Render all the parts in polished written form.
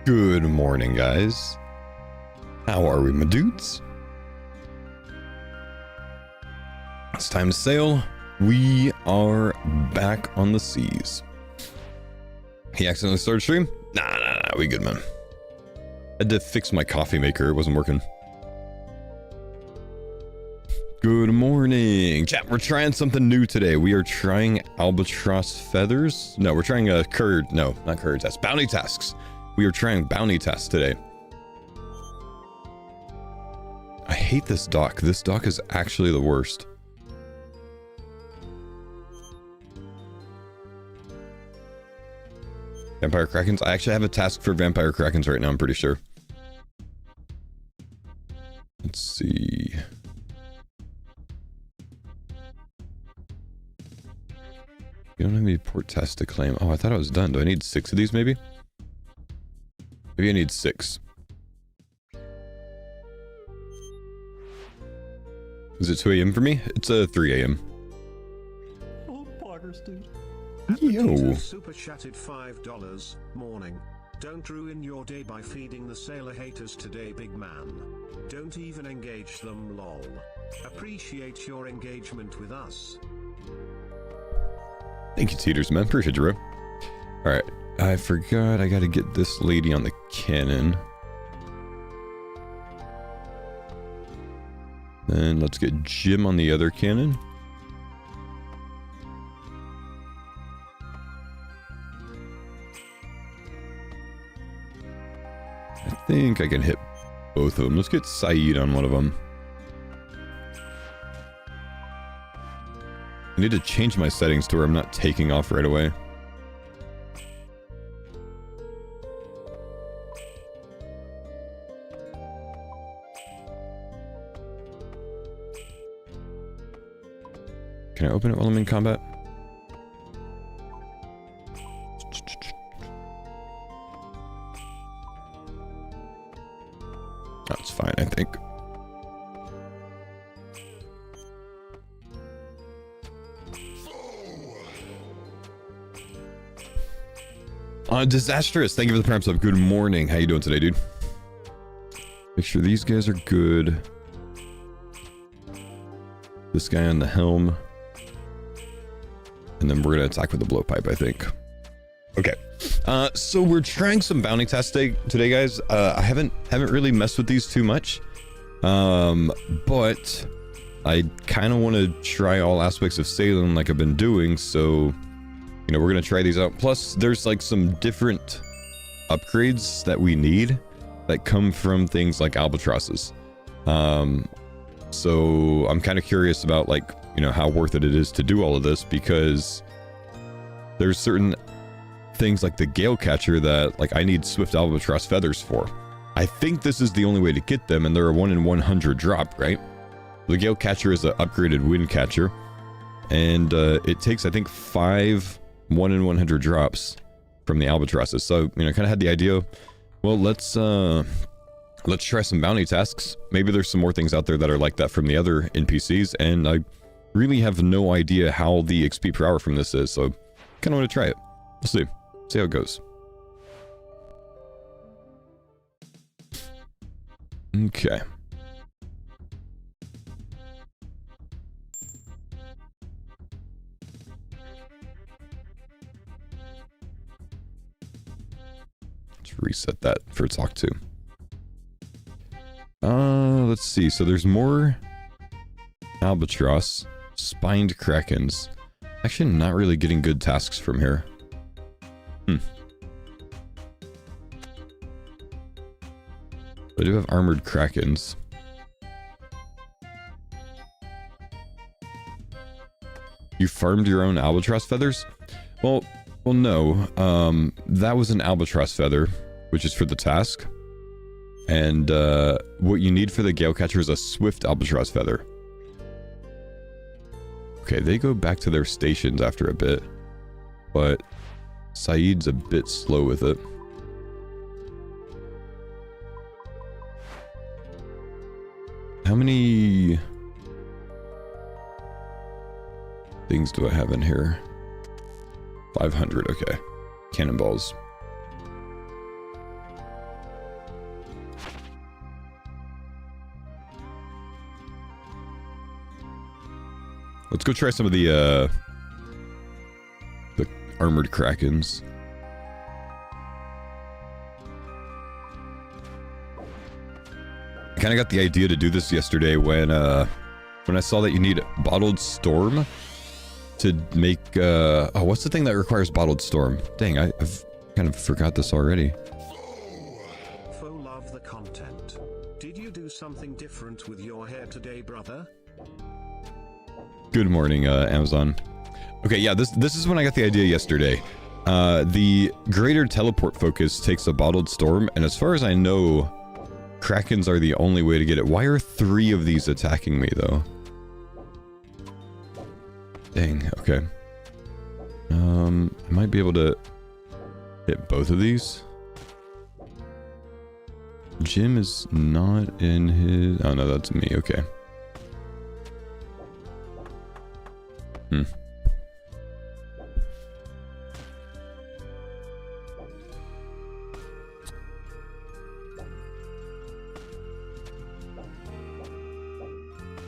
Good morning, guys. How are we, my dudes? It's time to sail. We are back on the seas. He accidentally started stream? Nah, we good, man. Had to fix my coffee maker, it wasn't working. Good morning, chat. We're trying something new today. We are trying albatross feathers. No, we're trying a courier. No, not courier tasks. Bounty tasks. We are trying bounty tasks today. I hate this dock. This dock is actually the worst. Vampire Krakens? I actually have a task for Vampire Krakens right now, I'm pretty sure. Let's see. You don't have any port tasks to claim. Oh, I thought I was done. Do I need 6 of these, maybe? Maybe I need 6. Is it 2 a.m. for me? It's 3 a.m. Oh, Poggers, dude. Yo. Super chatted $5. Morning. Don't ruin your day by feeding the sailor haters today, big man. Don't even engage them, lol. Appreciate your engagement with us. Thank you, Teeters, man. Appreciate you, bro. Alright. I forgot I gotta get this lady on the cannon. Then let's get Jim on the other cannon. I think I can hit both of them. Let's get Saeed on one of them. I need to change my settings to where I'm not taking off right away. Can I open it while I'm in combat? That's fine, I think. Disastrous, thank you for the prime sub. Good morning. How you doing today, dude? Make sure these guys are good. This guy on the helm. And then we're gonna attack with the blowpipe, I think. Okay. So we're trying some bounty tasks today, guys. I haven't really messed with these too much. But I kind of want to try all aspects of sailing like I've been doing, so you know, we're gonna try these out. Plus, there's like some different upgrades that we need that come from things like albatrosses. So I'm kind of curious about, like, you know, how worth it is to do all of this, because there's certain things like the gale catcher that, like, I need swift albatross feathers for. I think this is the only way to get them, and they're a 1 in 100 drop, right? The gale catcher is an upgraded wind catcher, and it takes, I think, 5 1 in 100 drops from the albatrosses. So, you know, kind of had the idea, well, let's try some bounty tasks. Maybe there's some more things out there that are like that from the other NPCs, and I really have no idea how the XP per hour from this is, so kind of want to try it. We'll see how it goes. Okay. Let's reset that for talk 2. Let's see. So there's more albatross, spined krakens. Actually, not really getting good tasks from here. I do have armored krakens. You farmed your own albatross feathers? Well, no. That was an albatross feather, which is for the task. And what you need for the gale catcher is a swift albatross feather. Okay, they go back to their stations after a bit, but Saeed's a bit slow with it. How many things do I have in here? 500, okay. Cannonballs. Let's go try some of the armored krakens. I kind of got the idea to do this yesterday when I saw that you need bottled storm to make oh, what's the thing that requires bottled storm? Dang, I've kind of forgot this already. Faux love the content. Did you do something different with your hair today, brother? Good morning, Amazon. Okay, yeah, this is when I got the idea yesterday. The greater teleport focus takes a bottled storm, and as far as I know, krakens are the only way to get it. Why are 3 of these attacking me, though? Dang, okay. I might be able to hit both of these. Jim is not in his... Oh, no, that's me. Okay.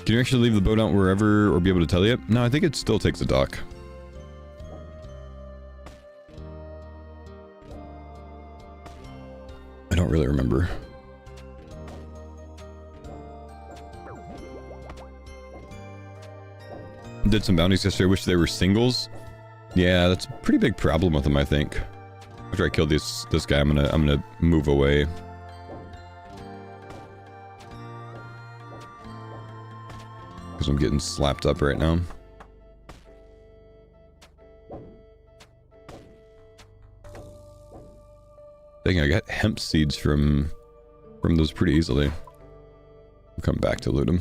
Can you actually leave the boat out wherever or be able to tell you? No, I think it still takes a dock. I don't really remember. Did some bounties yesterday. Wish they were singles. Yeah, that's a pretty big problem with them, I think. After I kill this guy, I'm gonna move away. Because I'm getting slapped up right now. Dang, I got hemp seeds from those pretty easily. I'll come back to loot them.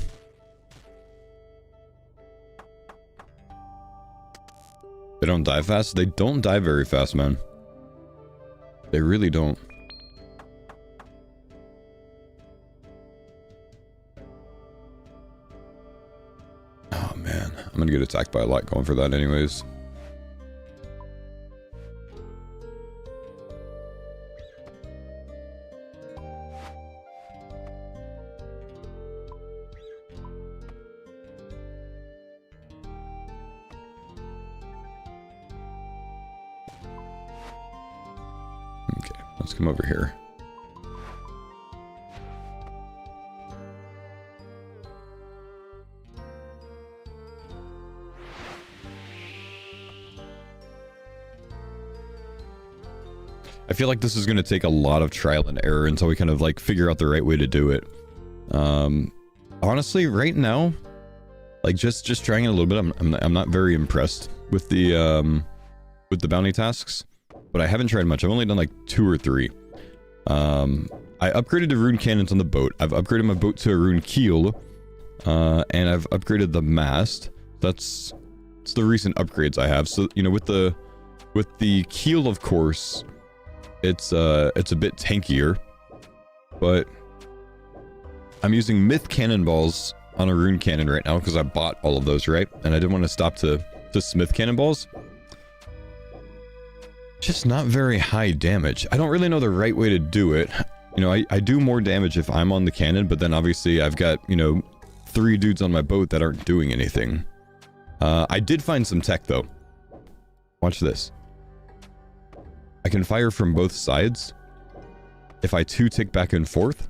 They don't die fast? They don't die very fast, man. They really don't. Oh, man. I'm gonna get attacked by a lot going for that anyways. Let's come over here. I feel like this is going to take a lot of trial and error until we kind of like figure out the right way to do it. Honestly, right now, like just trying it a little bit, I'm not very impressed with the bounty tasks. But I haven't tried much. I've only done like 2 or 3. I upgraded the rune cannons on the boat. I've upgraded my boat to a rune keel. And I've upgraded the mast. It's the recent upgrades I have. So, you know, with the keel, of course, it's a bit tankier. But I'm using myth cannonballs on a rune cannon right now because I bought all of those, right? And I didn't want to stop to smith cannonballs. Just not very high damage. I don't really know the right way to do it. You know, I do more damage if I'm on the cannon, but then obviously I've got, you know, 3 dudes on my boat that aren't doing anything. I did find some tech though. Watch this. I can fire from both sides. If I 2-tick back and forth,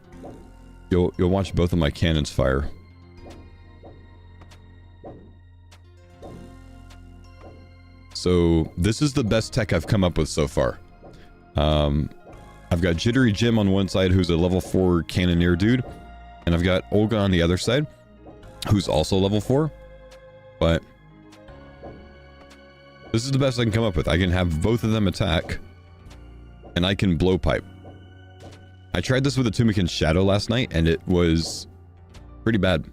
you'll watch both of my cannons fire. So this is the best tech I've come up with so far. I've got Jittery Jim on one side, who's a level 4 cannoneer dude, and I've got Olga on the other side, who's also level 4. But this is the best I can come up with. I can have both of them attack, and I can blow pipe. I tried this with a Tumikin Shadow last night, and it was pretty bad.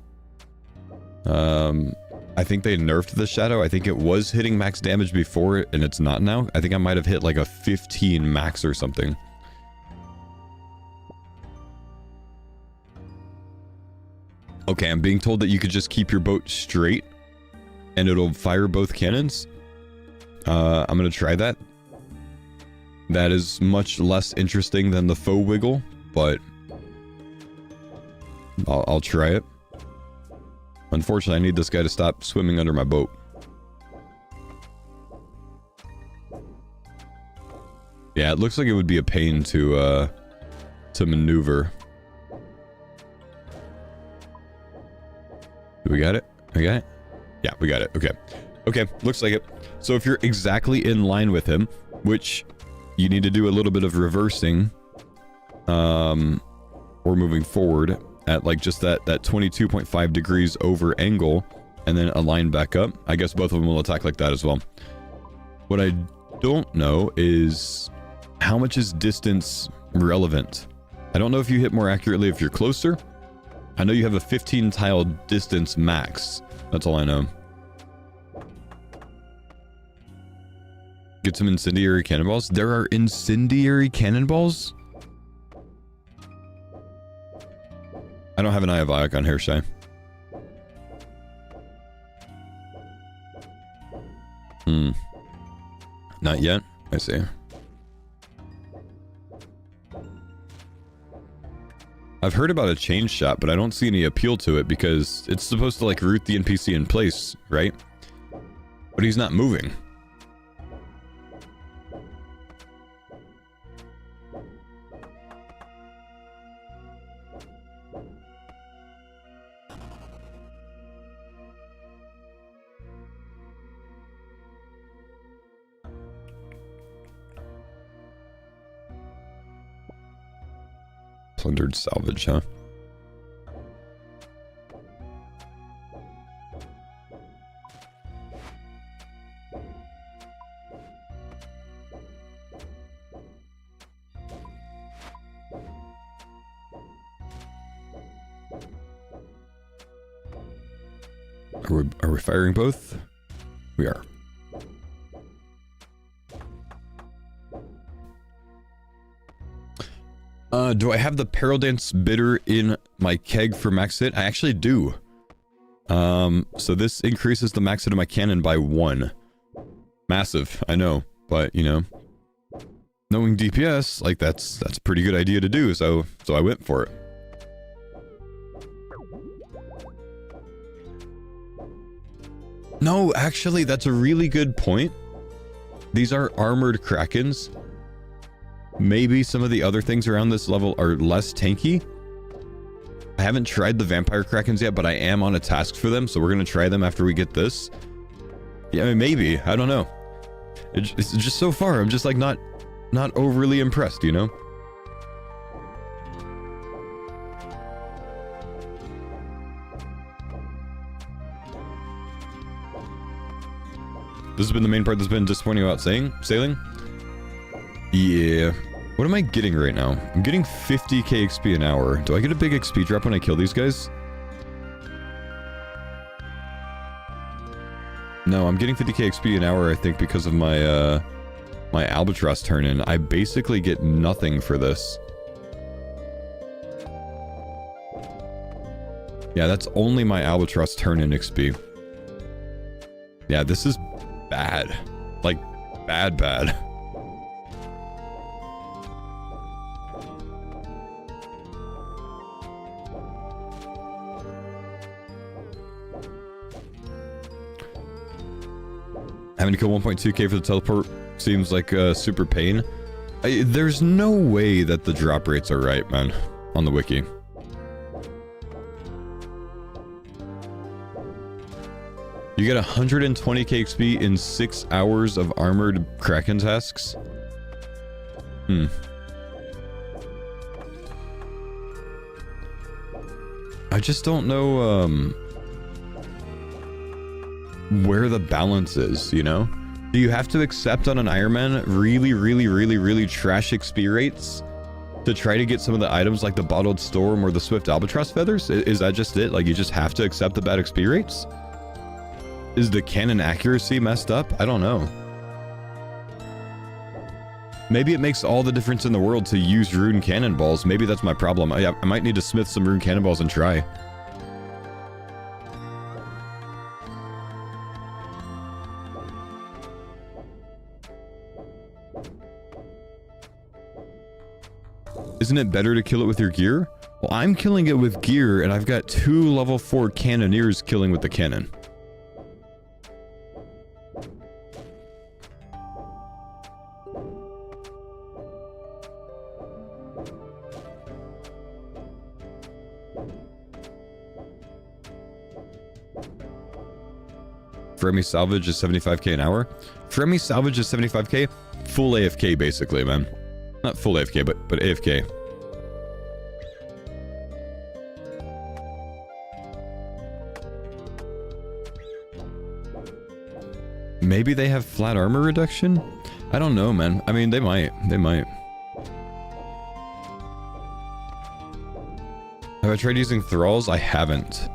I think they nerfed the Shadow. I think it was hitting max damage before, and it's not now. I think I might have hit like a 15 max or something. Okay, I'm being told that you could just keep your boat straight, and it'll fire both cannons. I'm gonna try that. That is much less interesting than the faux wiggle, but I'll try it. Unfortunately, I need this guy to stop swimming under my boat. Yeah, it looks like it would be a pain to maneuver. Do we got it? I got it? Yeah, we got it. Okay. Okay, looks like it. So if you're exactly in line with him, which you need to do a little bit of reversing, or moving forward at like just that 22.5 degrees over angle, and then align back up, I guess both of them will attack like that as well. What I don't know is how much is distance relevant. I don't know if you hit more accurately if you're closer. I know you have a 15 tile distance max. That's all I know. Get some incendiary cannonballs. There are incendiary cannonballs? I don't have an Eye of Ike on here, Shy. Not yet? I see. I've heard about a change shot, but I don't see any appeal to it because it's supposed to like root the NPC in place, right? But he's not moving. Plundered salvage, huh? Are we firing both? We are. Do I have the Peril Dance bitter in my keg for max hit? I actually do. So this increases the max hit of my cannon by 1. Massive, I know, but you know, knowing DPS, like that's a pretty good idea to do, so I went for it. No, actually, that's a really good point. These are armored krakens. Maybe some of the other things around this level are less tanky. I haven't tried the vampire krakens yet, but I am on a task for them, so we're gonna try them after we get this. Yeah, I mean, maybe. I don't know. It's just so far, I'm just like not overly impressed, you know? This has been the main part that's been disappointing about sailing. Yeah. What am I getting right now? I'm getting 50k XP an hour. Do I get a big XP drop when I kill these guys? No, I'm getting 50k XP an hour, I think, because of my, my albatross turn-in. I basically get nothing for this. Yeah, that's only my albatross turn-in XP. Yeah, this is bad. Like, bad. Having to kill 1.2k for the teleport seems like a super pain. There's no way that the drop rates are right, man, on the wiki. You get 120k XP in 6 hours of armored kraken tasks? I just don't know, where the balance is, you know? Do you have to accept on an Ironman really trash XP rates to try to get some of the items like the Bottled Storm or the Swift Albatross Feathers? Is that just it? Like, you just have to accept the bad XP rates? Is the cannon accuracy messed up? I don't know. Maybe it makes all the difference in the world to use rune cannonballs. Maybe that's my problem. I might need to smith some rune cannonballs and try. Isn't it better to kill it with your gear? Well, I'm killing it with gear, and I've got 2 level 4 cannoneers killing with the cannon. Fremi salvage is 75k an hour. Fremi salvage is 75k. Full AFK, basically, man. Not full AFK, but AFK. Maybe they have flat armor reduction? I don't know, man. I mean, they might. They might. Have I tried using thralls? I haven't.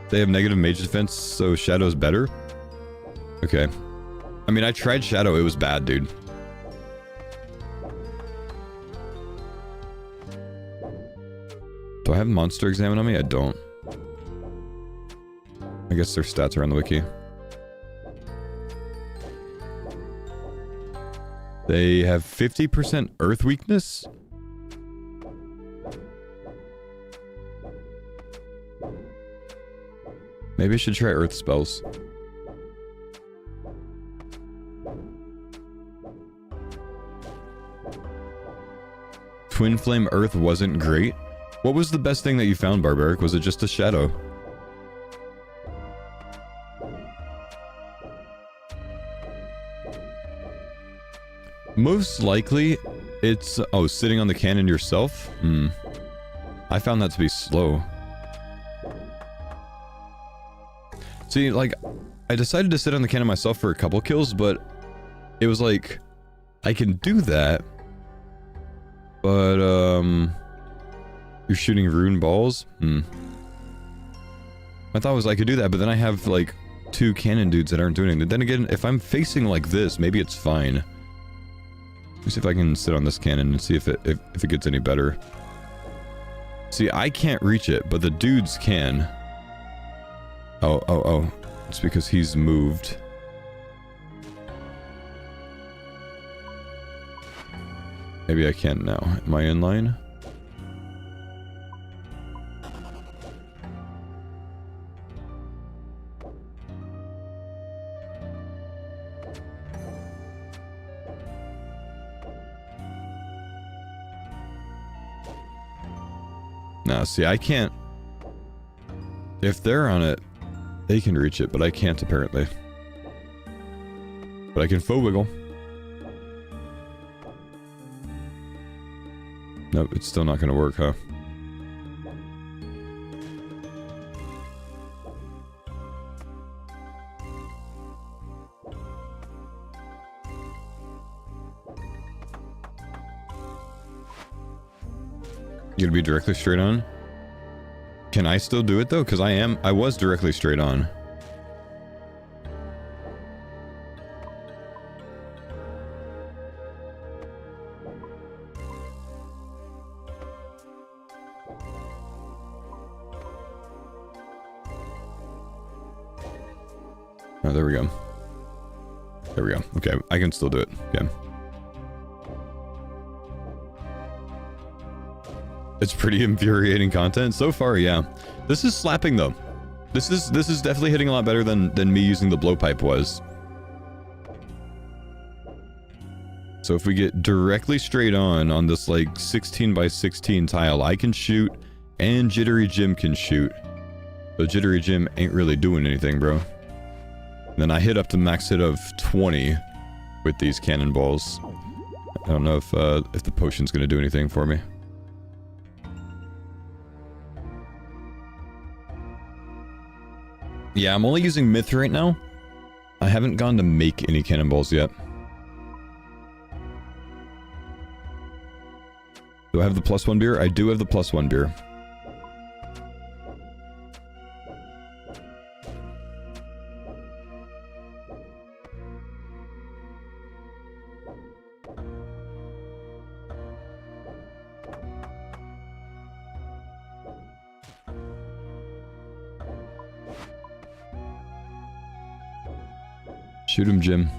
They have negative mage defense, so Shadow's better? Okay. I mean, I tried Shadow. It was bad, dude. Do I have Monster Examine on me? I don't. I guess their stats are on the wiki. They have 50% Earth weakness? Maybe I should try Earth spells. Twin Flame Earth wasn't great. What was the best thing that you found, Barbaric? Was it just a Shadow? Most likely, it's... Oh, sitting on the cannon yourself? I found that to be slow. See, like, I decided to sit on the cannon myself for a couple kills, but it was like, I can do that, but, you're shooting rune balls? I thought it was I could do that, but then I have, like, 2 cannon dudes that aren't doing anything. Then again, if I'm facing like this, maybe it's fine. Let me see if I can sit on this cannon and see if it gets any better. See, I can't reach it, but the dudes can. Oh. It's because he's moved. Maybe I can now. Am I in line? Now, see, I can't... If they're on it, they can reach it, but I can't, apparently. But I can faux wiggle. Nope, it's still not gonna work, huh? You gonna be directly straight on? Can I still do it though? Because I was directly straight on. Oh, there we go. There we go. Okay, I can still do it. Yeah. It's pretty infuriating content. So far, yeah. This is slapping though. This is definitely hitting a lot better than me using the blowpipe was. So if we get directly straight on this like 16 by 16 tile, I can shoot and Jittery Jim can shoot. But Jittery Jim ain't really doing anything, bro. And then I hit up the max hit of 20 with these cannonballs. I don't know if the potion's gonna do anything for me. Yeah, I'm only using myth right now. I haven't gone to make any cannonballs yet. Do I have the +1 beer? I do have the +1 beer. Shoot him, Jim.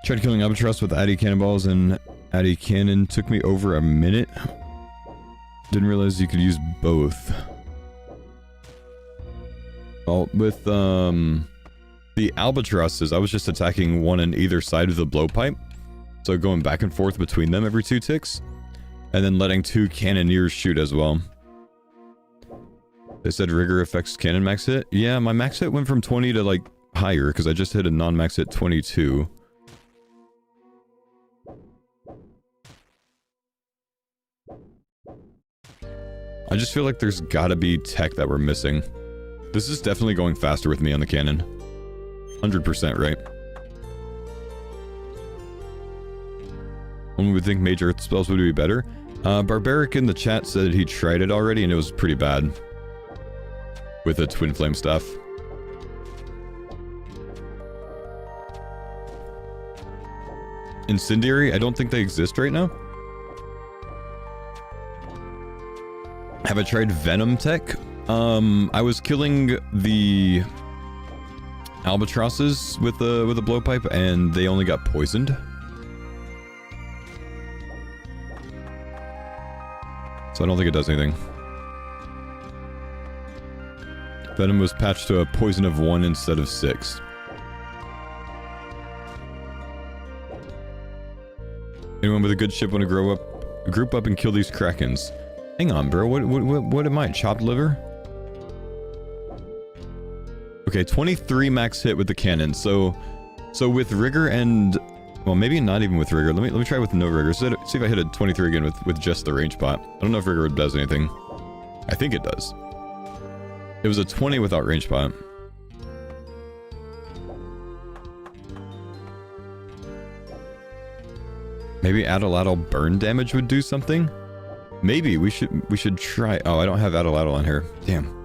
Tried killing Albatross with Addy cannonballs and Addy cannon took me over a minute. Didn't realize you could use both. Well, with the albatrosses, I was just attacking one on either side of the blowpipe. So going back and forth between them every 2 ticks. And then letting 2 cannoneers shoot as well. They said rigor affects cannon max hit. Yeah, my max hit went from 20 to like higher because I just hit a non-max hit 22. I just feel like there's gotta be tech that we're missing. This is definitely going faster with me on the cannon. 100%, right? One would think major earth spells would be better. Barbaric in the chat said he tried it already and it was pretty bad. With a twin flame staff. Incendiary? I don't think they exist right now. Have I tried Venom tech? I was killing the albatrosses with a blowpipe and they only got poisoned. So I don't think it does anything. Venom was patched to a poison of 1 instead of 6. Anyone with a good ship want to group up and kill these krakens? Hang on, bro. What am I? Chopped liver? Okay, 23 max hit with the cannon. So with rigor and well, maybe not even with rigor. Let me try with no rigor. See if I hit a 23 again with just the range pot. I don't know if rigor does anything. I think it does. It was a 20 without range pot. Maybe Addle burn damage would do something? Maybe we should try. Oh, I don't have Addle on here. Damn.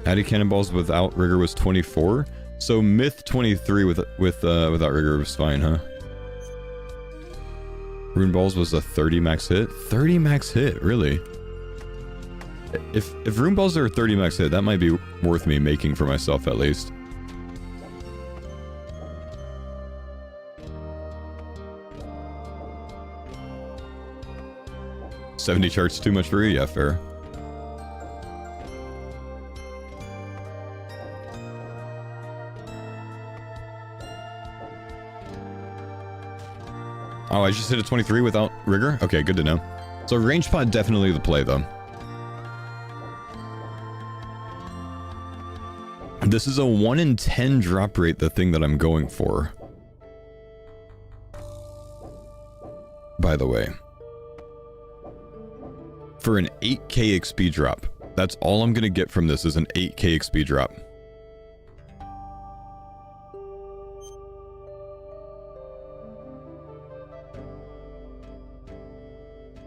Addy cannonballs without rigor was 24. So myth 23 without rigor was fine, huh? Rune balls was a 30 max hit. 30 max hit, really? If rune balls are a 30 max hit, that might be worth me making for myself at least. $70 charts too much for you? Yeah, fair. Oh, I just hit a 23 without rigor? Okay, good to know. So range pod definitely the play though. This is a 1 in 10 drop rate, the thing that I'm going for. By the way. For an 8k XP drop. That's all I'm gonna get from this is an 8k XP drop.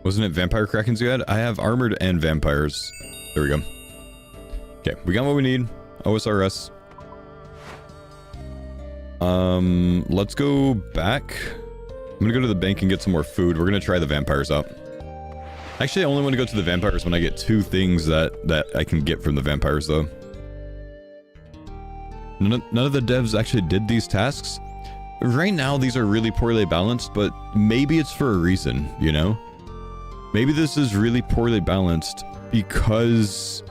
Wasn't it vampire krakens you had? I have armored and vampires. There we go. Okay, we got what we need. OSRS. Let's go back. I'm gonna go to the bank and get some more food. We're gonna try the vampires out. Actually, I only want to go to the vampires when I get 2 things that I can get from the vampires, though. None of the devs actually did these tasks. Right now, these are really poorly balanced, but maybe it's for a reason, you know? Maybe this is really poorly balanced because,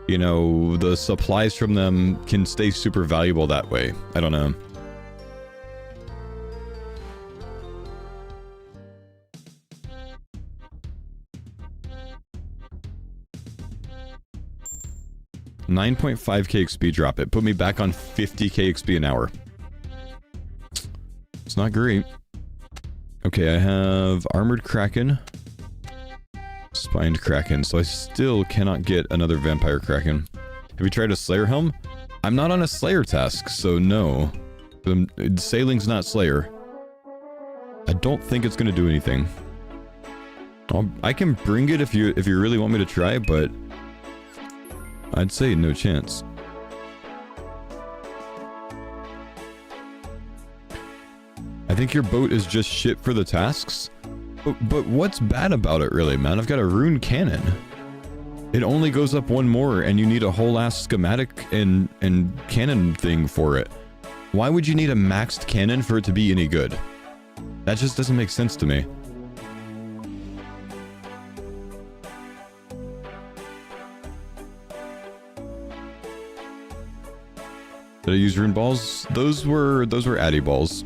you know, the supplies from them can stay super valuable that way. I don't know. $9.5k XP drop. It put me back on 50k XP an hour. It's not great. Okay, I have armored kraken. Spined kraken, so I still cannot get another vampire kraken. Have you tried a slayer helm? I'm not on a slayer task, so no. Sailing's not slayer. I don't think it's gonna do anything. I can bring it if you really want me to try, but I'd say no chance. I think your boat is just shit for the tasks. But what's bad about it really, man? I've got a rune cannon. It only goes up 1 more and you need a whole ass schematic and cannon thing for it. Why would you need a maxed cannon for it to be any good? That just doesn't make sense to me. Did I use rune balls? Those were addy balls.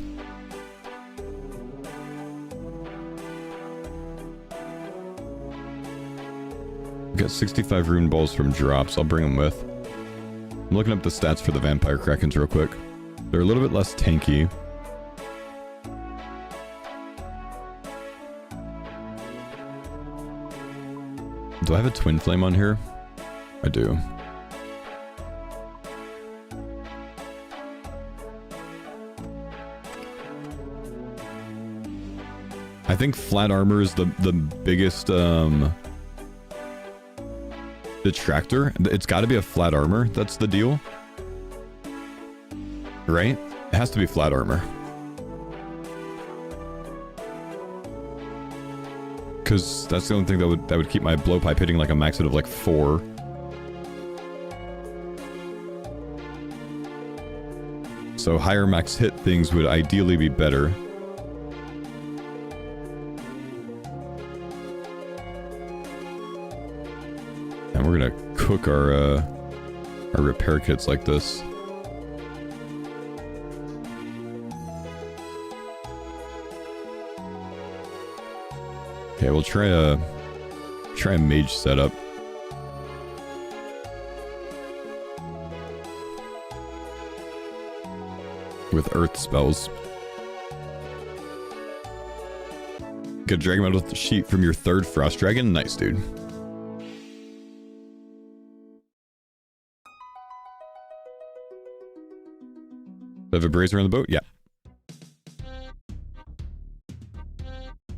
Got 65 rune balls from drops. I'll bring them with. I'm looking up the stats for the vampire krakens real quick. They're a little bit less tanky. Do I have a twin flame on here? I do. I think flat armor is the biggest detractor. It's got to be a flat armor. That's the deal, right? It has to be flat armor, because that's the only thing that would keep my blowpipe hitting like a max hit of like 4. So higher max hit things would ideally be better. And we're gonna cook our repair kits like this. Okay, we'll try a mage setup. With earth spells. Get a dragon medal sheet from your 3rd frost dragon. Nice, dude. Do I have a brazier on the boat? Yeah.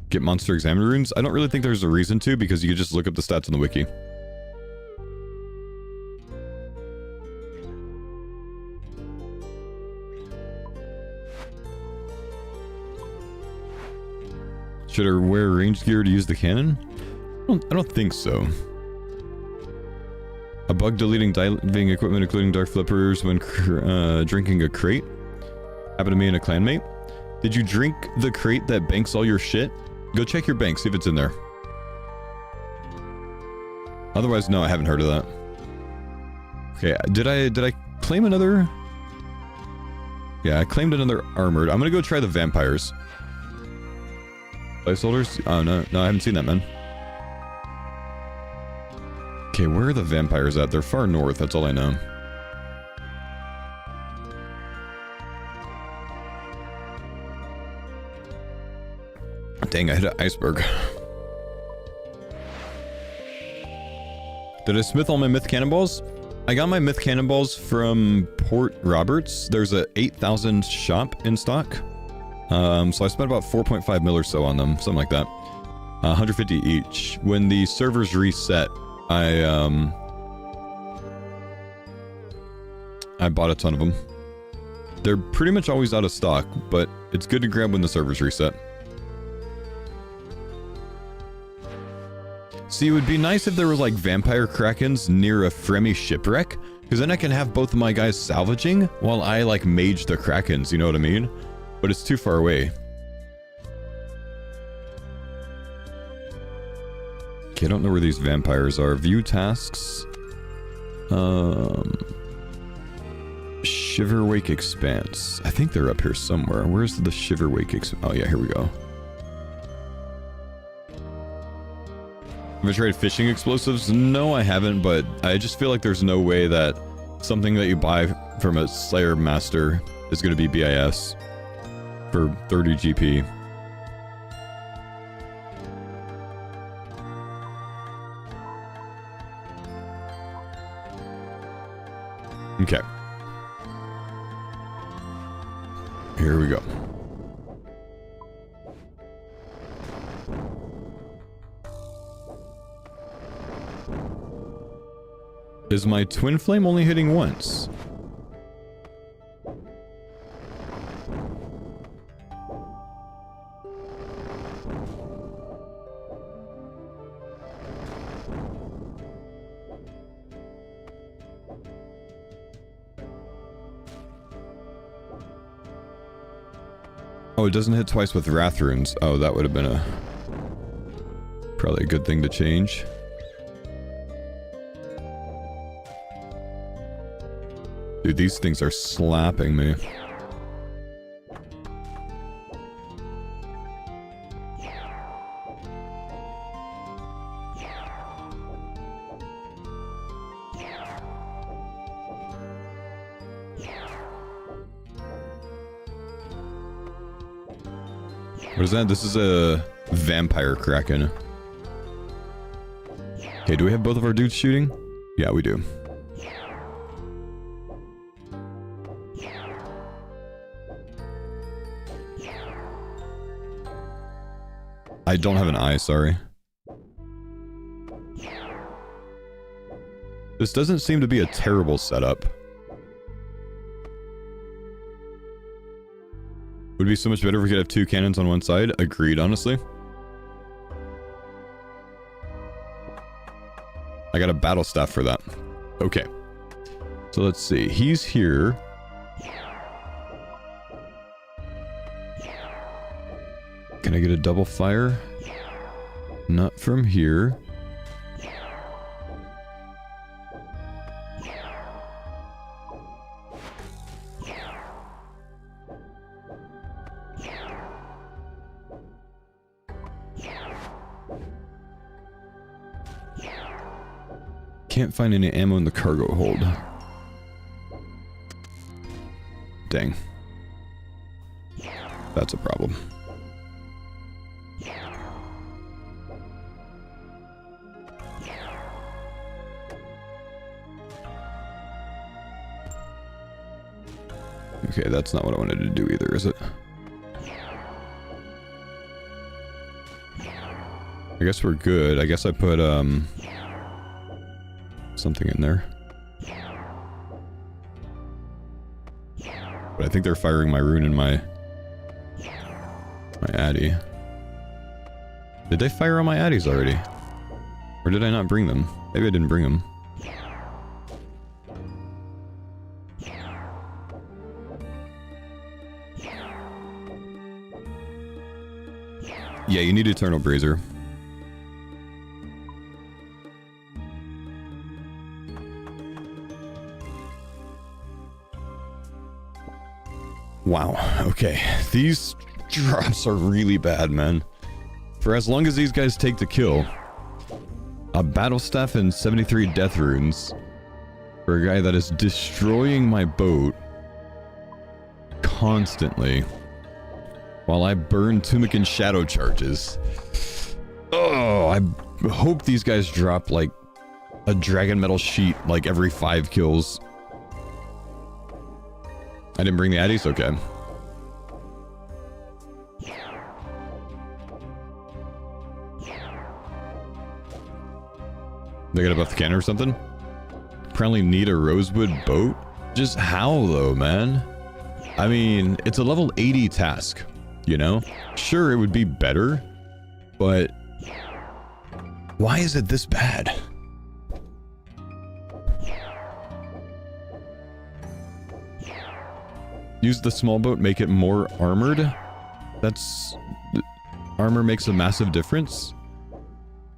Get monster examiner runes? I don't really think there's a reason to, because you could just look up the stats on the wiki. Should I wear ranged gear to use the cannon? I don't think so. A bug deleting diving equipment, including dark flippers, when drinking a crate. Happened to me and a clanmate. Did you drink the crate that banks all your shit? Go check your bank, see if it's in there. Otherwise, no, I haven't heard of that. Okay, did I claim another? Yeah, I claimed another armored. I'm gonna go try the vampires. Placeholders? Oh, no, I haven't seen that, man. Okay, where are the vampires at? They're far north, that's all I know. Dang, I hit an iceberg. Did I smith all my myth cannonballs? I got my myth cannonballs from Port Roberts. There's a 8,000 shop in stock. So I spent about 4.5 mil or so on them, something like that. 150 each. When the servers reset, I bought a ton of them. They're pretty much always out of stock, but it's good to grab when the servers reset. See, it would be nice if there was like vampire krakens near a Fremi shipwreck, because then I can have both of my guys salvaging while I like mage the krakens, you know what I mean? But it's too far away. Okay, I don't know where these vampires are. View tasks. Shiverwake Expanse. I think they're up here somewhere. Where's the Shiverwake Expanse? Oh yeah, here we go. Have I tried fishing explosives? No, I haven't, but I just feel like there's no way that something that you buy from a Slayer Master is going to be BIS for 30 GP. Okay. Here we go. Is my twin flame only hitting once? Oh, it doesn't hit twice with wrath runes. Oh, that would have been probably a good thing to change. Dude, these things are slapping me. What is that? This is a vampire kraken. Okay, do we have both of our dudes shooting? Yeah, we do. I don't have an eye, sorry. This doesn't seem to be a terrible setup. Would be so much better if we could have 2 cannons on one side. Agreed, honestly. I got a battle staff for that. Okay. So let's see. He's here. Can I get a double fire? Not from here. Can't find any ammo in the cargo hold. Dang. That's a problem. Okay, that's not what I wanted to do either, is it? I guess we're good. I guess I put, something in there. But I think they're firing my rune and my addy. Did they fire on my addies already? Or did I not bring them? Maybe I didn't bring them. Yeah, you need Eternal Brazier. Wow, okay. These drops are really bad, man. For as long as these guys take the kill, a battle staff and 73 death runes for a guy that is destroying my boat constantly while I burn Tunic and Shadow charges. Oh, I hope these guys drop like a Dragon Metal sheet like every 5 kills. I didn't bring the addies? Okay. They gotta buff the cannon or something? Apparently need a rosewood boat? Just how though, man? I mean, it's a level 80 task, you know? Sure, it would be better, but why is it this bad? Use the small boat, make it more armored. That's... armor makes a massive difference.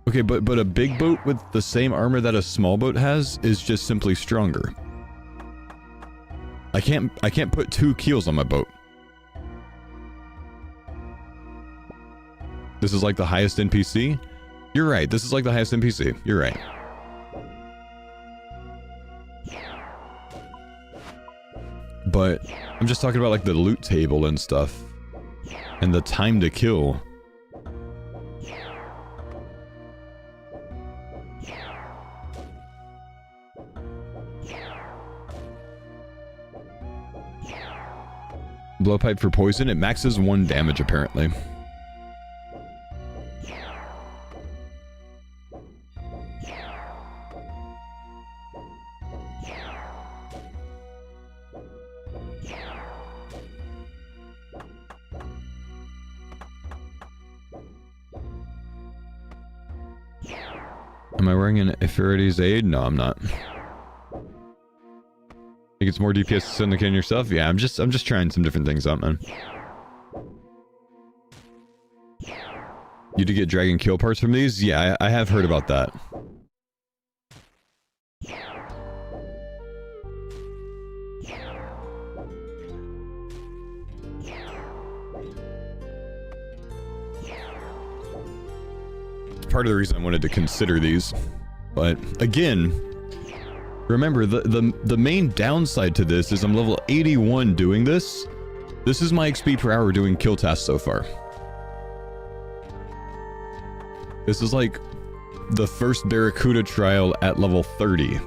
Okay, but a big boat with the same armor that a small boat has is just simply stronger. I can't put 2 keels on my boat. This is like the highest NPC? You're right, this is like the highest NPC. You're right. But I'm just talking about like the loot table and stuff. And the time to kill. Blowpipe for poison. It maxes 1 damage apparently. Am I wearing an Ephirides aid? No, I'm not. Think it's more DPS to send the cannon yourself? Yeah, I'm just trying some different things out, man. You do get dragon kill parts from these? Yeah, I have heard about that. Part of the reason I wanted to consider these. But again, remember the main downside to this is I'm level 81 doing this. This is my XP per hour doing kill tasks so far. This is like the first Barracuda trial at level 30.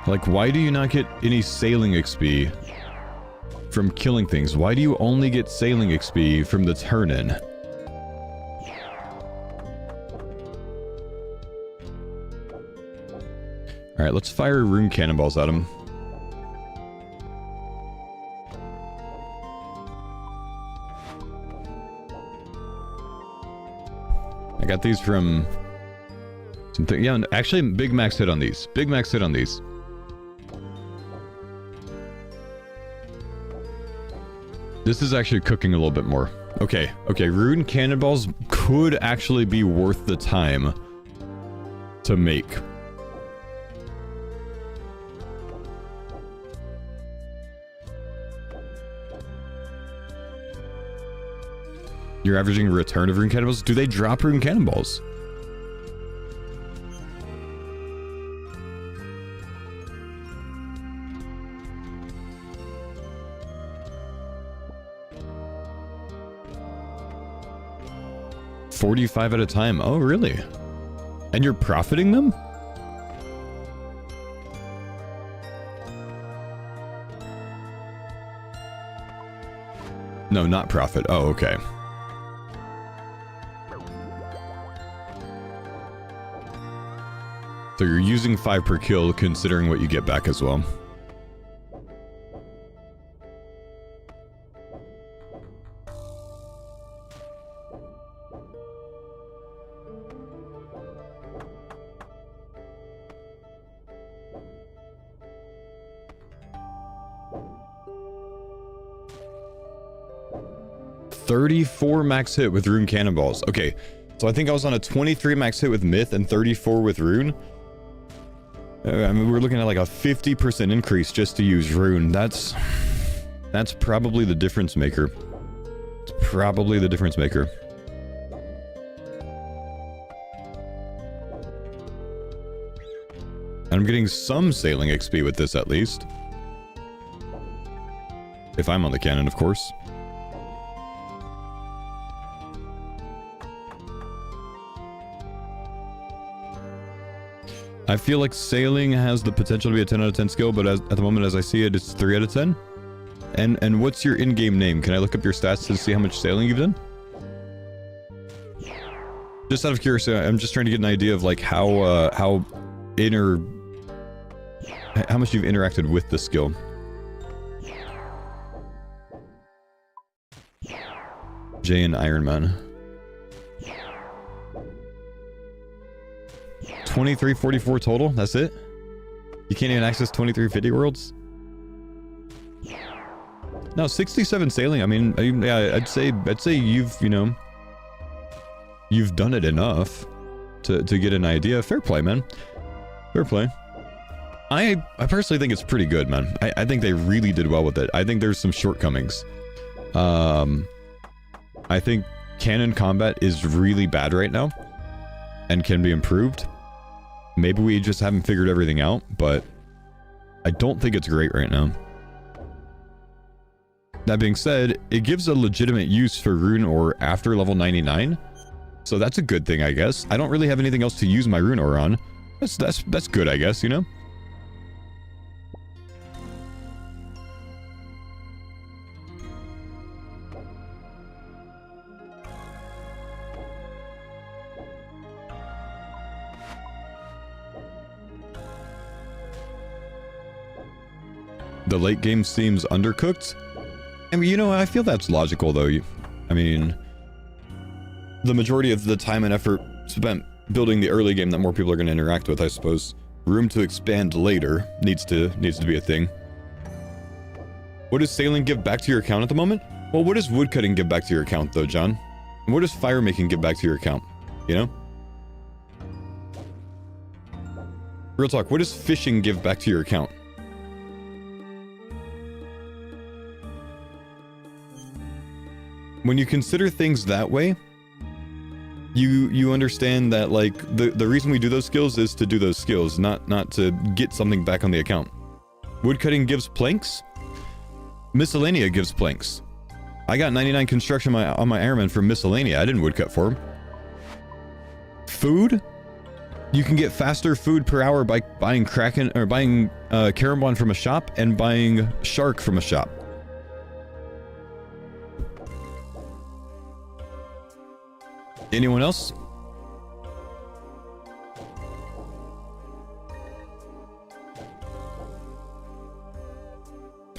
Like, why do you not get any sailing XP from killing things? Why do you only get sailing XP from the turn-in? Alright, let's fire rune cannonballs at him. I got these from something. Yeah, actually, big max hit on these. Big max hit on these. This is actually cooking a little bit more. Okay, rune cannonballs could actually be worth the time to make. You're averaging return of rune cannonballs? Do they drop rune cannonballs? $45 at a time. Oh, really? And you're profiting them? No, not profit. Oh, okay. So you're using 5 per kill, considering what you get back as well. $34 max hit with rune cannonballs. Okay, so I think I was on a 23 max hit with myth and 34 with rune. I mean, we're looking at like a 50% increase just to use rune. That's probably the difference maker. It's probably the difference maker. And I'm getting some sailing XP with this at least. If I'm on the cannon, of course. I feel like sailing has the potential to be a 10 out of 10 skill, but at the moment as I see it, it's 3 out of 10. And what's your in-game name? Can I look up your stats to see how much sailing you've done? Just out of curiosity, I'm just trying to get an idea of like how much you've interacted with the skill. J and Ironman. 2344 total, that's it? You can't even access 2350 worlds? No, 67 sailing. I mean, yeah, I'd say you've, you know, you've done it enough to get an idea. Fair play, man. Fair play. I personally think it's pretty good, man. I think they really did well with it. I think there's some shortcomings. I think cannon combat is really bad right now and can be improved. Maybe we just haven't figured everything out, but I don't think it's great right now. That being said, it gives a legitimate use for rune ore after level 99. So that's a good thing, I guess. I don't really have anything else to use my rune ore on. That's good, I guess, you know? the late game seems undercooked. I mean, you know, I feel that's logical though. I mean, the majority of the time and effort spent building the early game that more people are going to interact with, I suppose. Room to expand later needs to be a thing. What does sailing give back to your account at the moment? Well, what does woodcutting give back to your account though, John? And what does fire making give back to your account? You know? Real talk, what does fishing give back to your account? When you consider things that way, you understand that, like, the reason we do those skills is to do those skills, not to get something back on the account. Woodcutting gives planks. Miscellanea gives planks. I got 99 construction on my Ironman from Miscellanea. I didn't woodcut for him. Food? You can get faster food per hour by buying kraken, or buying Karambon from a shop and buying shark from a shop. Anyone else?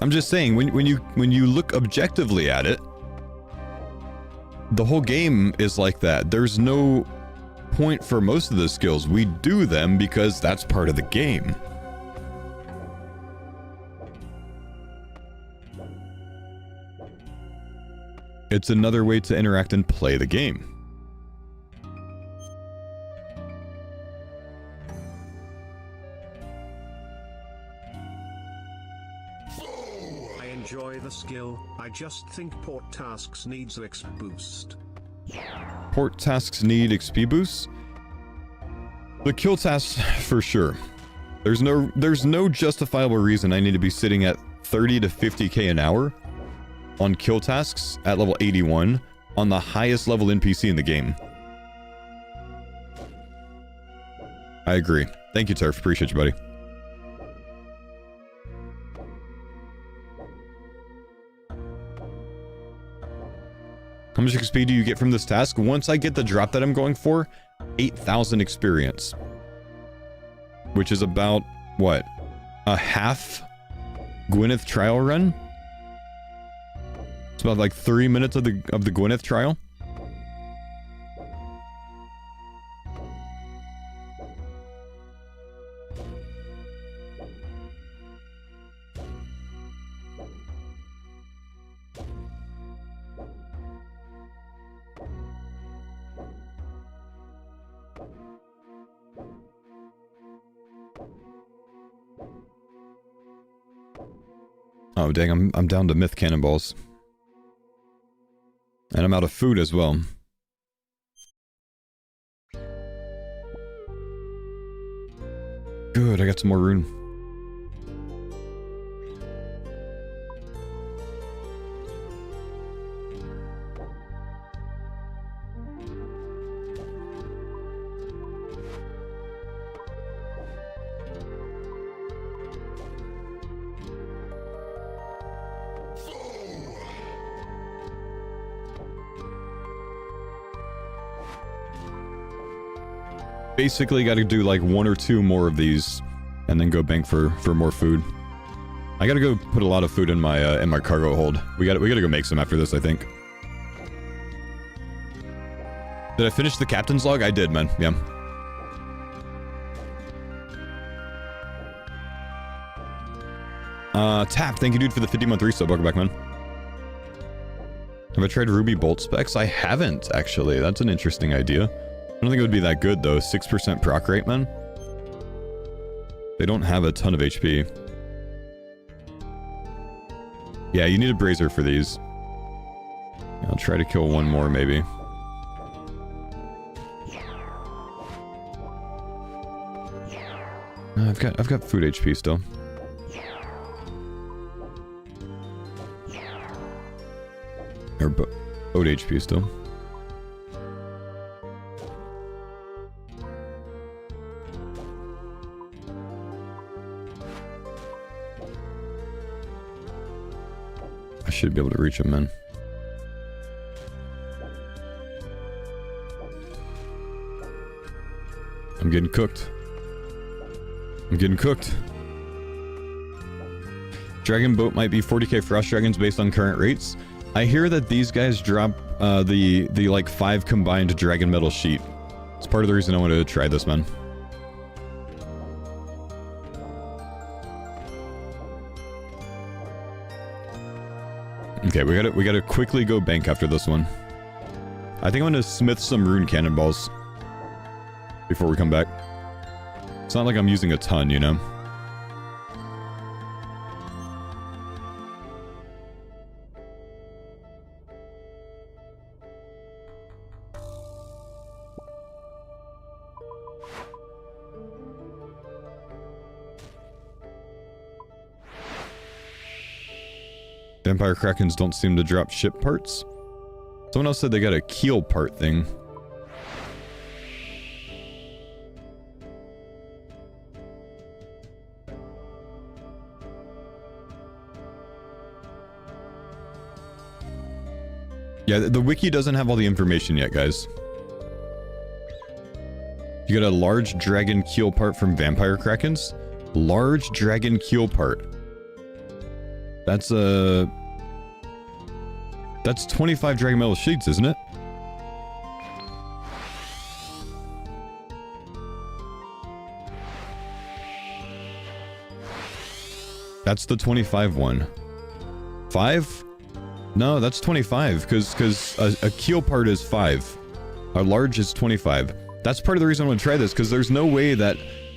I'm just saying, when you look objectively at it, the whole game is like that. There's no point for most of the skills. We do them because that's part of the game. It's another way to interact and play the game. I enjoy the skill, I just think port tasks needs XP boost. Port tasks need XP boosts? The kill tasks, for sure. There's no justifiable reason I need to be sitting at 30 to 50k an hour on kill tasks at level 81 on the highest level NPC in the game. I agree. Thank you, Turf. Appreciate you, buddy. How much XP do you get from this task? Once I get the drop that I'm going for, 8,000 experience. Which is about, what? A half Gwyneth trial run? It's about like 3 minutes of the Gwyneth trial. Oh dang, I'm down to myth cannonballs. And I'm out of food as well. Good, I got some more rune. Basically got to do like 1 or 2 more of these and then go bank for more food. I gotta go put a lot of food in my cargo hold. We gotta go make some after this, I think. Did I finish the captain's log? I did, man. Yeah. Tap, thank you dude for the 50-month resub. Welcome back, man. Have I tried Ruby Bolt specs? I haven't, actually. That's an interesting idea. I don't think it would be that good, though. 6% proc rate, man. They don't have a ton of HP. Yeah, you need a brazier for these. I'll try to kill one more, maybe. I've got food HP still. Or boat HP still. I should be able to reach him, man. I'm getting cooked. I'm getting cooked. Dragon boat might be 40k frost dragons based on current rates. I hear that these guys drop the like 5 combined dragon metal sheet. It's part of the reason I wanted to try this, man. Okay, we gotta quickly go bank after this one. I think I'm gonna smith some rune cannonballs before we come back. It's not like I'm using a ton, you know? Vampire Krakens don't seem to drop ship parts. Someone else said they got a keel part thing. Yeah, the wiki doesn't have all the information yet, guys. You got a large dragon keel part from Vampire Krakens? Large dragon keel part. That's 25 dragon metal sheets, isn't it? That's the 25 one. 5? No, that's 25, because a keel part is 5. A large is 25. That's part of the reason I want to try this, because there's no way that,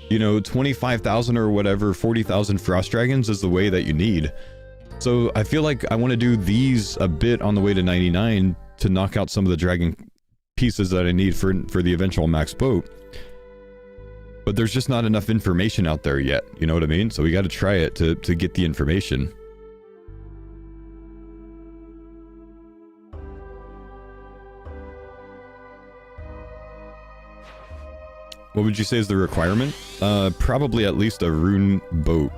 you know, 25,000 or whatever, 40,000 frost dragons is the way that you need. So I feel like I want to do these a bit on the way to 99 to knock out some of the dragon pieces that I need for the eventual max boat. But there's just not enough information out there yet, you know what I mean? So we got to try it to get the information. What would you say is the requirement? Probably at least a rune boat.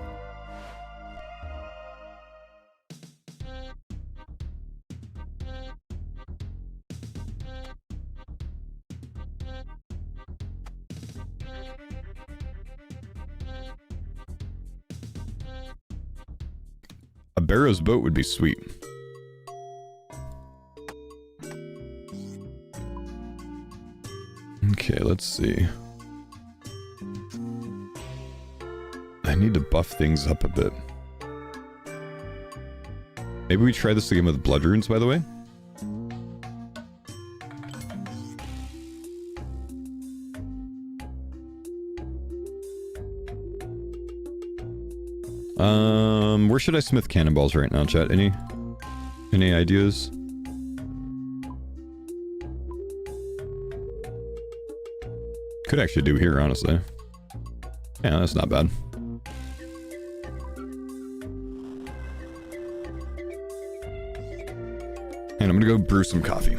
A Barrow's boat would be sweet. Okay, let's see. I need to buff things up a bit. Maybe we try this again with blood runes, by the way. Where should I smith cannonballs right now, chat? Any ideas? Could actually do here, honestly. Yeah, that's not bad. And I'm gonna go brew some coffee.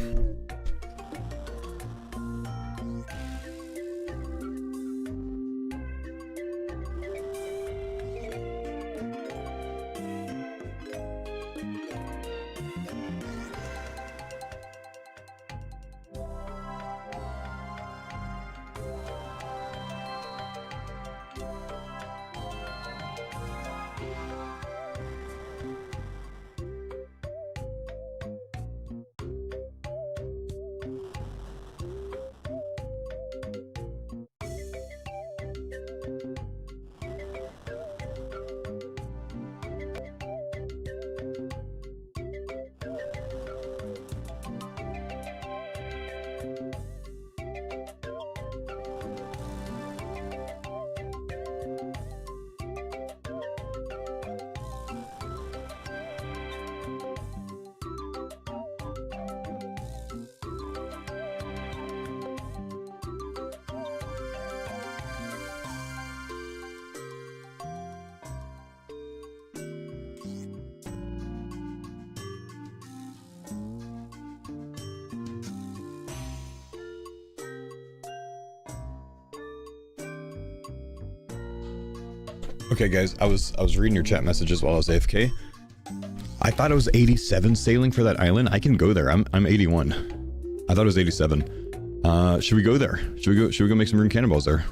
Okay, guys, I was reading your chat messages while I was AFK. I thought it was 87 sailing for that island. I can go there. I'm 81. I thought it was 87. Should we go there? Should we go make some rune cannonballs there?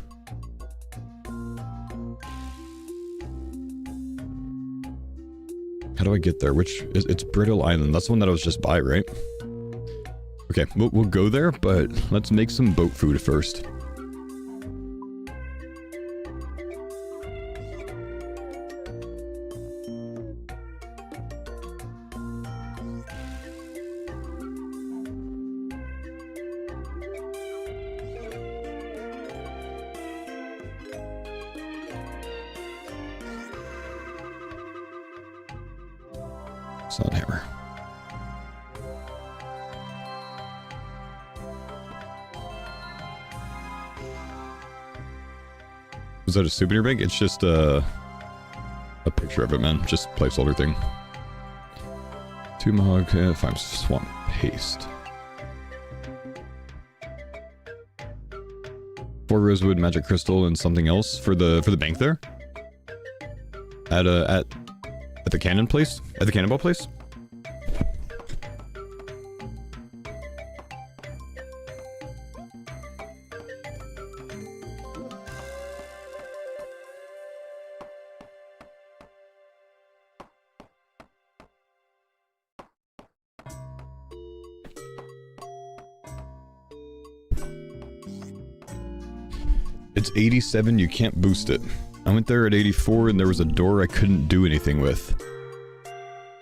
do I get there? It's Brittle Island. That's the one that I was just by, right? Okay, we'll go there, but let's make some boat food first. Sunhammer. Was that a souvenir bag? It's just a picture of it, man. Just placeholder thing. Tomahawk, 5 swamp paste. 4 rosewood, magic crystal, and something else for the bank there. At the cannon place? At the cannonball place? It's 87, you can't boost it. I went there at 84 and there was a door I couldn't do anything with.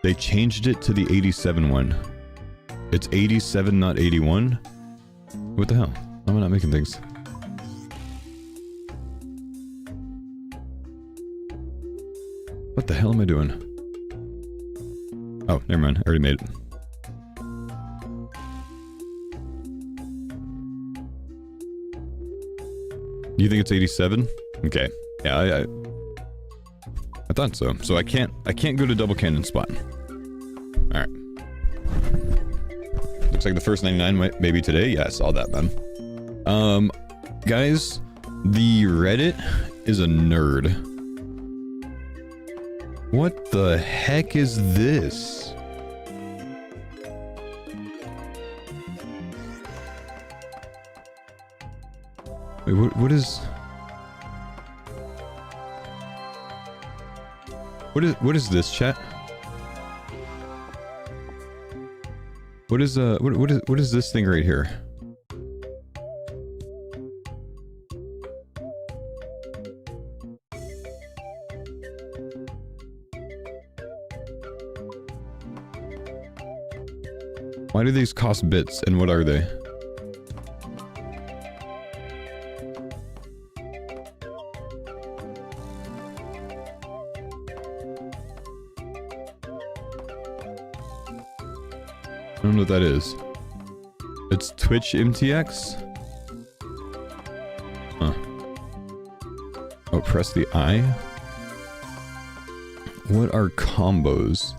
They changed it to the 87 one. It's 87, not 81? What the hell? Why am I not making things? What the hell am I doing? Oh, never mind. I already made it. You think it's 87? Okay. Yeah, I thought so. So I can't go to double cannon spot. Alright. Looks like the first 99 maybe today. Yeah, I saw that, man. Guys, the Reddit is a nerd. What the heck is this? Wait, what is... What is this, chat? What is this thing right here? Why do these cost bits and what are they? I don't know what that is. It's Twitch MTX? Huh. Oh, press the I? What are combos?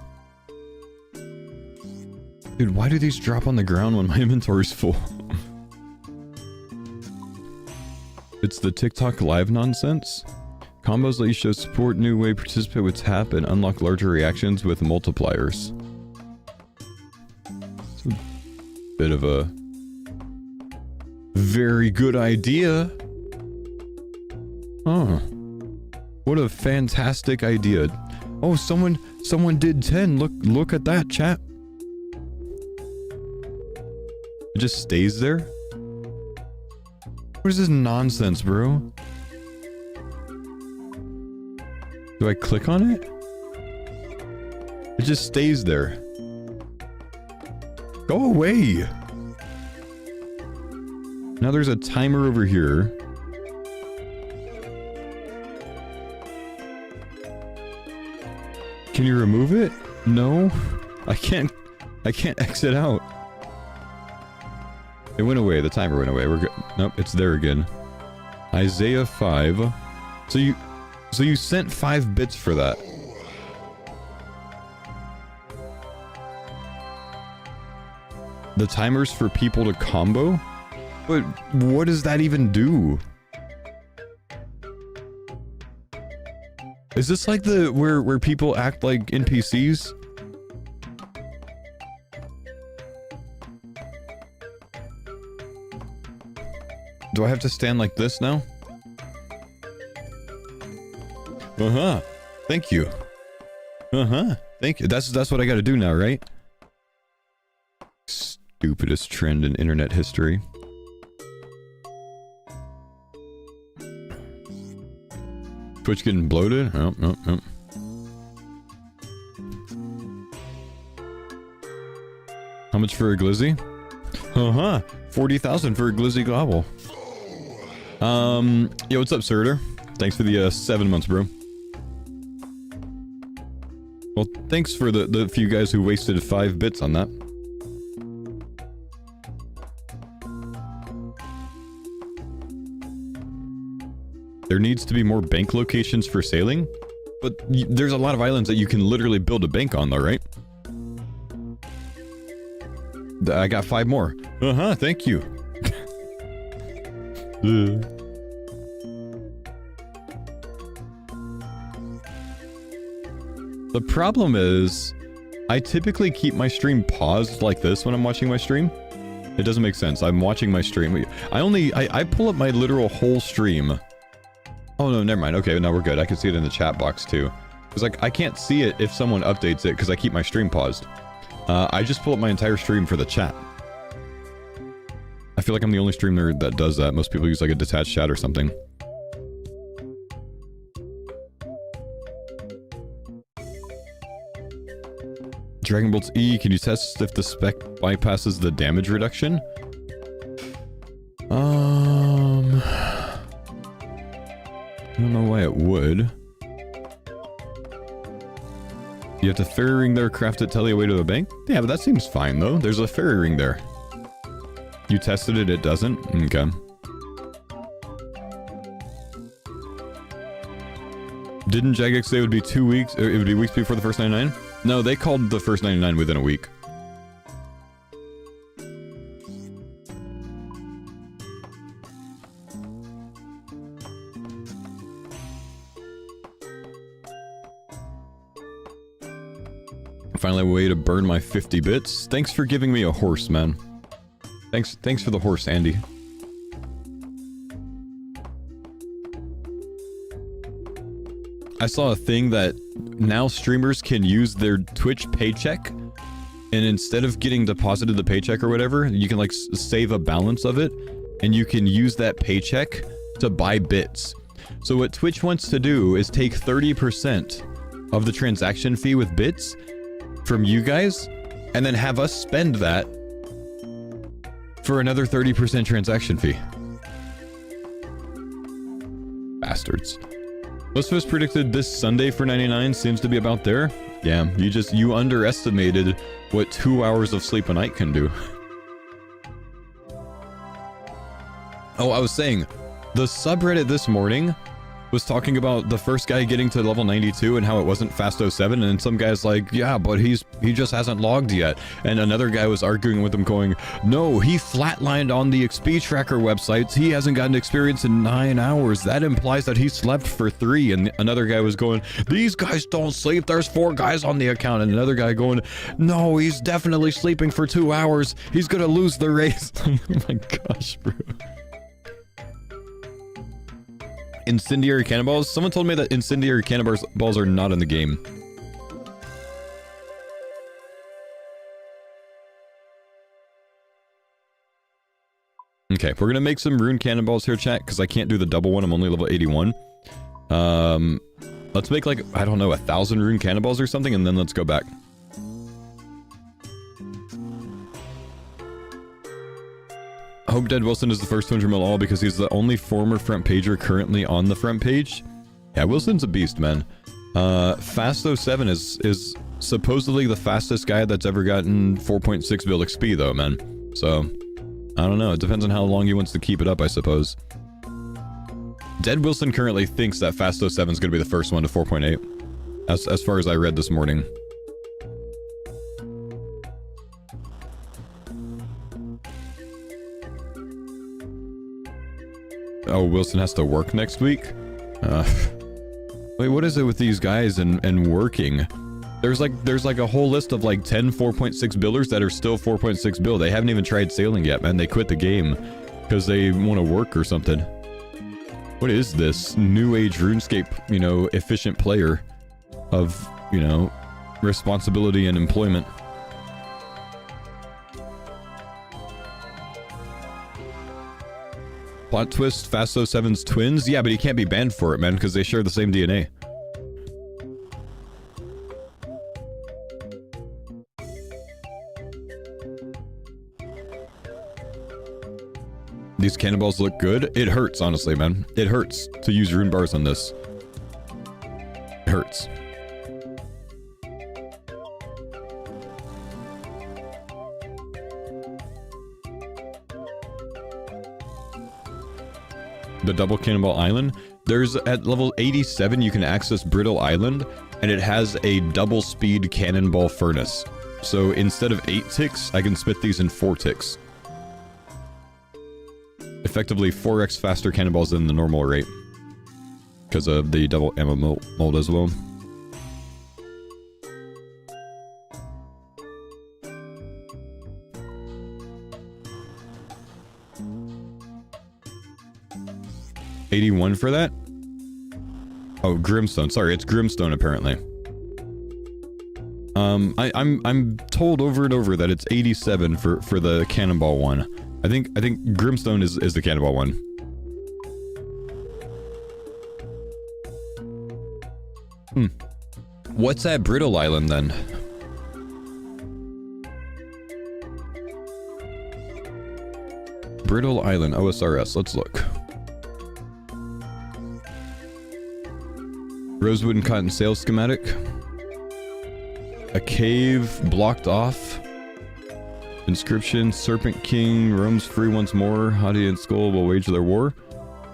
Dude, why do these drop on the ground when my inventory's full? It's the TikTok live nonsense? Combos let you show support, new way, participate with tap, and unlock larger reactions with multipliers. Bit of a very good idea. Huh. What a fantastic idea. Oh, someone did 10. Look at that, chat. It just stays there? What is this nonsense, bro? Do I click on it? It just stays there. Go away! Now there's a timer over here. Can you remove it? No? I can't exit out. It went away, the timer went away. We're good. Nope, it's there again. Isaiah 5. So you sent 5 bits for that. The timer's for people to combo? But what does that even do? Is this like the where people act like NPCs? Do I have to stand like this now? Uh-huh. Thank you. Uh-huh. Thank you. That's what I gotta do now, right? Stupidest trend in internet history. Twitch getting bloated? Oh, no, no. How much for a glizzy? Uh-huh. 40,000 for a glizzy gobble. Yo, what's up, Surter? Thanks for the 7 months, bro. Well, thanks for the few guys who wasted 5 bits on that. There needs to be more bank locations for sailing, but there's a lot of islands that you can literally build a bank on, though, right? I got 5 more. Uh-huh, thank you. The problem is, I typically keep my stream paused like this when I'm watching my stream. It doesn't make sense. I'm watching my stream. I pull up my literal whole stream. Oh no, never mind. Okay, now we're good. I can see it in the chat box too. Because like, I can't see it if someone updates it because I keep my stream paused. I just pull up my entire stream for the chat. I feel like I'm the only streamer that does that. Most people use like a detached chat or something. Dragon Bolt's E, can you test if the spec bypasses the damage reduction? I don't know why it would. You have to ferry ring there, craft it, tele away to the bank? Yeah, but that seems fine though. There's a ferry ring there. You tested it, it doesn't? Okay. Didn't Jagex say it would be 2 weeks, or it would be weeks before the first 99? No, they called the first 99 within a week. Finally, a way to burn my 50 bits. Thanks for giving me a horse, man. Thanks for the horse, Andy. I saw a thing that now streamers can use their Twitch paycheck, and instead of getting deposited the paycheck or whatever, you can like save a balance of it, and you can use that paycheck to buy bits. So what Twitch wants to do is take 30% of the transaction fee with bits from you guys, and then have us spend that for another 30% transaction fee. Bastards. Most of us predicted this Sunday for 99 seems to be about there. Yeah, you underestimated what 2 hours of sleep a night can do. Oh, I was saying, the subreddit this morning was talking about the first guy getting to level 92 and how it wasn't Fast 07, and some guy's like, yeah, but he just hasn't logged yet. And another guy was arguing with him going, no, he flatlined on the XP tracker websites. He hasn't gotten experience in 9 hours. That implies that he slept for 3. And another guy was going, these guys don't sleep. There's 4 guys on the account. And another guy going, no, he's definitely sleeping for 2 hours. He's gonna lose the race. Oh my gosh, bro. Incendiary cannonballs? Someone told me that incendiary cannonballs are not in the game. Okay, we're gonna make some rune cannonballs here, chat, because I can't do the double one. I'm only level 81. Let's make like, I don't know, 1,000 rune cannonballs or something, and then let's go back. I hope Dead Wilson is the first 200 mil all because he's the only former front pager currently on the front page. Yeah, Wilson's a beast, man. Fast 07 is supposedly the fastest guy that's ever gotten 4.6 build XP though, man. So, I don't know. It depends on how long he wants to keep it up, I suppose. Dead Wilson currently thinks that Fast 07 is going to be the first one to 4.8. As far as I read this morning. Oh, Wilson has to work next week? Wait, what is it with these guys and working? There's like a whole list of like 10 4.6 builders that are still 4.6 build. They haven't even tried sailing yet, man. They quit the game because they want to work or something. What is this new age RuneScape, you know, efficient player of, you know, responsibility and employment. Plot twist, Fasto 7's twins? Yeah, but he can't be banned for it, man, because they share the same DNA. These cannonballs look good. It hurts, honestly, man. It hurts to use rune bars on this. It hurts. The double cannonball island. There's at level 87 you can access Brittle Island, and it has a double speed cannonball furnace. So instead of 8 ticks, I can spit these in 4 ticks. Effectively 4x faster cannonballs than the normal rate. Because of the double ammo mold as well. $81 for that? Oh, Grimstone. Sorry, it's Grimstone apparently. I'm told over and over that it's 87 for the cannonball one. I think Grimstone is the cannonball one. What's at Brittle Island then? Brittle Island, OSRS, let's look. Rosewood and cotton sales schematic. A cave blocked off. Inscription, Serpent King roams free once more. Hadi and Skull will wage their war.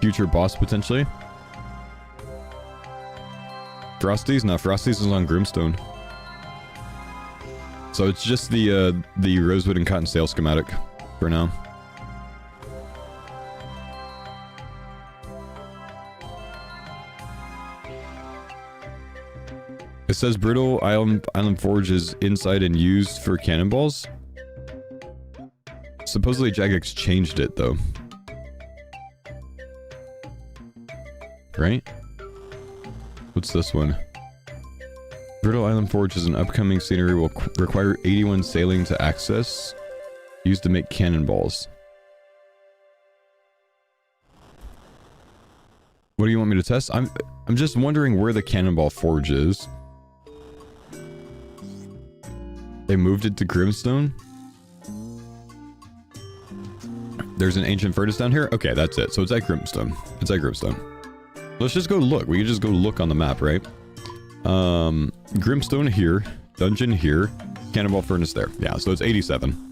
Future boss potentially. Frosty's? No, Frosty's is on Grimstone. So it's just the Rosewood and cotton sales schematic for now. It says Brittle Island Forge is inside and used for cannonballs. Supposedly Jagex changed it though. Right? What's this one? Brittle Island Forge is an upcoming scenery will require 81 sailing to access. Used to make cannonballs. What do you want me to test? I'm just wondering where the cannonball forge is. They moved it to Grimstone. There's an ancient furnace down here? Okay, that's it. So it's at Grimstone. It's at Grimstone. Let's just go look. We can just go look on the map, right? Grimstone here. Dungeon here. Cannonball furnace there. Yeah, so it's 87.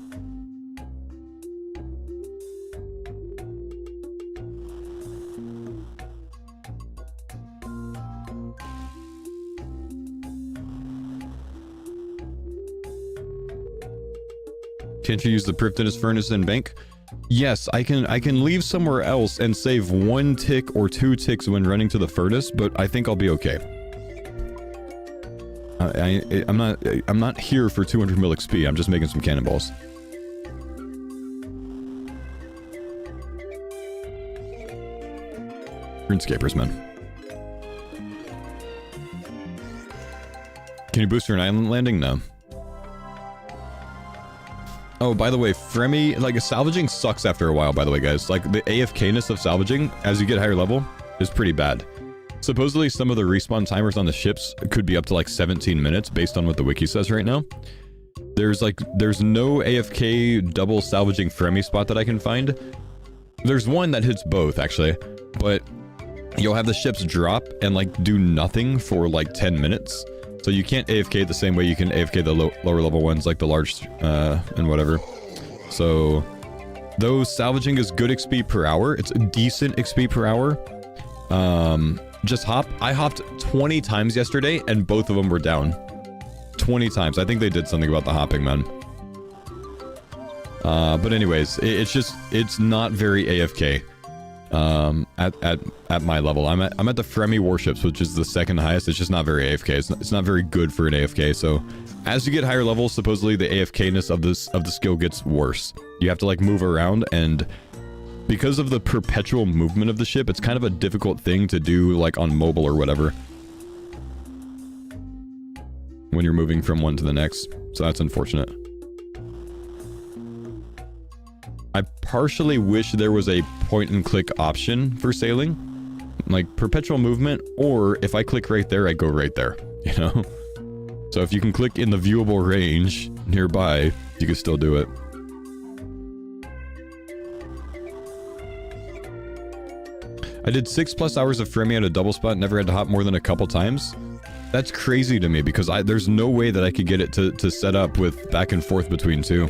Can't you use the Prifdinus furnace and bank? Yes, I can leave somewhere else and save 1 tick or 2 ticks when running to the furnace, but I think I'll be okay. I'm not here for 200 mil XP. I'm just making some cannonballs. RuneScapers, man. Can you boost your island landing? No. Oh, by the way, Fremi, like, salvaging sucks after a while, by the way, guys. Like, the AFK-ness of salvaging, as you get higher level, is pretty bad. Supposedly, some of the respawn timers on the ships could be up to, like, 17 minutes, based on what the wiki says right now. There's no AFK double salvaging Fremi spot that I can find. There's one that hits both, actually, but you'll have the ships drop and, like, do nothing for, like, 10 minutes. So you can't AFK the same way you can AFK the lower level ones, like the large, and whatever. So, though salvaging is good XP per hour, it's a decent XP per hour. Just hop. I hopped 20 times yesterday, and both of them were down. 20 times. I think they did something about the hopping, man. But anyways, it's not very AFK. At my level, I'm at the Fremi warships, which is the second highest. It's just not very AFK. It's not very good for an AFK. So, as you get higher levels, supposedly the AFK-ness of the skill gets worse. You have to like move around, and because of the perpetual movement of the ship, it's kind of a difficult thing to do like on mobile or whatever. when you're moving from one to the next. So that's unfortunate. I partially wish there was a point and click option for sailing, like perpetual movement, or if I click right there, I go right there, you know? So if you can click in the viewable range nearby, you can still do it. I did 6+ hours of framing at a double spot, never had to hop more than a couple times. That's crazy to me because there's no way that I could get it to set up with back and forth between two.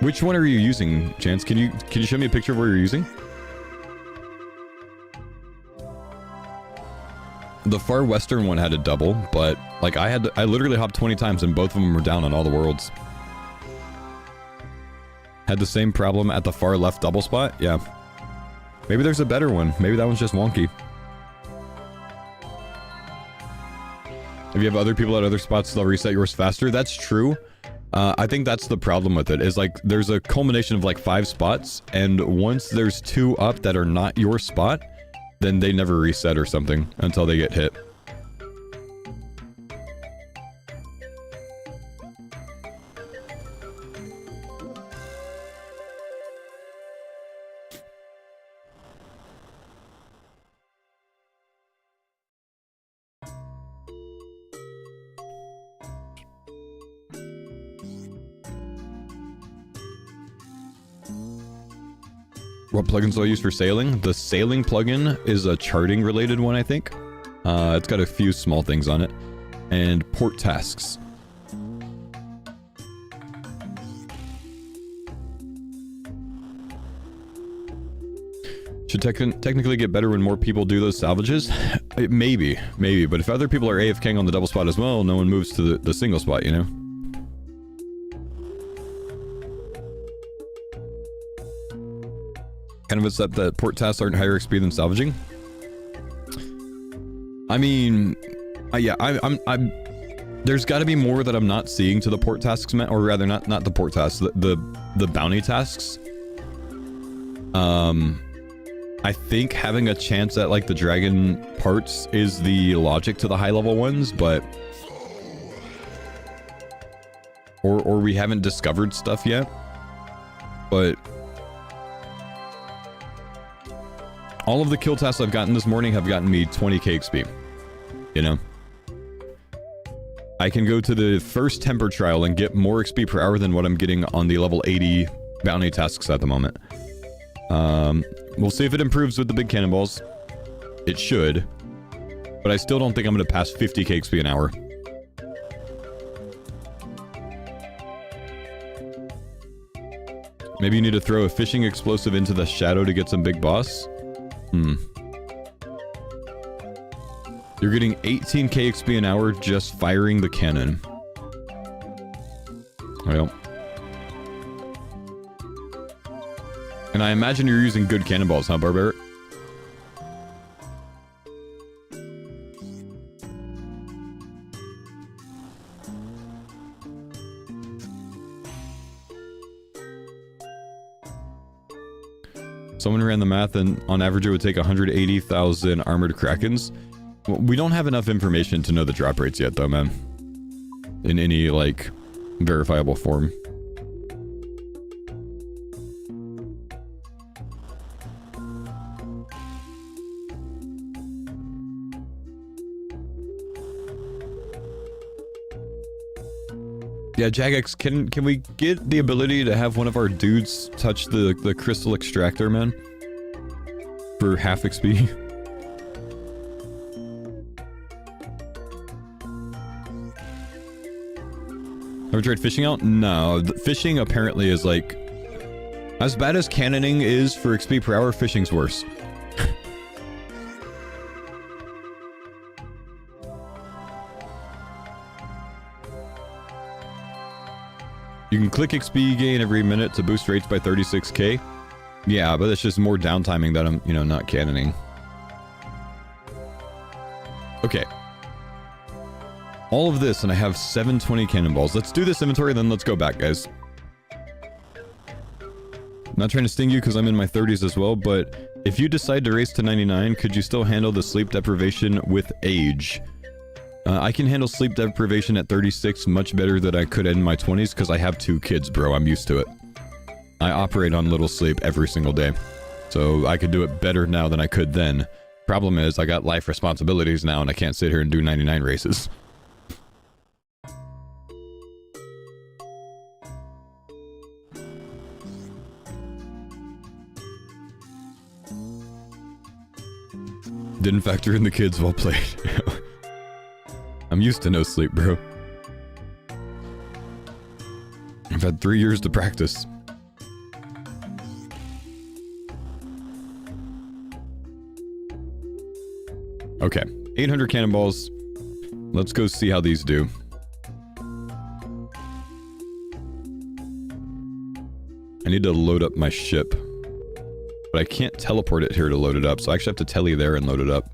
Which one are you using, Chance? Can you show me a picture of where you're using? The far western one had a double, but like I literally hopped 20 times and both of them were down on all the worlds. Had the same problem at the far left double spot? Yeah. Maybe there's a better one. Maybe that one's just wonky. If you have other people at other spots, they'll reset yours faster. That's true. I think that's the problem with it, is like there's a culmination of like 5 spots, and once there's 2 up that are not your spot, then they never reset or something until they get hit. What plugins do I use for sailing? The sailing plugin is a charting related one, I think. It's got a few small things on it. And port tasks. Should technically get better when more people do those salvages? Maybe. But if other people are AFKing on the double spot as well, no one moves to the single spot, you know? Kind of upset that port tasks aren't higher XP than salvaging. I mean, yeah, I'm there's got to be more that I'm not seeing to the port tasks, or rather, not the port tasks, the bounty tasks. I think having a chance at like the dragon parts is the logic to the high level ones, but or we haven't discovered stuff yet, but. All of the kill tasks I've gotten this morning have gotten me 20k XP. You know? I can go to the first temper trial and get more XP per hour than what I'm getting on the level 80 bounty tasks at the moment. We'll see if it improves with the big cannonballs. It should. But I still don't think I'm going to pass 50k XP an hour. Maybe you need to throw a fishing explosive into the shadow to get some big boss? You're getting 18k XP an hour just firing the cannon. Well. And I imagine you're using good cannonballs, huh, Barbaric? Someone ran the math, and on average it would take 180,000 armored krakens. Well, we don't have enough information to know the drop rates yet, though, man. In any, like, verifiable form. Yeah, Jagex, can we get the ability to have one of our dudes touch the crystal extractor, man? For half XP? Ever tried fishing out? No, fishing apparently is like... As bad as cannoning is for XP per hour, fishing's worse. You can click XP gain every minute to boost rates by 36k. Yeah, but it's just more downtiming that I'm, you know, not cannoning. Okay. All of this, and I have 720 cannonballs. Let's do this inventory, then let's go back, guys. I'm not trying to sting you because I'm in my 30s as well, but if you decide to race to 99, could you still handle the sleep deprivation with age? I can handle sleep deprivation at 36 much better than I could in my 20s because I have 2 kids, bro. I'm used to it. I operate on little sleep every single day. So I could do it better now than I could then. Problem is, I got life responsibilities now and I can't sit here and do 99 races. Didn't factor in the kids while playing. I'm used to no sleep, bro. I've had 3 years to practice. Okay, 800 cannonballs. Let's go see how these do. I need to load up my ship. But I can't teleport it here to load it up, so I actually have to tele there and load it up.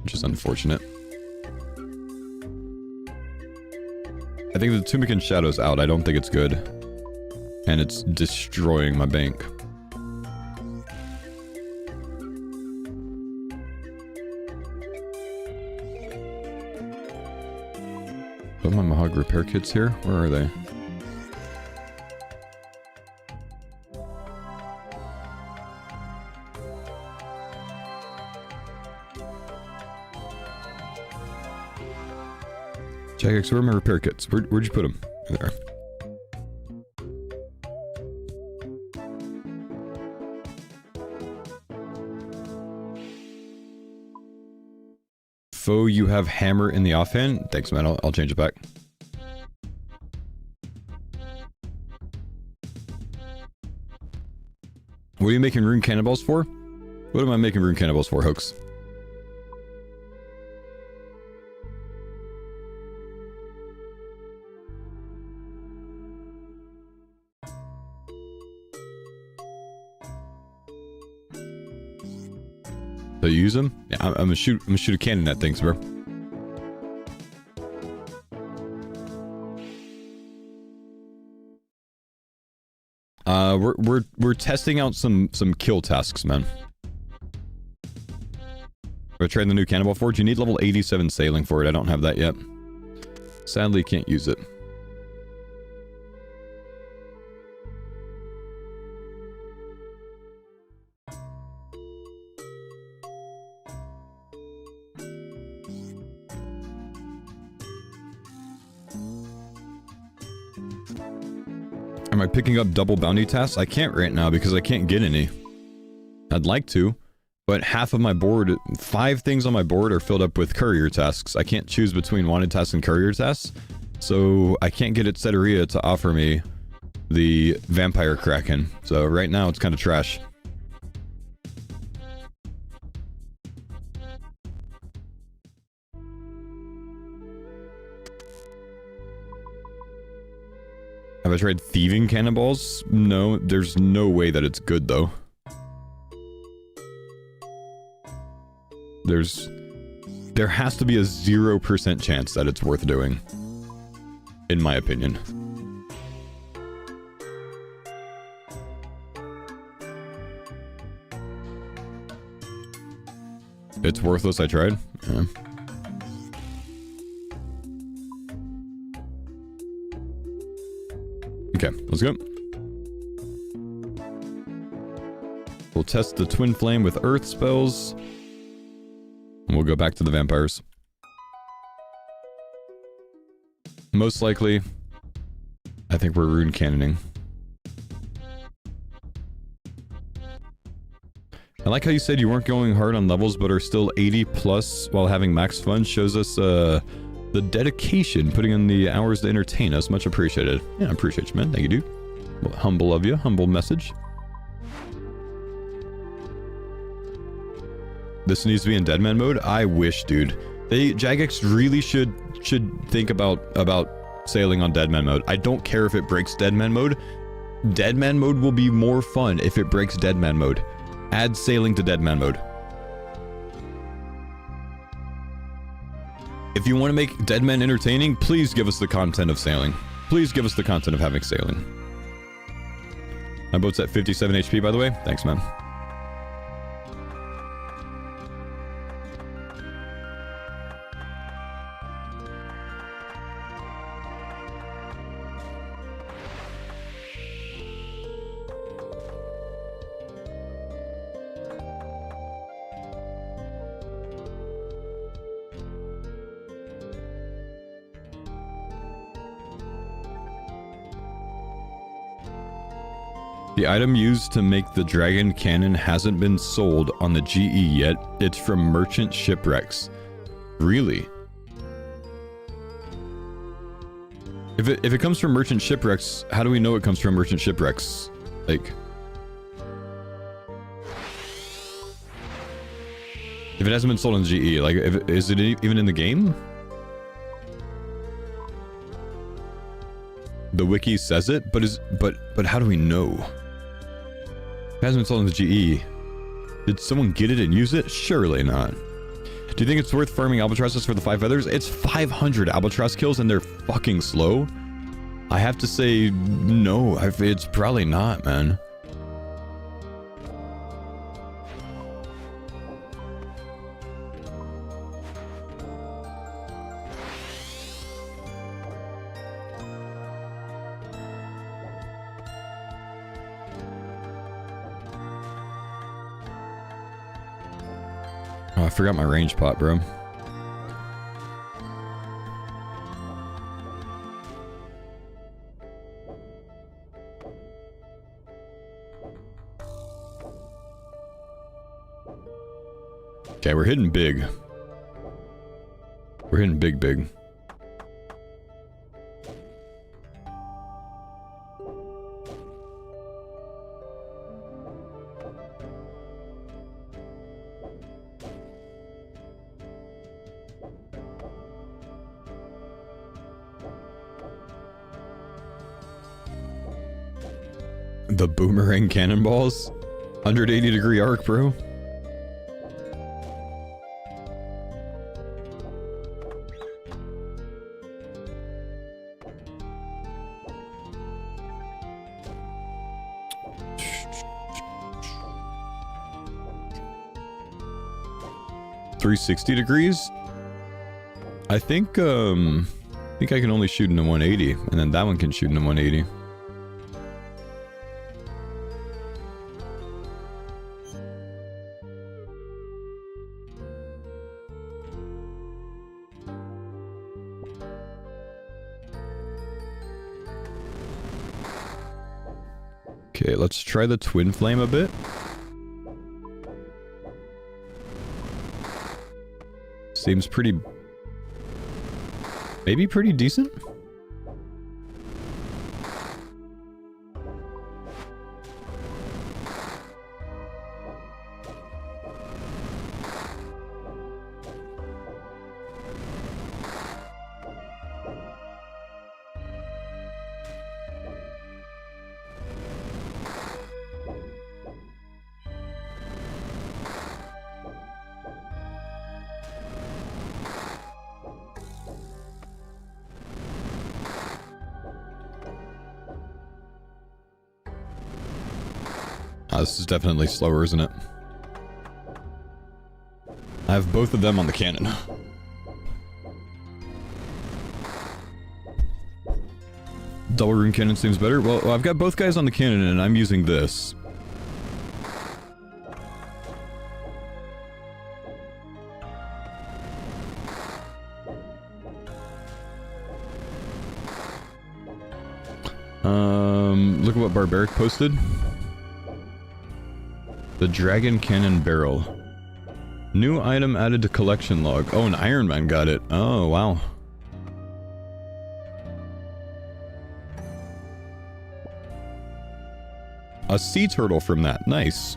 Which is unfortunate. I think the Tumican Shadow's out. I don't think it's good. And it's destroying my bank. Put my Mahog repair kits here? Where are they? Jagex, where are my repair kits? Where'd you put them? There. Faux, you have hammer in the offhand? Thanks, man. I'll change it back. What are you making rune cannonballs for? What am I making rune cannonballs for, Hoax? So you use them? Yeah, I'm gonna shoot a cannon at things, bro. We're testing out some kill tasks, man. We're trying the new Cannonball Forge. You need level 87 sailing for it. I don't have that yet. Sadly, can't use it. Am I picking up double bounty tasks? I can't right now because I can't get any. I'd like to, but half of my board, 5 things on my board are filled up with courier tasks. I can't choose between wanted tasks and courier tasks, so I can't get Etceteria to offer me the vampire kraken. So right now it's kind of trash. Have I tried thieving cannonballs? No, there's no way that it's good though. There has to be a 0% chance that it's worth doing. In my opinion. It's worthless, I tried. Yeah. Okay, let's go. We'll test the Twin Flame with Earth spells. And we'll go back to the vampires. Most likely, I think we're rune cannoning. I like how you said you weren't going hard on levels, but are still 80 plus while having max fun. Shows us, the dedication, putting in the hours to entertain us. Much appreciated. Yeah, I appreciate you, man. Thank you, dude. Well, humble of you. Humble message. This needs to be in Deadman mode? I wish, dude. Jagex really should think about sailing on Deadman mode. I don't care if it breaks Deadman mode. Deadman mode will be more fun if it breaks Deadman mode. Add sailing to Deadman mode. If you want to make Deadman entertaining, please give us the content of sailing. Please give us the content of having sailing. My boat's at 57 HP, by the way. Thanks, man. The item used to make the dragon cannon hasn't been sold on the GE yet. It's from merchant shipwrecks. Really? If it comes from merchant shipwrecks, how do we know it comes from merchant shipwrecks? Like, if it hasn't been sold on GE, like, is it even in the game? The wiki says it, but how do we know? It hasn't been sold on the GE. Did someone get it and use it? Surely not. Do you think it's worth farming albatrosses for the 5 feathers? It's 500 albatross kills and they're fucking slow. I have to say no. It's probably not, man. Oh, I forgot my range pot, bro. Okay, we're hitting big. We're hitting big. The boomerang cannonballs? 180-degree arc, bro. $360? I think I can only shoot into 180, and then that one can shoot into 180. Okay, let's try the twin flame a bit. Seems pretty... maybe pretty decent? This is definitely slower, isn't it? I have both of them on the cannon. Double rune cannon seems better. Well, I've got both guys on the cannon and I'm using this. Look at what Barbaric posted. The Dragon Cannon Barrel. New item added to collection log. Oh, an Ironman got it. Oh, wow. A sea turtle from that. Nice.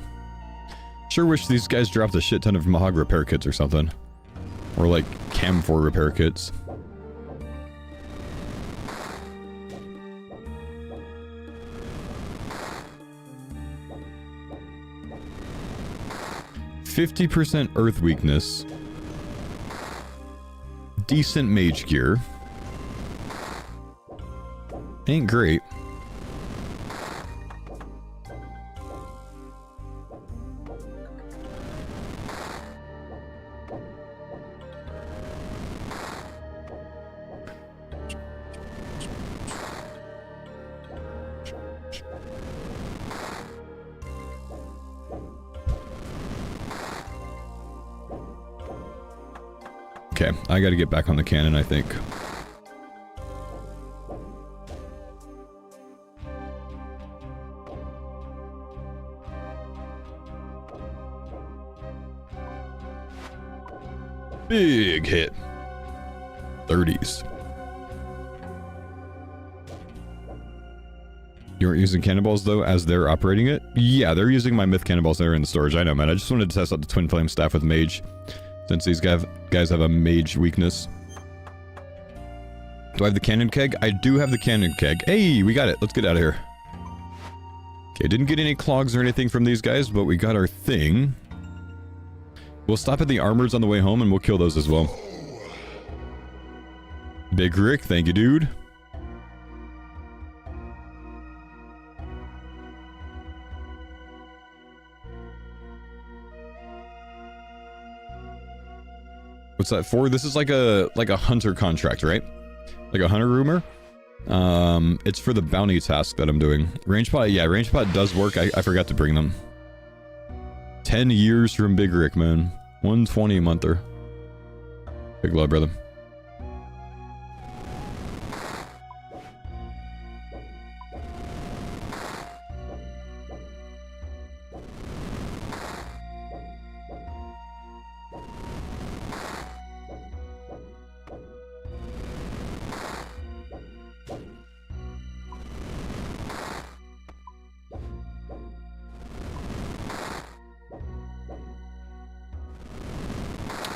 Sure wish these guys dropped a shit ton of Mahog repair kits or something. Or like Cam4 repair kits. %, earth weakness. Decent mage gear. Ain't great. Okay, I gotta get back on the cannon, I think. Big hit. 30s. You weren't using cannonballs though as they're operating it? Yeah, they're using my myth cannonballs that are in the storage. I know, man. I just wanted to test out the twin flame staff with mage, since these guys have a mage weakness. Do I have the cannon keg? I do have the cannon keg. Hey, we got it. Let's get out of here. Okay, didn't get any clogs or anything from these guys, but we got our thing. We'll stop at the armors on the way home and we'll kill those as well. Big Rick, thank you, dude. What's that for? This is like a hunter contract, right? Like a hunter rumor. It's for the bounty task that I'm doing. Range pot, yeah, range pot does work. I forgot to bring them. 10 years from Big Rick, man. 120 a monther. Big love, brother.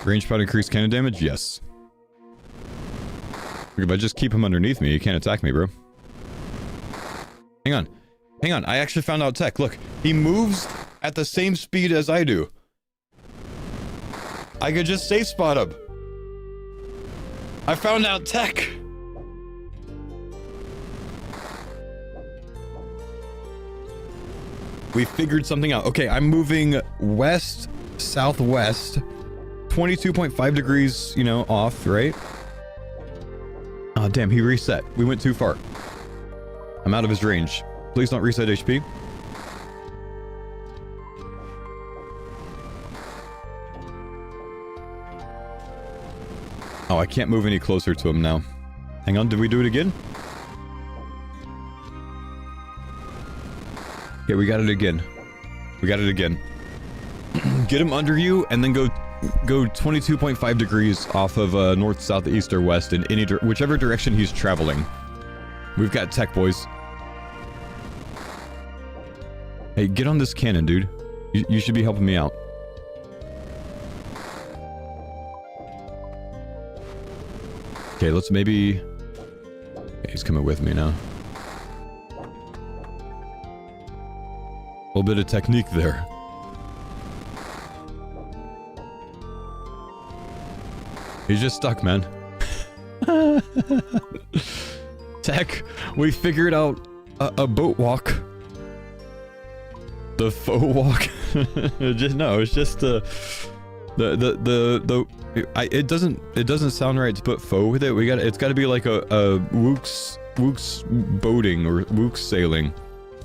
Range pot increased cannon damage? Yes. If I just keep him underneath me, he can't attack me, bro. Hang on. Hang on. I actually found out tech. Look, he moves at the same speed as I do. I could just safe spot him. I found out tech. We figured something out. Okay, I'm moving west, southwest. 22.5 degrees, you know, off, right? Oh, damn, he reset. We went too far. I'm out of his range. Please don't reset HP. Oh, I can't move any closer to him now. Hang on, did we do it again? Yeah, we got it again. We got it again. Get him under you, and then go 22.5 degrees off of north, south, east, or west in any whichever direction he's traveling. We've got tech, boys. Hey, get on this cannon, dude. You should be helping me out. Okay, let's maybe... Okay, he's coming with me now. A little bit of technique there. He's just stuck, man. Tech, we figured out a boat walk. The faux walk. It's just it doesn't sound right to put faux with it. It's got to be like a Wook's boating or Wook's sailing.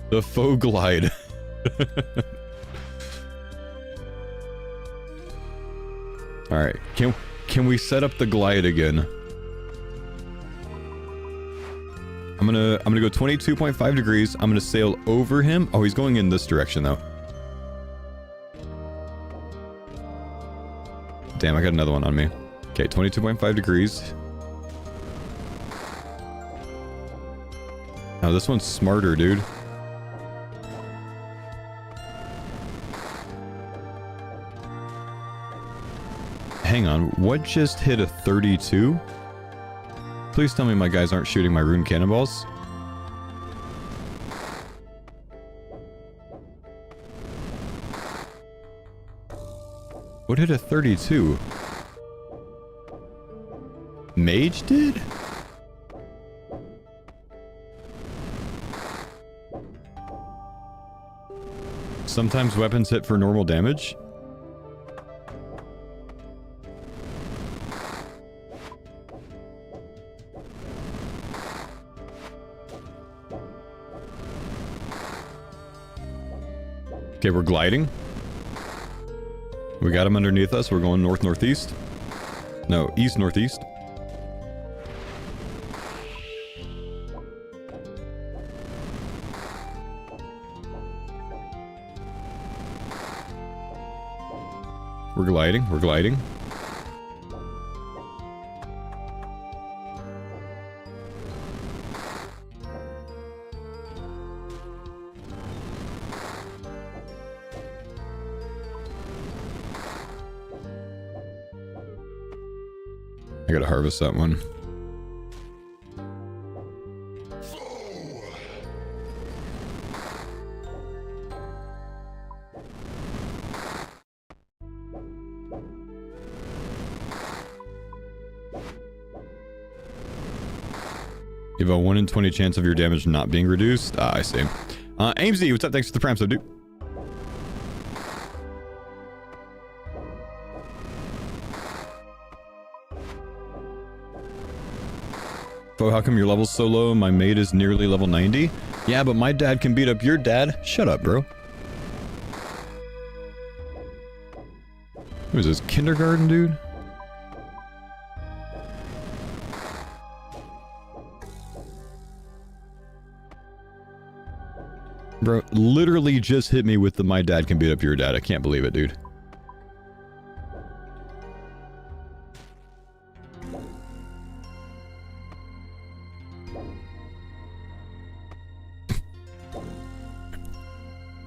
The faux glide. All right, can we set up the glide again? I'm gonna go 22.5 degrees. I'm gonna sail over him. Oh, he's going in this direction though. Damn, I got another one on me. Okay, 22.5 degrees. Now this one's smarter, dude. Hang on, what just hit a 32? Please tell me my guys aren't shooting my rune cannonballs. What hit a 32? Mage did? Sometimes weapons hit for normal damage. Okay, we're gliding. We got him underneath us. We're going north-northeast. No, east-northeast. We're gliding. We're gliding. I gotta harvest that one. You have a 1 in 20 chance of your damage not being reduced. Ah, I see. AimZ, what's up? Thanks for the prime sub, dude. Faux, how come your level's so low? My mate is nearly level 90. Yeah, but my dad can beat up your dad. Shut up, bro. What is this, kindergarten, dude? Bro, literally just hit me with the my dad can beat up your dad. I can't believe it, dude.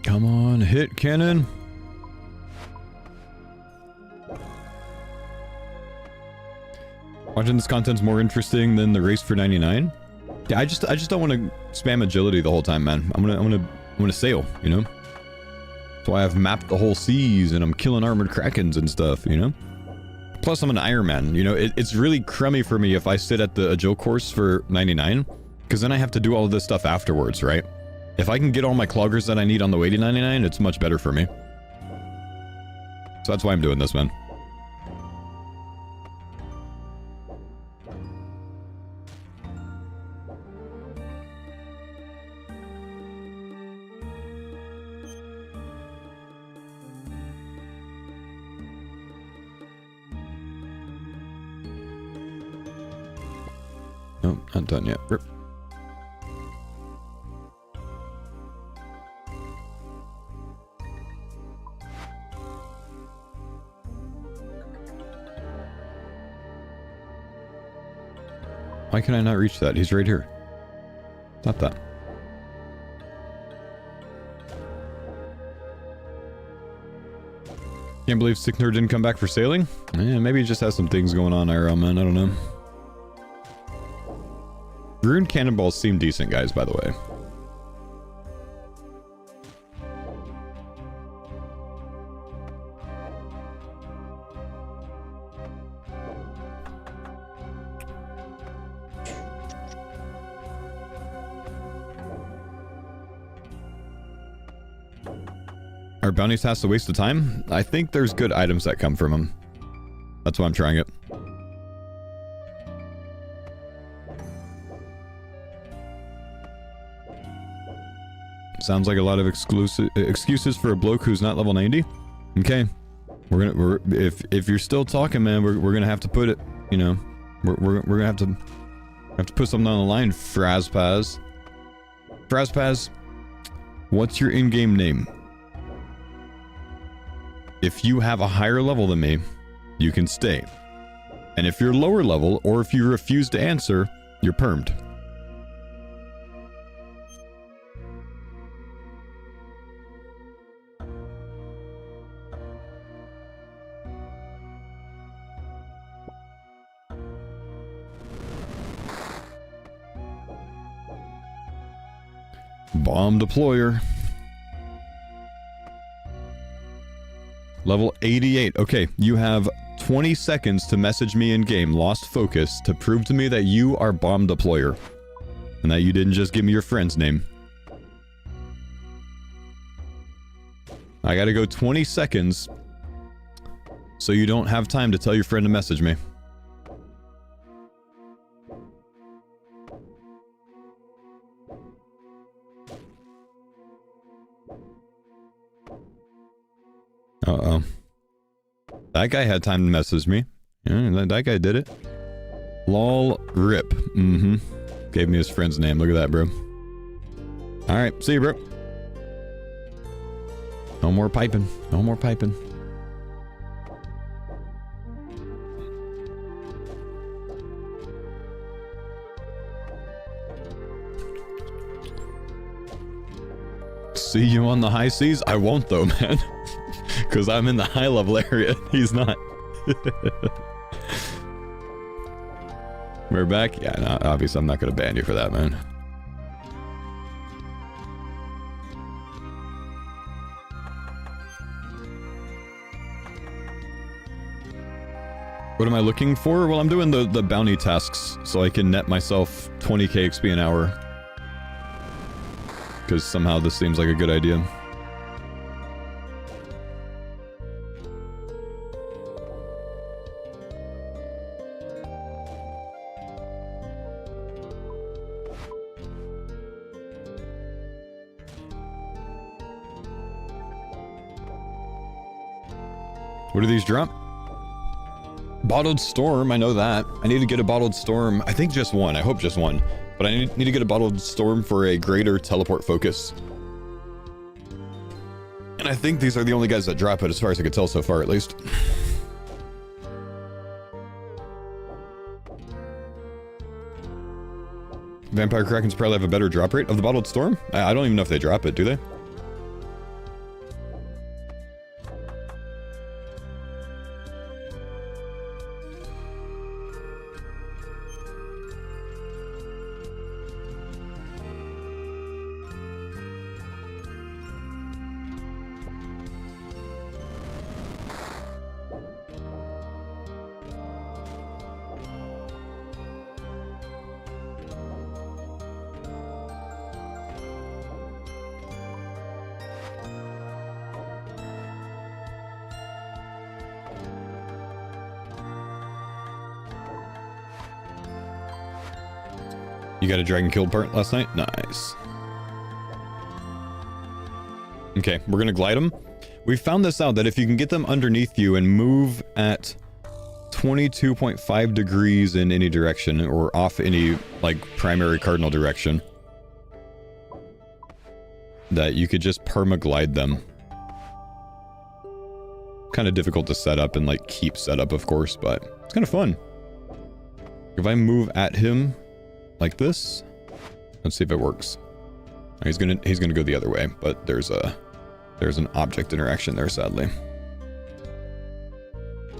Come on, hit cannon. Watching this content's more interesting than the race for 99. Yeah, I just don't want to spam agility the whole time, man. I'm gonna sail, you know? That's why I've mapped the whole seas and I'm killing armored krakens and stuff, you know? Plus I'm an Ironman, you know? It's really crummy for me if I sit at the agile course for 99, because then I have to do all of this stuff afterwards, right? If I can get all my cloggers that I need on the way to 99, it's much better for me. So that's why I'm doing this, man. No, not done yet. Rip. Why can I not reach that? He's right here. Not that. Can't believe Sickner didn't come back for sailing? Yeah, maybe he just has some things going on, Ironman. I don't know. Rune cannonballs seem decent, guys, by the way. Are bounty tasks a waste of time? I think there's good items that come from them. That's why I'm trying it. Sounds like a lot of excuses for a bloke who's not level 90. Okay, if you're still talking, man, we're gonna have to put it. You know, we're gonna have to put something on the line. Frazpaz, what's your in-game name? If you have a higher level than me, you can stay. And if you're lower level, or if you refuse to answer, you're permed. Bomb deployer. Level 88. Okay, you have 20 seconds to message me in game, Lost Focus, to prove to me that you are bomb deployer. And that you didn't just give me your friend's name. I gotta go 20 seconds, so you don't have time to tell your friend to message me. Uh-oh. That guy had time to message me. Yeah, that guy did it. Lol rip. Mm-hmm. Gave me his friend's name. Look at that, bro. Alright, see you, bro. No more piping. No more piping. See you on the high seas? I won't though, man. Because I'm in the high level area. He's not. We're back? Yeah, no, obviously I'm not gonna ban you for that, man. What am I looking for? Well, I'm doing the bounty tasks so I can net myself 20k XP an hour. Because somehow this seems like a good idea. What do these drop? Bottled Storm, I know that. I need to get a Bottled Storm. I think just one. I hope just one. But I need to get a Bottled Storm for a greater teleport focus. And I think these are the only guys that drop it, as far as I could tell so far, at least. Vampire Krakens probably have a better drop rate of the Bottled Storm? I don't even know if they drop it, do they? You got a dragon kill part last night? Nice. Okay, we're gonna glide them. We found this out, that if you can get them underneath you and move at 22.5 degrees in any direction, or off any, like, primary cardinal direction, that you could just perma-glide them. Kind of difficult to set up and, like, keep set up, of course, but it's kind of fun. If I move at him like this, let's see if it works. He's gonna go the other way, but there's an object interaction there, sadly.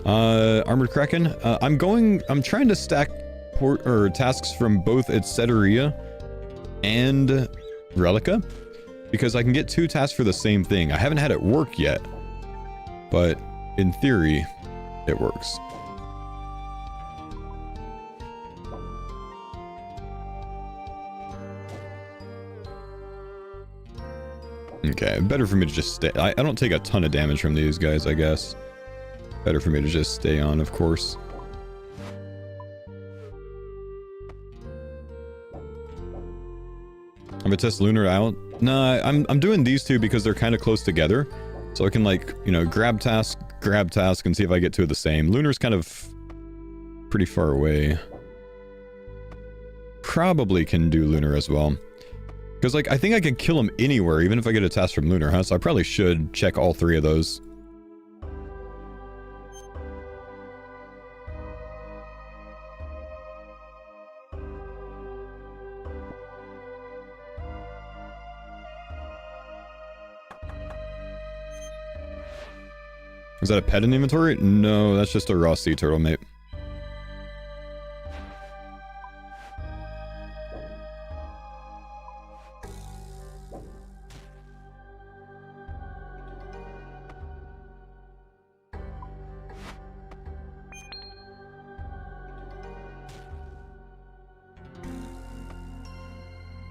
Armored Kraken. I'm trying to stack tasks from both Etceteria and Relica, because I can get 2 tasks for the same thing. I haven't had it work yet, but in theory, it works. Okay, better for me to just stay. I don't take a ton of damage from these guys, I guess. Better for me to just stay on, of course. I'm gonna test Lunar out. Nah, I'm doing these two because they're kind of close together. So I can, like, you know, grab task, and see if I get 2 of the same. Lunar's kind of pretty far away. Probably can do Lunar as well. Because, like, I think I can kill him anywhere, even if I get a task from Lunar, huh? So I probably should check all 3 of those. Is that a pet in inventory? No, that's just a raw sea turtle, mate.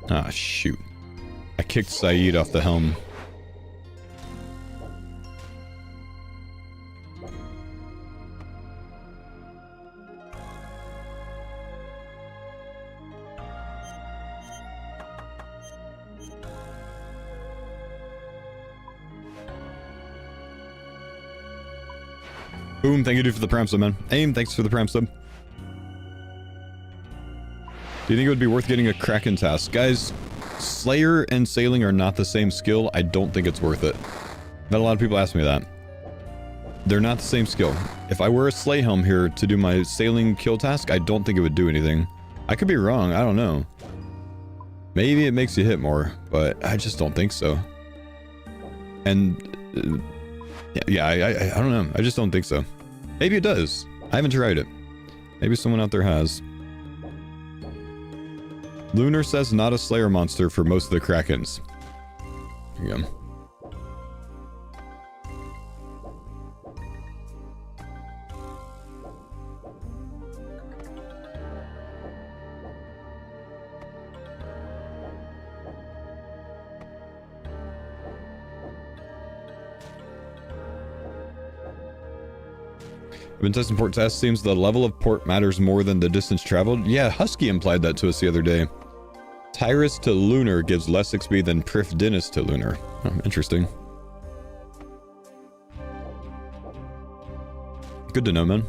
Ah, shoot. I kicked Saeed off the helm. Boom, thank you dude for the Prime sub, man. Aim, thanks for the Prime sub. Do you think it would be worth getting a Kraken task? Guys, Slayer and Sailing are not the same skill. I don't think it's worth it. I've had a lot of people ask me that. They're not the same skill. If I wear a Slay Helm here to do my Sailing kill task, I don't think it would do anything. I could be wrong, I don't know. Maybe it makes you hit more, but I just don't think so. And... yeah, I don't know. I just don't think so. Maybe it does. I haven't tried it. Maybe someone out there has. Lunar says not a Slayer monster for most of the Krakens. Here you go. Been testing port test. Seems the level of port matters more than the distance traveled. Yeah, Husky implied that to us the other day. Tyrus to Lunar gives less XP than Prif Dinis to Lunar. Oh, interesting. Good to know, man.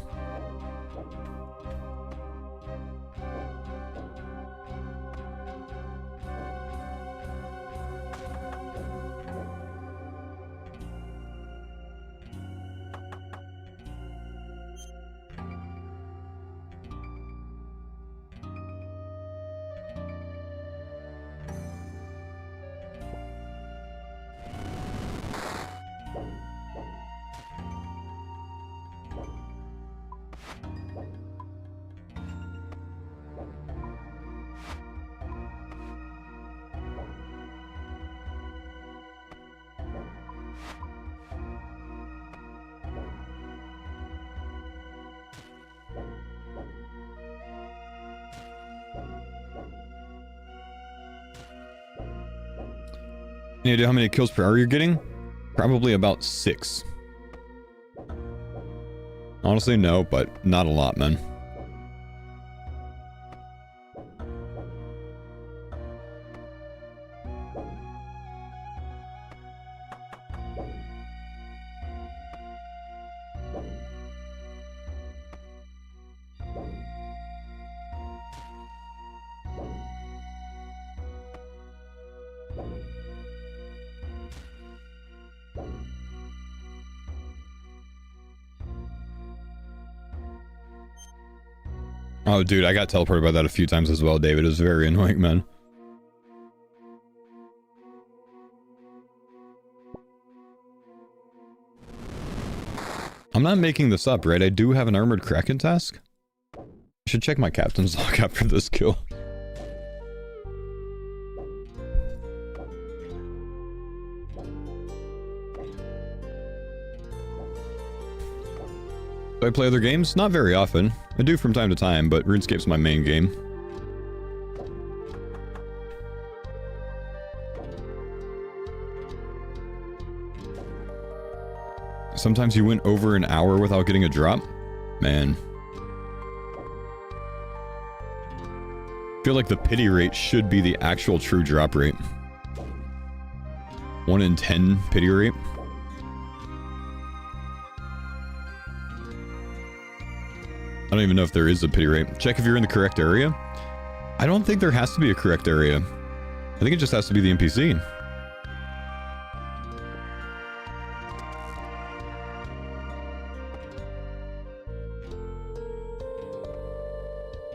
Any idea how many kills per hour you're getting? Probably about 6. Honestly, no, but not a lot, man. Oh, dude, I got teleported by that a few times as well, David. It was very annoying, man. I'm not making this up, right? I do have an armored kraken task. I should check my captain's log after this kill. Do I play other games? Not very often. I do from time to time, but RuneScape's my main game. Sometimes you went over an hour without getting a drop? Man. I feel like the pity rate should be the actual true drop rate. 1 in 10 pity rate. I don't even know if there is a pity rate. Check if you're in the correct area. I don't think there has to be a correct area. I think it just has to be the NPC.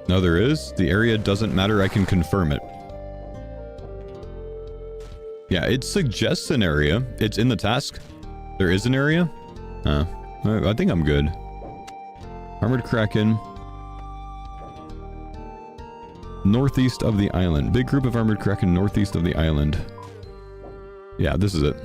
No, there is. The area doesn't matter. I can confirm it. Yeah, it suggests an area. It's in the task. There is an area. I think I'm good. Armored Kraken. Northeast of the island. Big group of Armored Kraken northeast of the island. Yeah, this is it.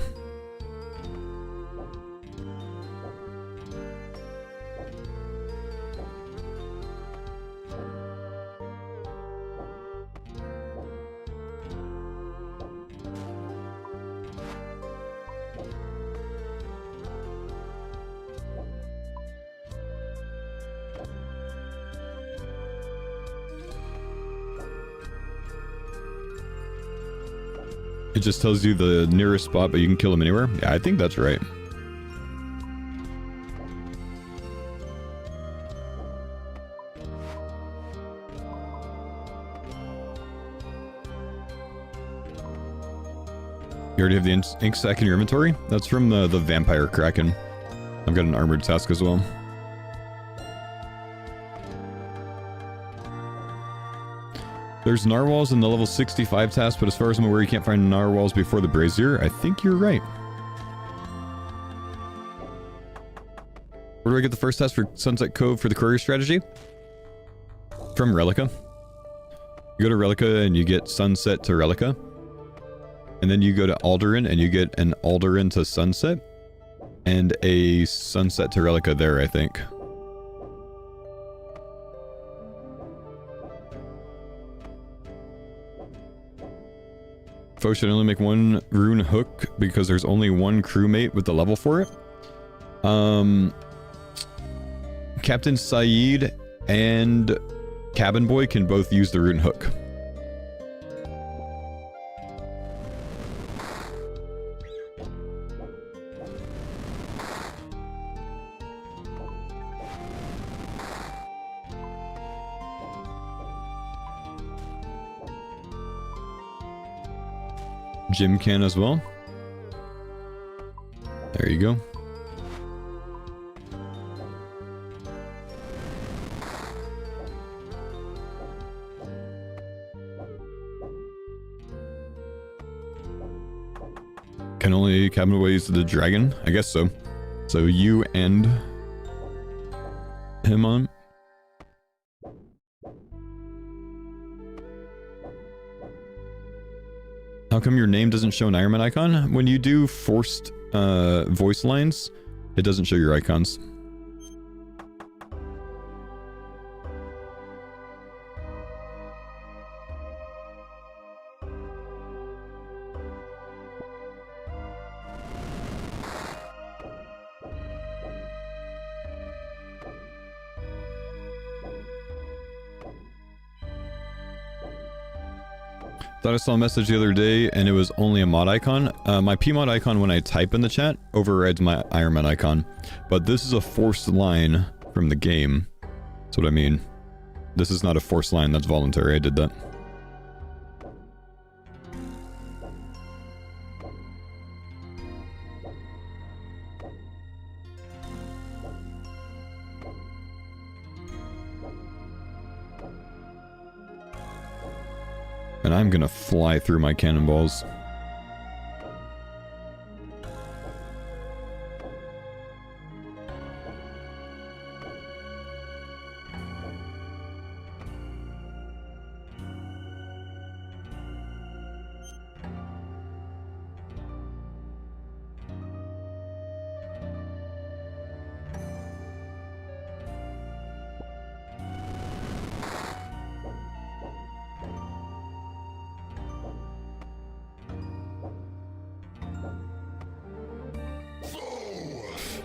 It just tells you the nearest spot, but you can kill them anywhere? Yeah, I think that's right. You already have the ink sac in your inventory? That's from the vampire kraken. I've got an armored task as well. There's narwhals in the level 65 task, but as far as I'm aware, you can't find narwhals before the brazier. I think you're right. Where do I get the first task for Sunset Cove for the courier strategy? From Relica. You go to Relica and you get Sunset to Relica. And then you go to Alderaan and you get an Alderaan to Sunset. And a Sunset to Relica there, I think. Faux should only make one rune hook because there's only one crewmate with the level for it. Captain Saeed and Cabin Boy can both use the rune hook. Jim can as well. There you go. Can only Cabin Boy use the dragon? I guess so. So you and him on. How come your name doesn't show an Ironman icon? When you do forced voice lines, it doesn't show your icons. Thought I saw a message the other day and it was only a mod icon. My PMod icon when I type in the chat overrides my Ironman icon. But this is a forced line from the game. That's what I mean. This is not a forced line, that's voluntary. I did that. And I'm gonna fly through my cannonballs.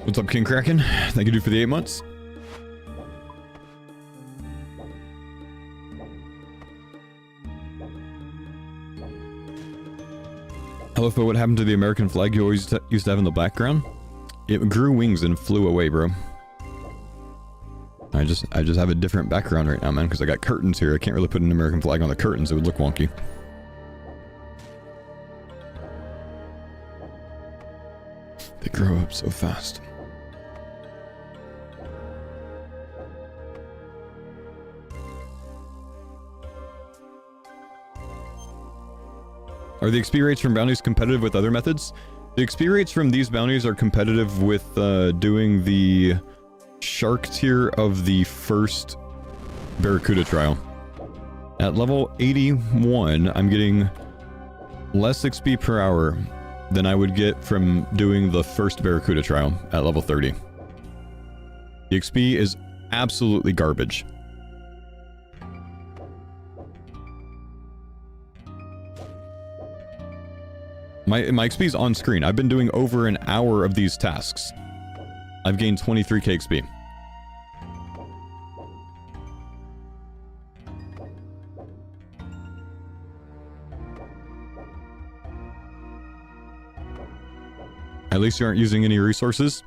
What's up, King Kraken? Thank you, dude, for the 8 months. Hello, Faux, what happened to the American flag you always used to have in the background? It grew wings and flew away, bro. I just have a different background right now, man, because I got curtains here. I can't really put an American flag on the curtains. It would look wonky. They grow up so fast. Are the XP rates from bounties competitive with other methods? The XP rates from these bounties are competitive with doing the shark tier of the first Barracuda trial. At level 81, I'm getting less XP per hour than I would get from doing the first Barracuda trial at level 30. The XP is absolutely garbage. My XP is on screen. I've been doing over an hour of these tasks. I've gained 23k XP. At least you aren't using any resources.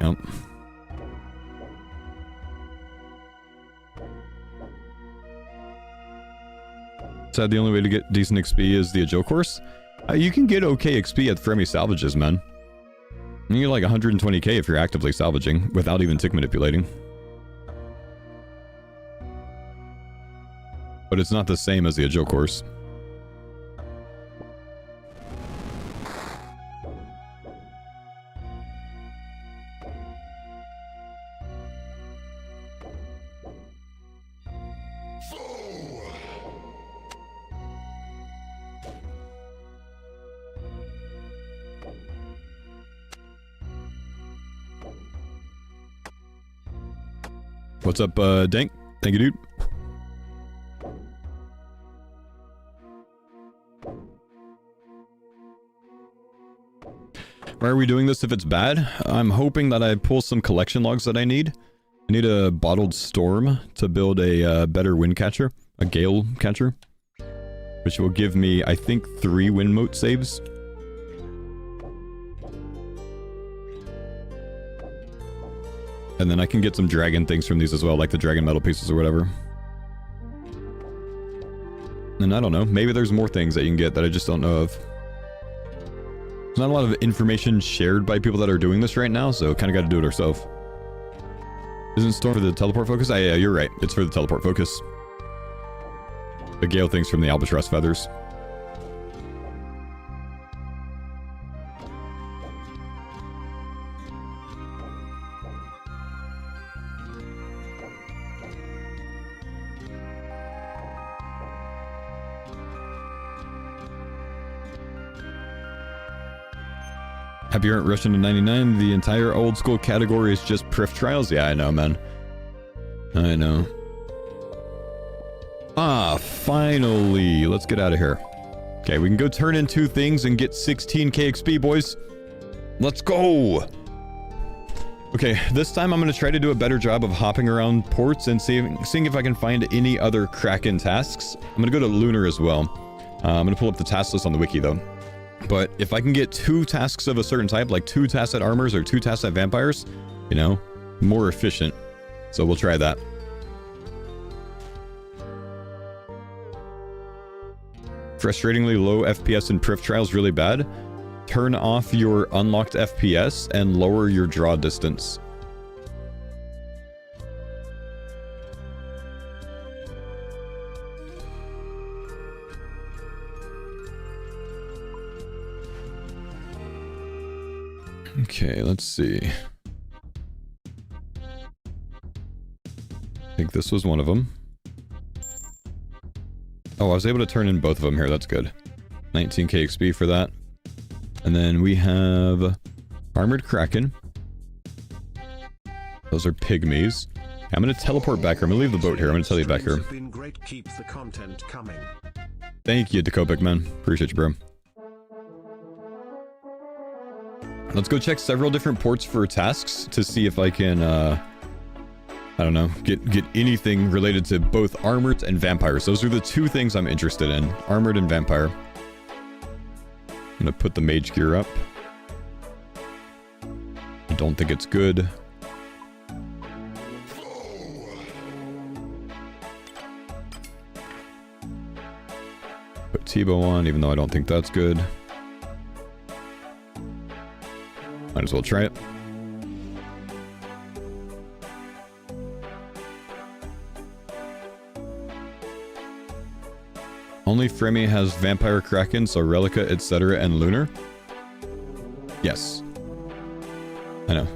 Yep. Sad the only way to get decent XP is the Agile course. You can get okay XP at Fremi salvages, man. You get like 120k if you're actively salvaging without even tick manipulating. But it's not the same as the Agile course. What's up, Dank? Thank you, dude. Why are we doing this if it's bad? I'm hoping that I pull some collection logs that I need. I need a bottled storm to build a better wind catcher. A gale catcher. Which will give me, I think, 3 wind mote saves. And then I can get some dragon things from these as well, like the dragon metal pieces or whatever. And I don't know, maybe there's more things that you can get that I just don't know of. There's not a lot of information shared by people that are doing this right now, so kind of got to do it ourselves. Isn't Storm for the teleport focus? Yeah, you're right. It's for the teleport focus. The gale things from the albatross feathers. Happy you aren't rushing to 99. The entire old school category is just Prif trials. Yeah, I know, man. I know. Ah, finally. Let's get out of here. Okay, we can go turn in 2 things and get 16k XP, boys. Let's go. Okay, this time I'm going to try to do a better job of hopping around ports and seeing if I can find any other kraken tasks. I'm going to go to Lunar as well. I'm going to pull up the task list on the wiki, though. But if I can get 2 tasks of a certain type, like 2 tasks at armors or 2 tasks at vampires, you know, more efficient. So we'll try that. Frustratingly low FPS in Prif trials really bad. Turn off your unlocked FPS and lower your draw distance. Okay, let's see. I think this was one of them. Oh, I was able to turn in both of them here. That's good. 19k XP for that. And then we have Armored Kraken. Those are pygmies. I'm going to teleport back here. I'm going to leave the boat here. I'm going to tell you back here. Been great. Keep the content coming. Thank you, Dakopik, man. Appreciate you, bro. Let's go check several different ports for tasks to see if I can, I don't know, get anything related to both armored and vampires. Those are the 2 things I'm interested in. Armored and vampire. I'm gonna put the mage gear up. I don't think it's good. Put Tebow on, even though I don't think that's good. Might as well try it. Only Fremi has Vampire Kraken, so Relica, etc., and Lunar. Yes. I know.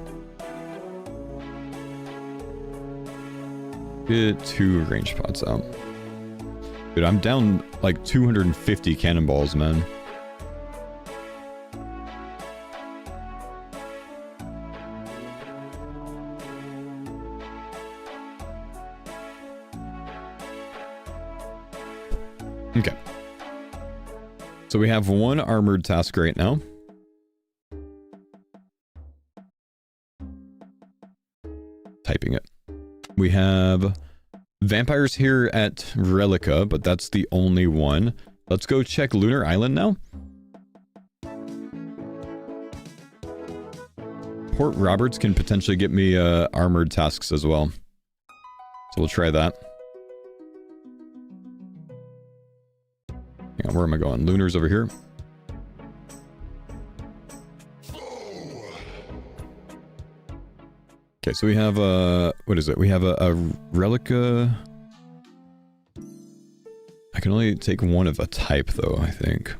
Get 2 range pods out. Dude, I'm down like 250 cannonballs, man. Okay. So we have 1 armored task right now. Typing it. We have vampires here at Relica, but that's the only one. Let's go check Lunar Island now. Port Roberts can potentially get me armored tasks as well. So we'll try that. Hang on, where am I going? Lunar's over here. Okay, so we have what is it? We have a Relica. I can only take 1 of a type though, I think.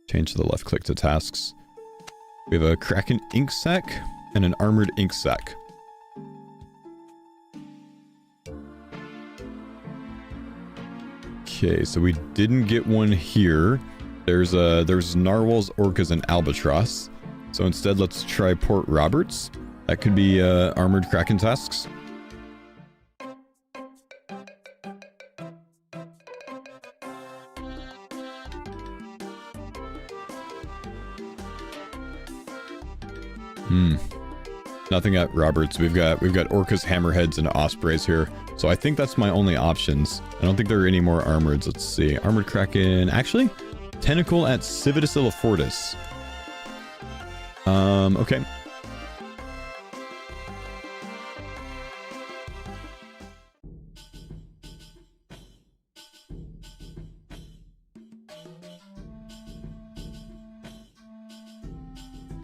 Change to the left click to tasks. We have a Kraken ink sac and an armored ink sac. Okay, so we didn't get one here. There's narwhals, orcas, and albatross. So instead, let's try Port Roberts. That could be armored kraken tasks. Nothing at Roberts. We've got orcas, hammerheads, and ospreys here. So I think that's my only options. I don't think there are any more armoreds. Let's see. Armored kraken. Actually, tentacle at Civitas Illifortis. Okay.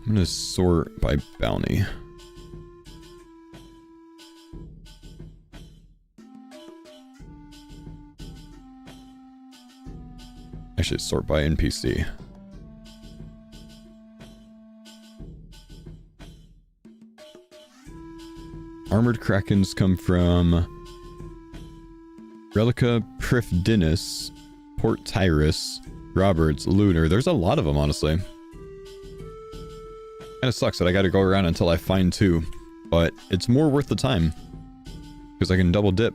I'm gonna sort by bounty. Actually, sort by NPC. Armored krakens come from Relica, Prifdinus, Port Tyrus, Roberts, Lunar. There's a lot of them, honestly. Kinda sucks that I gotta go around until I find 2, but it's more worth the time because I can double dip.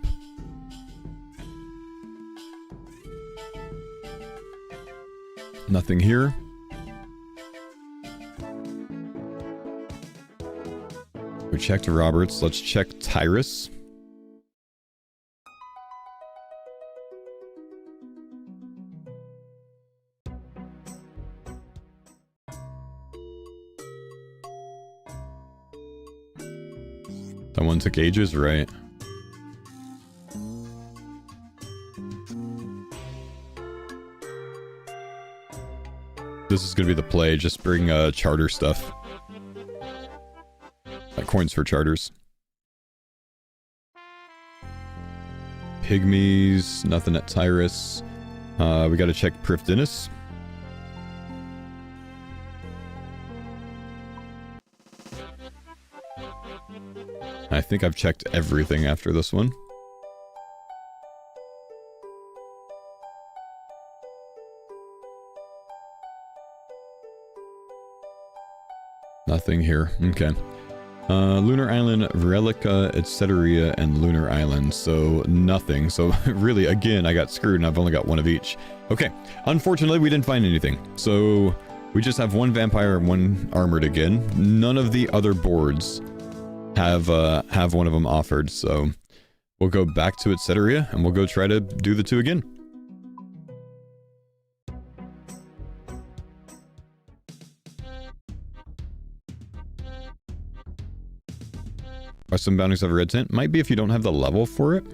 Nothing here. We checked Roberts. Let's check Tyrus. That one took ages, right? This is gonna be the play, just bring charter stuff. Like coins for charters. Pygmies, nothing at Tyrus. We gotta check Prifdinus. I think I've checked everything after this one. Nothing here. Okay. Lunar Island, Relica, etc. and Lunar Island. So nothing. So really, again, I got screwed and I've only got one of each. Okay. Unfortunately, we didn't find anything. So we just have one vampire and one armored again. None of the other boards have one of them offered. So we'll go back to etc. and we'll go try to do the 2 again. Are some bounties of a red tint? Might be if you don't have the level for it.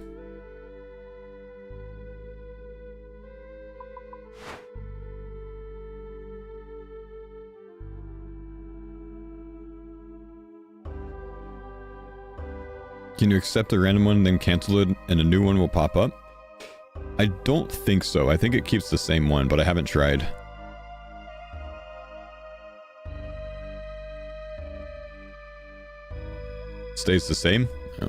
Can you accept a random one, then cancel it, and a new one will pop up? I don't think so. I think it keeps the same one, but I haven't tried. Stays the same? Oh.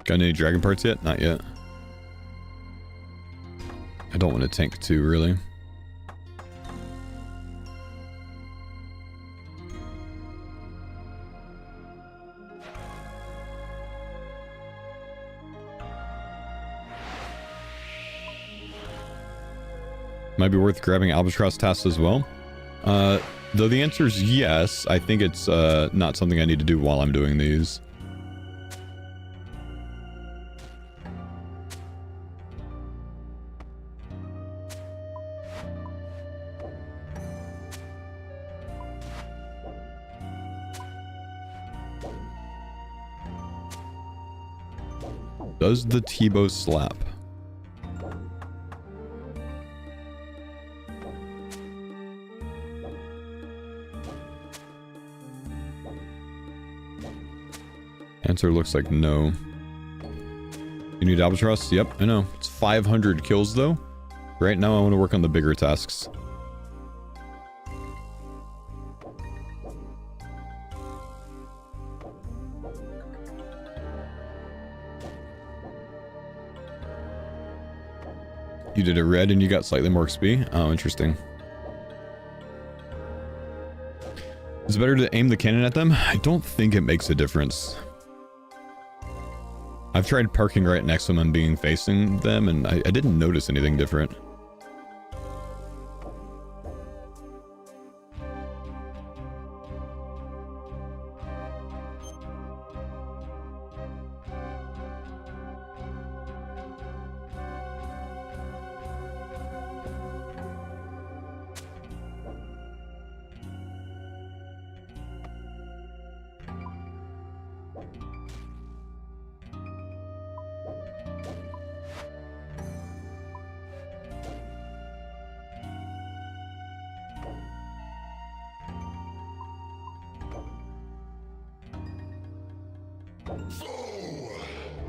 Got any dragon parts yet? Not yet. I don't want to tank 2, really. Might be worth grabbing albatross tasks as well. Though the answer is yes, I think it's not something I need to do while I'm doing these. Does the T-bow slap? Answer looks like no. You need albatross? Yep, I know. It's 500 kills though. Right now I want to work on the bigger tasks. You did a red and you got slightly more XP? Oh, interesting. Is it better to aim the cannon at them? I don't think it makes a difference. I've tried parking right next to them and being facing them, and I didn't notice anything different.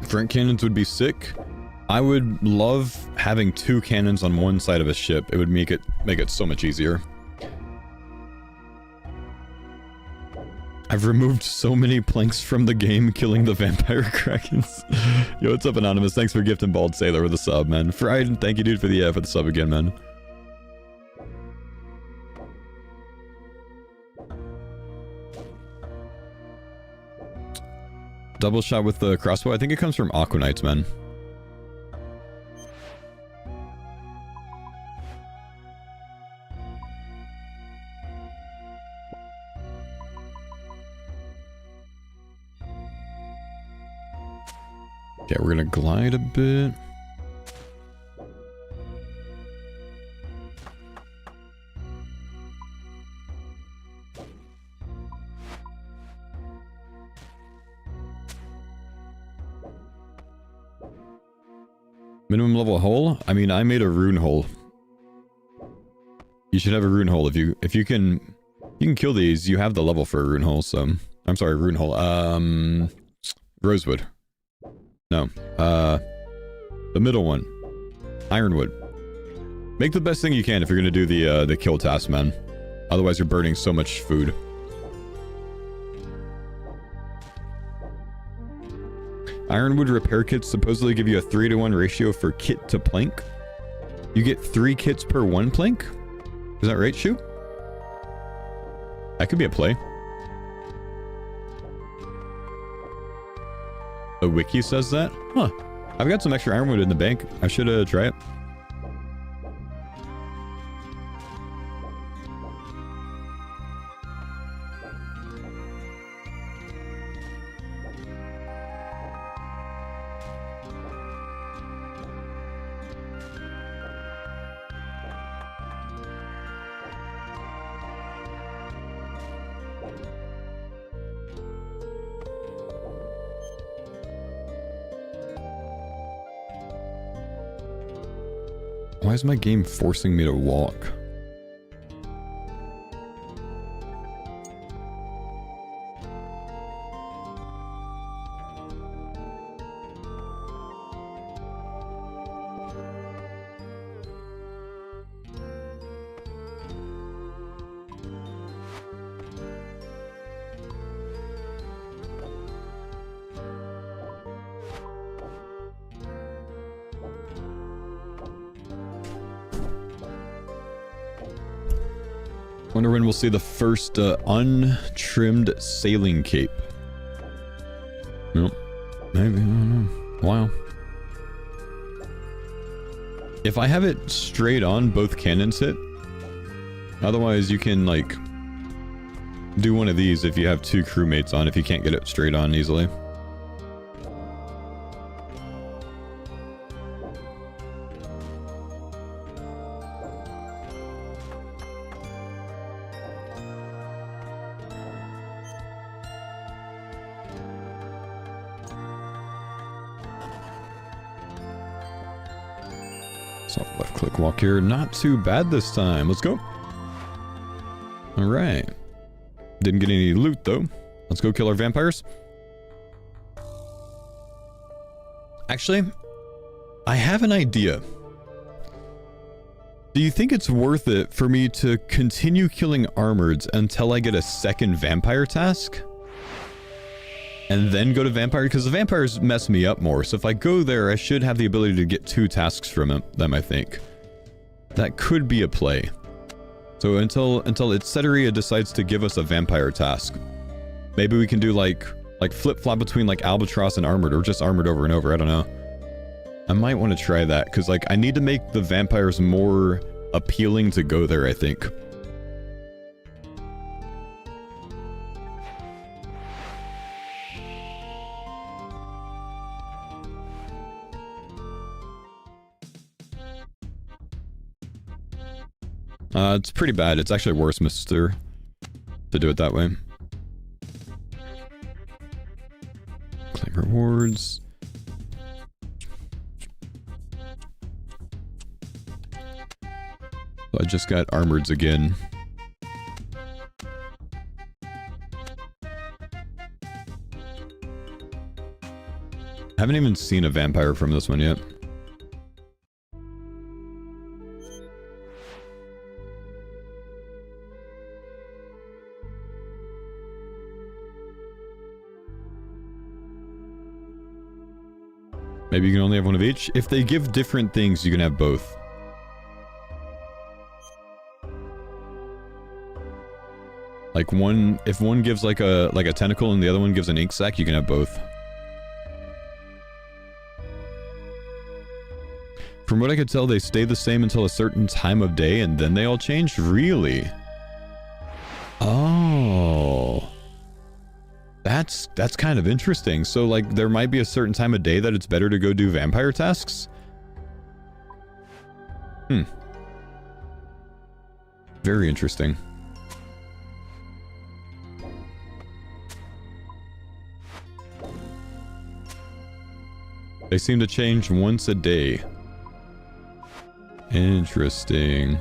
Front cannons would be sick. I would love having 2 cannons on one side of a ship. It would make it so much easier. I've removed so many planks from the game killing the vampire krakens. Yo, what's up, Anonymous? Thanks for gifting Bald Sailor with a sub, man. Fried, thank you, dude, for the sub again, man. Double shot with the crossbow. I think it comes from Aquanites, man. Okay, we're gonna glide a bit. Minimum level hole? I mean, I made a rune hole. You should have a rune hole. If you can kill these, you have the level for a rune hole, so I'm sorry, rune hole. Rosewood. No. The middle one. Ironwood. Make the best thing you can if you're gonna do the kill task, man. Otherwise you're burning so much food. Ironwood repair kits supposedly give you a 3-to-1 ratio for kit to plank. You get 3 kits per 1 plank? Is that right, Shu? That could be a play. The wiki says that? Huh. I've got some extra ironwood in the bank. I should try it. Why is my game forcing me to walk? Wonder when we'll see the first untrimmed sailing cape. Nope. Maybe, I don't know. Wow. If I have it straight on, both cannons hit. Otherwise, you can, like, do one of these if you have 2 crewmates on, if you can't get it straight on easily. Left click walk here. Not too bad this time. Let's go. Alright. Didn't get any loot though. Let's go kill our vampires. Actually, I have an idea. Do you think it's worth it for me to continue killing armoreds until I get a second vampire task? and then go to vampire, because the vampires mess me up more. So if I go there, I should have the ability to get 2 tasks from them, I think. That could be a play. So until Etcetera decides to give us a vampire task, maybe we can do like flip-flop between like Albatross and Armored, or just Armored over and over, I don't know. I might want to try that, because like I need to make the vampires more appealing to go there, I think. It's pretty bad. It's actually worse, mister, to do it that way. Claim rewards. So I just got Armoreds again. Haven't even seen a vampire from this one yet. Maybe you can only have one of each. If they give different things, you can have both. Like one, if one gives like a tentacle and the other one gives an ink sac, you can have both. From what I could tell, they stay the same until a certain time of day and then they all change? Really? Oh. That's kind of interesting. So like there might be a certain time of day that it's better to go do vampire tasks? Very interesting. They seem to change once a day. Interesting.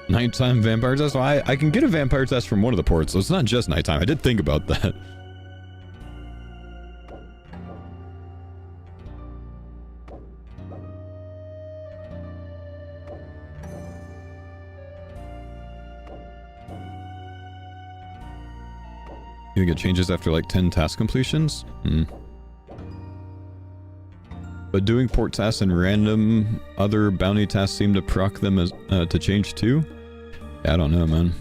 Nighttime vampire test? Well, I can get a vampire test from one of the ports, so it's not just nighttime. I did think about that. You think it changes after like 10 task completions? But doing port tasks and random other bounty tasks seem to proc them as to change too? Yeah, I don't know, man.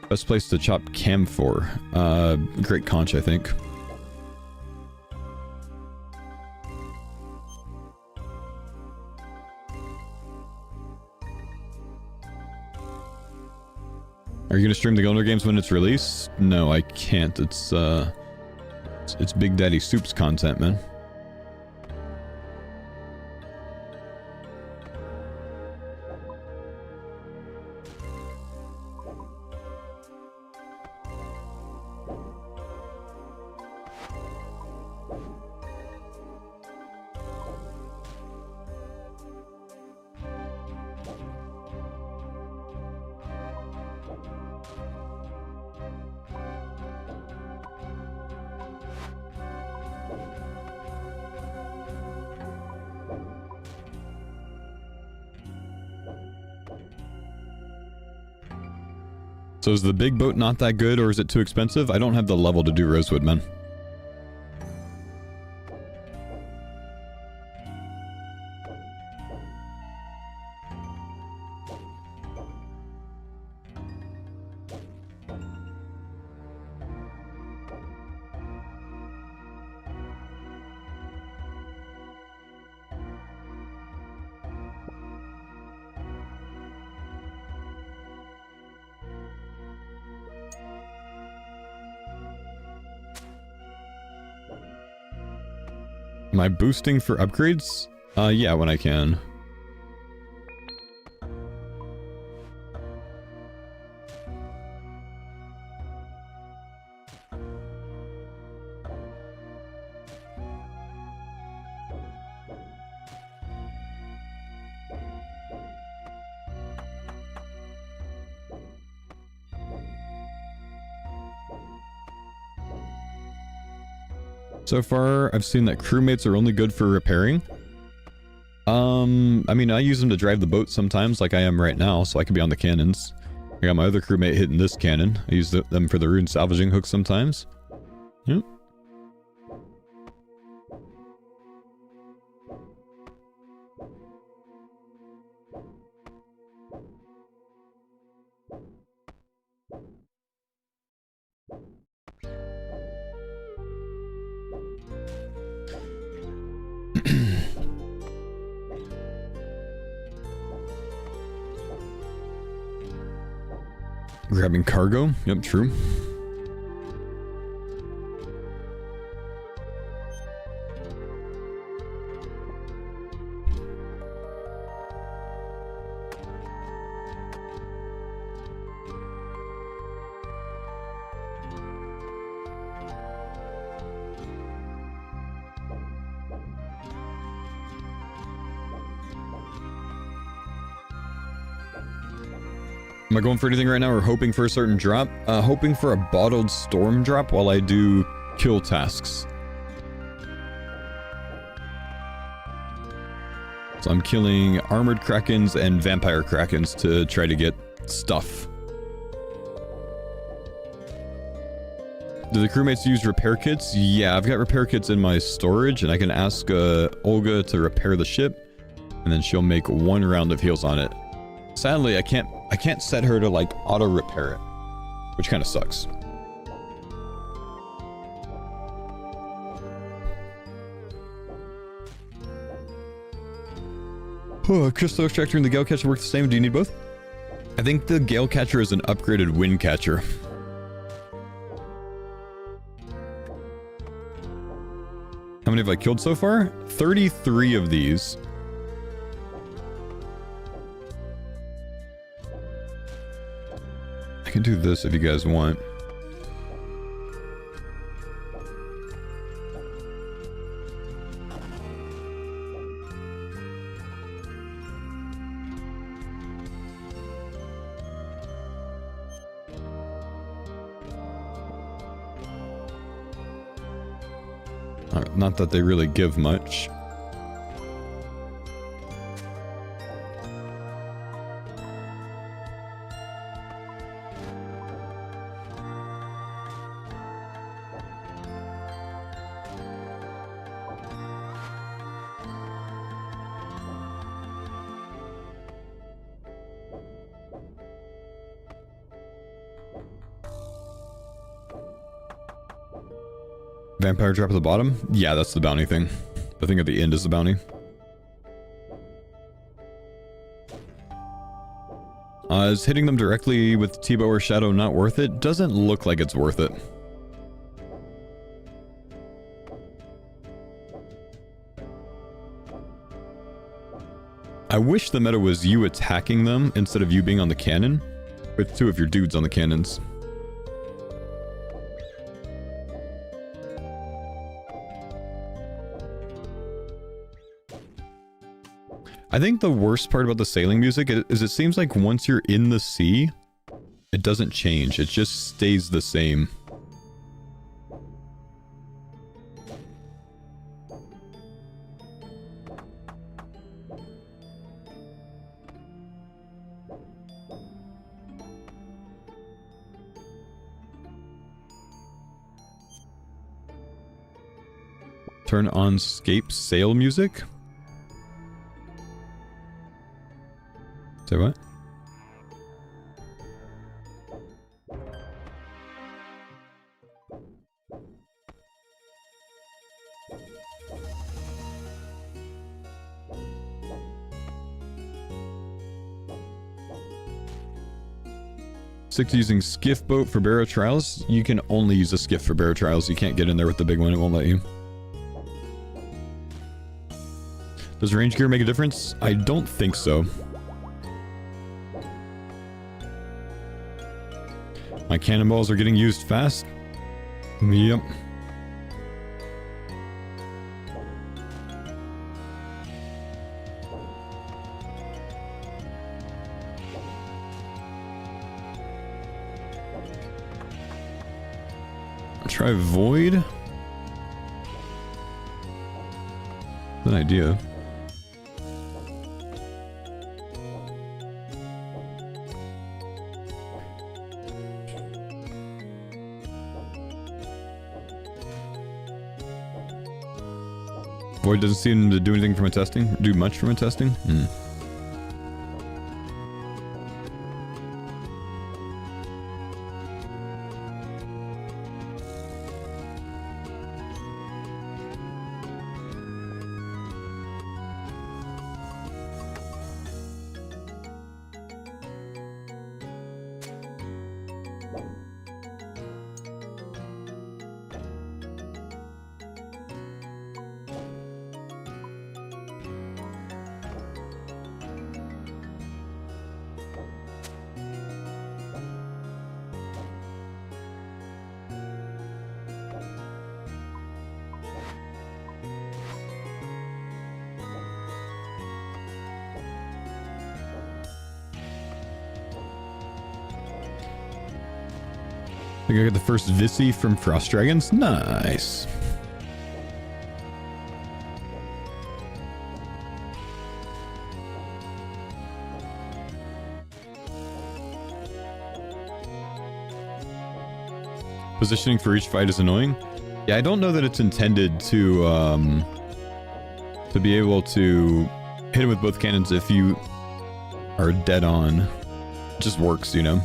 Best place to chop camphor. Great Conch, I think. Are you gonna stream the Golden games when it's released? No, I can't. It's Big Daddy Soup's content, man. So is the big boat not that good, or is it too expensive? I don't have the level to do Rosewood, man. Am I boosting for upgrades? Yeah, when I can. So far, I've seen that crewmates are only good for repairing. I mean, I use them to drive the boat sometimes, like I am right now, so I can be on the cannons. I got my other crewmate hitting this cannon. I use them for the rune salvaging hooks sometimes. Yep. Grabbing cargo. Yep, true. Am I going for anything right now or hoping for a certain drop? Hoping for a bottled storm drop while I do kill tasks. So I'm killing armored krakens and vampire krakens to try to get stuff. Do the crewmates use repair kits? Yeah, I've got repair kits in my storage and I can ask Olga to repair the ship and then she'll make 1 round of heals on it. Sadly, I can't set her to like auto repair it, which kind of sucks. Crystal extractor and the gale catcher work the same. Do you need both? I think the gale catcher is an upgraded wind catcher. How many have I killed so far? 33 of these. I can do this if you guys want. Not that they really give much. Vampire drop at the bottom? Yeah, that's the bounty thing. The thing at the end is the bounty. Is hitting them directly with T-bow or shadow not worth it? Doesn't look like it's worth it. I wish the meta was you attacking them instead of you being on the cannon, with 2 of your dudes on the cannons. I think the worst part about the sailing music is it seems like once you're in the sea, it doesn't change. It just stays the same. Turn on scape sail music. Say what? Six using skiff boat for barrow trials. You can only use a skiff for barrow trials. You can't get in there with the big one. It won't let you. Does range gear make a difference? I don't think so. My cannonballs are getting used fast. Yep. Try void. Good idea. Void doesn't seem to do anything from a testing. Do much from a testing. Hmm. I think I got the first Visi from Frost Dragons. Nice. Positioning for each fight is annoying. Yeah, I don't know that it's intended to be able to hit him with both cannons if you are dead on. It just works, you know.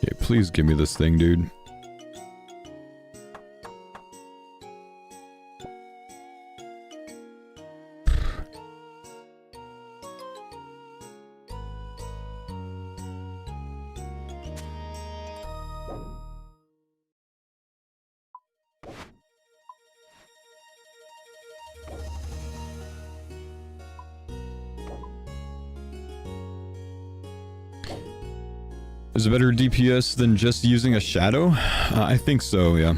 Okay, please give me this thing, dude. Is it better DPS than just using a shadow? I think so, yeah.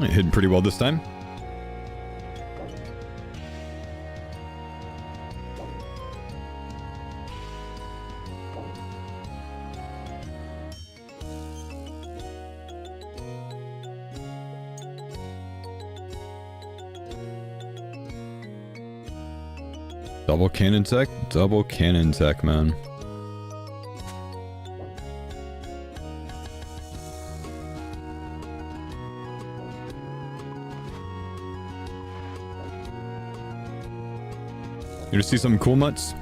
Hidden pretty well this time. Double cannon tech, man. You gonna see something cool, Mutts?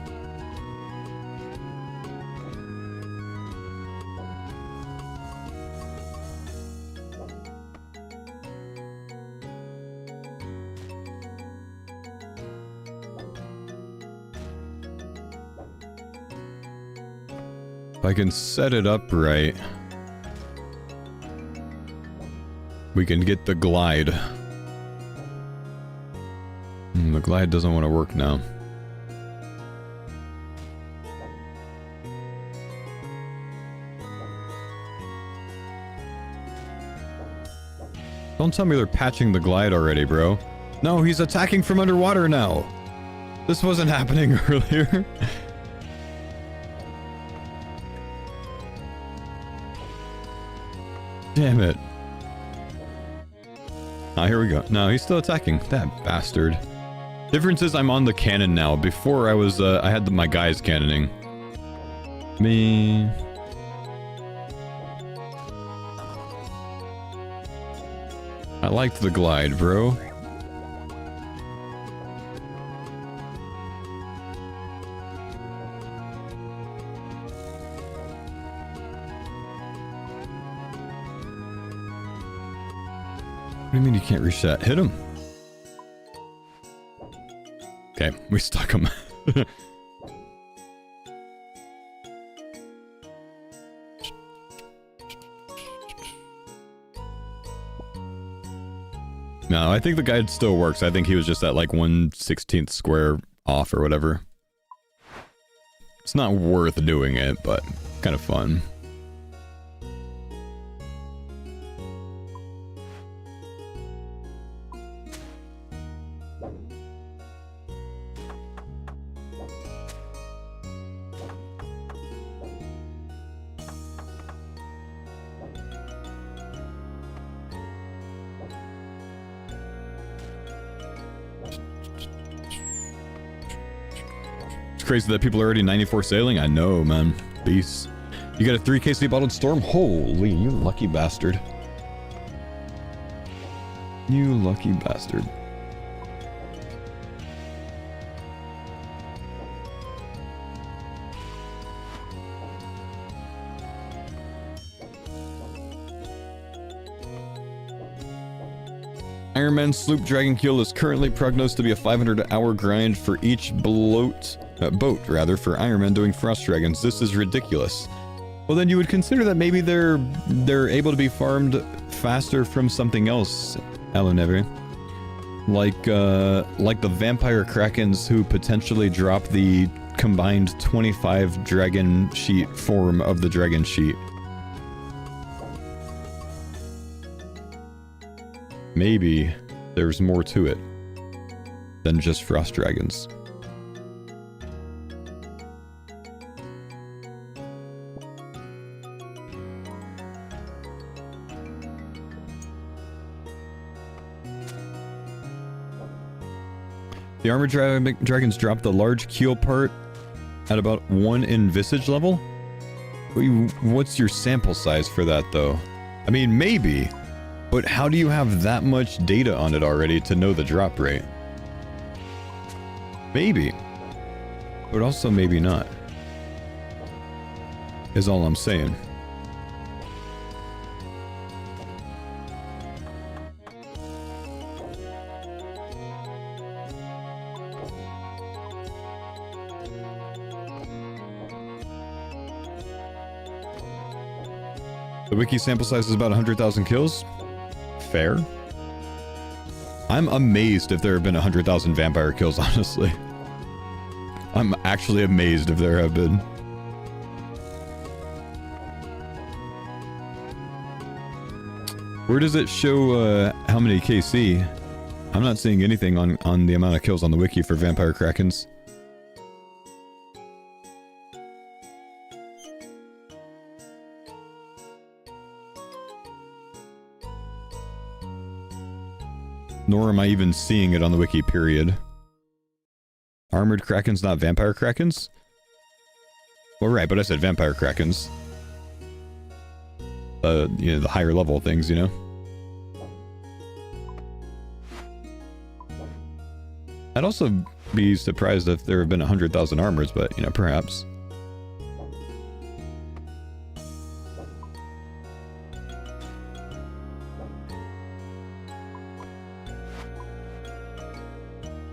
If I can set it up right, we can get the glide. The glide doesn't want to work now. Don't tell me they're patching the glide already, bro. No, he's attacking from underwater now. This wasn't happening earlier. Damn it. Ah, here we go. No, he's still attacking. That bastard. Difference is I'm on the cannon now. Before I was, I had my guys cannoning. Me... I liked the glide, bro. What do you mean you can't reach that? Hit him. Okay, we stuck him. No, I think the guide still works. I think he was just at like 1/16th square off or whatever. It's not worth doing it, but kind of fun. Crazy that people are already 94 sailing. I know, man. Beast. You got a 3 KC bottled storm? Holy, you lucky bastard. You lucky bastard. Ironman sloop dragon keel is currently prognosed to be a 500-hour grind for each boat for Ironman doing frost dragons. This is ridiculous. Well, then you would consider that maybe they're able to be farmed faster from something else, Alonever. Like the vampire krakens who potentially drop the combined 25 dragon sheet form of the dragon sheet. Maybe there's more to it than just frost dragons. The armored dragons drop the large keel part at about 1 in visage level? What's your sample size for that, though? I mean, maybe, but how do you have that much data on it already to know the drop rate? Maybe, but also maybe not, is all I'm saying. The wiki sample size is about 100,000 kills. Fair. I'm amazed if there have been 100,000 vampire kills, honestly. I'm actually amazed if there have been. Where does it show how many KC? I'm not seeing anything on the amount of kills on the wiki for vampire krakens. Nor am I even seeing it on the wiki, period. Armored krakens, not vampire krakens? Well, right, but I said vampire krakens. You know, the higher level things, you know? I'd also be surprised if there have been 100,000 armors, but, you know, perhaps.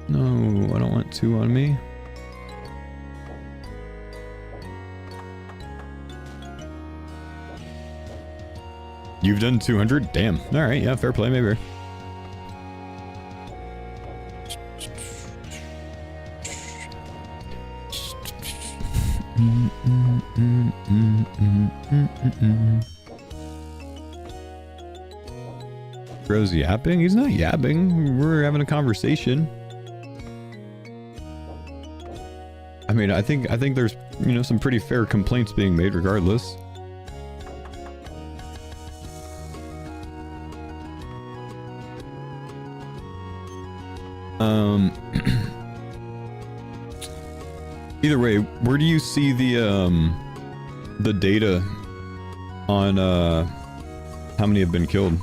No, I don't want 2 on me. You've done 200? Damn. Alright, yeah, fair play, maybe. Bro's yapping? He's not yapping. We're having a conversation. I mean, I think there's, you know, some pretty fair complaints being made regardless. Either way, where do you see the data on how many have been killed?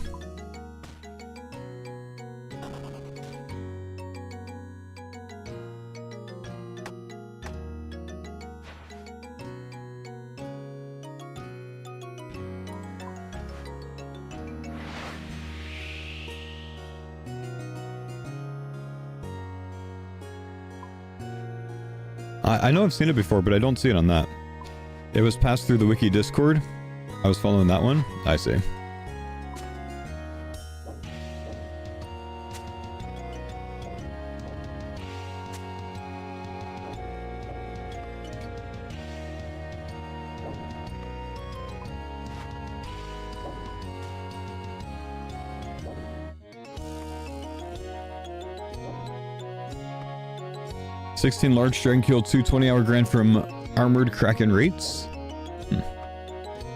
I know I've seen it before, but I don't see it on that. It was passed through the wiki Discord. I was following that one. I see. 16 large dragon kill, 2 20-hour grind from armored kraken rates.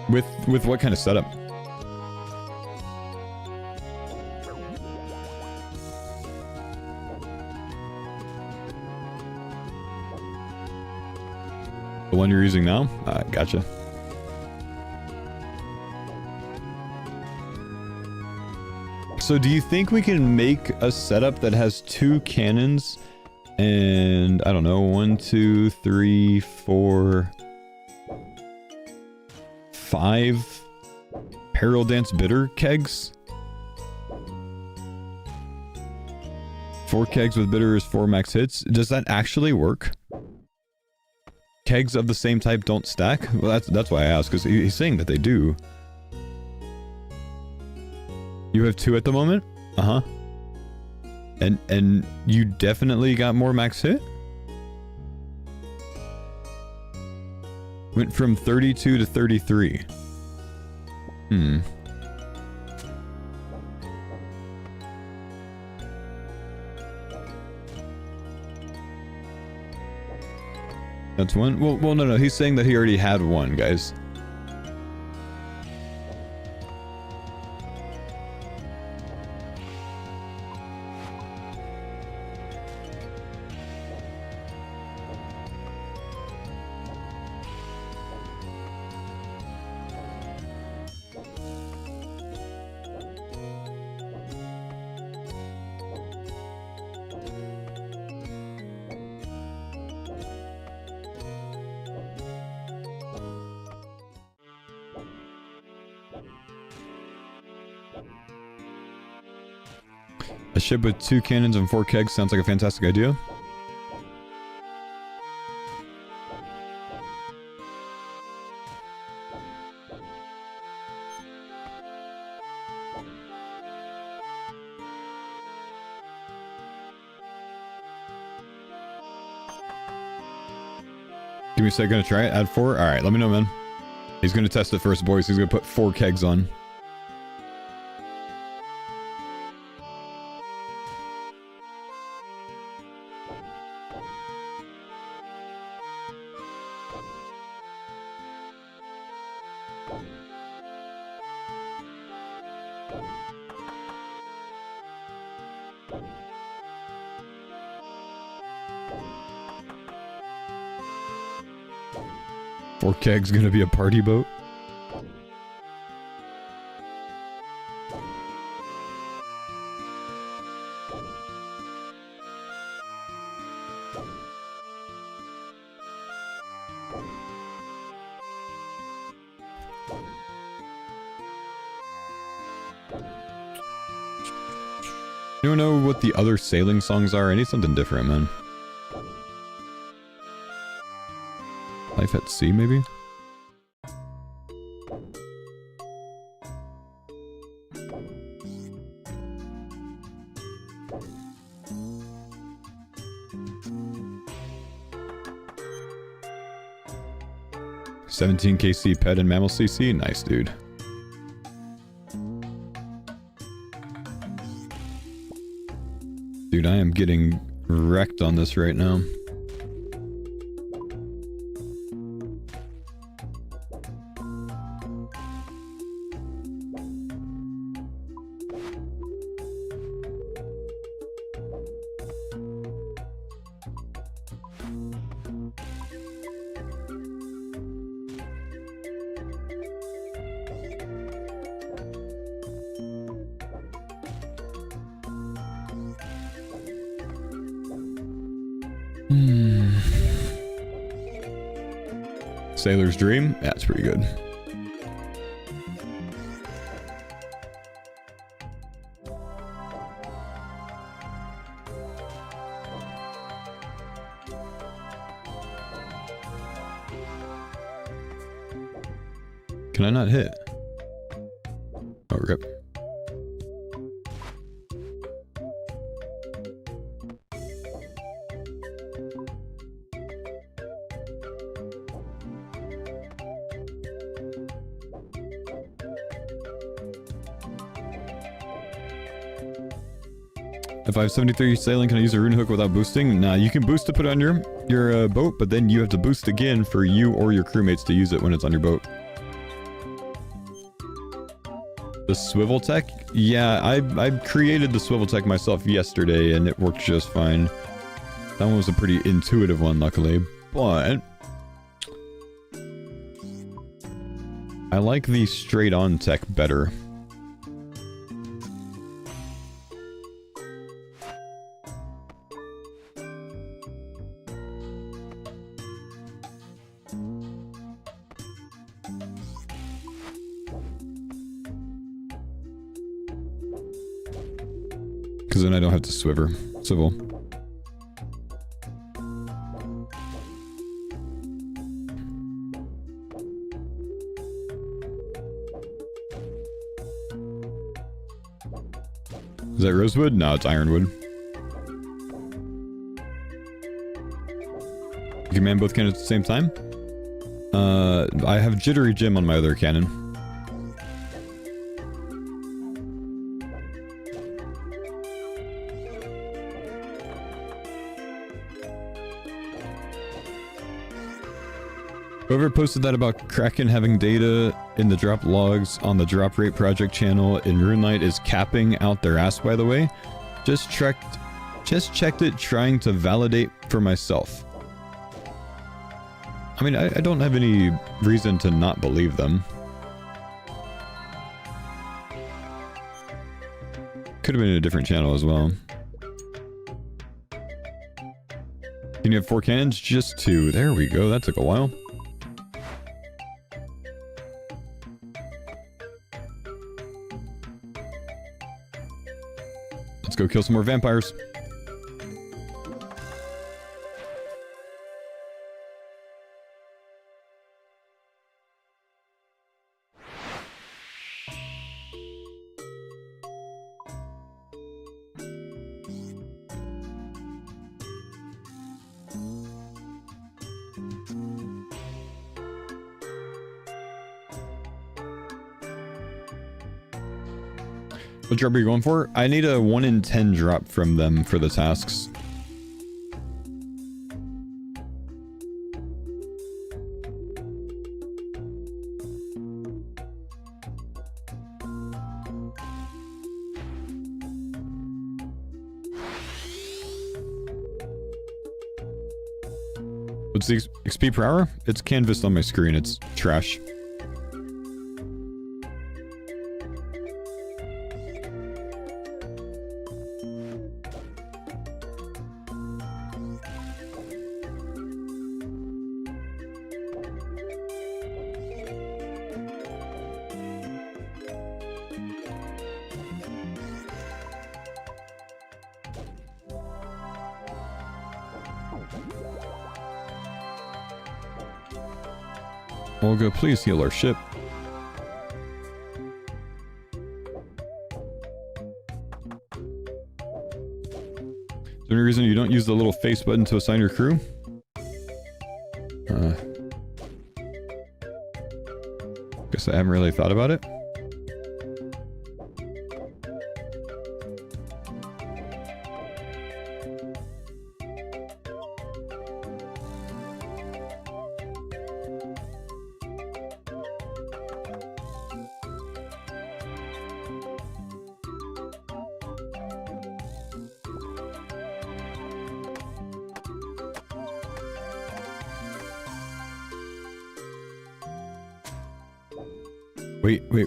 With what kind of setup? The one you're using now? Gotcha. So do you think we can make a setup that has 2 cannons and, I don't know, 1, 2, 3, 4, 5 Peril Dance Bitter kegs? 4 kegs with bitter is 4 max hits. Does that actually work? Kegs of the same type don't stack? Well, that's why I asked, because he's saying that they do. You have 2 at the moment? Uh-huh. And you definitely got more max hit? Went from 32 to 33. That's one? Well, no, he's saying that he already had 1, guys. A ship with 2 cannons and 4 kegs sounds like a fantastic idea. Give me a sec, gonna try it. Add 4? Alright, let me know, man. He's gonna test it first, boys. He's gonna put 4 kegs on. Four kegs gonna be a party boat. Anyone know what the other sailing songs are? I need something different, man. Life at Sea, maybe? $17 KC pet and mammal CC? Nice, dude. Dude, I am getting wrecked on this right now. Sailor's Dream? Yeah, it's pretty good. Can I not hit? Oh, rip. If I have 73 sailing, can I use a rune hook without boosting? Nah, you can boost to put it on your boat, but then you have to boost again for you or your crewmates to use it when it's on your boat. The swivel tech? Yeah, I created the swivel tech myself yesterday and it worked just fine. That one was a pretty intuitive one, luckily. But I like the straight-on tech better. Because then I don't have to swivel. Is that rosewood? No, it's ironwood. You can man both cannons at the same time? I have Jittery Jim on my other cannon. Whoever posted that about Kraken having data in the drop logs on the drop rate project channel in RuneLight is capping out their ass, by the way. Just checked it trying to validate for myself. I mean, I don't have any reason to not believe them. Could have been in a different channel as well. Can you have 4 cannons? Just 2. There we go. That took a while. Let's go kill some more vampires. What drop are you going for? I need a 1 in 10 drop from them for the tasks. What's the XP per hour? It's canvassed on my screen. It's trash. Olga, please heal our ship. Is there any reason you don't use the little face button to assign your crew? Guess I haven't really thought about it.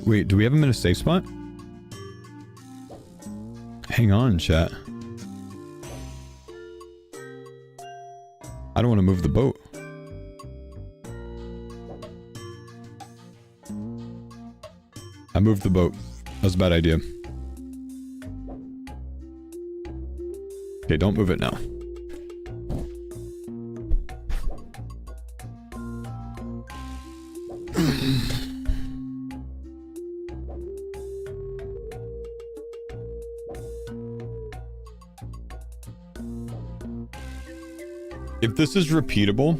Wait, do we have him in a safe spot? Hang on, chat. I don't want to move the boat. I moved the boat. That was a bad idea. Okay, don't move it now. If this is repeatable,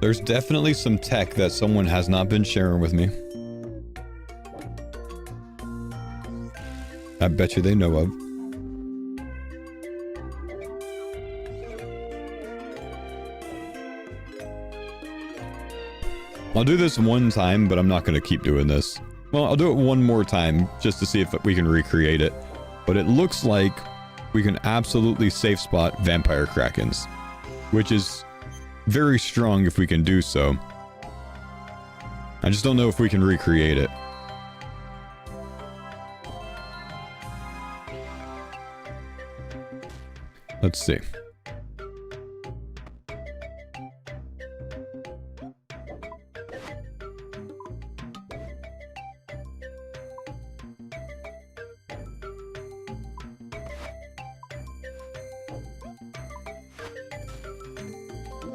there's definitely some tech that someone has not been sharing with me. I bet you they know of. I'll do this one time, but I'm not going to keep doing this. Well, I'll do it one more time just to see if we can recreate it. But it looks like we can absolutely safe spot vampire krakens, which is very strong if we can do so. I just don't know if we can recreate it. Let's see.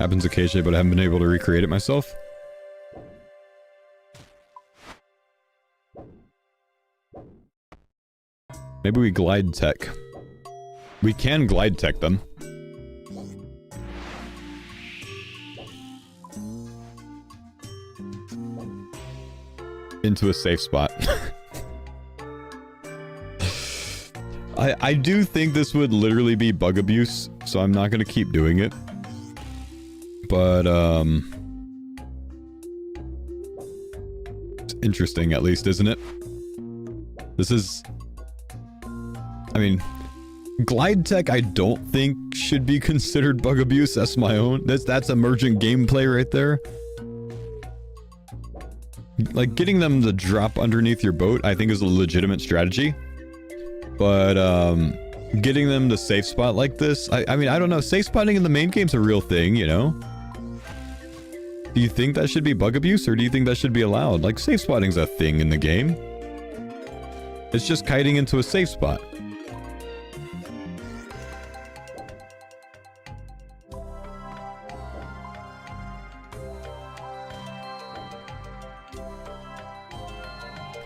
Happens occasionally, but I haven't been able to recreate it myself. Maybe we glide tech. We can glide tech them. Into a safe spot. I do think this would literally be bug abuse, so I'm not gonna keep doing it. But, it's interesting at least, isn't it? This is... I mean, glide tech I don't think should be considered bug abuse. That's my own. That's emergent gameplay right there. Like, getting them to drop underneath your boat, I think is a legitimate strategy. But, getting them to safe spot like this, I mean, I don't know. Safe spotting in the main game's a real thing, you know? Do you think that should be bug abuse, or do you think that should be allowed? Like, safe spotting's a thing in the game. It's just kiting into a safe spot.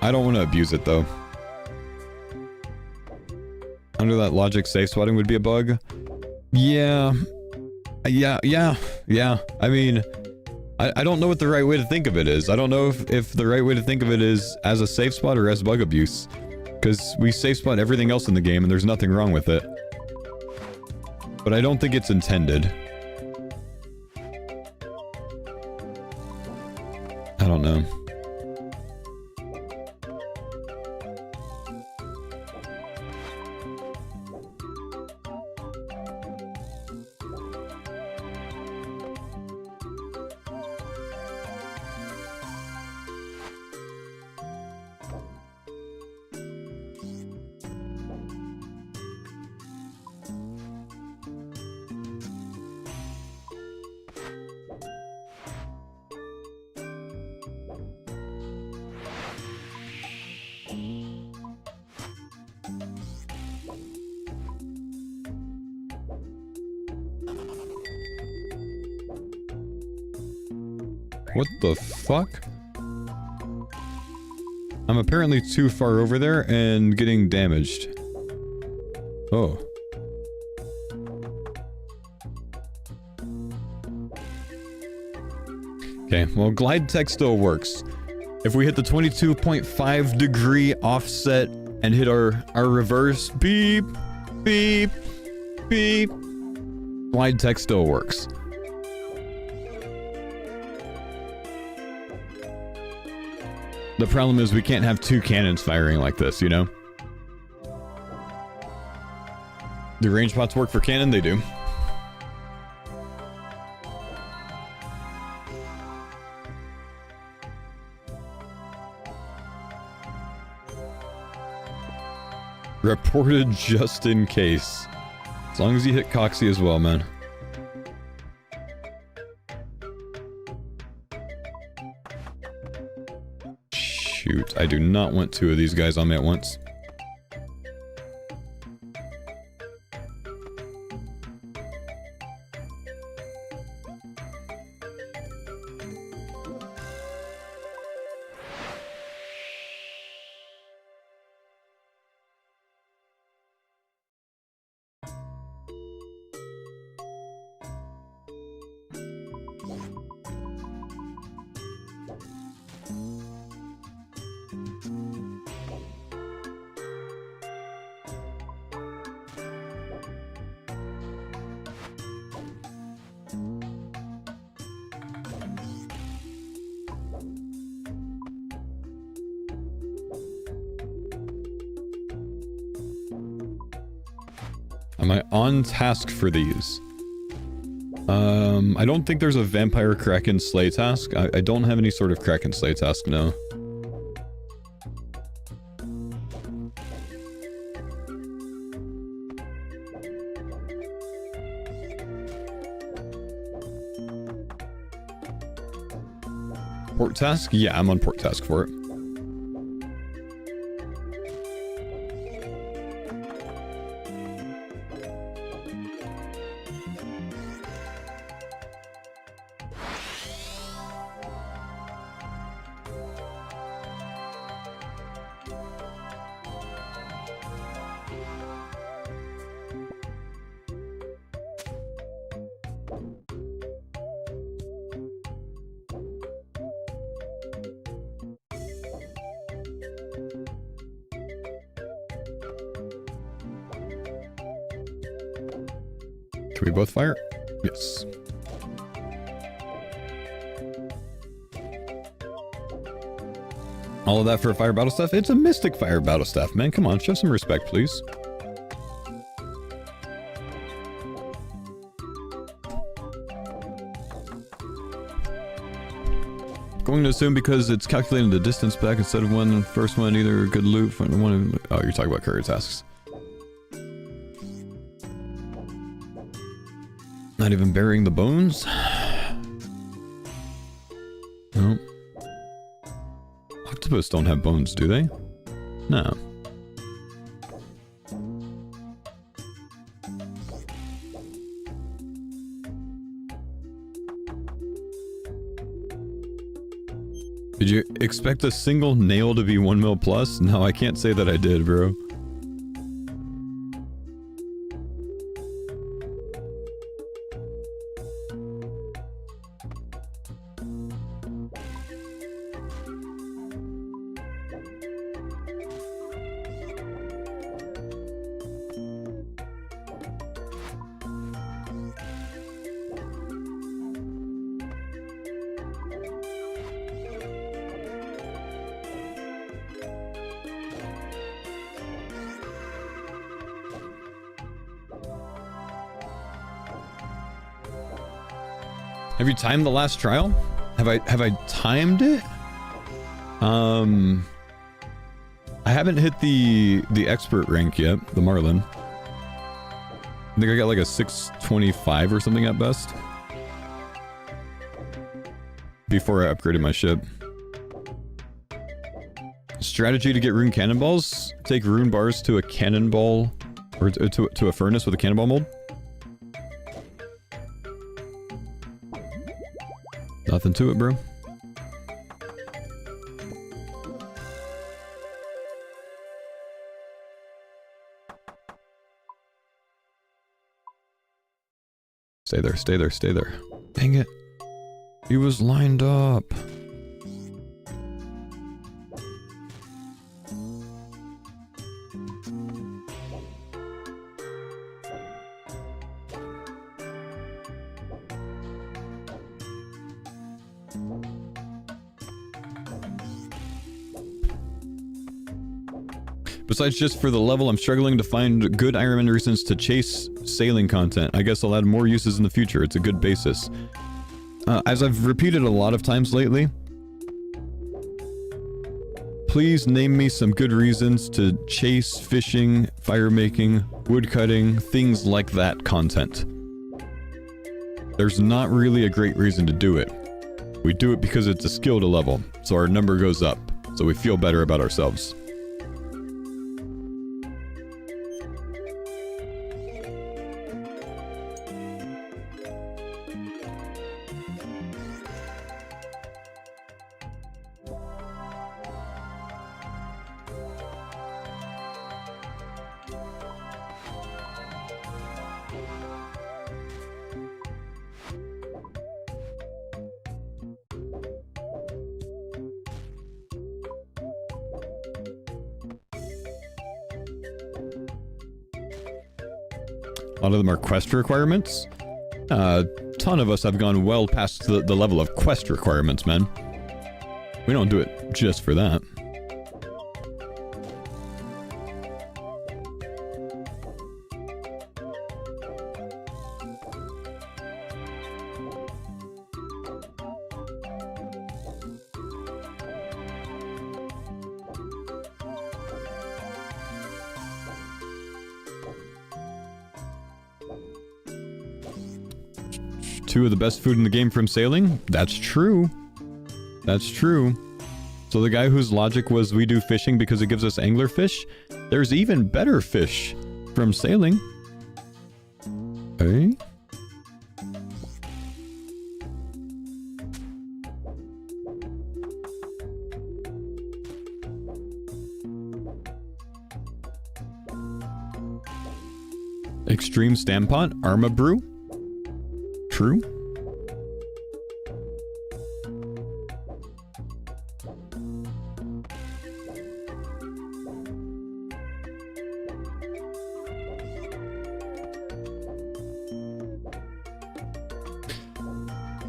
I don't want to abuse it, though. Under that logic, safe spotting would be a bug? Yeah. Yeah. I mean, I don't know what the right way to think of it is. I don't know if the right way to think of it is as a safe spot or as bug abuse. Because we safe spot everything else in the game and there's nothing wrong with it. But I don't think it's intended. I don't know. What the fuck? I'm apparently too far over there and getting damaged. Oh. Okay, well, glide tech still works. If we hit the 22.5 degree offset and hit our reverse, beep, beep, beep, glide tech still works. The problem is we can't have two cannons firing like this, you know? Do range pots work for cannon? They do. Reported just in case. As long as you hit Coxie as well, man. Shoot, I do not want two of these guys on me at once. Am I on task for these? I don't think there's a vampire kraken slay task. I don't have any sort of kraken slay task, no. Port task? Yeah, I'm on port task for it. Can we both fire? Yes. All of that for a fire battle staff? It's a mystic fire battle staff, man. Come on, show some respect, please. Going to assume because it's calculating the distance back instead of one first one, either good loot for one. Oh, you're talking about courier tasks. Not even burying the bones? No. Octopus don't have bones, do they? No. Did you expect a single nail to be 1 mil plus? No, I can't say that I did, bro. Have you timed the last trial? Have I timed it? I haven't hit the expert rank yet, the Marlin. I think I got like a 625 or something at best. Before I upgraded my ship. Strategy to get rune cannonballs? Take rune bars to a cannonball, or to a furnace with a cannonball mold? Nothing to it, bro. Stay there, stay there, stay there. Dang it. He was lined up. Besides just for the level, I'm struggling to find good Ironman reasons to chase sailing content. I guess I'll add more uses in the future. It's a good basis. As I've repeated a lot of times lately, please name me some good reasons to chase fishing, fire making, wood cutting, things like that content. There's not really a great reason to do it. We do it because it's a skill to level, so our number goes up, so we feel better about ourselves. A lot of them are quest requirements. A ton of us have gone well past the level of quest requirements, man. We don't do it just for that. 2 of the best food in the game from sailing? That's true. That's true. So the guy whose logic was we do fishing because it gives us anglerfish, there's even better fish from sailing. Eh? Extreme Stampot, Arma Brew. True.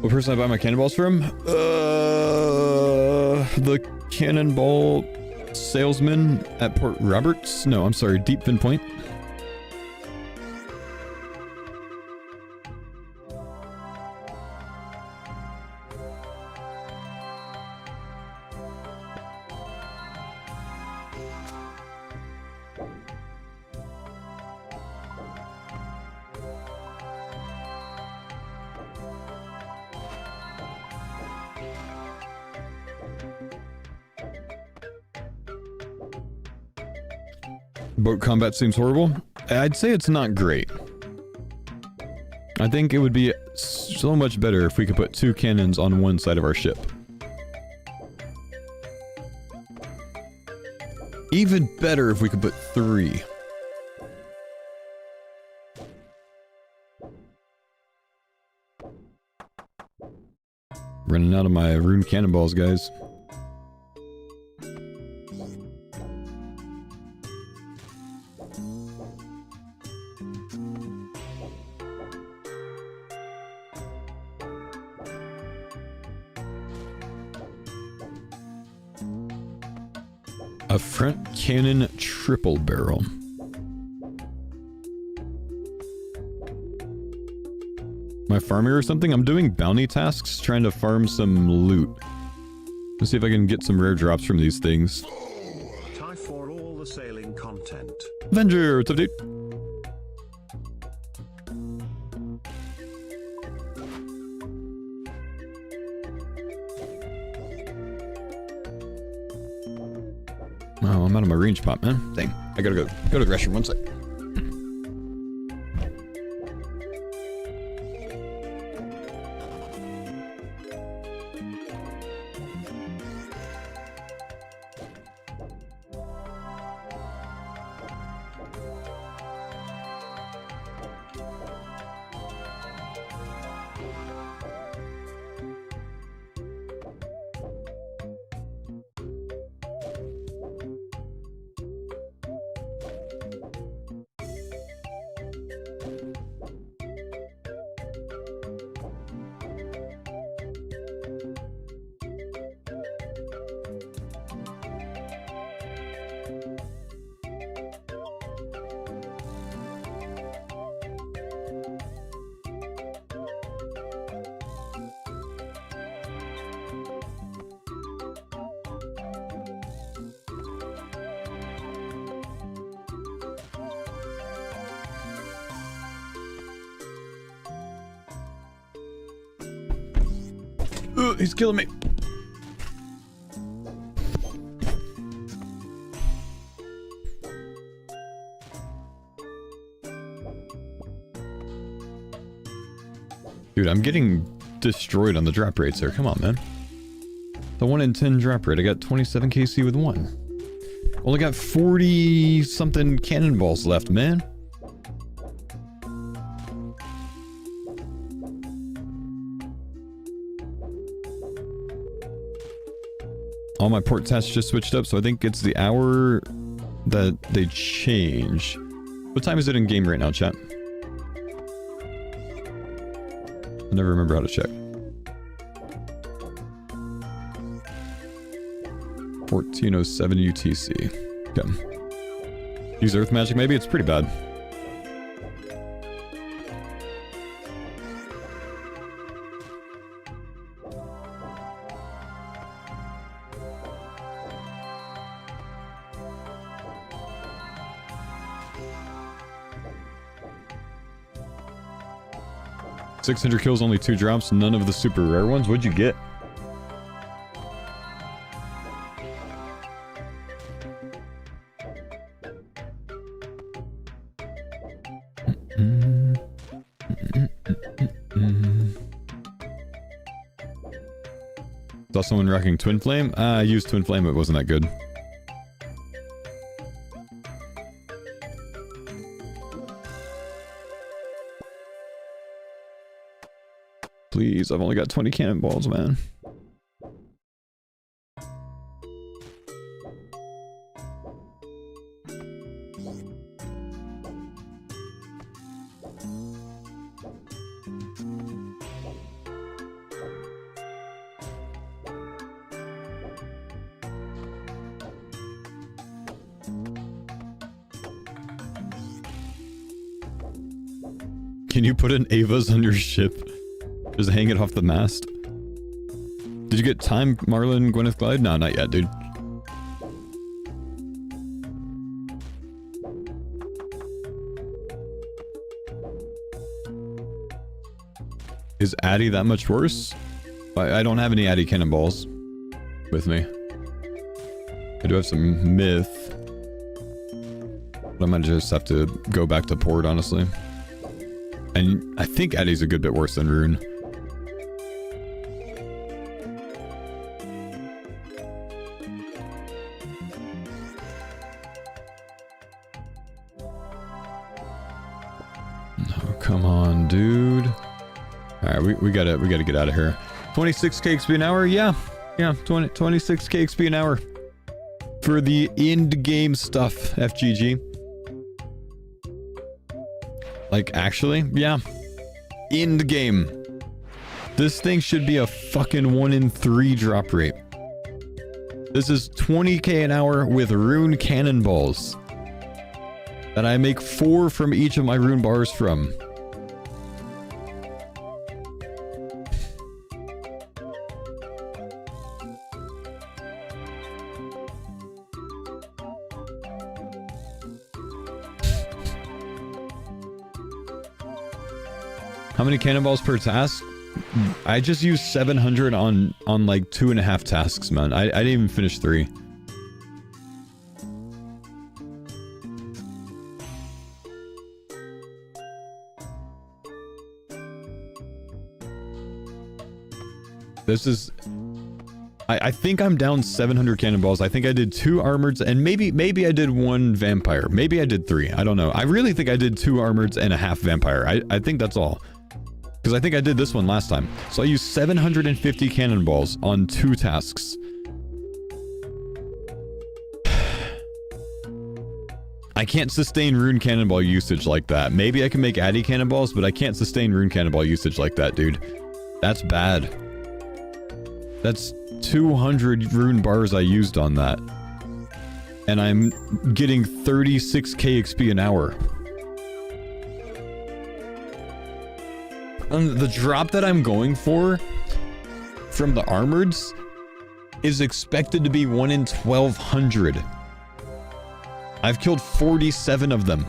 What person I buy my cannonballs from? The cannonball salesman at Port Roberts? No, I'm sorry, Deepfin Point. Boat combat seems horrible. I'd say it's not great. I think it would be so much better if we could put 2 cannons on one side of our ship. Even better if we could put 3. Running out of my rune cannonballs, guys. A front cannon triple barrel. Am I farming or something? I'm doing bounty tasks, trying to farm some loot. Let's see if I can get some rare drops from these things. Time for all the sailing content. Avenger, what's up, dude? Oh, I'm out of my range pop, man. Dang. I gotta go to the restroom. One sec. He's killing me. Dude, I'm getting destroyed on the drop rates there. Come on, man. The 1 in 10 drop rate. I got 27 KC with 1. Only got 40 something cannonballs left, man. All my port tasks just switched up, so I think it's the hour that they change. What time is it in game right now, chat? I never remember how to check. 1407 UTC. Okay. Use Earth Magic maybe? It's pretty bad. 600 kills, only 2 drops, none of the super rare ones. What'd you get? Saw someone rocking Twin Flame? I used Twin Flame, it wasn't that good. Please, I've only got 20 cannonballs, man. Can you put an Ava's on your ship? Just hang it off the mast? Did you get time, Marlin, Gwyneth Glide? No, not yet, dude. Is Addy that much worse? I don't have any Addy cannonballs with me. I do have some myth. But I might just have to go back to port, honestly. And I think Addy's a good bit worse than Rune. No, come on, dude. Alright, we gotta get out of here. 26k XP an hour? Yeah. 26k XP an hour. For the end game stuff, FGG. Like, actually, yeah. End game. This thing should be a fucking 1 in 3 drop rate. This is 20k an hour with rune cannonballs. That I make 4 from each of my rune bars from. How many cannonballs per task? I just used 700 on like 2.5 tasks, man. I didn't even finish 3. This is... I think I'm down 700 cannonballs. I think I did 2 armoreds and maybe I did 1 vampire. Maybe I did 3. I don't know. I really think I did 2 armoreds and a half vampire. I think that's all. Because I think I did this one last time. So I used 750 cannonballs on 2 tasks. I can't sustain rune cannonball usage like that. Maybe I can make Addy cannonballs, but I can't sustain rune cannonball usage like that, dude. That's bad. That's 200 rune bars I used on that. And I'm getting 36k XP an hour. And the drop that I'm going for from the armoreds is expected to be 1 in 1200. I've killed 47 of them.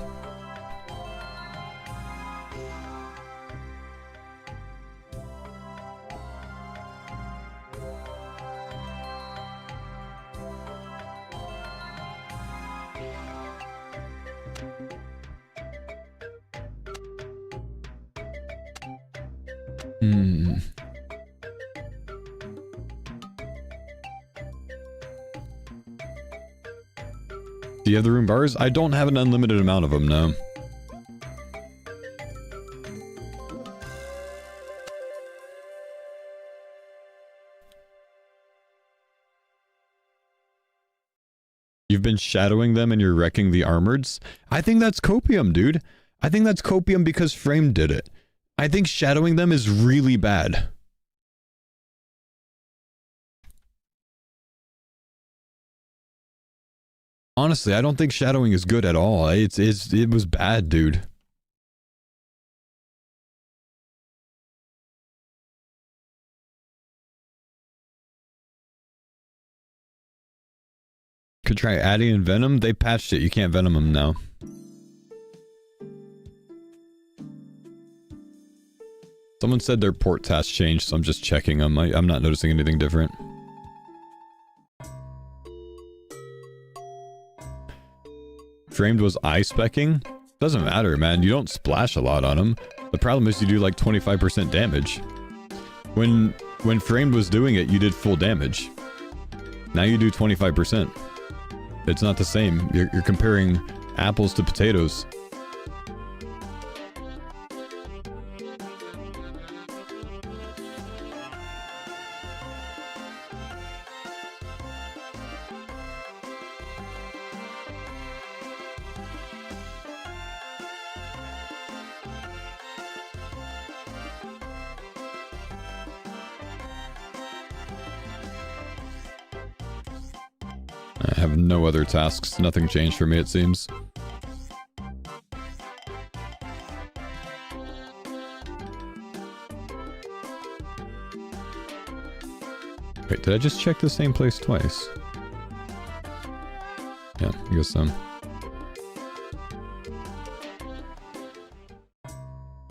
Do you have the rune bars? I don't have an unlimited amount of them, no. You've been shadowing them and you're wrecking the armoreds? I think that's copium, dude. I think that's copium because Frame did it. I think shadowing them is really bad. Honestly, I don't think shadowing is good at all. It was bad, dude. Could try adding in Venom. They patched it. You can't Venom them now. Someone said their port task changed, so I'm just checking them. I'm not noticing anything different. Framed was eye-specking? Doesn't matter, man. You don't splash a lot on him. The problem is you do like 25% damage. When Framed was doing it, you did full damage. Now you do 25%. It's not the same. You're comparing apples to potatoes. I have no other tasks. Nothing changed for me, it seems. Wait, did I just check the same place twice? Yeah, I guess so.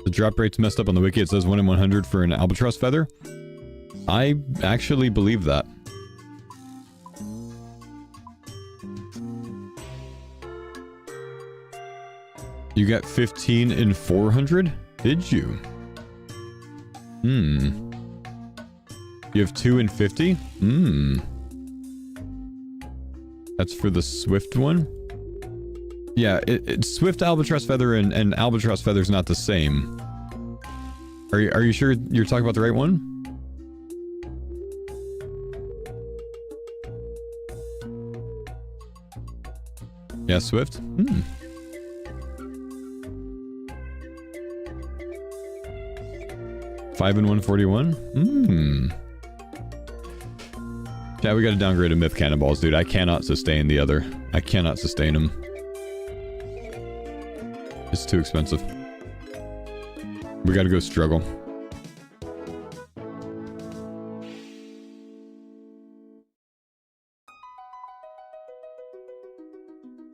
The drop rate's messed up on the wiki. It says 1 in 100 for an albatross feather. I actually believe that. You got 15 in 400? Did you? You have 2 in 50? That's for the Swift one? Yeah, it's Swift Albatross Feather and Albatross Feather's not the same. Are you sure you're talking about the right one? Yeah, Swift? 5 and 141? Yeah, we gotta downgrade a myth cannonballs, dude. I cannot sustain the other. I cannot sustain them. It's too expensive. We gotta go struggle.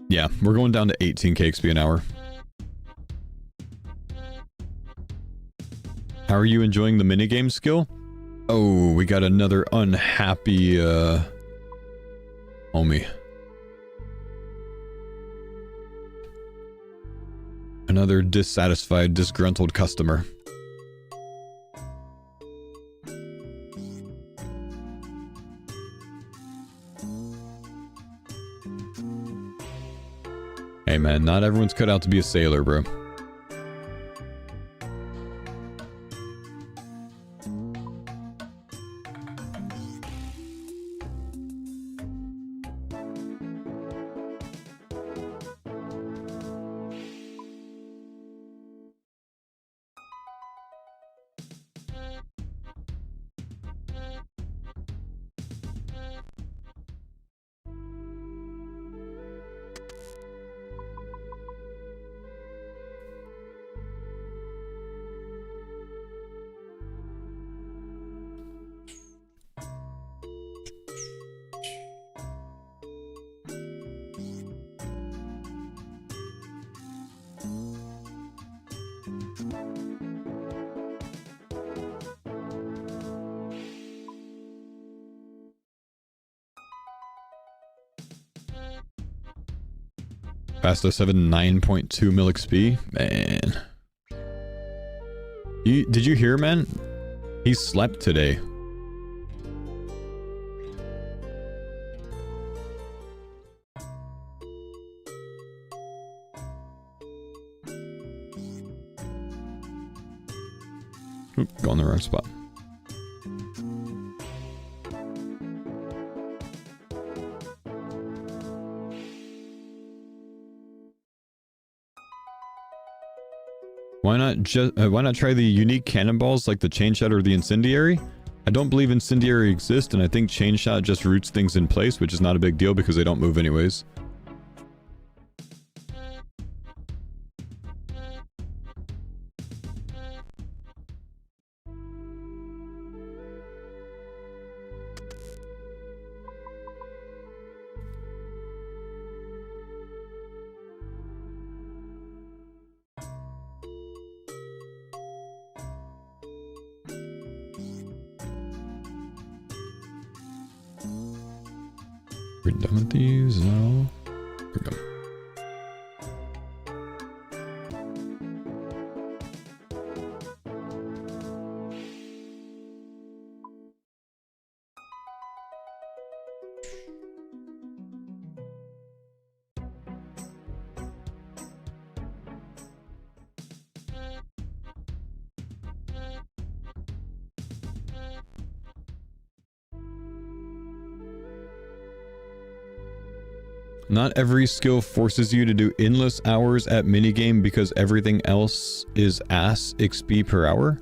Yeah, we're going down to 18k XP an hour. How are you enjoying the minigame skill? Oh, we got another unhappy, homie. Another dissatisfied, disgruntled customer. Hey man, not everyone's cut out to be a sailor, bro. Fasto 7, 9.2 mil XP? Man. Did you hear, man? He slept today. Oop, go in the wrong spot. Why not try the unique cannonballs like the chain shot or the incendiary? I don't believe incendiary exists, and I think chain shot just roots things in place, which is not a big deal because they don't move anyways. We're done with these now. Here we go. Not every skill forces you to do endless hours at minigame because everything else is ass XP per hour.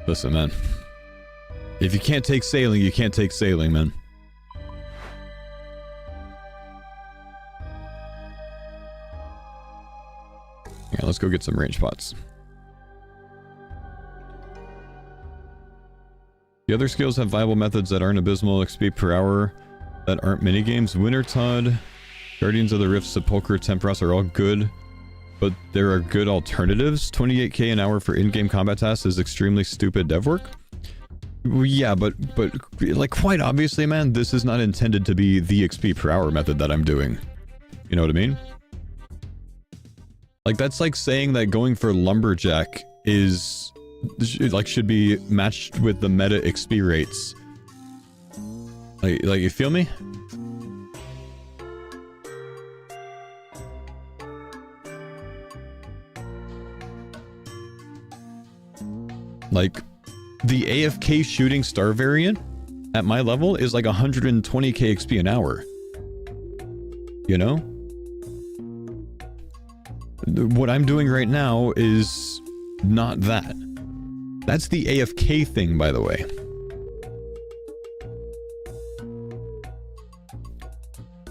Listen, man. If you can't take sailing, you can't take sailing, man. Yeah, let's go get some range pots. The other skills have viable methods that aren't abysmal XP per hour that aren't minigames. Wintertod, Guardians of the Rift, Sepulchre, Temperos are all good, but there are good alternatives. 28k an hour for in-game combat tasks is extremely stupid dev work. Well, yeah, but like quite obviously, man, this is not intended to be the XP per hour method that I'm doing. You know what I mean? Like, that's like saying that going for Lumberjack is, like, should be matched with the meta XP rates. Like, you feel me? Like, the AFK shooting star variant at my level is like 120k XP an hour. You know? What I'm doing right now is not that. That's the AFK thing, by the way.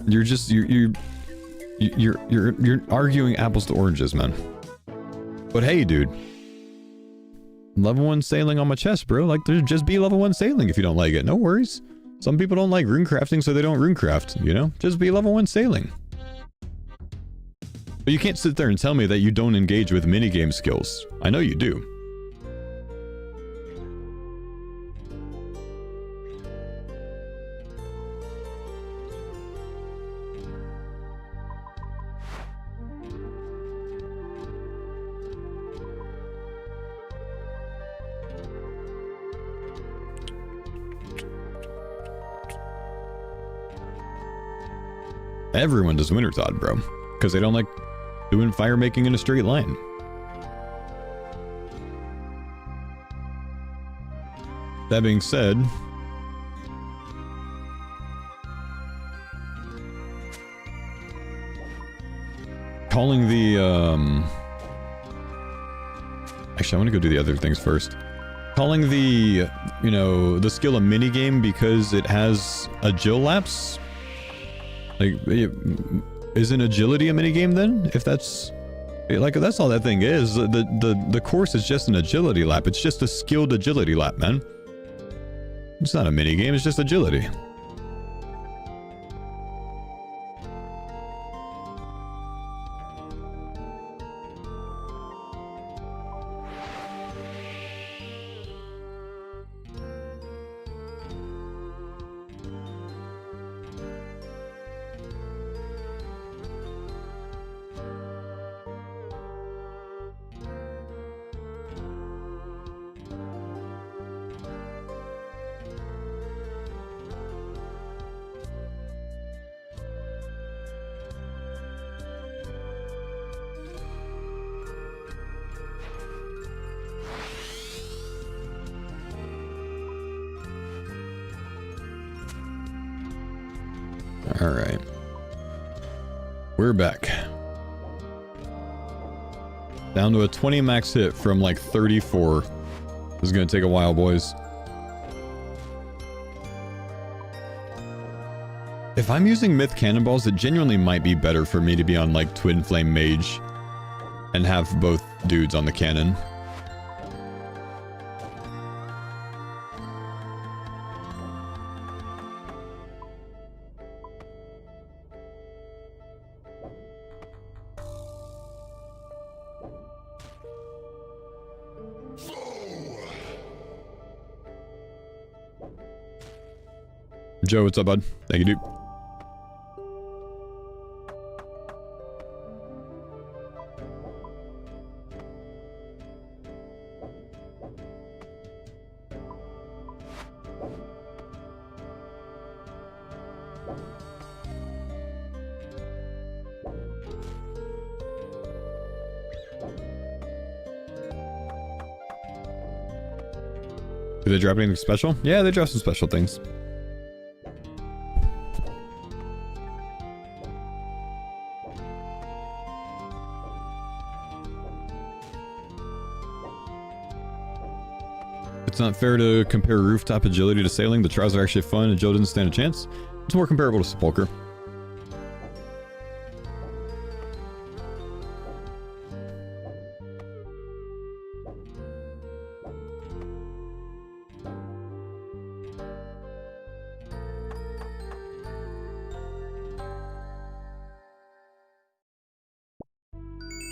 You're just you're arguing apples to oranges, man. But hey, dude, level 1 sailing on my chest, bro. Like, there's just be level 1 sailing if you don't like it. No worries. Some people don't like rune crafting, so they don't rune craft. You know, just be level 1 sailing. But you can't sit there and tell me that you don't engage with minigame skills. I know you do. Everyone does Wintertod, bro. Because they don't like doing fire making in a straight line. That being said, calling the actually, I want to go do the other things first. Calling the, you know, the skill a minigame because it has agil lapse. Like, isn't agility a minigame then? If that's, like, that's all that thing is. The course is just an agility lap. It's just a skilled agility lap, man. It's not a minigame, it's just agility. Alright. We're back. Down to a 20 max hit from like 34. This is gonna take a while, boys. If I'm using myth cannonballs, it genuinely might be better for me to be on like Twin Flame Mage and have both dudes on the cannon. Joe, what's up, bud? Thank you, dude. Do they drop anything special? Yeah, they drop some special things. It's not fair to compare rooftop agility to sailing. The trials are actually fun and Joe doesn't stand a chance. It's more comparable to Sepulcher.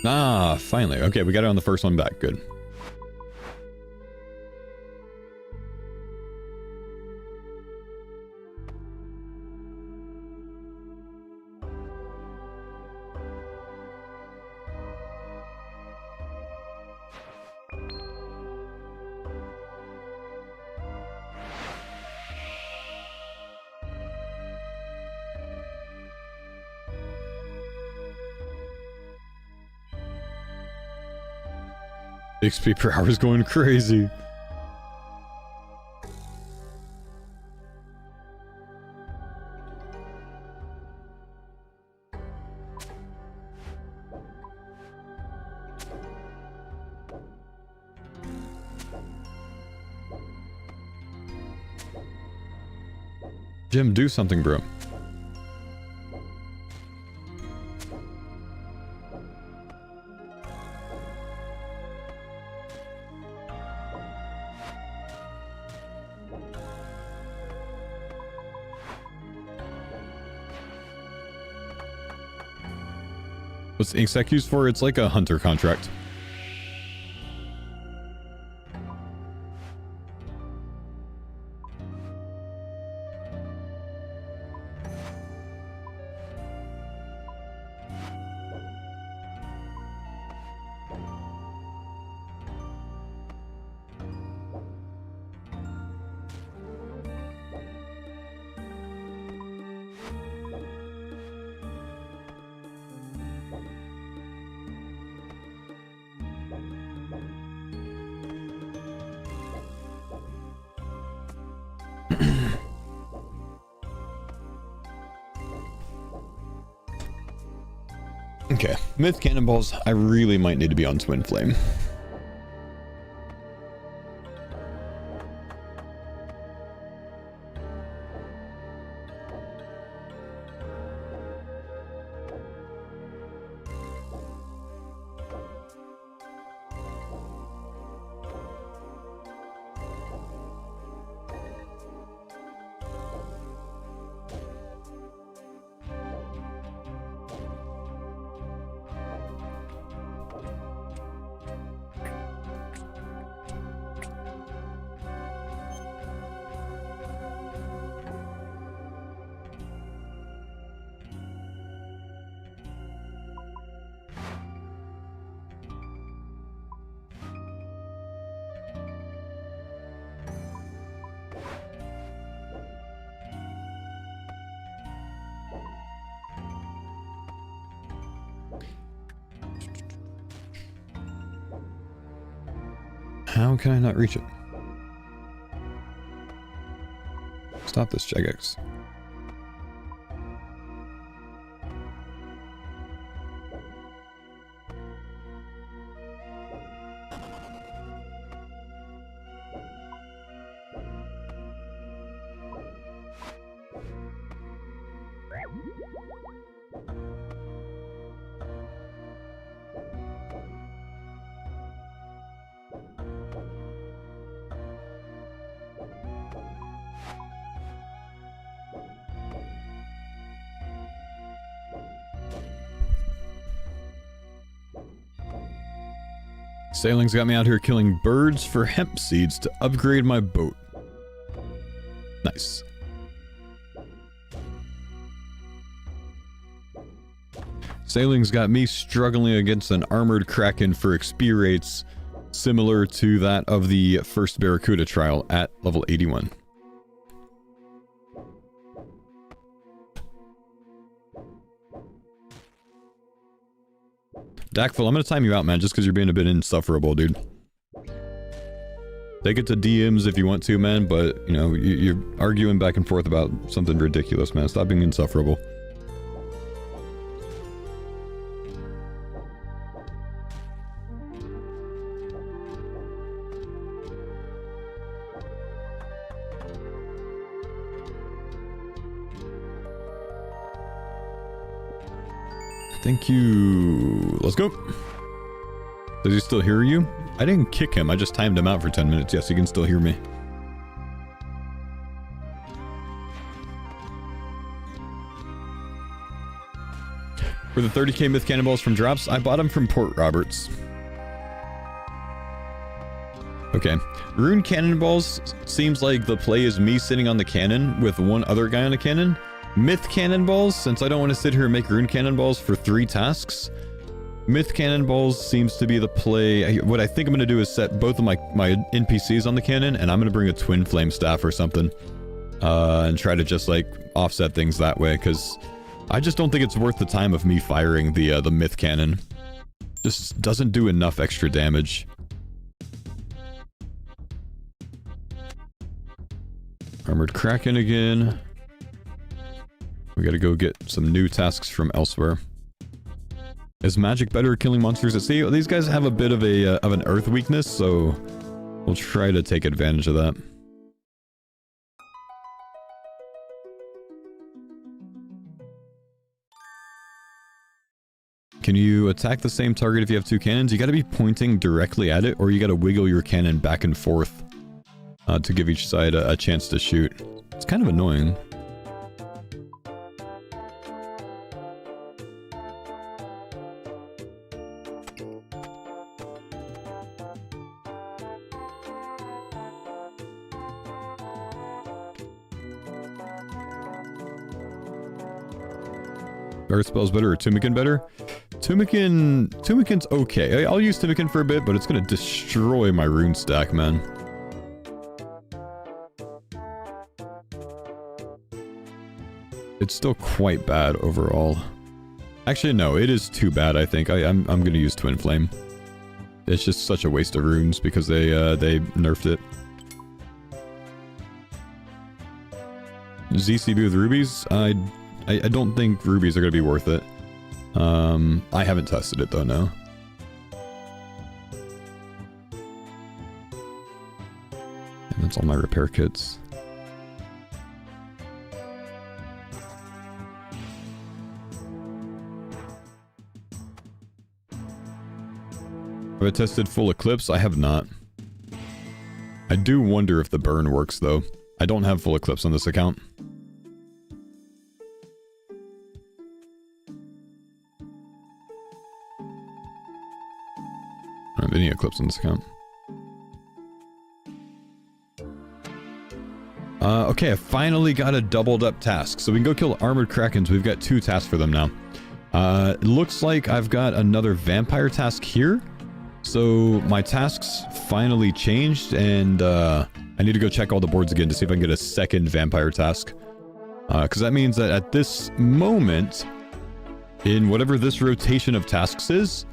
Ah, finally. Okay, we got it on the first one back. Good. XP per hour is going crazy. Jim, do something, bro. What's the ink sac used for? It's like a hunter contract. Okay, myth cannonballs. I really might need to be on Twin Flame. How can I not reach it? Stop this, Jagex. Sailing's got me out here killing birds for hemp seeds to upgrade my boat. Nice. Sailing's got me struggling against an armored kraken for XP rates similar to that of the first Barracuda trial at level 81. Dakful, I'm gonna time you out, man, just because you're being a bit insufferable, dude. Take it to DMs if you want to, man, but, you know, you're arguing back and forth about something ridiculous, man. Stop being insufferable. Thank you. Let's go. Does he still hear you? I didn't kick him. I just timed him out for 10 minutes. Yes, he can still hear me. For the 30k myth cannonballs from drops, I bought them from Port Roberts. Okay. Rune cannonballs seems like the play is me sitting on the cannon with one other guy on a cannon. Myth cannonballs, since I don't want to sit here and make rune cannonballs for 3 tasks, myth cannonballs seems to be the play. What I think I'm going to do is set both of my NPCs on the cannon, and I'm going to bring a twin flame staff or something, and try to just like offset things that way, because I just don't think it's worth the time of me firing the myth cannon. Just doesn't do enough extra damage. Armored Kraken again. We gotta go get some new tasks from elsewhere. Is magic better at killing monsters at sea? Well, these guys have a bit of an earth weakness, so we'll try to take advantage of that. Can you attack the same target if you have 2 cannons? You gotta be pointing directly at it, or you gotta wiggle your cannon back and forth to give each side a chance to shoot. It's kind of annoying. Earth spells better or Tumikin better? Tumikin's okay. I'll use Tumikin for a bit, but it's gonna destroy my rune stack, man. It's still quite bad overall. Actually, no, it is too bad, I think. I'm gonna use Twin Flame. It's just such a waste of runes because they nerfed it. ZCB with rubies? I don't think rubies are gonna be worth it. I haven't tested it though, no. And that's all my repair kits. Have I tested full eclipse? I have not. I do wonder if the burn works though. I don't have full eclipse on this account. I don't have any eclipse on this account. Okay, I finally got a doubled up task. So we can go kill armored krakens. We've got 2 tasks for them now. It looks like I've got another vampire task here. So my tasks finally changed, and I need to go check all the boards again to see if I can get a second vampire task. Because that means that at this moment, in whatever this rotation of tasks is,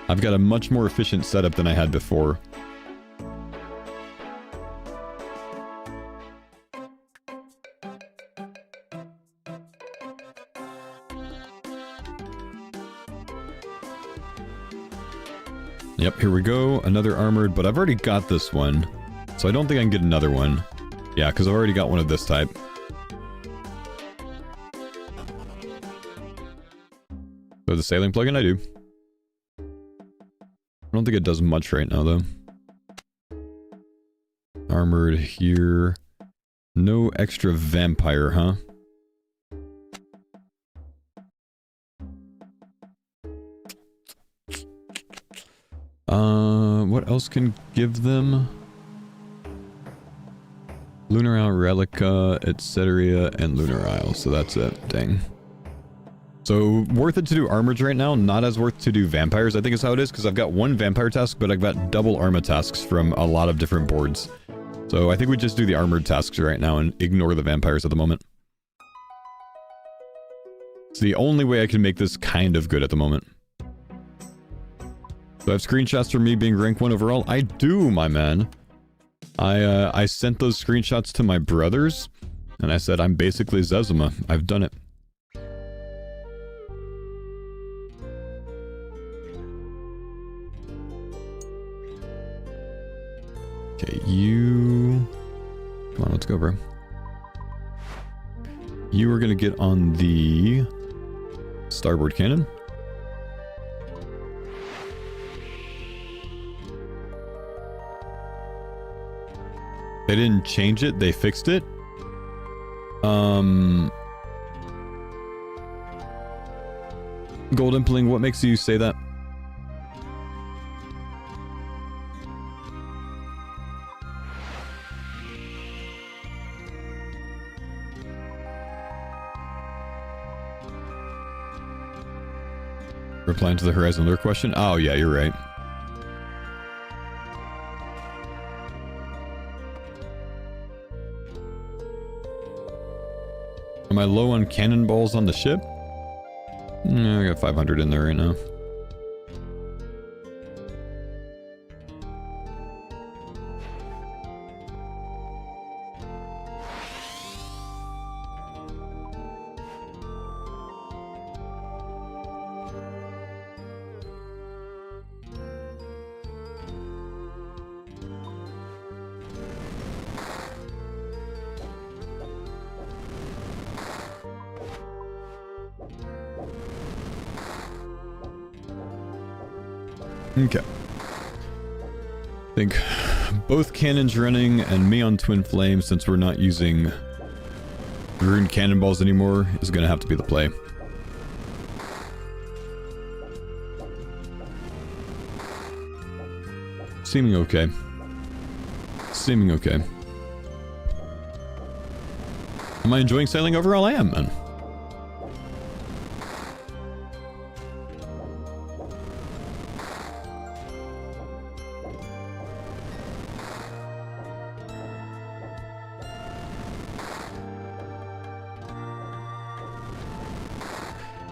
I've got a much more efficient setup than I had before. Yep, here we go. Another armored, but I've already got this one. So I don't think I can get another one. Yeah, because I've already got one of this type. So the sailing plugin, I do. I don't think it does much right now, though. Armored here. No extra vampire, huh? What else can give them? Lunar Isle, Relica, etc., and Lunar Isle, so that's it. Dang. So, worth it to do armors right now, not as worth to do vampires, I think is how it is, because I've got one vampire task, but I've got double armor tasks from a lot of different boards. So, I think we just do the armored tasks right now and ignore the vampires at the moment. It's the only way I can make this kind of good at the moment. So I have screenshots from me being rank 1 overall? I do, my man. I sent those screenshots to my brothers, and I said, I'm basically Zezima. I've done it. Okay, you... Come on, let's go, bro. You are gonna get on the starboard cannon. They didn't change it, they fixed it. Golden Pling, what makes you say that? Replying to the Horizon Lure question? Oh yeah, you're right. Am I low on cannonballs on the ship? I got 500 in there right now. Okay. I think both cannons running and me on Twin Flame, since we're not using rune cannonballs anymore, is going to have to be the play. Seeming okay. Seeming okay. Am I enjoying sailing overall? I am, man.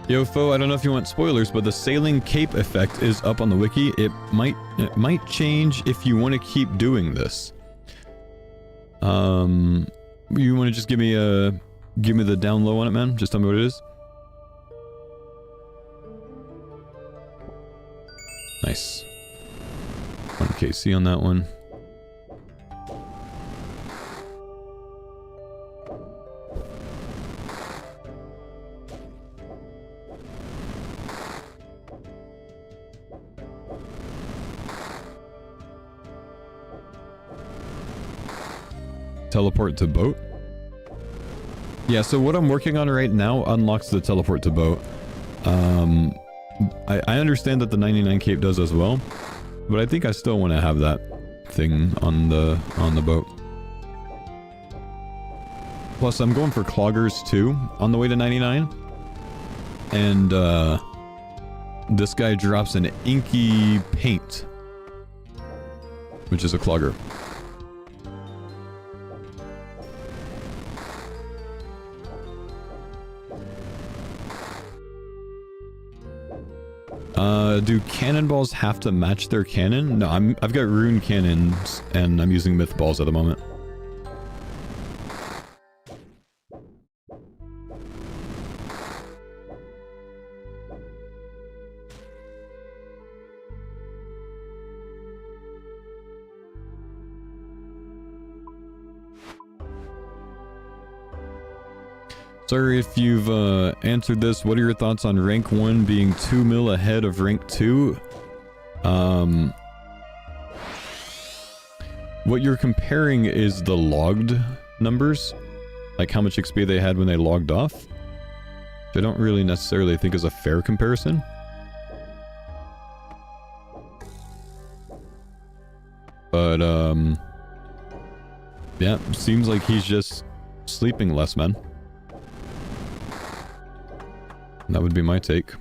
Yo, Faux, I don't know if you want spoilers, but the sailing cape effect is up on the wiki. It might change if you want to keep doing this. You want to just give me the down low on it, man? Just tell me what it is. Nice. 1 KC on that one. Teleport to boat? Yeah, so what I'm working on right now unlocks the teleport to boat. I understand that the 99 cape does as well, but I think I still want to have that thing on the boat. Plus, I'm going for cloggers too on the way to 99. And this guy drops an inky paint, which is a clogger. Do cannonballs have to match their cannon? No, I've got rune cannons and I'm using myth balls at the moment. Sorry if you've answered this. What are your thoughts on rank 1 being 2 mil ahead of rank 2? What you're comparing is the logged numbers, like how much XP they had when they logged off, which I don't really necessarily think is a fair comparison. But yeah, seems like he's just sleeping less, man. That would be my take.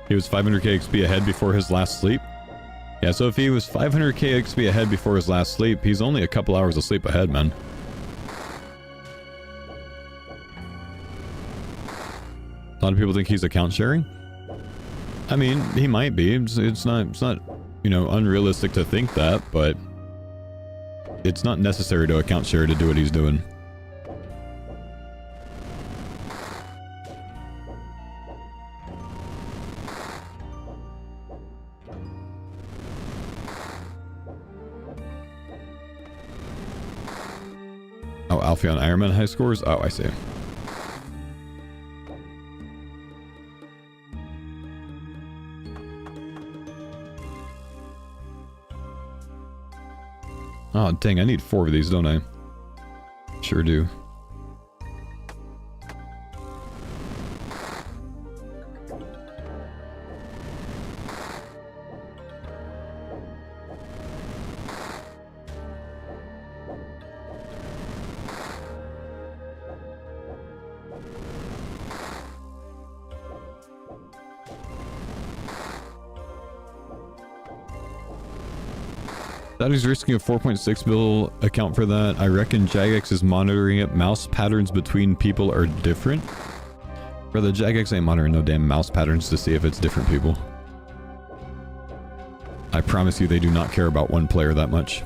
He was 500k XP ahead before his last sleep. Yeah, so if he was 500k XP ahead before his last sleep, he's only a couple hours of sleep ahead, man. A lot of people think he's account sharing. I mean, he might be. It's not, you know, unrealistic to think that, but it's not necessary to account share to do what he's doing. Oh, Alfie on Ironman high scores? Oh, I see. Oh, dang, I need 4 of these, don't I? Sure do. That he's risking a 4.6 bill account for that. I reckon Jagex is monitoring it. Mouse patterns between people are different. Brother, Jagex ain't monitoring no damn mouse patterns to see if it's different people. I promise you they do not care about one player that much.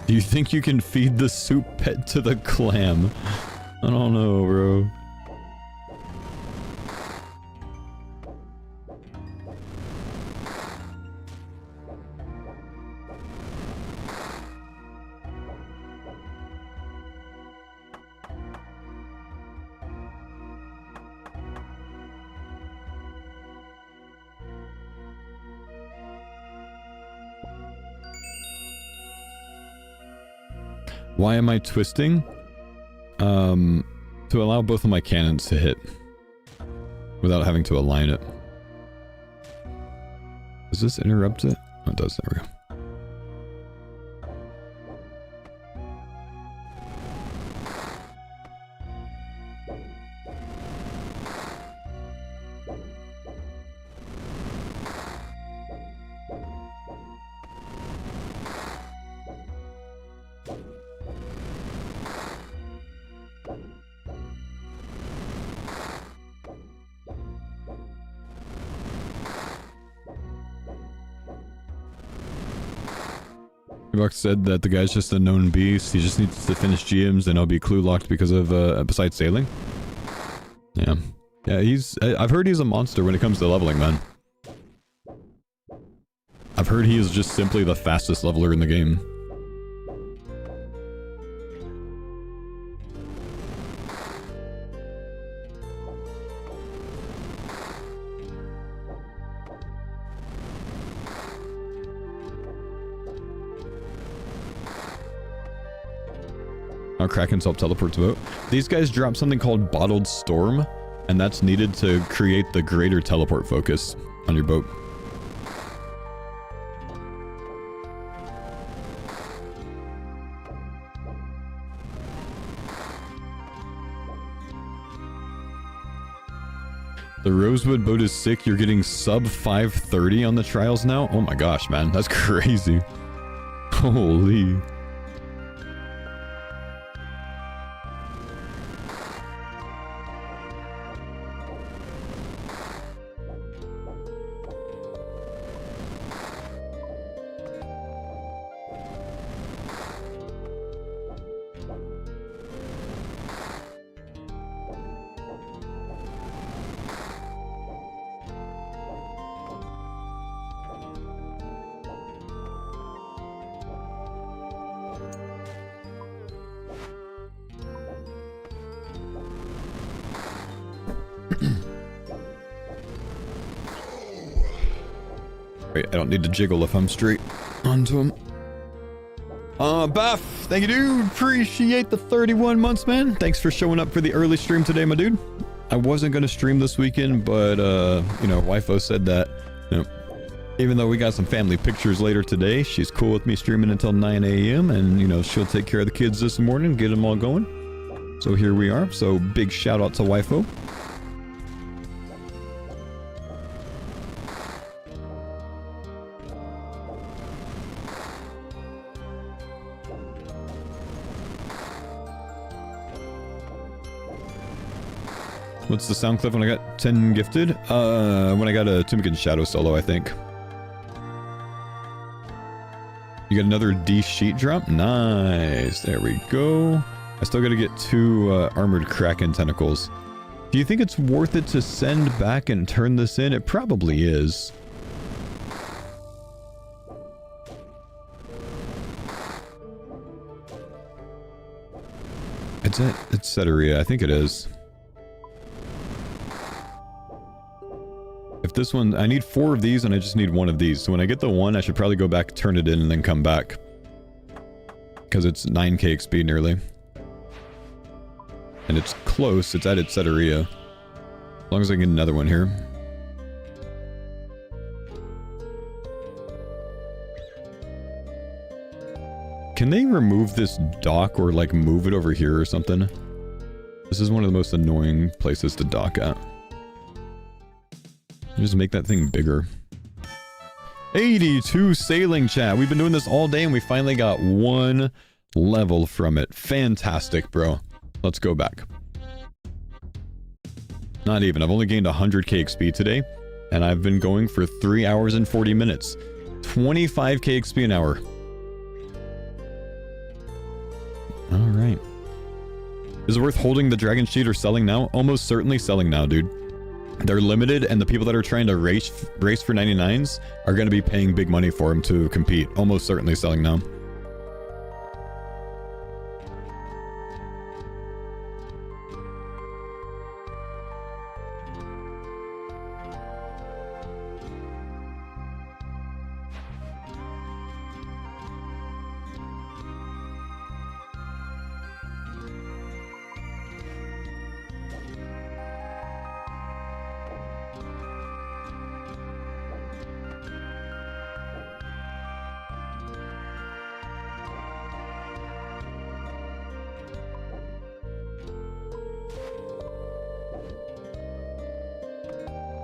Do you think you can feed the soup pet to the clam? I don't know, bro. Why am I twisting? To allow both of my cannons to hit without having to align it. Does this interrupt it? Oh, it does. There we go. Buck said that the guy's just a known beast. He just needs to finish GMs and he'll be clue locked because of besides sailing. Yeah. Yeah, I've heard he's a monster when it comes to leveling, man. I've heard he is just simply the fastest leveler in the game. Our Kraken self-teleports boat. These guys drop something called Bottled Storm, and that's needed to create the greater teleport focus on your boat. The Rosewood boat is sick. You're getting sub 530 on the trials now? Oh my gosh, man. That's crazy. Holy. Wait, I don't need to jiggle if I'm straight onto him. Baff, thank you, dude. Appreciate the 31 months, man. Thanks for showing up for the early stream today, my dude. I wasn't going to stream this weekend, but, you know, Wifo said that, you know, even though we got some family pictures later today, she's cool with me streaming until 9 a.m. and, you know, she'll take care of the kids this morning, get them all going. So here we are. So big shout out to Wifo. What's the sound clip when I got 10 gifted? When I got a Tumikin Shadow solo, I think. You got another D sheet drop? Nice. There we go. I still gotta get 2 armored kraken tentacles. Do you think it's worth it to send back and turn this in? It probably is. It's Ceteria. I think it is. If this one, I need 4 of these and I just need 1 of these. So when I get the 1, I should probably go back, turn it in, and then come back. Because it's 9k XP nearly. And it's close, it's at Ceteria. As long as I can get another one here. Can they remove this dock or like move it over here or something? This is one of the most annoying places to dock at. Just make that thing bigger. 82 sailing chat. We've been doing this all day and we finally got 1 level from it. Fantastic, bro. Let's go back. Not even. I've only gained 100k XP today and I've been going for 3 hours and 40 minutes. 25k XP an hour. Alright. Is it worth holding the dragon sheet or selling now? Almost certainly selling now, dude. They're limited, and the people that are trying to race for 99s are going to be paying big money for them to compete. Almost certainly selling now.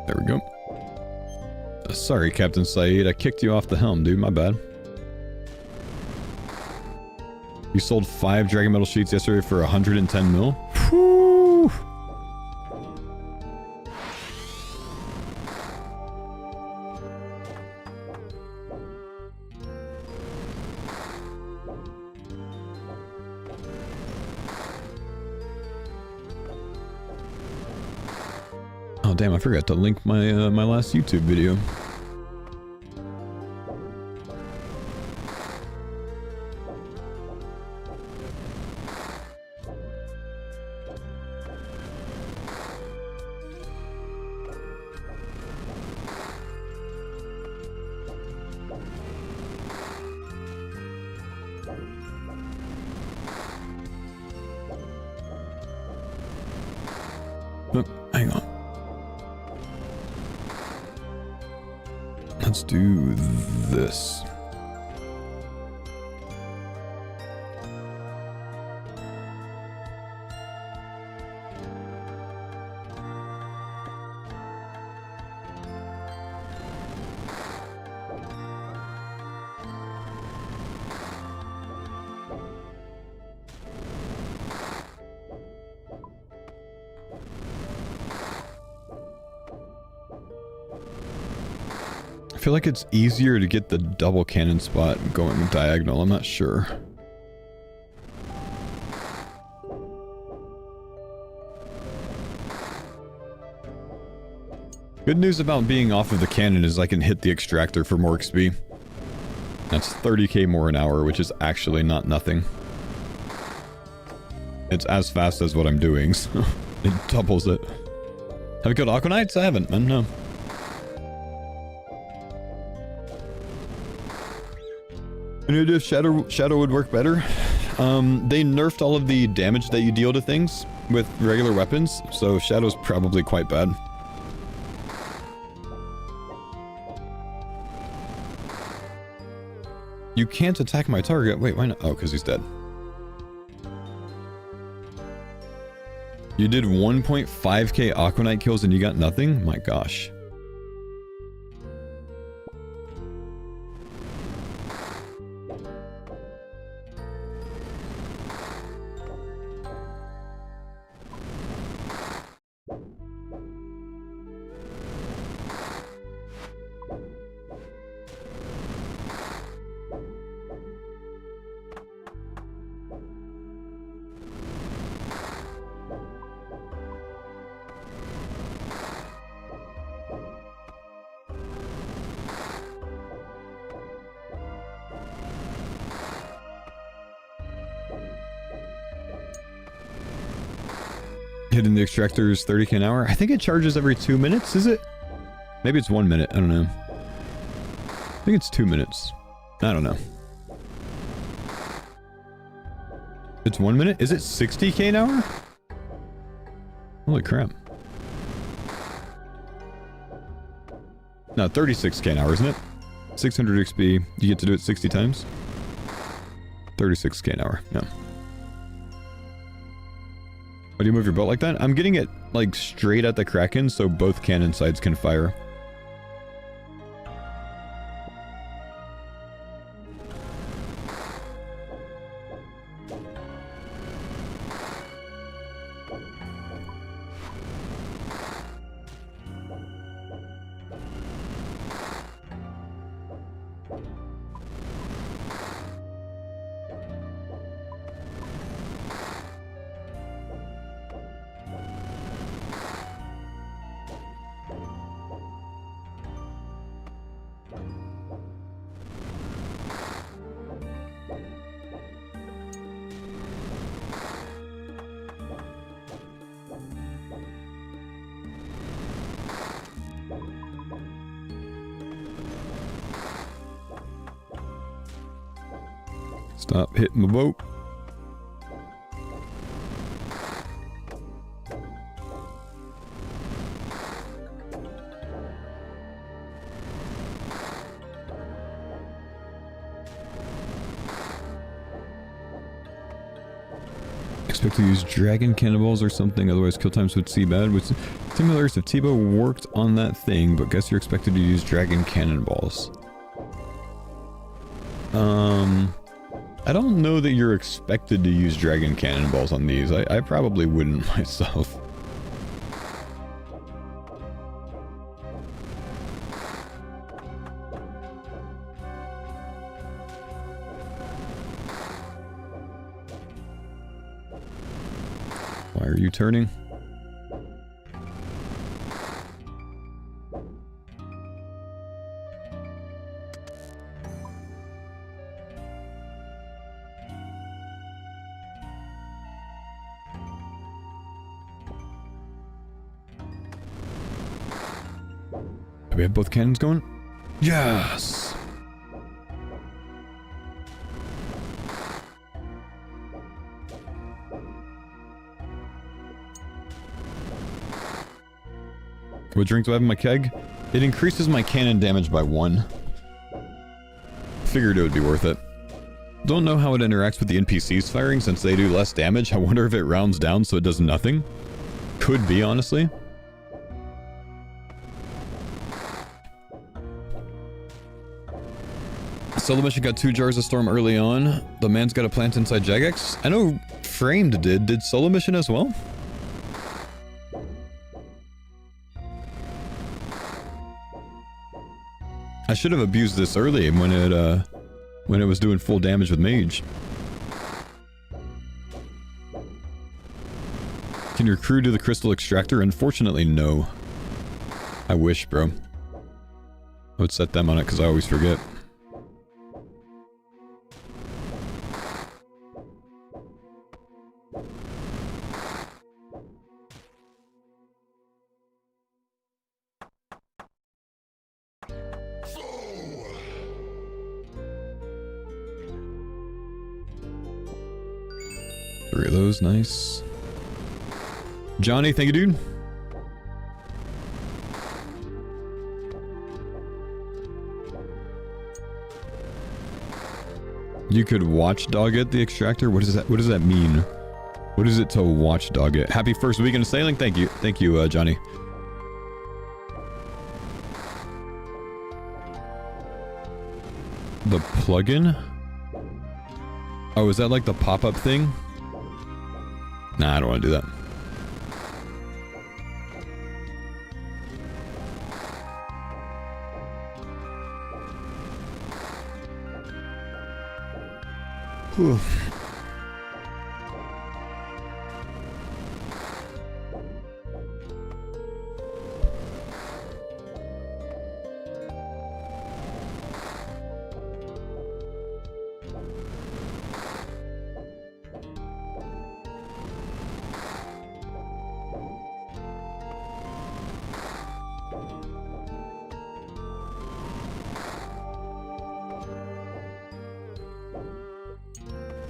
There we go. Sorry, Captain Saeed. I kicked you off the helm, dude. My bad. You sold 5 Dragon Metal sheets yesterday for 110 mil? Whew! Oh damn, I forgot to link my my last YouTube video. Oh, hang on. Let's do this. I feel like it's easier to get the double cannon spot going diagonal. I'm not sure. Good news about being off of the cannon is I can hit the extractor for more XP. That's 30k more an hour, which is actually not nothing. It's as fast as what I'm doing, so it doubles it. Have you got Aqua Knights? I haven't, man, no. Any idea if Shadow would work better? They nerfed all of the damage that you deal to things with regular weapons, so Shadow's probably quite bad. You can't attack my target. Wait, why not? Oh, because he's dead. You did 1.5k Aquanite kills and you got nothing? My gosh. Hitting the extractors 30k an hour. I think it charges every 2 minutes, is it? Maybe it's 1 minute. I don't know. I think it's 2 minutes. I don't know. It's 1 minute? Is it 60k an hour? Holy crap. No, 36k an hour, isn't it? 600 XP. You get to do it 60 times? 36k an hour. Yeah. Why do you move your boat like that? I'm getting it, like, straight at the kraken so both cannon sides can fire. Stop hitting my boat. Expect to use dragon cannonballs or something, otherwise kill times would see bad. With simulators, if Tebow worked on that thing, but guess you're expected to use dragon cannonballs. I don't know that you're expected to use dragon cannonballs on these. I probably wouldn't myself. Why are you turning? Do we have both cannons going? Yes! What drink do I have in my keg? It increases my cannon damage by 1. Figured it would be worth it. Don't know how it interacts with the NPCs firing since they do less damage. I wonder if it rounds down so it does nothing. Could be, honestly. Solo mission got 2 jars of storm early on. The man's got a plant inside Jagex. I know Framed did. Did solo mission as well? I should have abused this early when it was doing full damage with mage. Can your crew do the crystal extractor? Unfortunately, no. I wish, bro. I would set them on it because I always forget. 3 of those, nice. Johnny, thank you, dude. You could watchdog it, the extractor? What does that mean? What is it to watchdog it? Happy first weekend of sailing. Thank you, Johnny. The plugin? Oh, is that like the pop-up thing? Nah, I don't want to do that. Whew.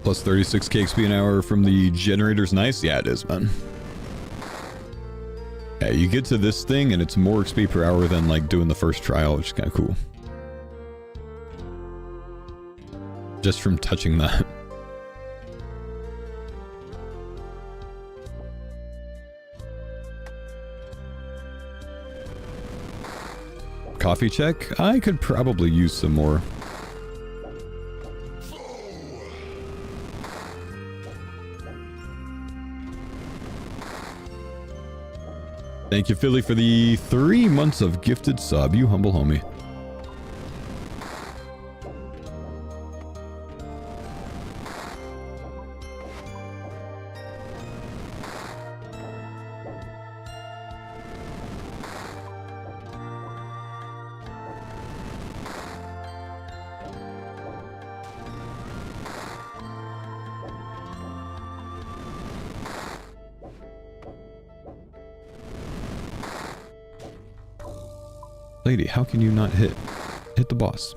Plus 36 KXP an hour from the generator's nice? Yeah, it is, man. Yeah, you get to this thing and it's more XP per hour than like doing the first trial, which is kind of cool. Just from touching that. Coffee check? I could probably use some more. Thank you, Philly, for the 3 months of gifted sub, you humble homie. Lady, how can you not hit the boss?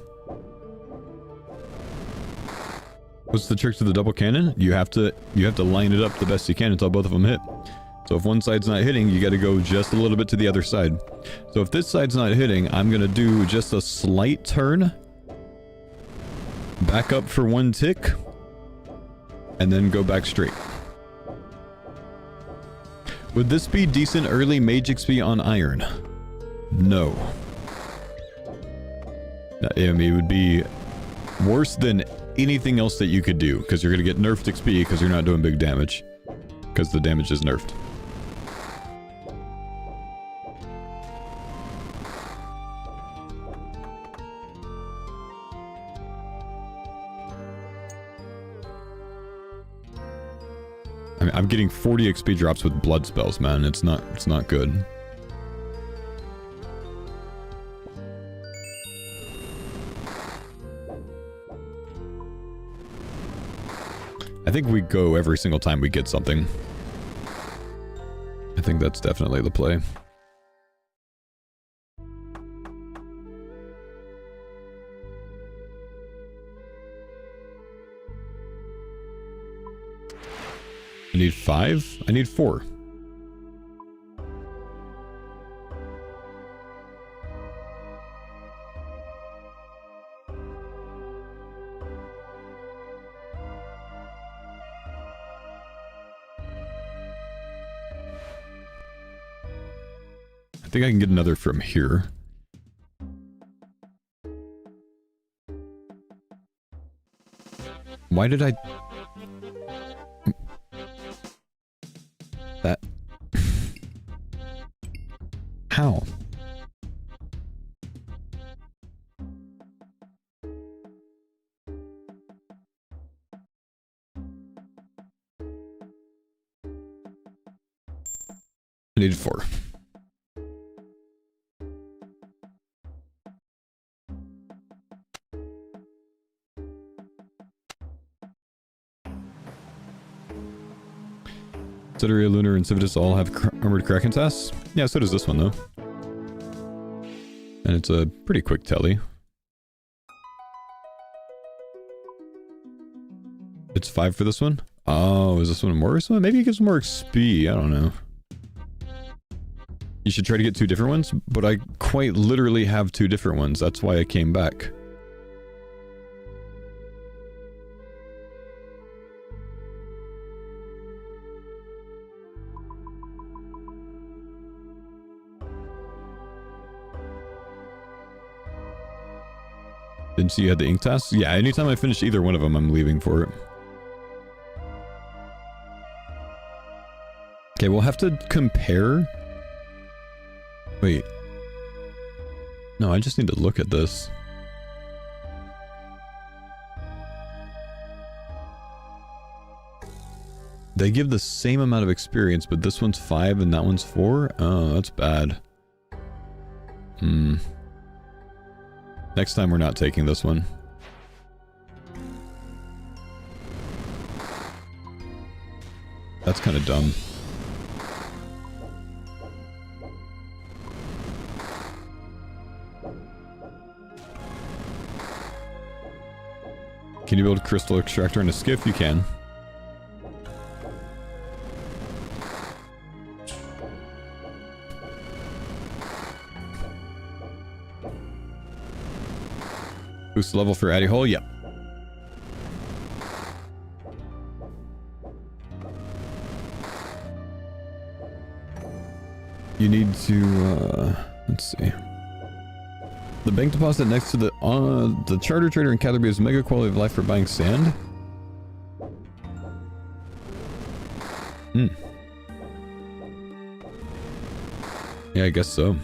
What's the trick to the double cannon? You have to line it up the best you can until both of them hit. So if one side's not hitting, you got to go just a little bit to the other side. So if this side's not hitting, I'm gonna do just a slight turn, back up for 1 tick, and then go back straight. Would this be decent early mage XP on iron? No. I mean, it would be worse than anything else that you could do, because you're going to get nerfed XP because you're not doing big damage. Because the damage is nerfed. I mean, I'm getting 40 XP drops with blood spells, man. It's not good. I think we go every single time we get something. I think that's definitely the play. I need 5? I need 4. I think I can get another from here. Why did I... That... How? I need 4. Cideria, Lunar, and Civitas all have armored kraken tasks? Yeah, so does this one, though. And it's a pretty quick telly. It's 5 for this one? Oh, is this one worse? Well, maybe it gives more XP. I don't know. You should try to get 2 different ones, but I quite literally have 2 different ones. That's why I came back. Didn't see you had the ink tasks? Yeah, anytime I finish either one of them, I'm leaving for it. Okay, we'll have to compare. Wait. No, I just need to look at this. They give the same amount of experience, but this one's 5 and that one's 4? Oh, that's bad. Next time we're not taking this one. That's kind of dumb. Can you build a crystal extractor in a skiff? You can. Boost level for Addy Hole? Yep. You need to, let's see. The bank deposit next to the charter trader in Catherby is mega quality of life for buying sand? Yeah, I guess so.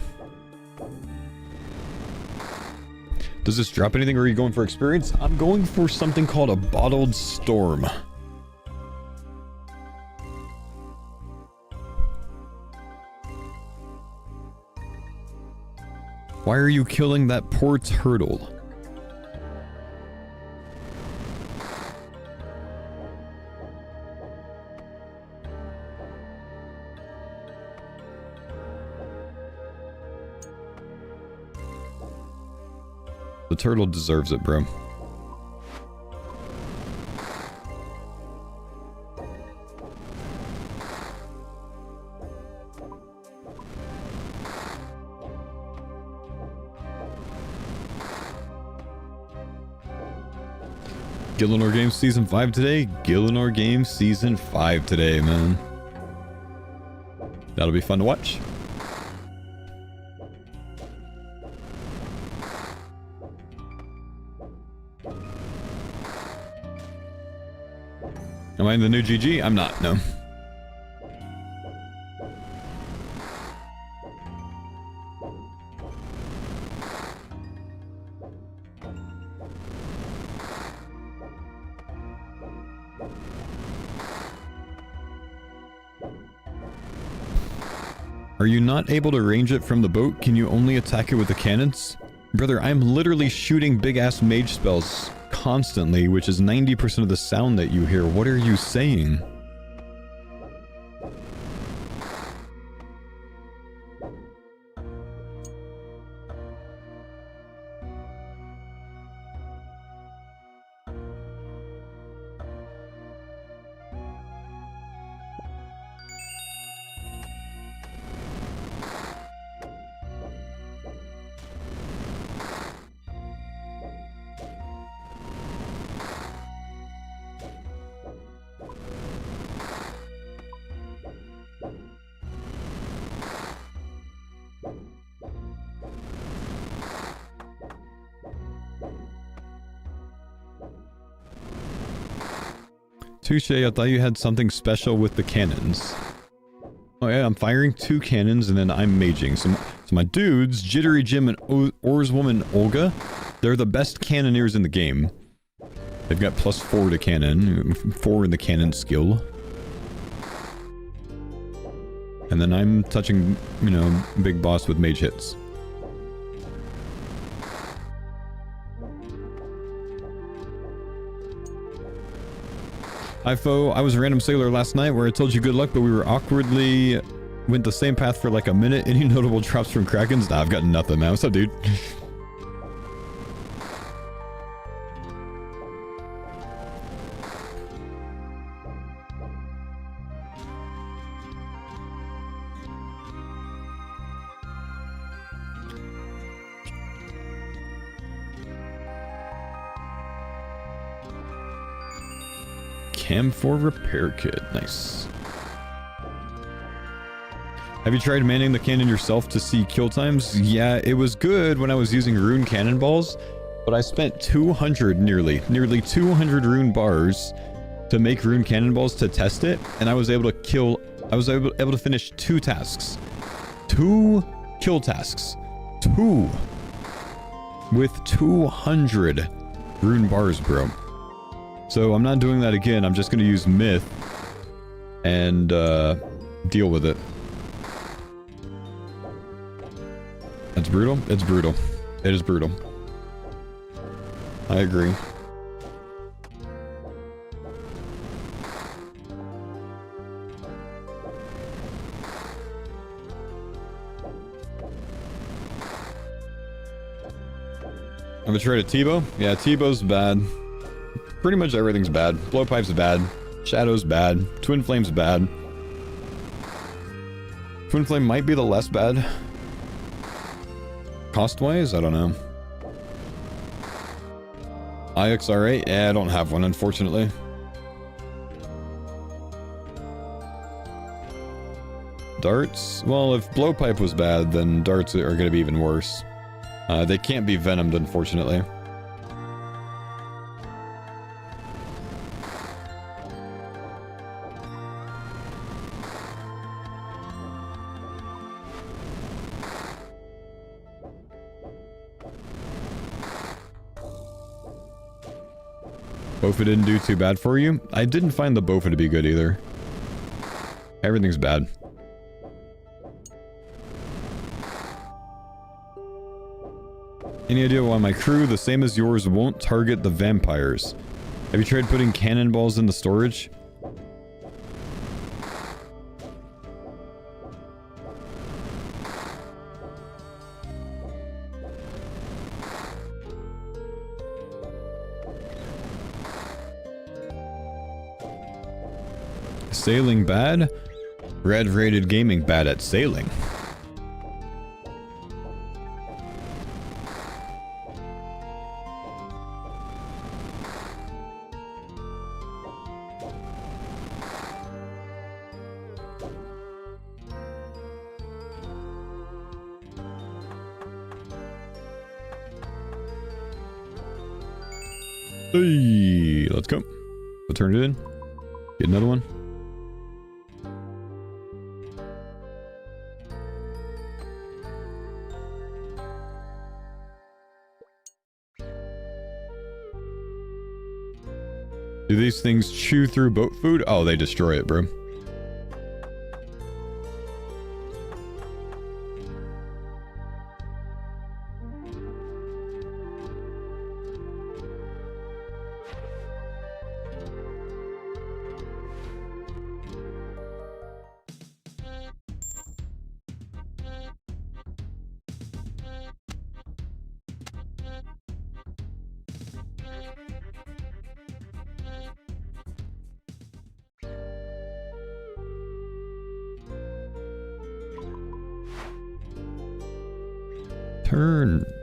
Does this drop anything or are you going for experience? I'm going for something called a bottled storm. Why are you killing that poor turtle? The turtle deserves it, bro. Gillinor Games Season 5 today? Gillinor Games Season 5 today, man. That'll be fun to watch. Am I in the new GG? I'm not, no. Are you not able to range it from the boat? Can you only attack it with the cannons? Brother, I'm literally shooting big-ass mage spells constantly, which is 90% of the sound that you hear. What are you saying? Touche, I thought you had something special with the cannons. Oh yeah, I'm firing 2 cannons and then I'm maging. So my dudes, Jittery Jim and Oarswoman Olga, they're the best cannoneers in the game. They've got +4 to cannon, 4 in the cannon skill. And then I'm touching, you know, big boss with mage hits. Hi, Faux. I was a random sailor last night where I told you good luck, but we were awkwardly went the same path for like a minute. Any notable drops from Krakens? Nah, I've got nothing, man. What's up, dude? Camphor repair kit. Nice. Have you tried manning the cannon yourself to see kill times? Yeah, it was good when I was using rune cannonballs, but I spent 200 nearly 200 rune bars to make rune cannonballs to test it, and I was able to finish 2 tasks. 2 kill tasks. 2 with 200 rune bars, bro. So I'm not doing that again. I'm just going to use myth and deal with it. That's brutal. It's brutal. It is brutal. I agree. Have you tried a T-bow? Yeah, T-bow's bad. Pretty much everything's bad. Blowpipe's bad. Shadow's bad. Twin Flame's bad. Twin Flame might be the less bad. Cost-wise? I don't know. IXR8? Yeah, I don't have one, unfortunately. Darts? Well, if Blowpipe was bad, then darts are going to be even worse. They can't be venomed, unfortunately. Bofa didn't do too bad for you? I didn't find the Bofa to be good either. Everything's bad. Any idea why my crew, the same as yours, won't target the vampires? Have you tried putting cannonballs in the storage? Sailing bad? Red rated gaming bad at sailing. Hey, let's go. We'll turn it in. Get another one. Do these things chew through boat food? Oh, they destroy it, bro.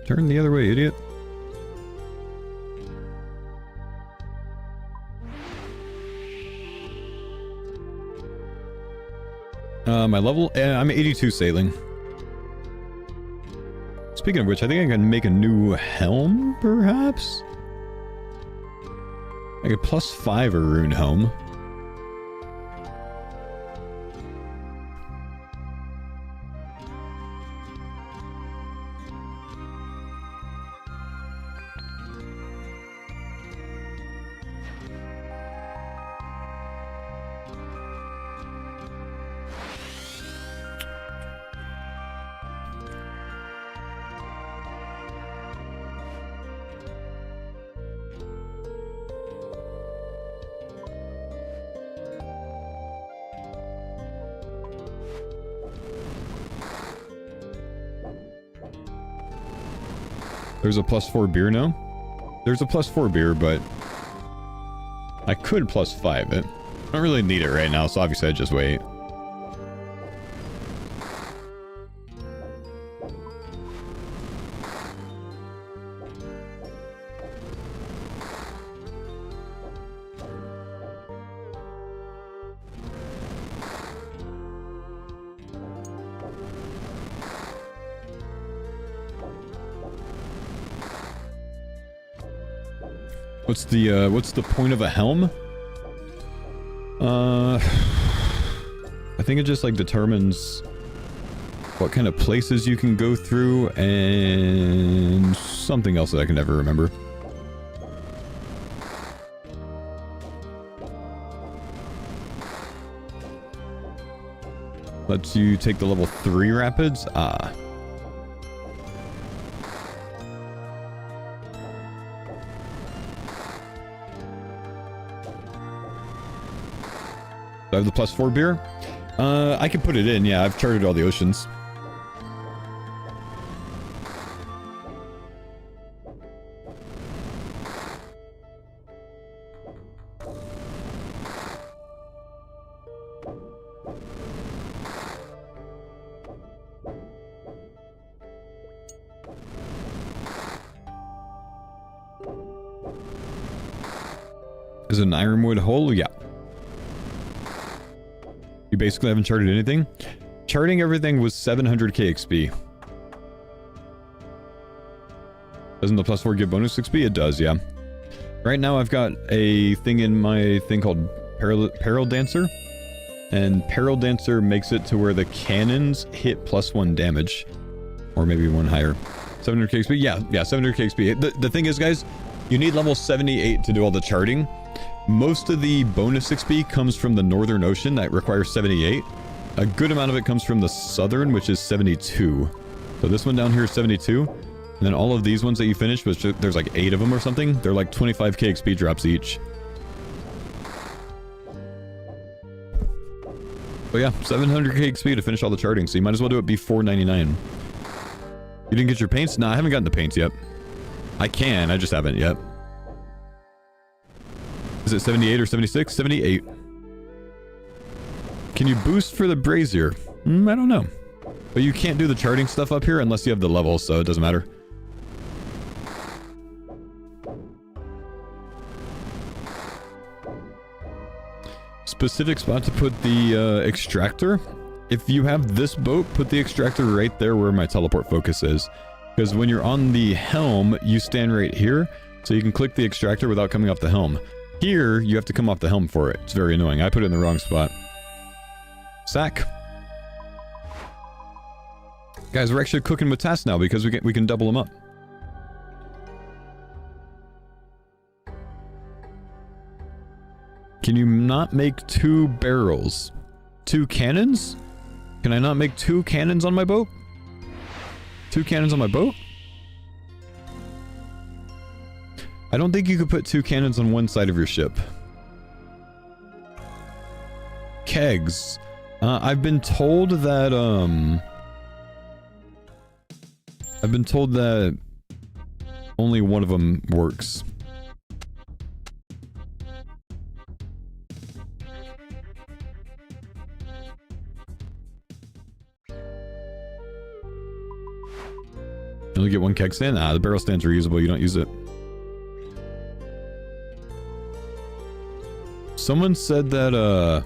Turn the other way, idiot. My level? I'm 82 sailing. Speaking of which, I think I can make a new helm, perhaps? I could +5 a rune helm. There's a +4 beer now? There's a +4 beer, but I could +5 it. I don't really need it right now, so obviously I'd just wait. What's the point of a helm? I think it just like determines what kind of places you can go through and something else that I can never remember. Lets you take the level 3 rapids? Ah. Do I have the +4 beer? I can put it in, yeah. I've charted all the oceans. Is it an ironwood hole? Yeah. You basically haven't charted anything? Charting everything was 700k XP. Doesn't the +4 give bonus XP? It does, yeah. Right now I've got a thing in my thing called Peril Dancer. And Peril Dancer makes it to where the cannons hit +1 damage. Or maybe one higher. 700k XP? Yeah, 700k XP. The thing is, guys, you need level 78 to do all the charting. Most of the bonus XP comes from the Northern Ocean that requires 78. A good amount of it comes from the Southern, which is 72. So this one down here is 72. And then all of these ones that you finish, which there's like 8 of them or something, they're like 25k XP drops each. But yeah, 700k XP to finish all the charting, so you might as well do it before 99. You didn't get your paints? Nah, I haven't gotten the paints yet. I can, I just haven't yet. Is it 78 or 76? 78. Can you boost for the brazier? I don't know. But you can't do the charting stuff up here unless you have the level, so it doesn't matter. Specific spot to put the extractor. If you have this boat, put the extractor right there where my teleport focus is. Because when you're on the helm, you stand right here, so you can click the extractor without coming off the helm. Here, you have to come off the helm for it. It's very annoying. I put it in the wrong spot. Sack. Guys, we're actually cooking with tasks now because we can double them up. Can you not make 2 barrels? 2 cannons? Can I not make 2 cannons on my boat? 2 cannons on my boat? I don't think you could put 2 cannons on one side of your ship. Kegs. I've been told that, I've been told that only one of them works. You only get 1 keg stand? Ah, the barrel stand's reusable, you don't use it. Someone said that,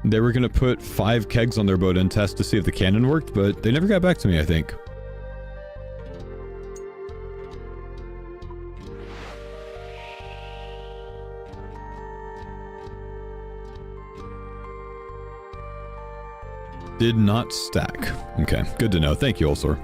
they were gonna put 5 kegs on their boat and test to see if the cannon worked, but they never got back to me, I think. Did not stack. Okay, good to know. Thank you, Ulsor.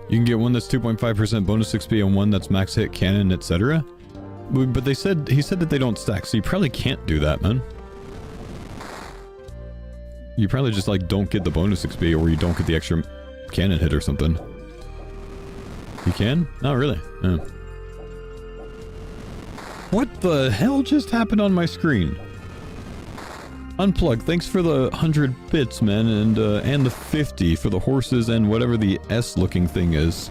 You can get one that's 2.5% bonus XP and one that's max hit cannon, etc. But he said that they don't stack, so you probably can't do that, man. You probably just like don't get the bonus XP or you don't get the extra cannon hit or something. You can? Oh, really? Oh. What the hell just happened on my screen? Unplug, thanks for the 100 bits, man, and the 50 for the horses and whatever the S-looking thing is.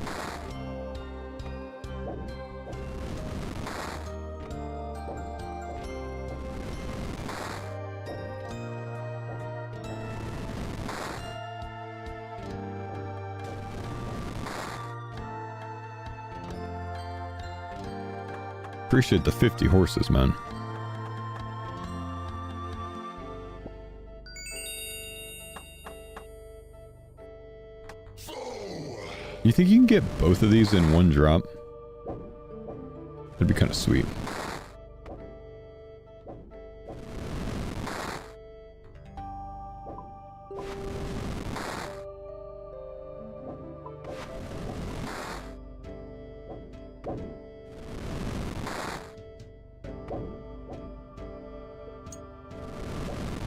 Appreciate the 50 horses, man. You think you can get both of these in one drop? That'd be kind of sweet.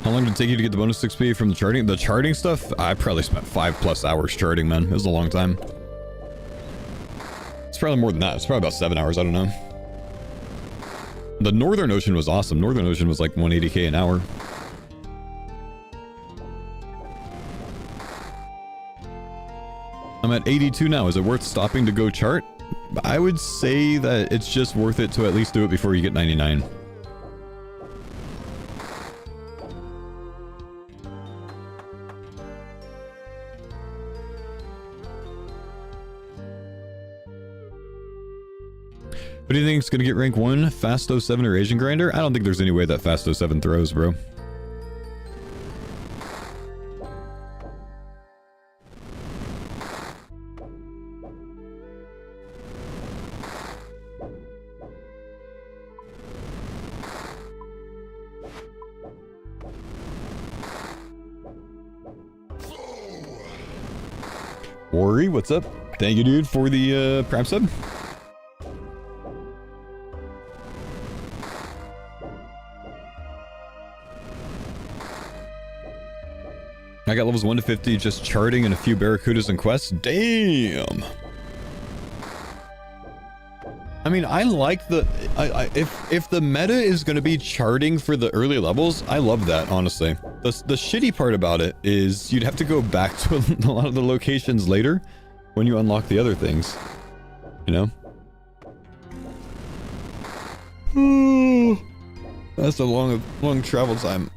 How long did it take you to get the bonus XP from the charting? The charting stuff? I probably spent 5+ hours charting, man. It was a long time. It's probably more than that. It's probably about 7 hours. I don't know. The Northern Ocean was awesome. Northern Ocean was like 180k an hour. I'm at 82 now. Is it worth stopping to go chart? I would say that it's just worth it to at least do it before you get 99. What do you think is going to get rank 1? Fast 07 or Asian Grinder? I don't think there's any way that Fast 07 throws, bro. Ori, what's up? Thank you, dude, for the Prime sub. I got levels 1 to 50 just charting and a few Barracudas and quests. Damn! I mean, I like the... if the meta is going to be charting for the early levels, I love that, honestly. The shitty part about it is you'd have to go back to a lot of the locations later when you unlock the other things. You know? That's a long travel time.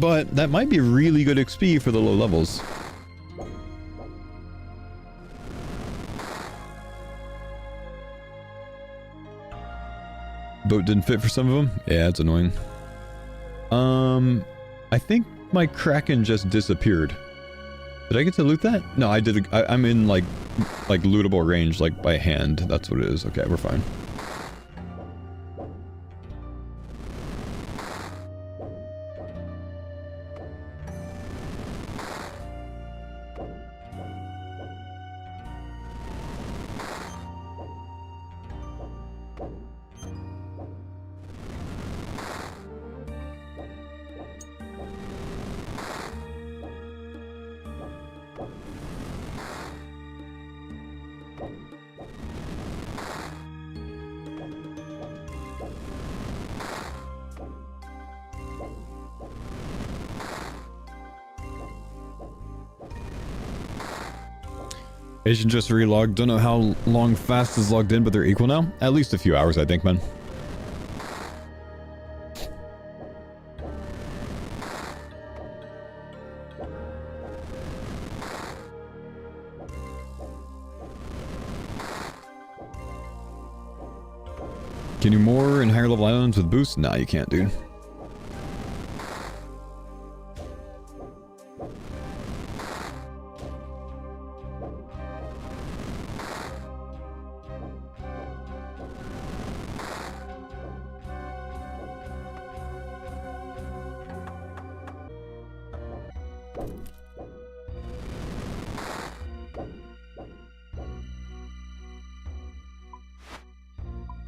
But that might be really good XP for the low levels. Boat didn't fit for some of them? Yeah, it's annoying. I think my kraken just disappeared. Did I get to loot that? No, I did. I'm in like lootable range, like by hand. That's what it is. Okay, we're fine. Asian just relogged. Don't know how long Fast is logged in, but they're equal now. At least a few hours, I think, man. Can you more in higher level islands with boosts? Nah, you can't, dude.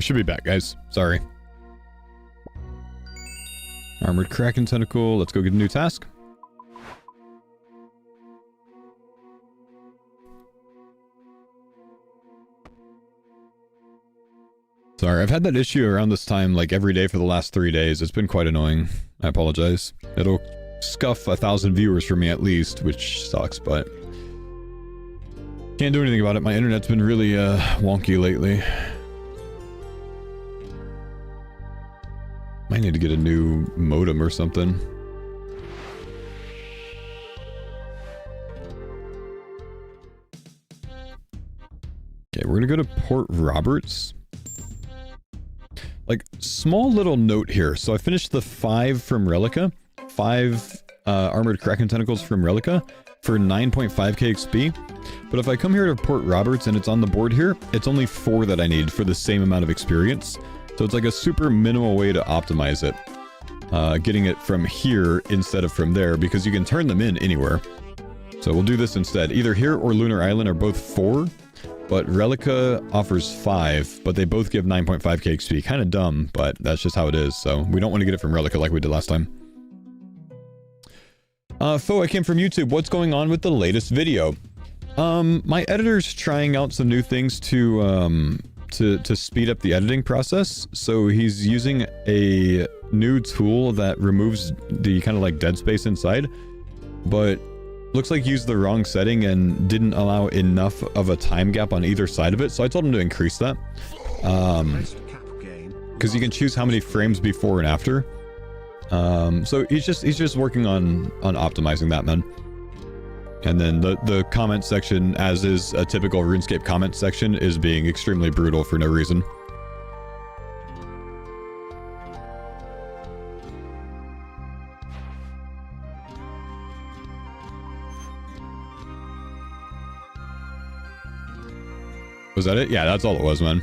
Should be back, guys. Sorry. Armored Kraken Tentacle. Let's go get a new task. Sorry, I've had that issue around this time like every day for the last 3 days. It's been quite annoying. I apologize. It'll scuff 1,000 viewers for me at least, which sucks, but can't do anything about it. My internet's been really wonky lately. Might need to get a new modem or something. Okay, we're gonna go to Port Roberts. Like, small little note here. So I finished the 5 from Relica. 5 armored kraken tentacles from Relica for 9.5k XP. But if I come here to Port Roberts and it's on the board here, it's only 4 that I need for the same amount of experience. So it's like a super minimal way to optimize it. Getting it from here instead of from there, because you can turn them in anywhere. So we'll do this instead. Either here or Lunar Island are both 4. But Relica offers 5, but they both give 9.5k XP. Kind of dumb, but that's just how it is. So we don't want to get it from Relica like we did last time. Faux, I came from YouTube. What's going on with the latest video? My editor's trying out some new things to speed up the editing process. So he's using a new tool that removes the kind of like dead space inside, but looks like he used the wrong setting and didn't allow enough of a time gap on either side of it. So I told him to increase that. Because you can choose how many frames before and after. So he's just working on optimizing that, man. And then the comment section, as is a typical RuneScape comment section, is being extremely brutal for no reason. Was that it? Yeah, that's all it was, man.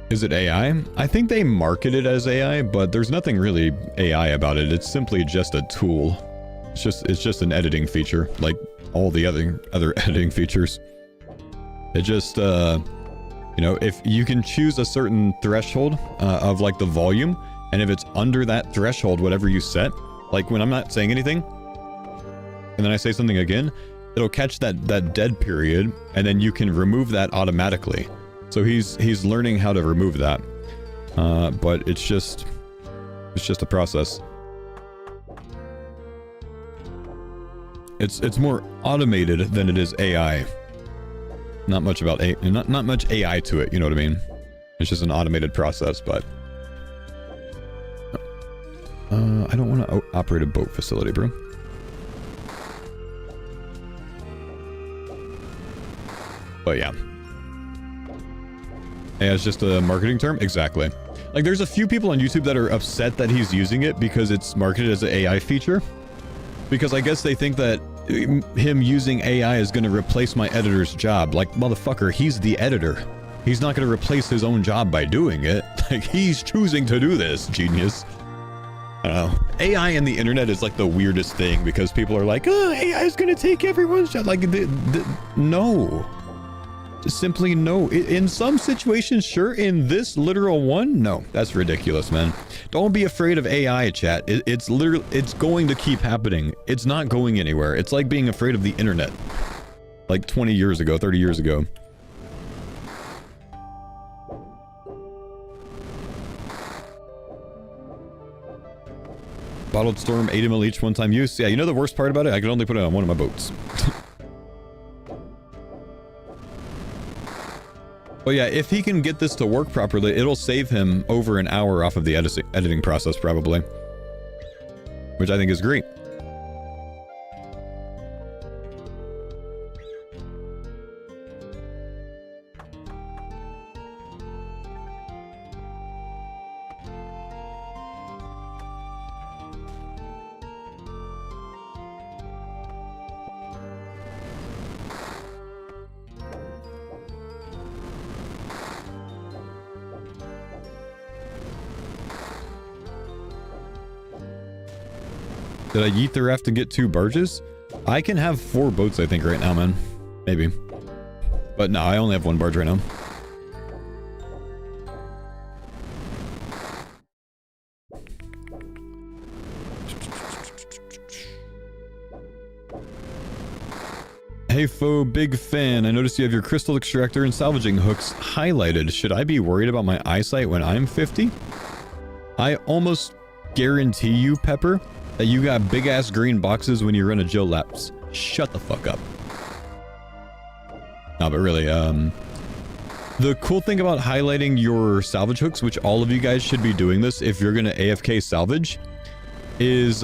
Is it AI? I think they market it as AI, but there's nothing really AI about it. It's simply just a tool. It's just an editing feature, like all the other editing features. It just you know, if you can choose a certain threshold of like the volume, and if it's under that threshold, whatever you set, like when I'm not saying anything, and then I say something again, it'll catch that dead period, and then you can remove that automatically. So he's learning how to remove that, but it's just a process. It's more automated than it is AI. Not much about not much AI to it, you know what I mean? It's just an automated process, but I don't want to operate a boat facility, bro. But yeah. Yeah, it's just a marketing term? Exactly. Like, there's a few people on YouTube that are upset that he's using it because it's marketed as an AI feature. Because I guess they think that him using AI is going to replace my editor's job. Like, motherfucker, he's the editor. He's not going to replace his own job by doing it. Like, he's choosing to do this, genius. I don't know. AI and the internet is like the weirdest thing because people are like, oh, AI is going to take everyone's job. Like, no. Simply no. In some situations, sure. In this literal one, no. That's ridiculous, man. Don't be afraid of AI, chat. It's literally, it's going to keep happening. It's not going anywhere. It's like being afraid of the internet. Like 20 years ago, 30 years ago. Bottled Storm, 8 ml each, one-time use. Yeah, you know the worst part about it? I can only put it on one of my boats. But yeah, if he can get this to work properly, it'll save him over an hour off of the editing process, probably. Which I think is great. Did I yeet the raft and get 2 barges? I can have 4 boats, I think, right now, man. Maybe. But no, I only have 1 barge right now. Hey Faux, big fan. I noticed you have your crystal extractor and salvaging hooks highlighted. Should I be worried about my eyesight when I'm 50? I almost guarantee you, Pepper, that you got big ass green boxes when you run a Joe Laps. Shut the fuck up. No, but really, the cool thing about highlighting your salvage hooks, which all of you guys should be doing this if you're gonna AFK salvage, is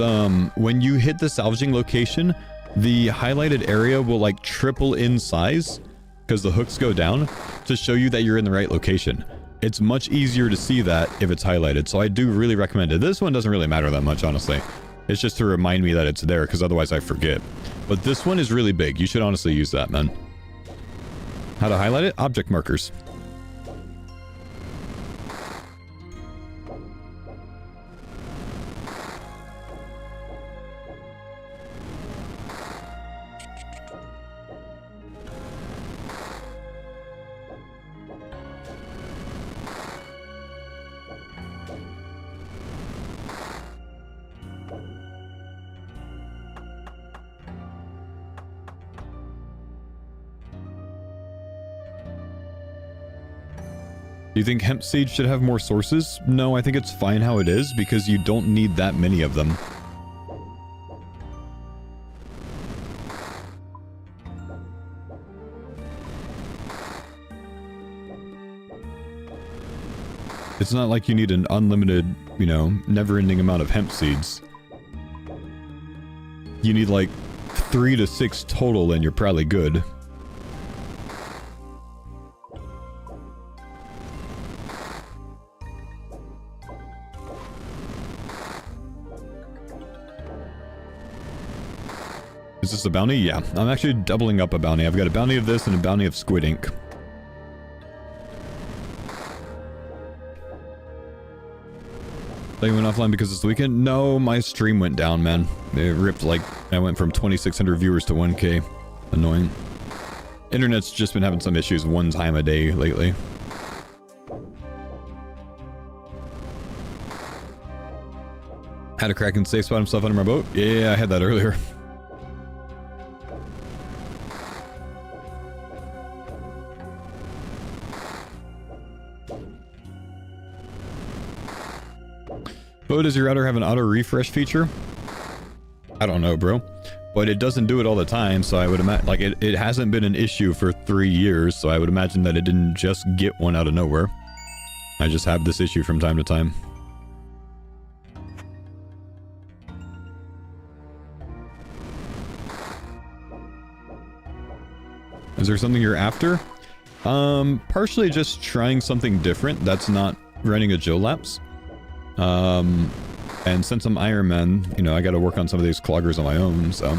when you hit the salvaging location, the highlighted area will like triple in size because the hooks go down to show you that you're in the right location. It's much easier to see that if it's highlighted, so I do really recommend it. This one doesn't really matter that much, honestly. It's just to remind me that it's there because otherwise I forget. But this one is really big. You should honestly use that, man. How to highlight it? Object markers. Do you think hemp seed should have more sources? No, I think it's fine how it is because you don't need that many of them. It's not like you need an unlimited, you know, never-ending amount of hemp seeds. You need like 3 to 6 total and you're probably good. Is this a bounty? Yeah. I'm actually doubling up a bounty. I've got a bounty of this and a bounty of squid ink. They went offline because it's the weekend? No, my stream went down, man. It ripped like... I went from 2,600 viewers to 1K. Annoying. Internet's just been having some issues one time a day lately. Had a kraken safe spot himself under my boat? Yeah, I had that earlier. Oh, does your router have an auto refresh feature? I don't know, bro. But it doesn't do it all the time, so I would imagine, like, it hasn't been an issue for 3 years, so I would imagine that it didn't just get one out of nowhere. I just have this issue from time to time. Is there something you're after? Partially just trying something different that's not running a Joe Laps. And since I'm Ironman, you know, I gotta work on some of these cloggers on my own, so...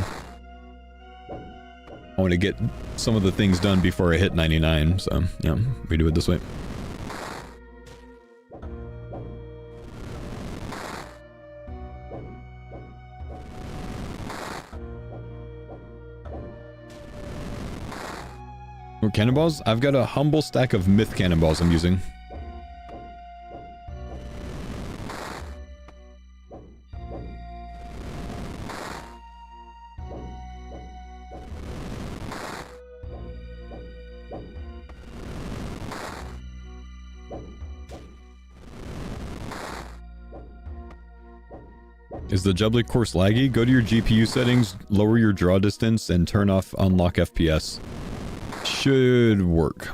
I want to get some of the things done before I hit 99, so, yeah, we do it this way. More cannonballs? I've got a humble stack of myth cannonballs I'm using. Is the Jubbly course laggy? Go to your GPU settings, lower your draw distance, and turn off unlock FPS. Should work.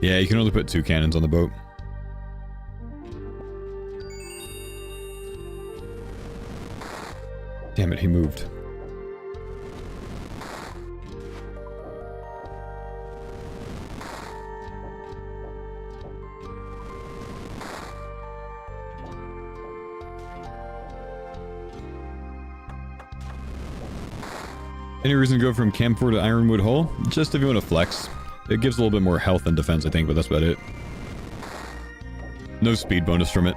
Yeah, you can only put 2 cannons on the boat. Damn it, he moved. Any reason to go from Camphor to Ironwood Hull? Just if you want to flex. It gives a little bit more health and defense, I think, but that's about it. No speed bonus from it.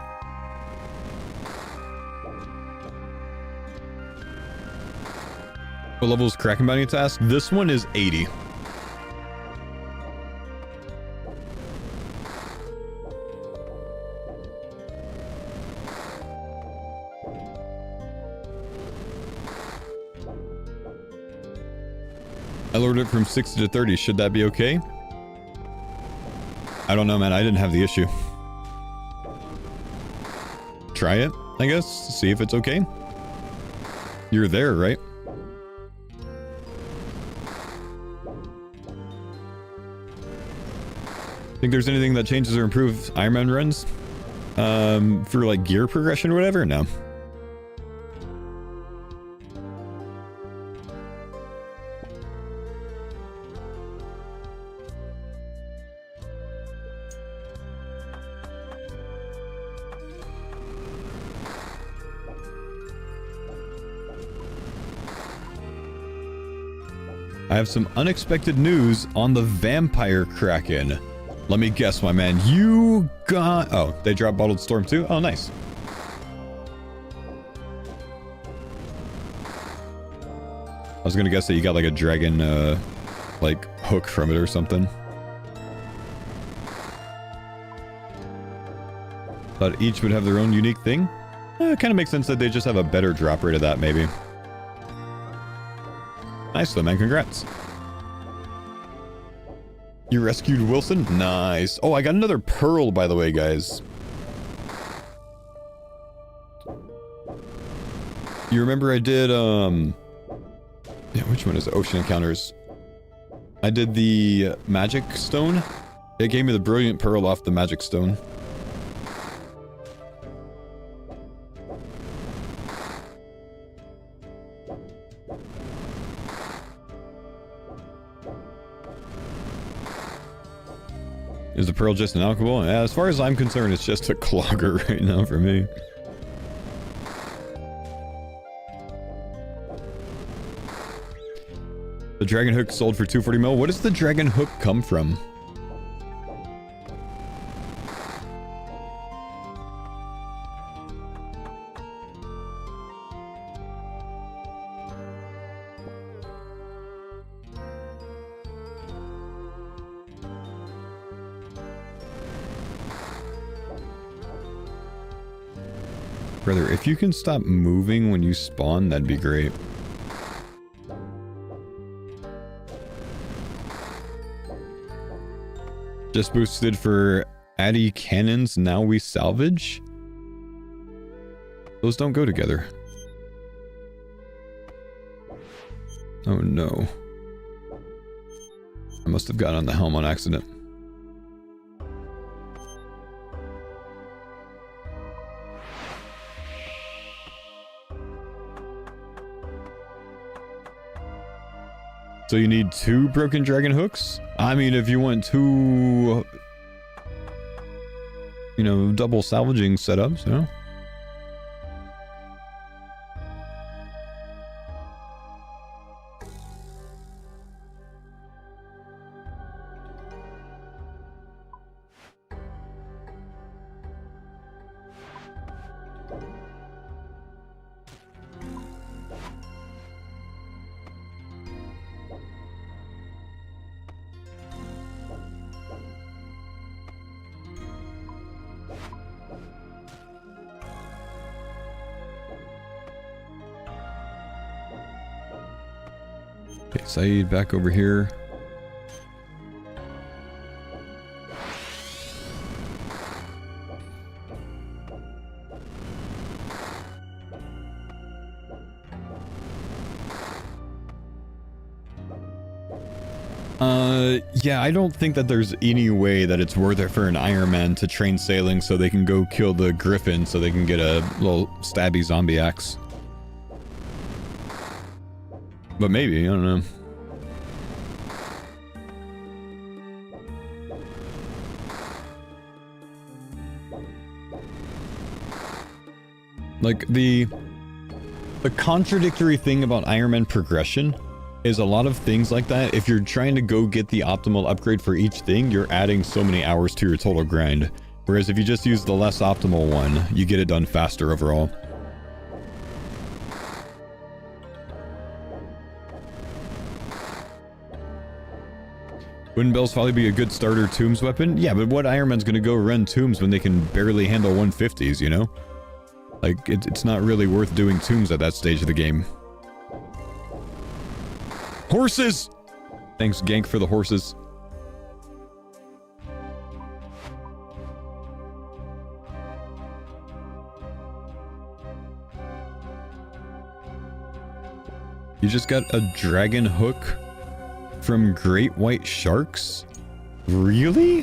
What level is Kraken bounty task? This one is 80. I lowered it from 60 to 30. Should that be okay? I don't know, man. I didn't have the issue. Try it, I guess. See if it's okay. You're there, right? Think there's anything that changes or improves Ironman runs? For like gear progression or whatever? No. I have some unexpected news on the vampire kraken. Let me guess, my man. You got... Oh, they dropped Bottled Storm too? Oh, nice. I was gonna guess that you got like a dragon, like hook from it or something. Thought each would have their own unique thing. It kind of makes sense that they just have a better drop rate of that, maybe. Nice though, man. Congrats. You rescued Wilson? Nice. Oh, I got another pearl, by the way, guys. You remember I did, yeah, which one is it? Ocean Encounters. I did the magic stone. It gave me the brilliant pearl off the magic stone. Is the pearl just an alcohol? Yeah, as far as I'm concerned, it's just a clogger right now for me. The dragon hook sold for 240 mil. What does the dragon hook come from? Brother, if you can stop moving when you spawn, that'd be great. Just boosted for Addy cannons, now we salvage? Those don't go together. Oh no. I must have gotten on the helm on accident. So you need 2 broken dragon hooks? I mean, if you want 2, you know, double salvaging setups, you know? Okay, Saeed back over here. Yeah, I don't think that there's any way that it's worth it for an Ironman to train sailing so they can go kill the griffin so they can get a little stabby zombie axe. But maybe, I don't know. Like, the contradictory thing about Ironman progression is a lot of things like that. If you're trying to go get the optimal upgrade for each thing, you're adding so many hours to your total grind. Whereas if you just use the less optimal one, you get it done faster overall. Wouldn't Bell's Folly be a good starter tombs weapon? Yeah, but what Ironman's gonna go run tombs when they can barely handle 150s, you know? Like, it's not really worth doing tombs at that stage of the game. Horses! Thanks, Gank, for the horses. You just got a dragon hook from great white sharks? Really?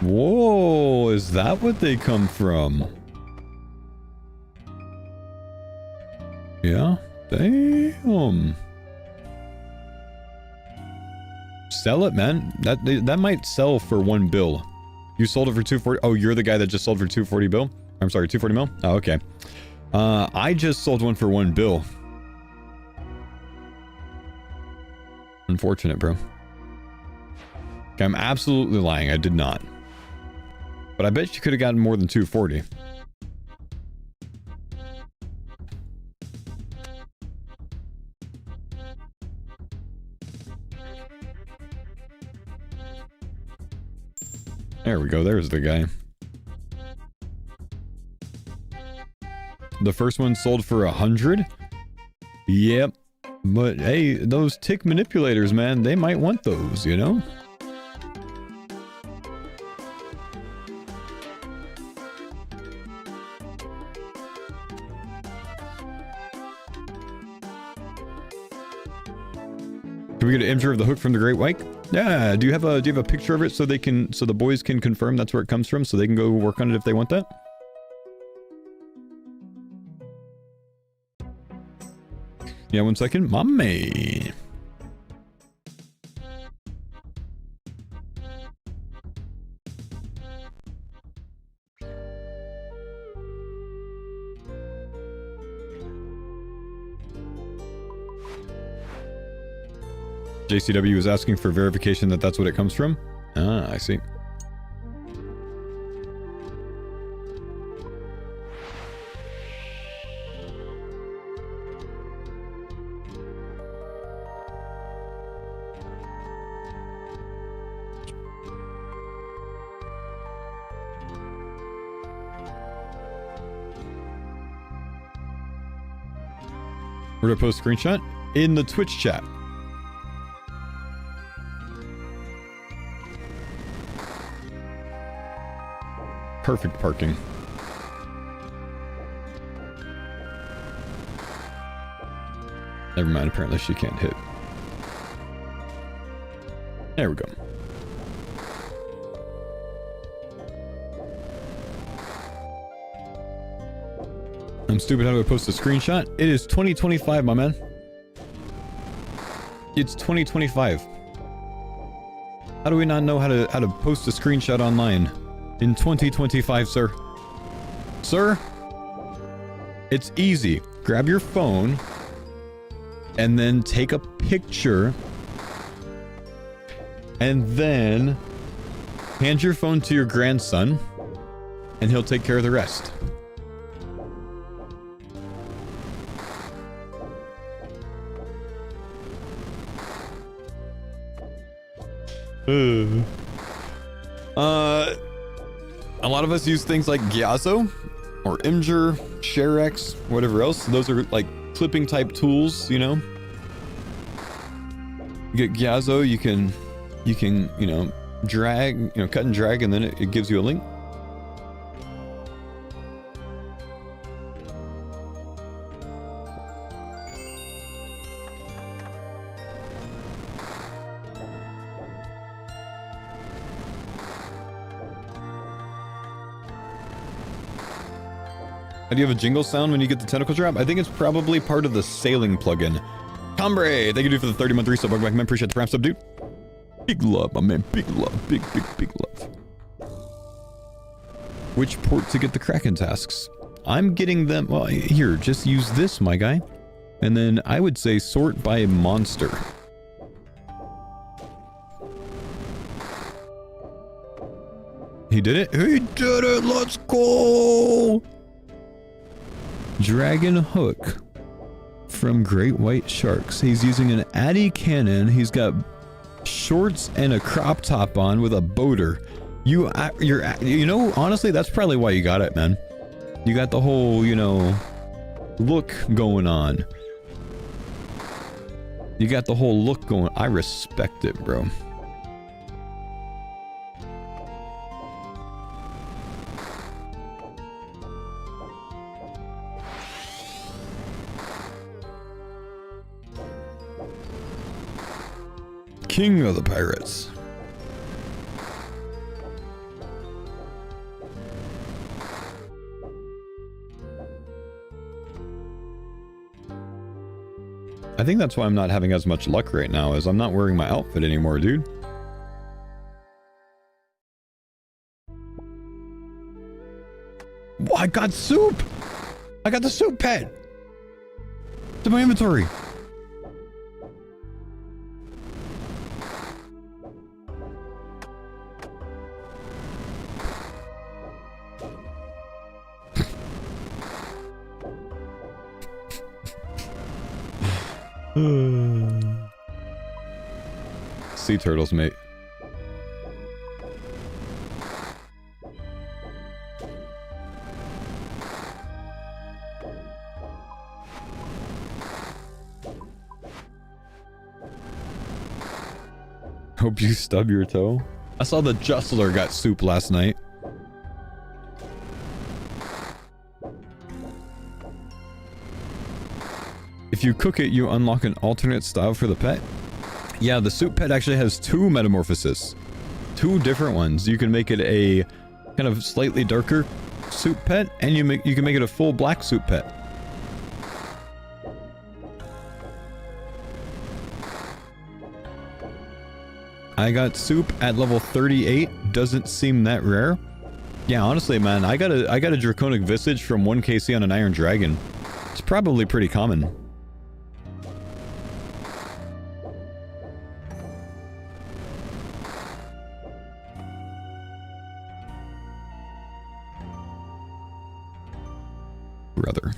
Whoa, is that what they come from? Yeah, damn. Sell it, man. That might sell for 1 bill. You sold it for 240. Oh, you're the guy that just sold for 240 bill? I'm sorry, 240 mil? Oh, okay. I just sold one for 1 bill. Unfortunate, bro. Okay, I'm absolutely lying. I did not. But I bet you could have gotten more than 240. There we go. There's the guy. The first one sold for 100? Yep. But hey, those tick manipulators, man, they might want those, you know? Can we get an image of the hook from the Great White? Yeah, do you have a picture of it so they can, so the boys can confirm that's where it comes from, so they can go work on it if they want that? Yeah, 1 second. Mommy. JCW was asking for verification that that's what it comes from. Ah, I see. Where do I post screenshot? In the Twitch chat. Perfect parking. Never mind, apparently she can't hit. There we go. I'm stupid, how do I post a screenshot? It is 2025, my man. It's 2025. How do we not know how to post a screenshot online in 2025, sir? Sir? It's easy. Grab your phone and then take a picture and then hand your phone to your grandson and he'll take care of the rest. A lot of us use things like Gyazo or Imgur, ShareX, whatever else. Those are like clipping type tools, you know. You get Gyazo, you can, you know, drag, you know, cut and drag, and then it gives you a link. How do you have a jingle sound when you get the tentacle drop? I think it's probably part of the sailing plugin. Combre, thank you for the 30-month resub. Welcome back, man. Appreciate the prime sub, dude. Big love, my man. Big love. Big love. Which port to get the Kraken tasks? I'm getting them... Well, here, just use this, my guy. And then I would say sort by monster. He did it? He did it! Let's go! Dragon hook from Great White Sharks. He's using an Addy cannon. He's got shorts and a crop top on with a boater. You know, honestly, that's probably why you got it, man. You got the whole, you know, look going on. You got the whole look going. I respect it, bro. King of the pirates. I think that's why I'm not having as much luck right now, is I'm not wearing my outfit anymore, dude. I got soup! I got the soup pet! It's in my inventory. Sea turtles, mate. Hope you stub your toe. I saw the Justler got soup last night. If you cook it, you unlock an alternate style for the pet. Yeah, the soup pet actually has two metamorphoses. Two different ones. You can make it a kind of slightly darker soup pet, and you can make it a full black soup pet. I got soup at level 38. Doesn't seem that rare. Yeah, honestly, man, I got a draconic visage from 1kc on an iron dragon. It's probably pretty common. Brother.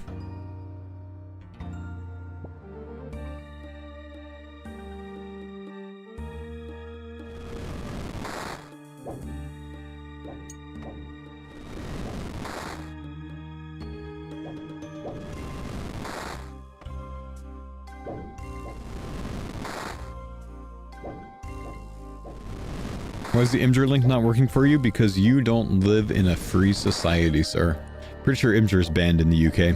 Why is the Imgur link not working for you? Because you don't live in a free society, sir. Pretty sure Imgur's banned in the UK.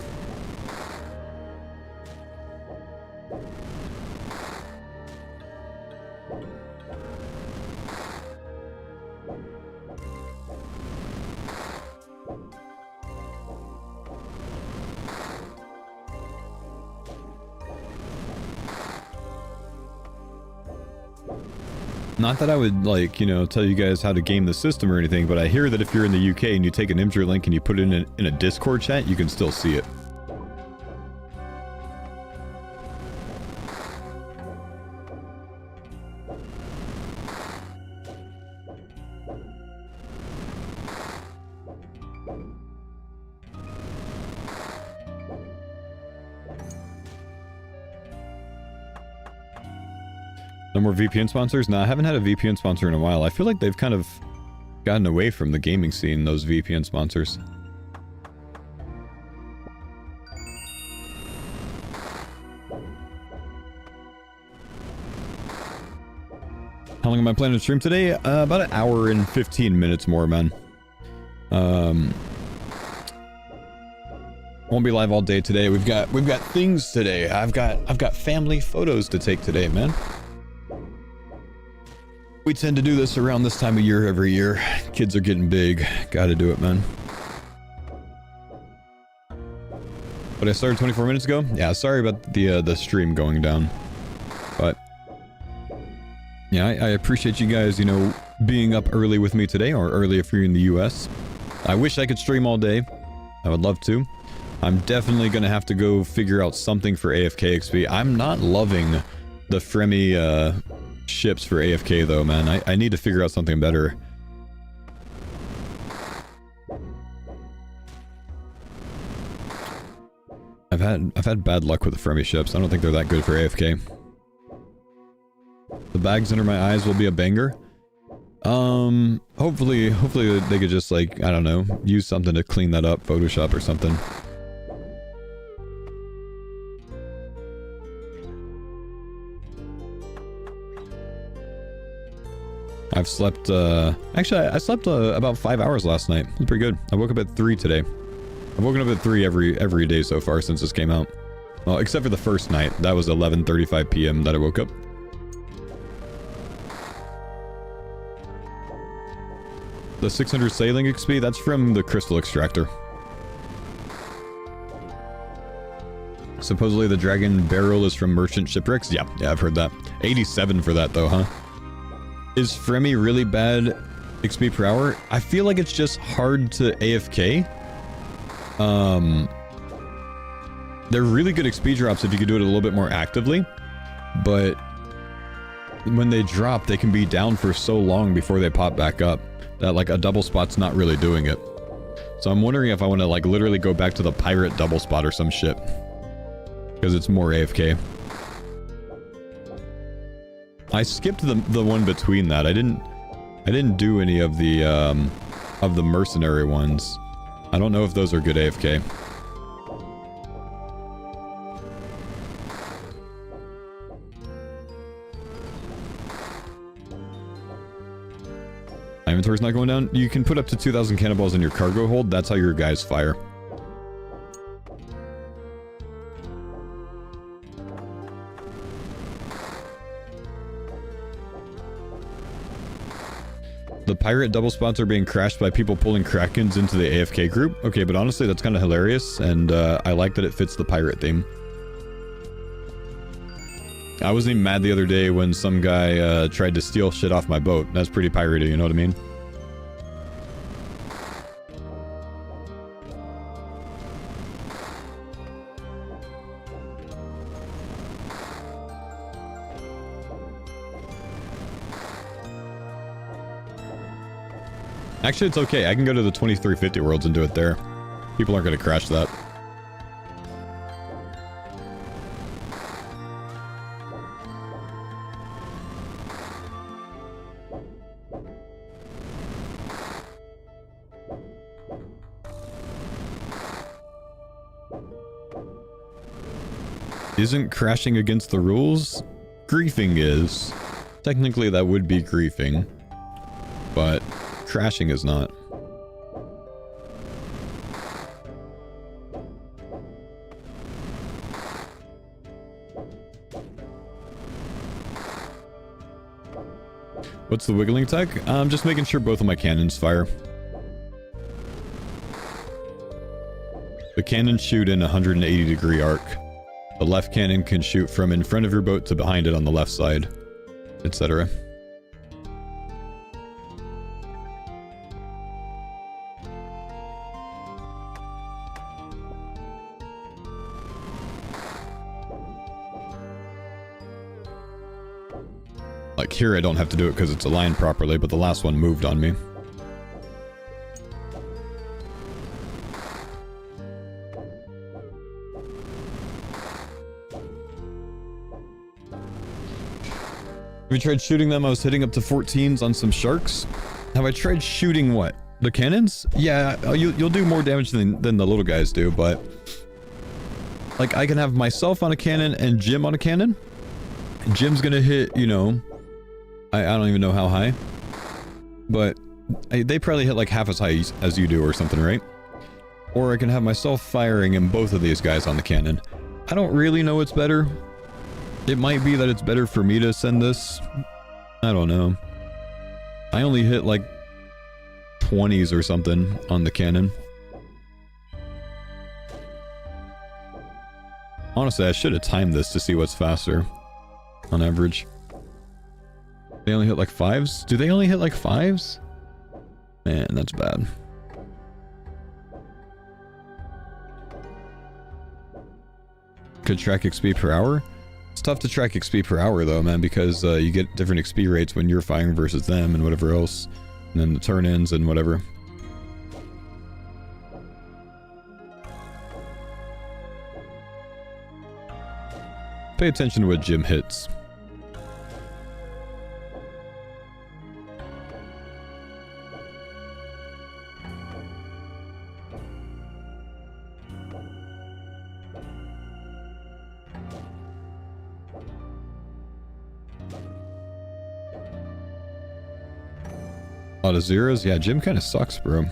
Not that I would, like, you know, tell you guys how to game the system or anything, but I hear that if you're in the UK and you take an Imgur link and you put it in a Discord chat, you can still see it. No more VPN sponsors? Nah, I haven't had a VPN sponsor in a while. I feel like they've kind of gotten away from the gaming scene, those VPN sponsors. How long am I planning to stream today? About an hour and 15 minutes more, man. Won't be live all day today. We've got things today. I've got family photos to take today, man. We tend to do this around this time of year every year. Kids are getting big. Gotta do it, man. But I started 24 minutes ago? Yeah, sorry about the stream going down. But yeah, I appreciate you guys, you know, being up early with me today, or early if you're in the US. I wish I could stream all day. I would love to. I'm definitely gonna have to go figure out something for AFK XP. I'm not loving the Fremi, ships for AFK though, man. I need to figure out something better. I've had bad luck with the Fremi ships. I don't think they're that good for AFK. bags under my eyes will be a banger. Hopefully they could just like, I don't know, use something to clean that up, Photoshop or something. I've slept, actually I slept about 5 hours last night. It was pretty good. I woke up at 3 today. I've woken up at 3 every day so far since this came out. Well, except for the first night. That was 11:35 p.m. that I woke up. The 600 sailing XP, that's from the crystal extractor. Supposedly the dragon barrel is from merchant shipwrecks. Yeah, I've heard that. 87 for that though, huh? Is Fremi really bad XP per hour? I feel like it's just hard to AFK. They're really good XP drops if you could do it a little bit more actively, but when they drop, they can be down for so long before they pop back up that like a double spot's not really doing it. So I'm wondering if I want to like literally go back to the pirate double spot or some shit, because it's more AFK. I skipped the one between that. I didn't do any of the mercenary ones. I don't know if those are good AFK. My inventory's not going down. You can put up to 2,000 cannonballs in your cargo hold. That's how your guys fire. The pirate double spots are being crashed by people pulling krakens into the AFK group. Okay, but honestly, that's kind of hilarious, and I like that it fits the pirate theme. I wasn't even mad the other day when some guy tried to steal shit off my boat. That's pretty piratey, you know what I mean? Actually, it's okay. I can go to the 2350 worlds and do it there. People aren't going to crash that. Isn't crashing against the rules? Griefing is. Technically, that would be griefing. But crashing is not. What's the wiggling tech? I'm just making sure both of my cannons fire. The cannons shoot in a 180-degree arc. The left cannon can shoot from in front of your boat to behind it on the left side, etc. Like here I don't have to do it because it's aligned properly, but the last one moved on me. Have you tried shooting them? I was hitting up to 14s on some sharks. Have I tried shooting what? The cannons? Yeah, you'll do more damage than the little guys do, but... like, I can have myself on a cannon and Jim on a cannon. Jim's gonna hit, you know... I don't even know how high. But they probably hit like half as high as you do or something, right? Or I can have myself firing and both of these guys on the cannon. I don't really know what's better. It might be that it's better for me to send this. I don't know. I only hit like 20s or something on the cannon. Honestly, I should have timed this to see what's faster on average. They only hit like 5s? Do they only hit like 5s? Man, that's bad. Could track XP per hour? It's tough to track XP per hour though, man, because you get different XP rates when you're firing versus them and whatever else. And then the turn-ins and whatever. Pay attention to what Jim hits. A lot of zeros? Yeah, Jim kind of sucks, bro.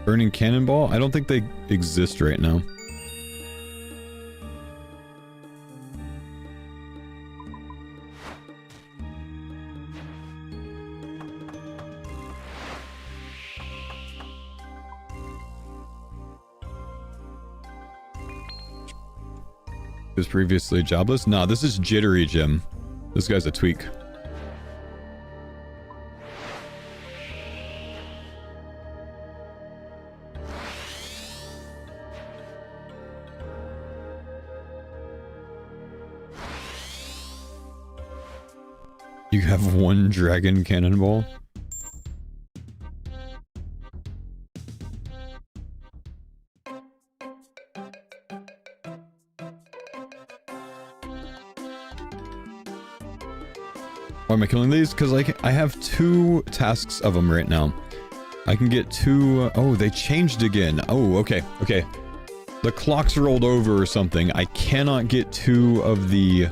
Burning Cannonball? I don't think they exist right now. He was previously jobless? Nah, this is Jittery Jim. This guy's a tweak. You have one dragon cannonball? Why am I killing these? Because I have 2 tasks of them right now. I can get 2... oh, they changed again. Oh, okay, okay. The clock's rolled over or something. I cannot get 2 of the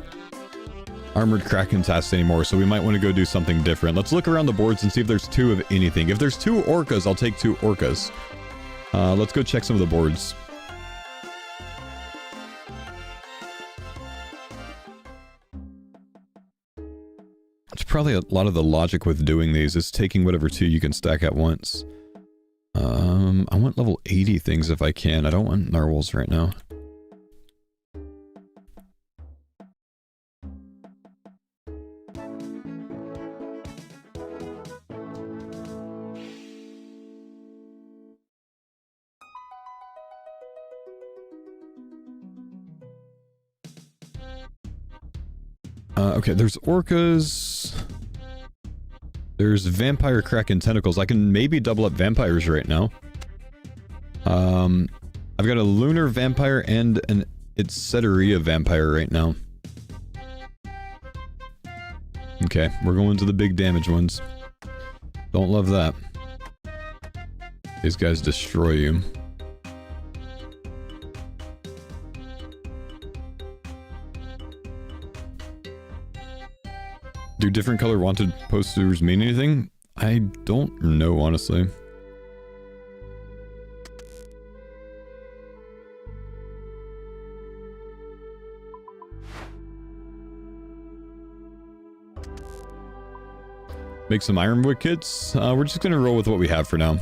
armored kraken tasks anymore, so we might want to go do something different. Let's look around the boards and see if there's 2 of anything. If there's 2 orcas, I'll take 2 orcas. Let's go check some of the boards. It's probably a lot of the logic with doing these is taking whatever 2 you can stack at once. I want level 80 things if I can. I don't want narwhals right now. Okay, there's orcas. There's vampire kraken tentacles. I can maybe double up vampires right now. I've got a lunar vampire and an Etceteria vampire right now. Okay, we're going to the big damage ones. Don't love that. These guys destroy you. Do different color wanted posters mean anything? I don't know, honestly. Make some ironwood kits? We're just gonna roll with what we have for now.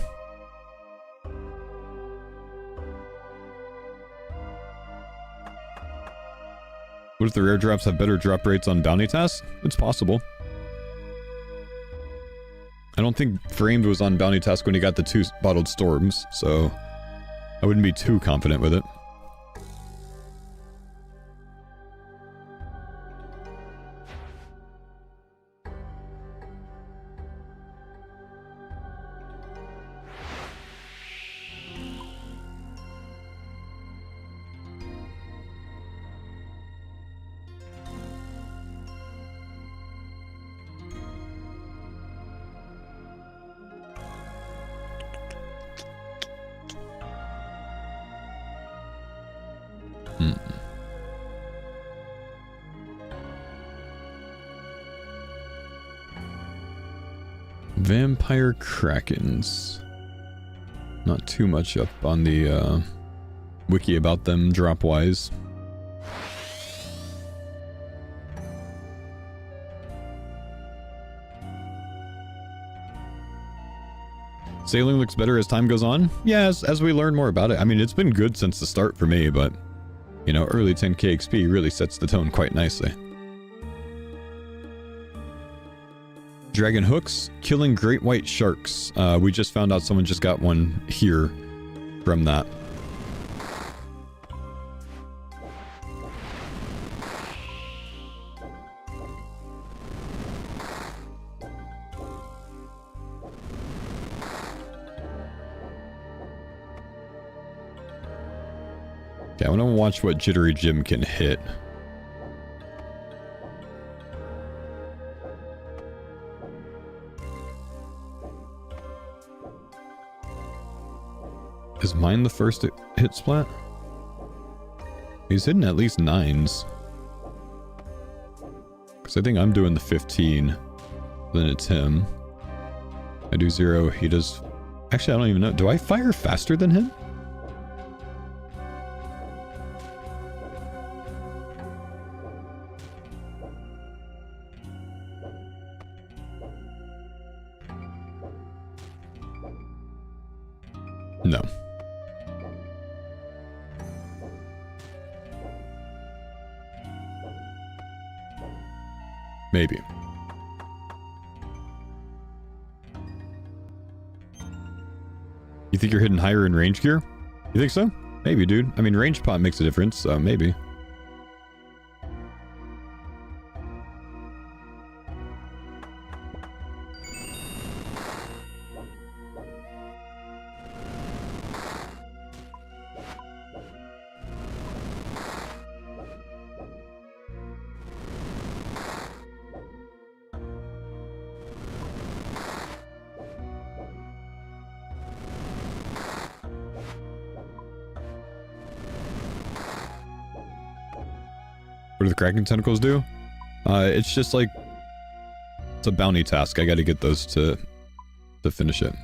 What if the rare drops have better drop rates on bounty tasks? It's possible. I don't think Framed was on bounty task when he got the 2 bottled storms, so I wouldn't be too confident with it. Vampire Krakens. Not too much up on the wiki about them drop-wise. Sailing looks better as time goes on? Yeah, as we learn more about it. I mean, it's been good since the start for me, but, you know, early 10k XP really sets the tone quite nicely. Dragon hooks, killing great white sharks. We just found out someone just got one here from that. Okay, I want to watch what Jittery Jim can hit. Is mine the first hit splat? He's hitting at least 9s. Because I think I'm doing the 15. Then it's him. I do 0. He does... Actually, I don't even know. Do I fire faster than him? No. Maybe. You think you're hitting higher in range gear? You think so? Maybe, dude. I mean, range pot makes a difference, so maybe. What do the kraken tentacles do? It's just like... It's a bounty task. I gotta get those to finish it.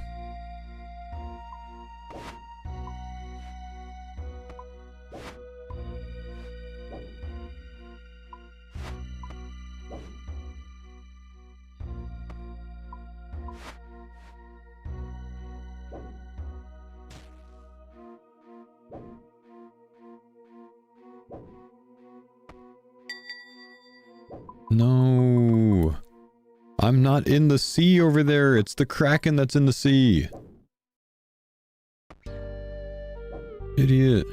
No, I'm not in the sea over there. It's the kraken that's in the sea. Idiot.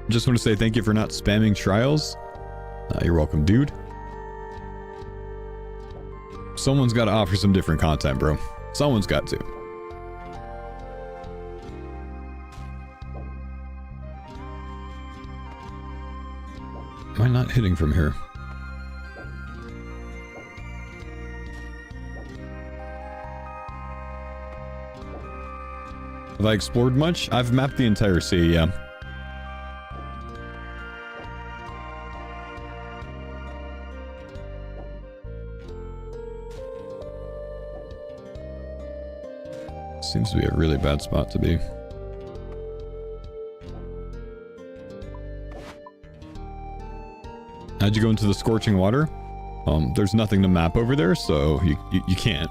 Just want to say thank you for not spamming trials. You're welcome, dude. Someone's got to offer some different content, bro. Someone's got to. Am I not hitting from here? Have I explored much? I've mapped the entire sea, yeah. Seems to be a really bad spot to be. How'd you go into the scorching water? There's nothing to map over there, so you can't.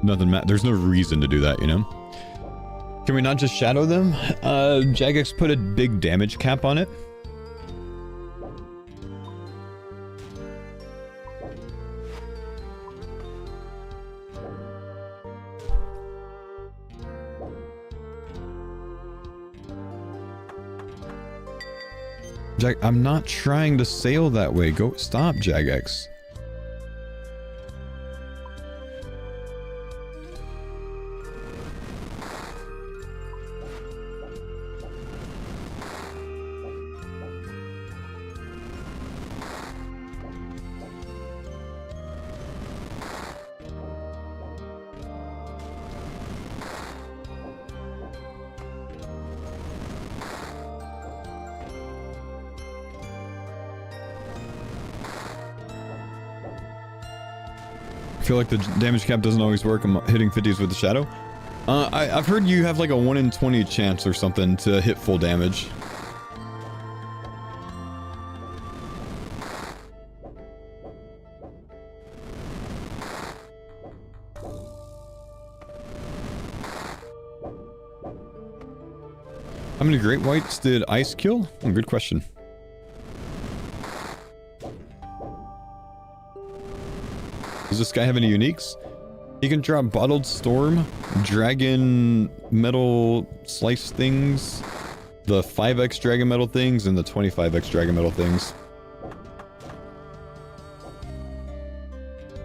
There's no reason to do that, you know? Can we not just shadow them? Jagex put a big damage cap on it. I'm not trying to sail that way. Go stop, Jagex. I feel like the damage cap doesn't always work. I'm hitting 50s with the shadow. I've heard you have like a 1 in 20 chance or something to hit full damage. How many great whites did ice kill? Oh, good question. Does this guy have any uniques? He can drop Bottled Storm, Dragon Metal Slice things, the 5x Dragon Metal things, and the 25x Dragon Metal things.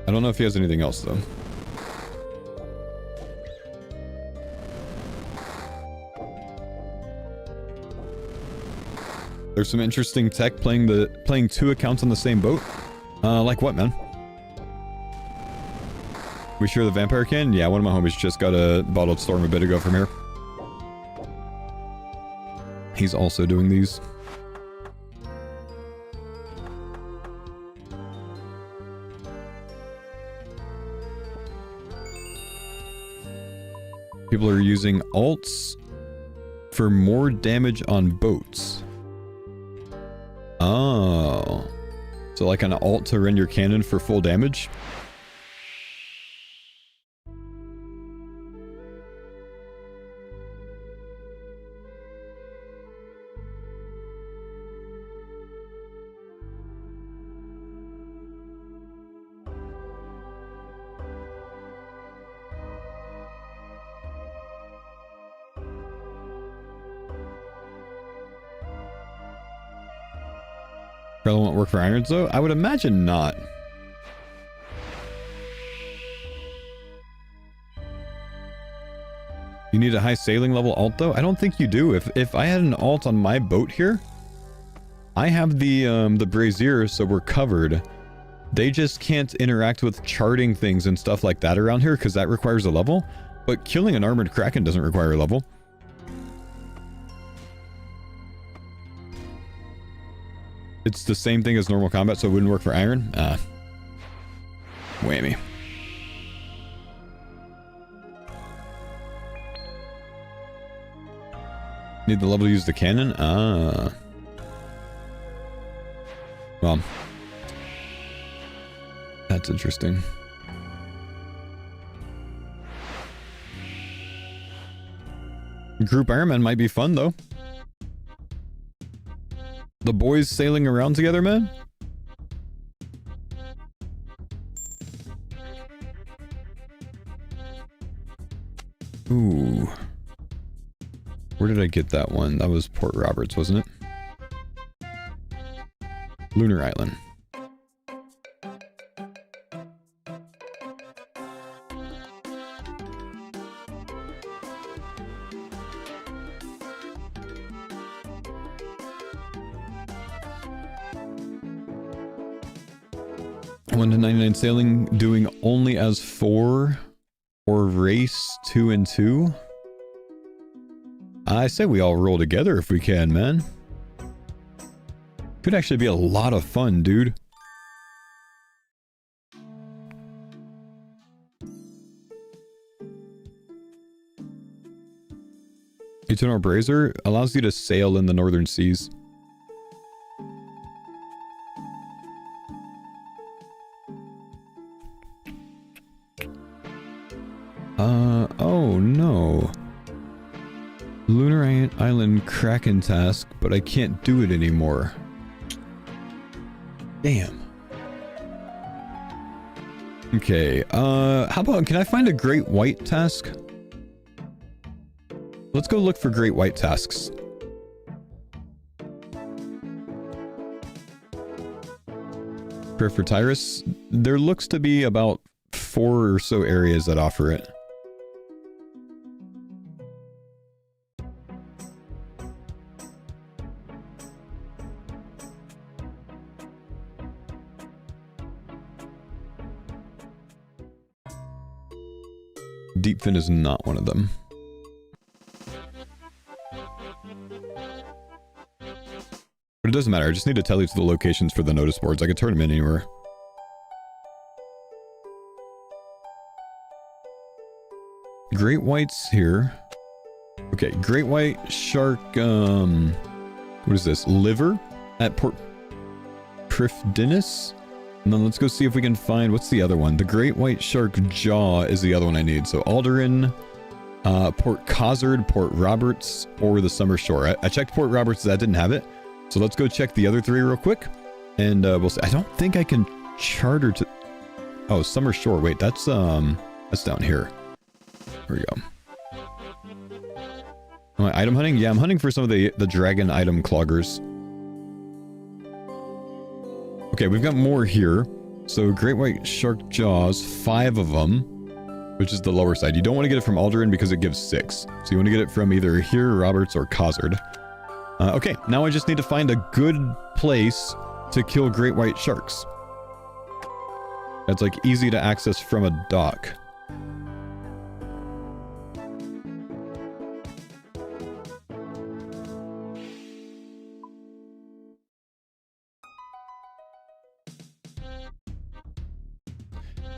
I don't know if he has anything else, though. There's some interesting tech playing 2 accounts on the same boat. Like what, man? We share the vampire can? Yeah, one of my homies just got a bottled storm a bit ago from here. He's also doing these. People are using alts for more damage on boats. Oh. So like an alt to run your cannon for full damage? Probably won't work for irons though? I would imagine not. You need a high sailing level alt though? I don't think you do. If I had an alt on my boat here, I have the brazier, so we're covered. They just can't interact with charting things and stuff like that around here because that requires a level. But killing an armored kraken doesn't require a level. It's the same thing as normal combat, so it wouldn't work for iron? Whammy. Need the level to use the cannon? Well. That's interesting. Group Ironman might be fun, though. The boys sailing around together, man? Ooh. Where did I get that one? That was Port Roberts, wasn't it? Lunar Island. One to 99 sailing, doing only as 4 or race 2 and 2. I say we all roll together if we can, man. Could actually be a lot of fun, dude. Eternal Brazier allows you to sail in the northern seas. Oh no. Lunar Island Kraken task, but I can't do it anymore. Damn. Okay, how about, can I find a Great White task? Let's go look for Great White tasks. For Tyrus, there looks to be about 4 or so areas that offer it. Deepfin is not one of them. But it doesn't matter, I just need to tell you to the locations for the notice boards. I could turn them in anywhere. Great White's here. Okay, Great White Shark, what is this? Liver at Port Prifdinus? And then let's go see if we can find, what's the other one? The Great White Shark Jaw is the other one I need. So Alderin, Port Cozard, Port Roberts, or the Summer Shore. I checked Port Roberts, that didn't have it. So let's go check the other 3 real quick. And we'll see. I don't think I can charter to... Oh, Summer Shore. Wait, that's down here. Here we go. Am I item hunting? Yeah, I'm hunting for some of the dragon item cloggers. Okay, we've got more here. So Great White Shark Jaws, 5 of them, which is the lower side. You don't want to get it from Alderin because it gives 6. So you want to get it from either here, Roberts, or Cozard. Okay, now I just need to find a good place to kill great white sharks. That's like easy to access from a dock.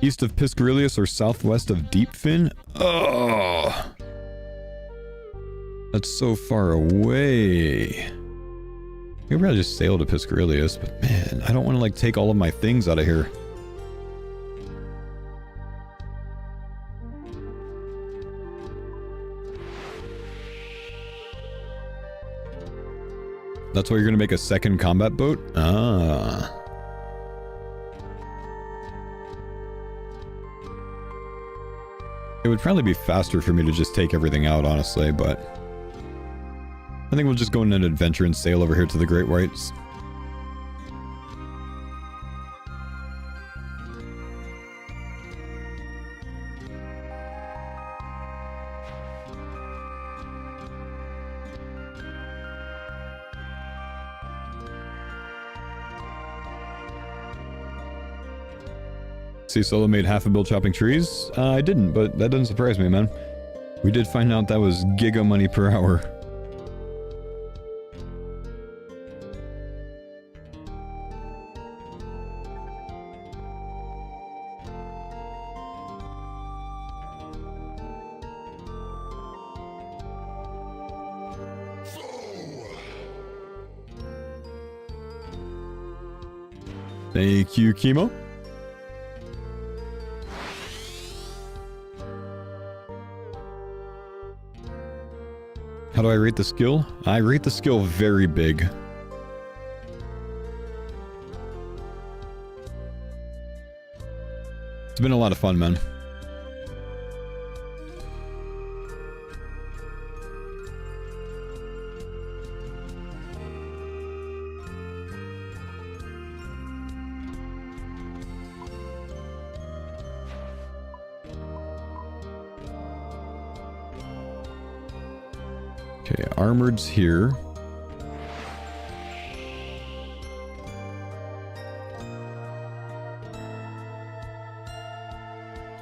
East of Piscarilius or southwest of Deepfin? Oh, that's so far away. Maybe I'll just sail to Piscarilius, but man, I don't want to like take all of my things out of here. That's why you're going to make a second combat boat? Ah. It would probably be faster for me to just take everything out, honestly, but I think we'll just go on an adventure and sail over here to the Great Whites. See, Solo made half a bill chopping trees? I didn't, but that doesn't surprise me, man. We did find out that was giga money per hour. Thank you, Chemo. How do I rate the skill? I rate the skill very big. It's been a lot of fun, man. Okay, armored's here.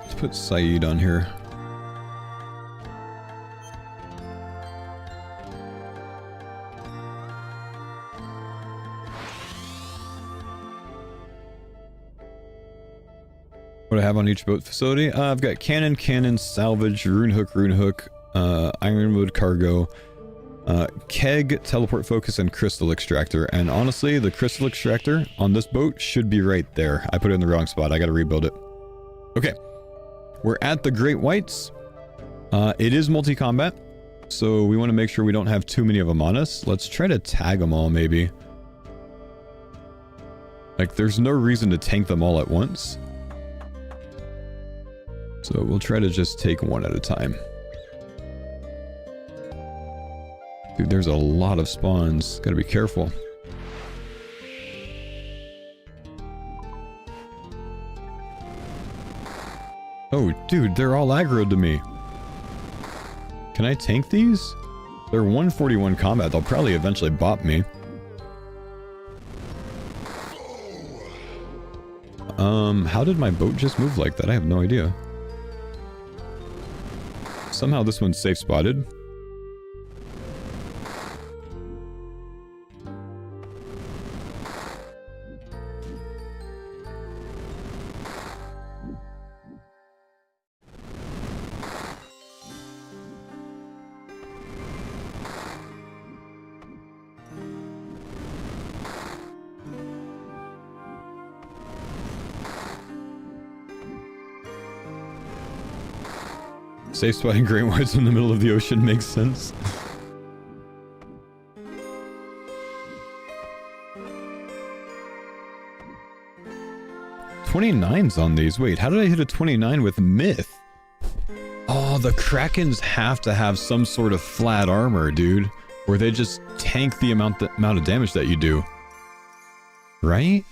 Let's put Saeed on here. What do I have on each boat facility? I've got cannon, salvage, rune hook, ironwood cargo, keg, teleport focus, and crystal extractor. And honestly, the crystal extractor on this boat should be right there. I put it in the wrong spot. I gotta rebuild it. Okay. We're at the Great Whites. It is multi-combat, so we want to make sure we don't have too many of them on us. Let's try to tag them all, maybe. Like, there's no reason to tank them all at once. So we'll try to just take one at a time. Dude, there's a lot of spawns. Gotta be careful. Oh, dude, they're all aggroed to me. Can I tank these? They're 141 combat. They'll probably eventually bop me. How did my boat just move like that? I have no idea. Somehow this one's safe spotted. Safe spotting great whites in the middle of the ocean makes sense. $29's on these. Wait, how did I hit a 29 with myth? Oh, the krakens have to have some sort of flat armor, dude. Or they just tank the amount of damage that you do. Right?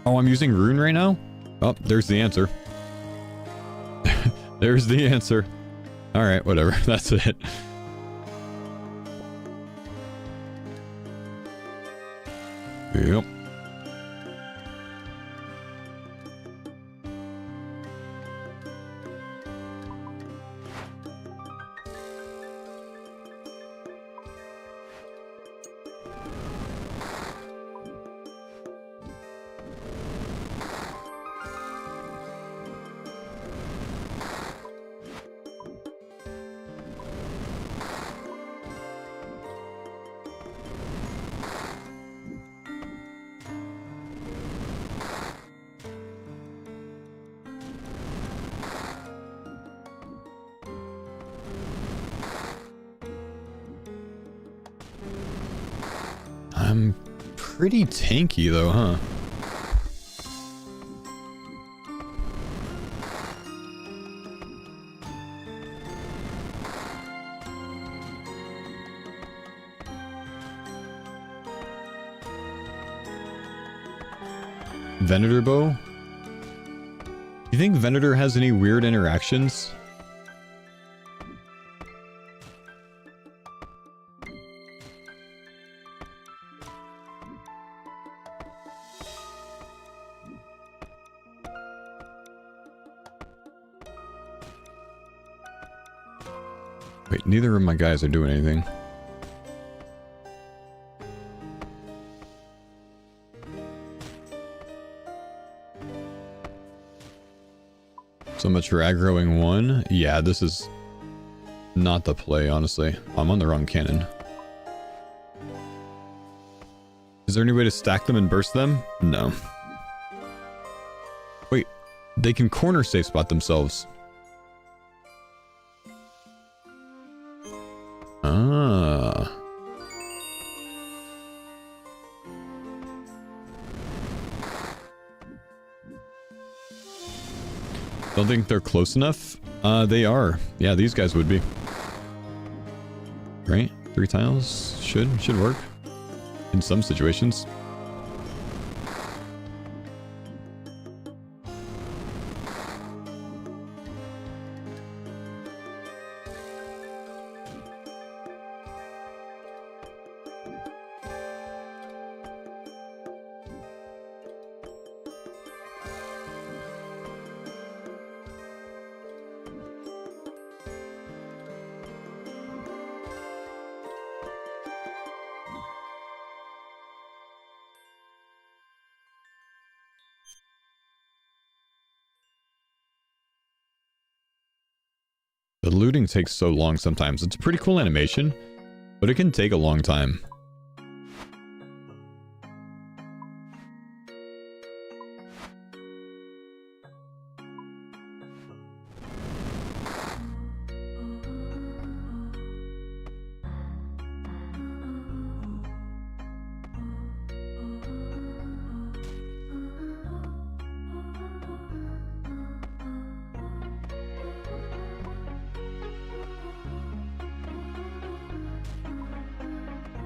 Oh, I'm using rune right now? Oh, there's the answer. There's the answer. Alright, whatever. That's it. Yep. I'm pretty tanky though, huh? Venator bow? You think Venator has any weird interactions? Wait, neither of my guys are doing anything. So much for aggroing one. Yeah, this is not the play, honestly. I'm on the wrong cannon. Is there any way to stack them and burst them? No. Wait, they can corner safe spot themselves. Ah. Don't think they're close enough? They are. Yeah, these guys would be. Right? 3 tiles? Should work. In some situations. The looting takes so long sometimes. It's a pretty cool animation, but it can take a long time.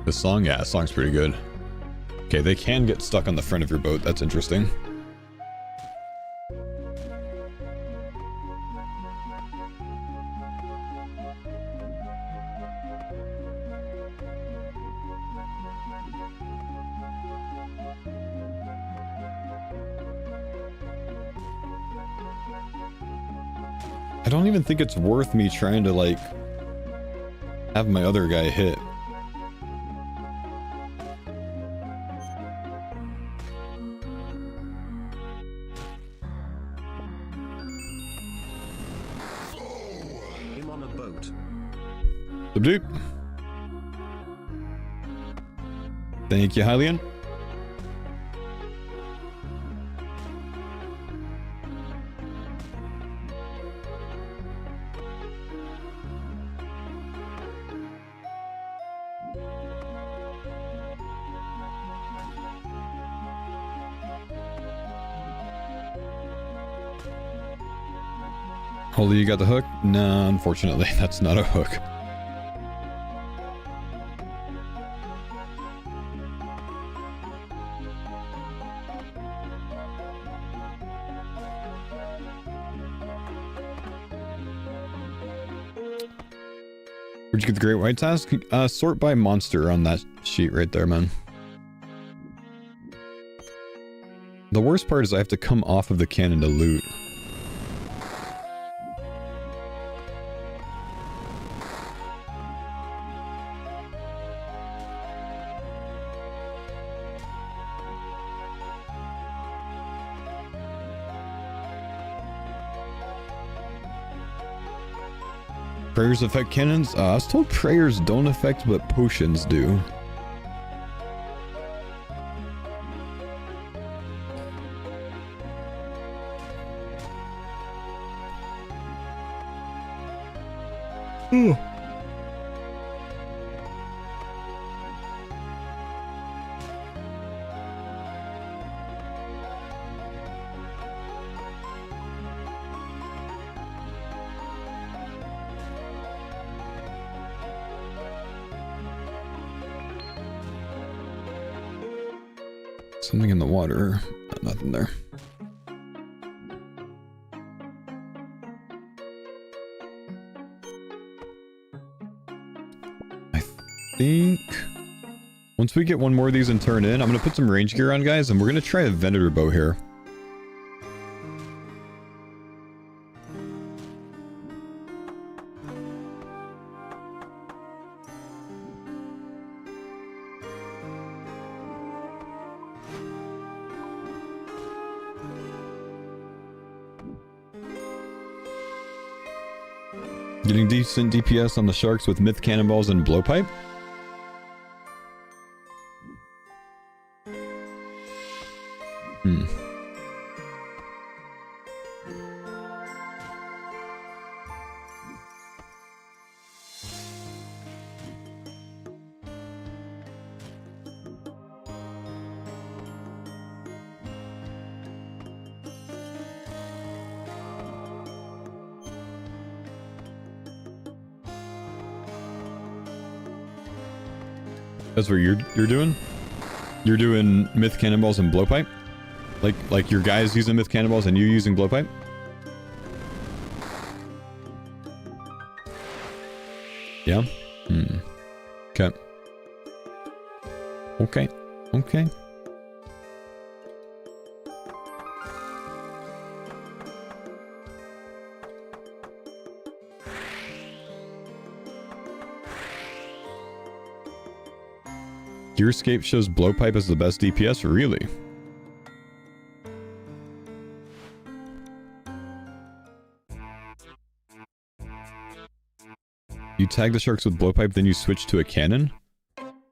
The song? Yeah, the song's pretty good. Okay, they can get stuck on the front of your boat. That's interesting. I don't even think it's worth me trying to, like, have my other guy hit. Dude. Thank you, Hylian. Holy, you got the hook? No, unfortunately, that's not a hook. Where'd you get the great white task? Sort by monster on that sheet right there, man. The worst part is I have to come off of the cannon to loot. Prayers affect cannons? I was told prayers don't affect, but potions do. Ooh. Something in the water. Nothing there. I think once we get one more of these and turn in, I'm going to put some range gear on, guys, and we're going to try a vendor bow here. Getting decent DPS on the sharks with myth cannonballs and blowpipe. That's what you're doing? You're doing myth cannonballs and blowpipe? Like your guys using myth cannonballs and you using blowpipe? Yeah? Okay. Okay. Okay. Gearscape shows blowpipe as the best DPS? Really? You tag the sharks with blowpipe, then you switch to a cannon?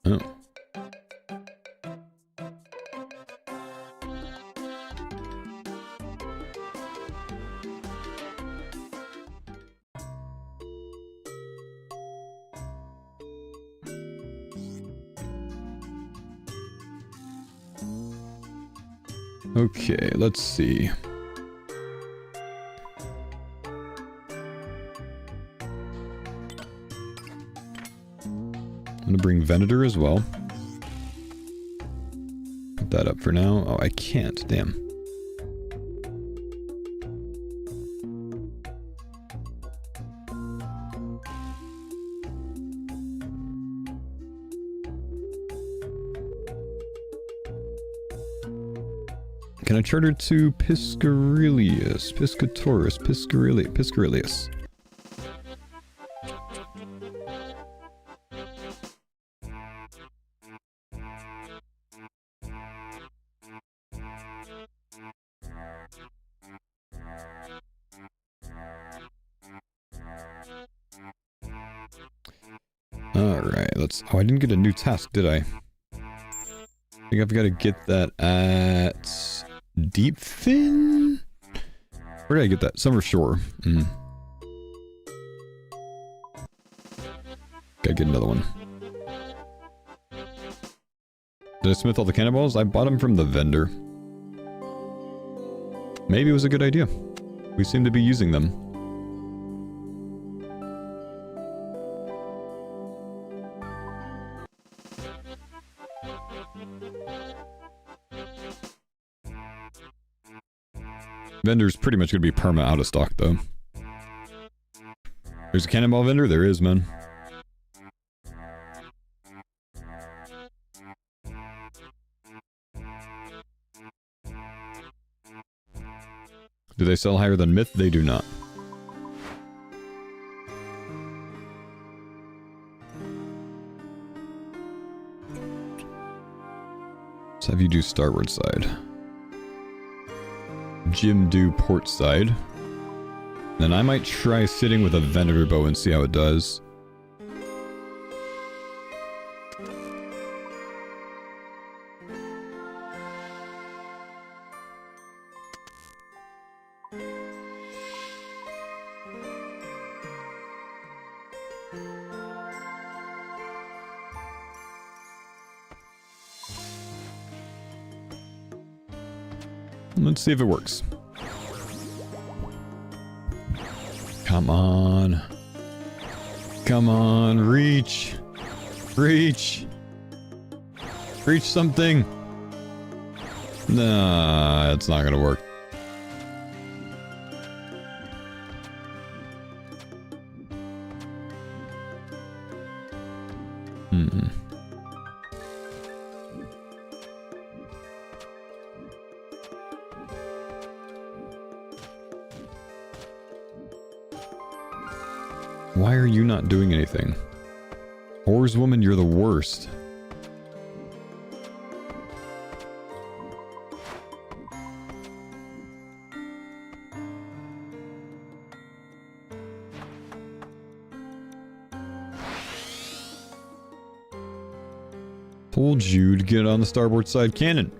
Oh. Okay, let's see. I'm gonna bring Venator as well. Put that up for now. Oh, I can't. Damn. Can I charter to Piscarilius? Piscatorus? Piscarilius. Alright, let's... Oh, I didn't get a new task, did I? I think I've got to get that at... Deep Fin? Where did I get that? Summer Shore. Gotta get another one. Did I smith all the cannonballs? I bought them from the vendor. Maybe it was a good idea. We seem to be using them. Vendor's pretty much gonna be perma out of stock, though. There's a cannonball vendor? There is, man. Do they sell higher than myth? They do not. Let's have you do starboard side. Jim do port side. Then I might try sitting with a Venator bow and see how it does. Let's see if it works. Come on. Come on, reach. Reach. Reach something. Nah, it's not gonna work. Why are you not doing anything? Oarswoman, you're the worst. Told you to get on the starboard side cannon.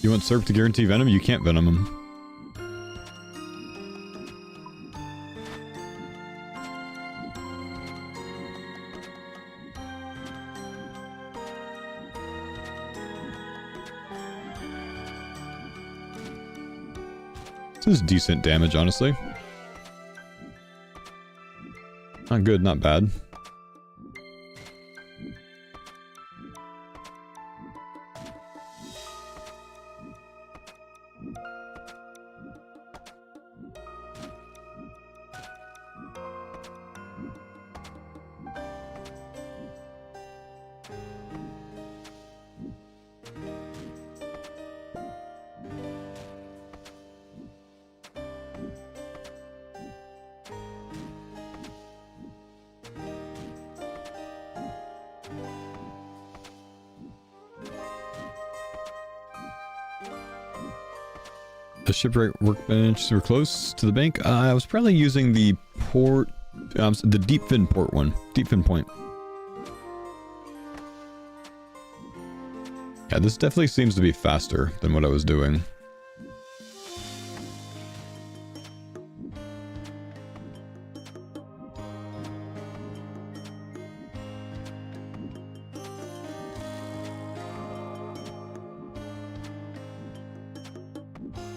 You want Serp to guarantee venom? You can't venom him. This is decent damage, honestly. Not good, not bad. The shipwright workbench. We're close to the bank. I was probably using the port, the deep fin port one, deep fin point. Yeah, this definitely seems to be faster than what I was doing.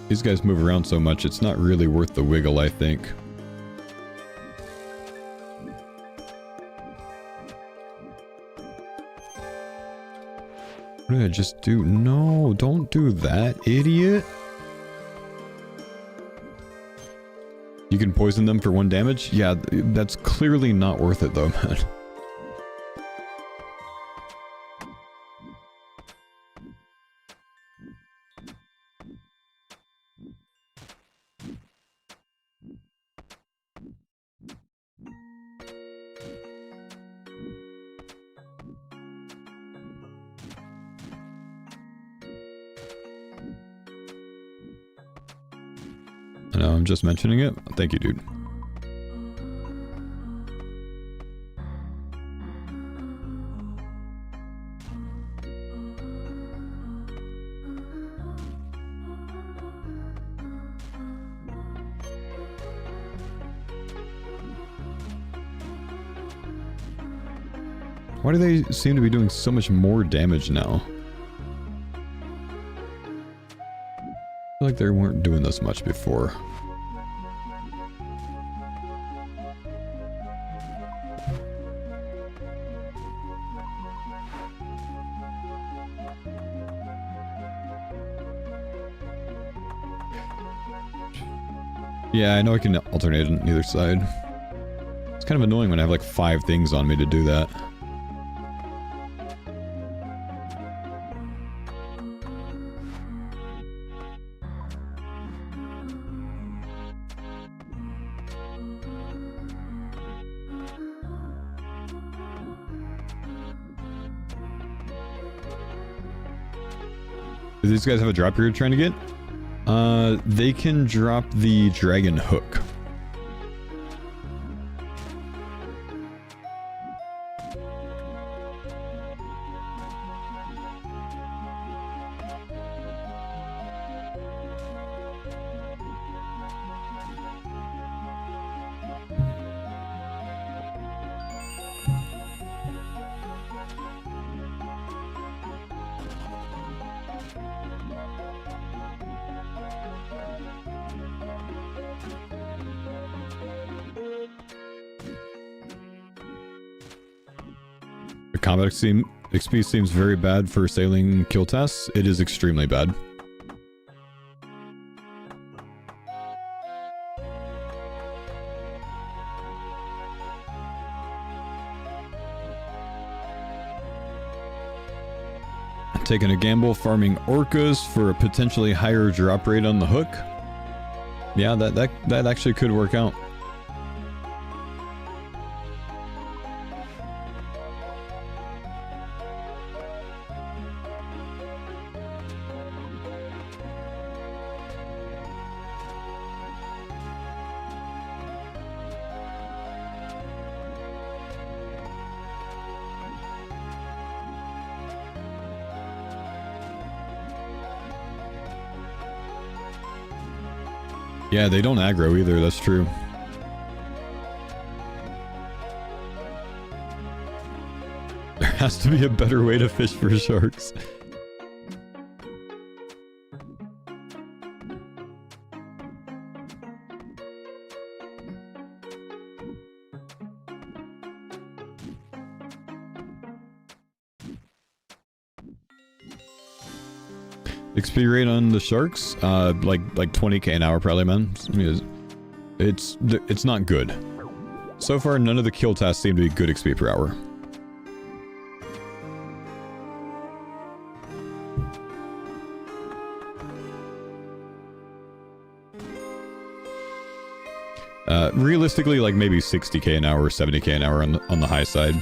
These guys move around so much, it's not really worth the wiggle, I think. What did I just do? No, don't do that, idiot. You can poison them for 1 damage? Yeah, that's clearly not worth it though, man. I know, I'm just mentioning it. Thank you, dude. Why do they seem to be doing so much more damage now? I feel like they weren't doing this much before. Yeah, I know I can alternate on either side. It's kind of annoying when I have like 5 things on me to do that. Do these guys have a drop you're trying to get? They can drop the dragon hook. Combat XP seems very bad for sailing kill tasks. It is extremely bad. Taking a gamble farming orcas for a potentially higher drop rate on the hook. Yeah, that actually could work out. Yeah, they don't aggro either, that's true. There has to be a better way to fish for sharks. XP rate on the sharks, like 20k an hour probably, man. I mean, it's not good. So far, none of the kill tasks seem to be good XP per hour. Realistically, like maybe 60k an hour or 70k an hour on the high side.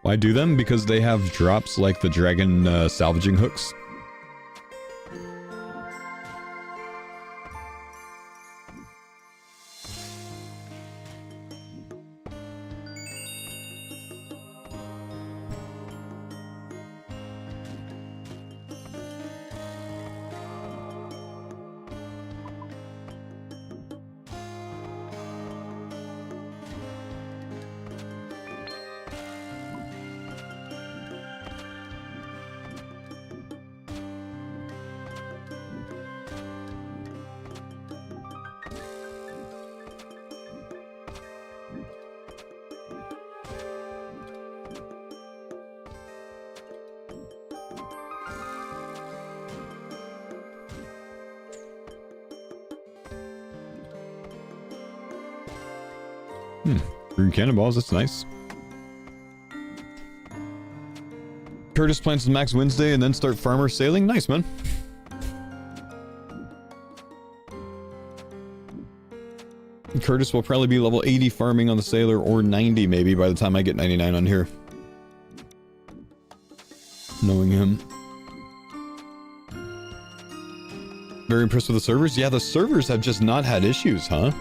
Why do them? Because they have drops like the dragon salvaging hooks. Green cannonballs, that's nice. Curtis plans to max Wednesday and then start farmer sailing. Nice, man. Curtis will probably be level 80 farming on the sailor, or 90 maybe by the time I get 99 on here. Knowing him. Very impressed with the servers. Yeah, the servers have just not had issues, huh?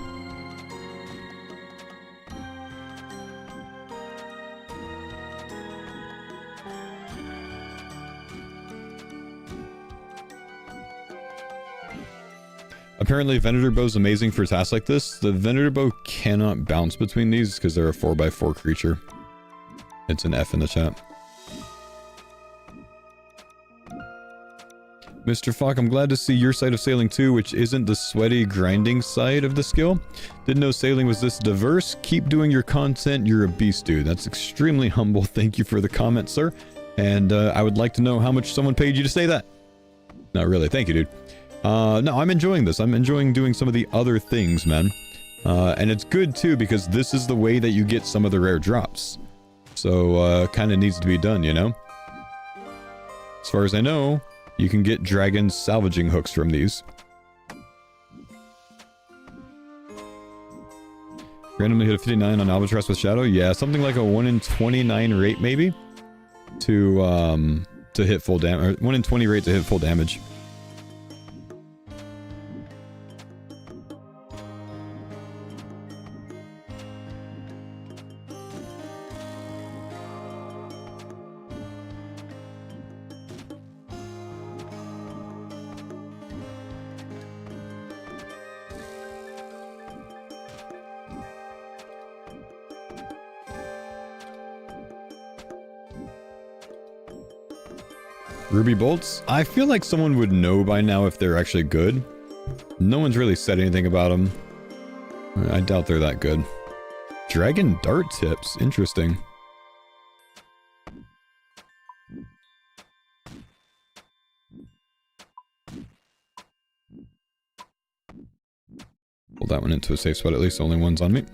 Apparently, Venator Bow is amazing for tasks like this. The Venator Bow cannot bounce between these because they're a 4x4 creature. It's an F in the chat. Mr. Falk, I'm glad to see your side of sailing too, which isn't the sweaty, grinding side of the skill. Didn't know sailing was this diverse. Keep doing your content. You're a beast, dude. That's extremely humble. Thank you for the comment, sir. And I would like to know how much someone paid you to say that. Not really. Thank you, dude. No, I'm enjoying this. I'm enjoying doing some of the other things, man. And it's good, too, because this is the way that you get some of the rare drops. So, kind of needs to be done, you know? As far as I know, you can get dragon salvaging hooks from these. Randomly hit a 59 on Albatross with Shadow? Yeah, something like a 1 in 29 rate, maybe? To to hit full damage, or 1 in 20 rate to hit full damage. Ruby bolts? I feel like someone would know by now if they're actually good. No one's really said anything about them. I doubt they're that good. Dragon dart tips? Interesting. Pull that one into a safe spot, at least the only one's on me.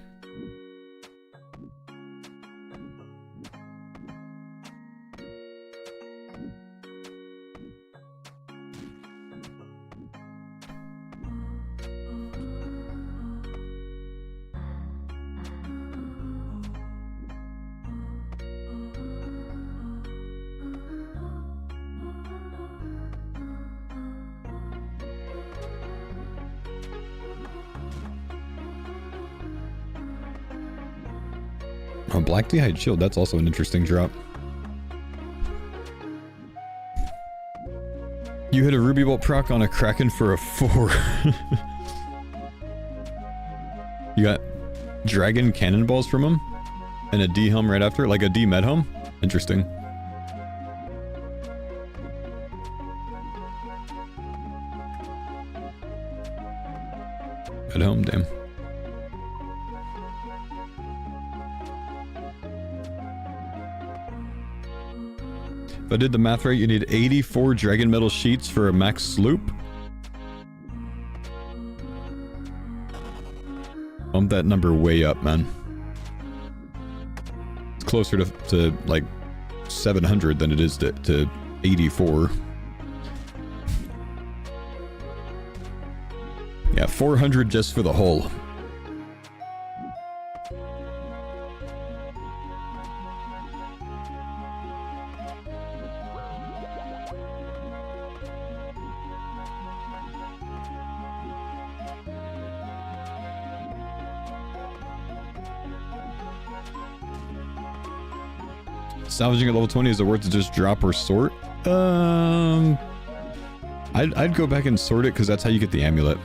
Oh, Black D'Hide Shield, that's also an interesting drop. You hit a Ruby Bolt proc on a Kraken for a 4. You got Dragon Cannonballs from him? And a D helm right after? Like a D med helm? Interesting. Med helm, damn. If I did the math right, you need 84 Dragon Metal Sheets for a max sloop. Bump that number way up, man. It's closer to like 700 than it is to 84. Yeah, 400 just for the hull. Salvaging at level 20, is it worth to just drop or sort? I'd go back and sort it because that's how you get the amulet.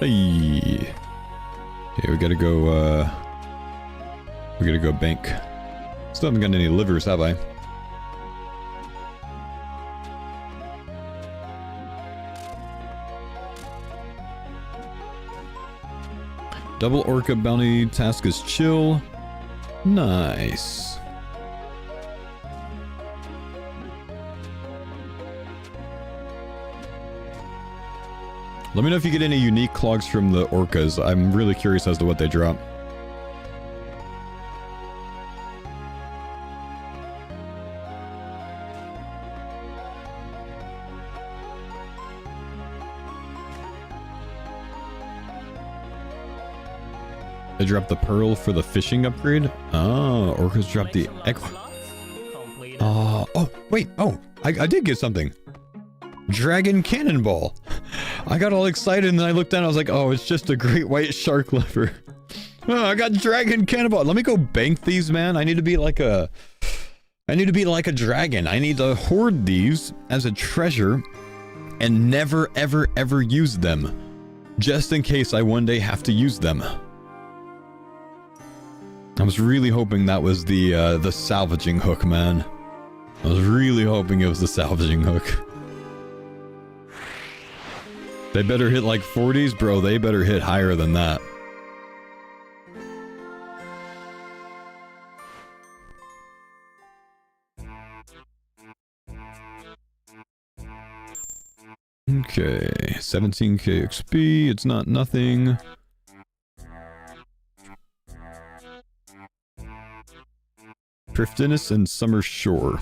Hey. Okay, we gotta go bank. Still haven't gotten any livers, have I? Double Orca bounty task is chill. Nice. Let me know if you get any unique clogs from the orcas. I'm really curious as to what they drop. They dropped the pearl for the fishing upgrade. Oh, orcas dropped the oh, wait. Oh, I did get something. Dragon Cannonball. I got all excited and then I looked down. I was like, oh, it's just a great white shark liver. Oh, I got Dragon Cannonball. Let me go bank these, man. I need to be like a dragon. I need to hoard these as a treasure and never, ever, ever use them. Just in case I one day have to use them. I was really hoping that was the salvaging hook, man. I was really hoping it was the salvaging hook. They better hit like 40s, bro. They better hit higher than that. Okay, 17k XP. It's not nothing. Prifdinus and Summer Shore.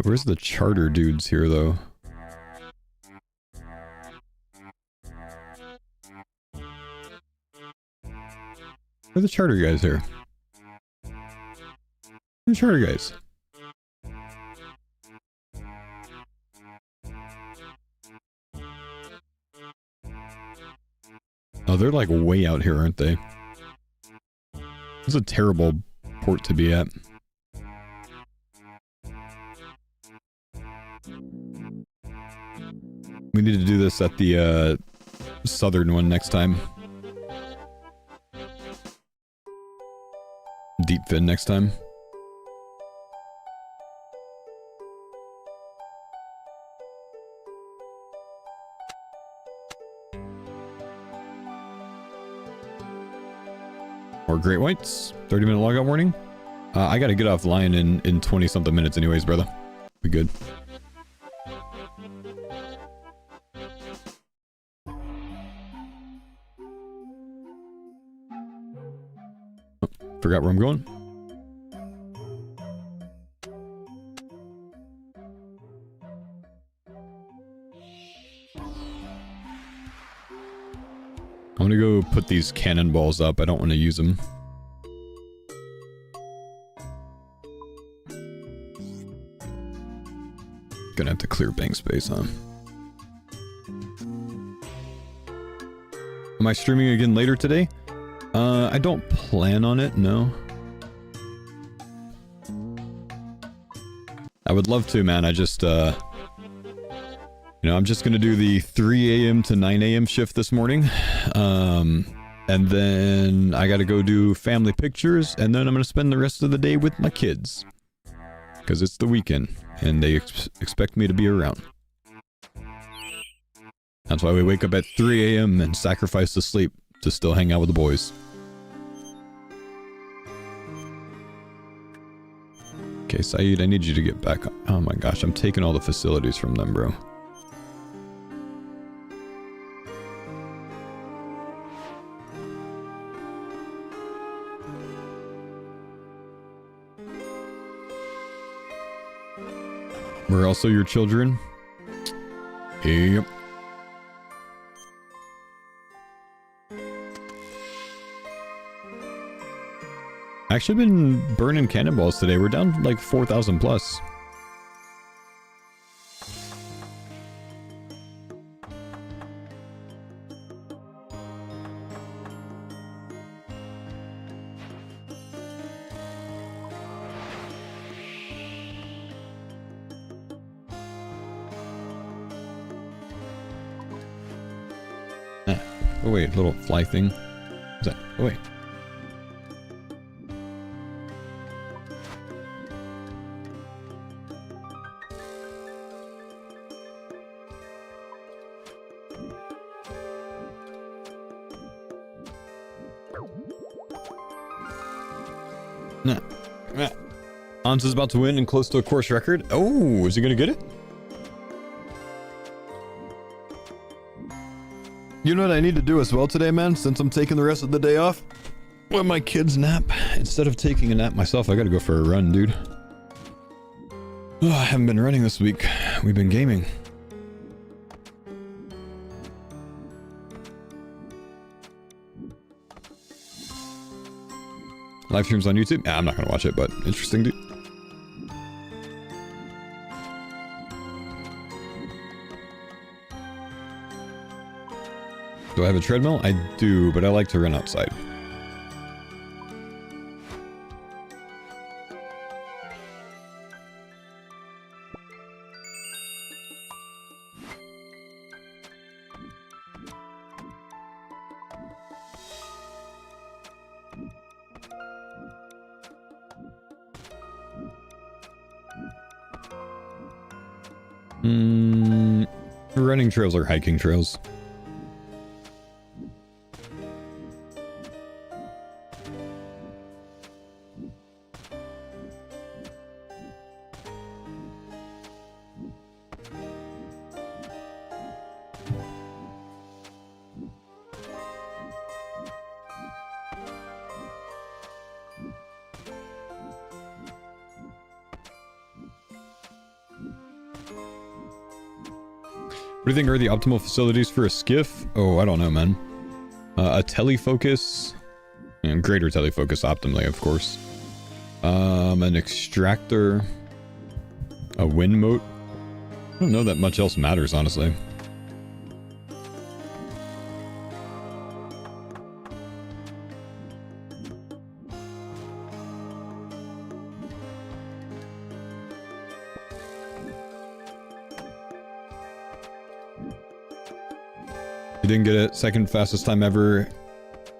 Where's the charter dudes here, though? Where are the charter guys here? Where are the charter guys? Oh, they're like way out here, aren't they? This is a terrible port to be at. We need to do this at the southern one next time. Deep fin next time. More great whites. 30-minute logout warning. I gotta get offline in 20-something minutes anyways, brother. Be good. Oh, forgot where I'm going. I'm gonna go put these cannonballs up. I don't want to use them. Gonna have to clear bank space, huh? Am I streaming again later today? I don't plan on it, no. I would love to, man. I just, you know, I'm just gonna do the 3 a.m. to 9 a.m. shift this morning. And then I gotta go do family pictures, and then I'm gonna spend the rest of the day with my kids. Because it's the weekend, and they expect me to be around. That's why we wake up at 3 a.m. and sacrifice the sleep to still hang out with the boys. Okay, Saeed, I need you to get back. Oh my gosh, I'm taking all the facilities from them, bro. We're also your children. Yep. Actually been burning cannonballs today. We're down like 4,000 plus. Oh wait, little fly thing. What's that? Oh wait. Nah. Hans is about to win and close to a course record. Oh, is he gonna get it? You know what I need to do as well today, man? Since I'm taking the rest of the day off? When my kids nap. Instead of taking a nap myself, I gotta go for a run, dude. Oh, I haven't been running this week. We've been gaming. Live streams on YouTube? Nah, I'm not gonna watch it, but interesting, dude. Do I have a treadmill? I do, but I like to run outside. Running trails or hiking trails? do you think are the optimal facilities for a skiff? Oh, I don't know, man. A telefocus. And greater telefocus optimally, of course. An extractor. A wind moat. I don't know that much else matters, honestly. He didn't get it. Second fastest time ever.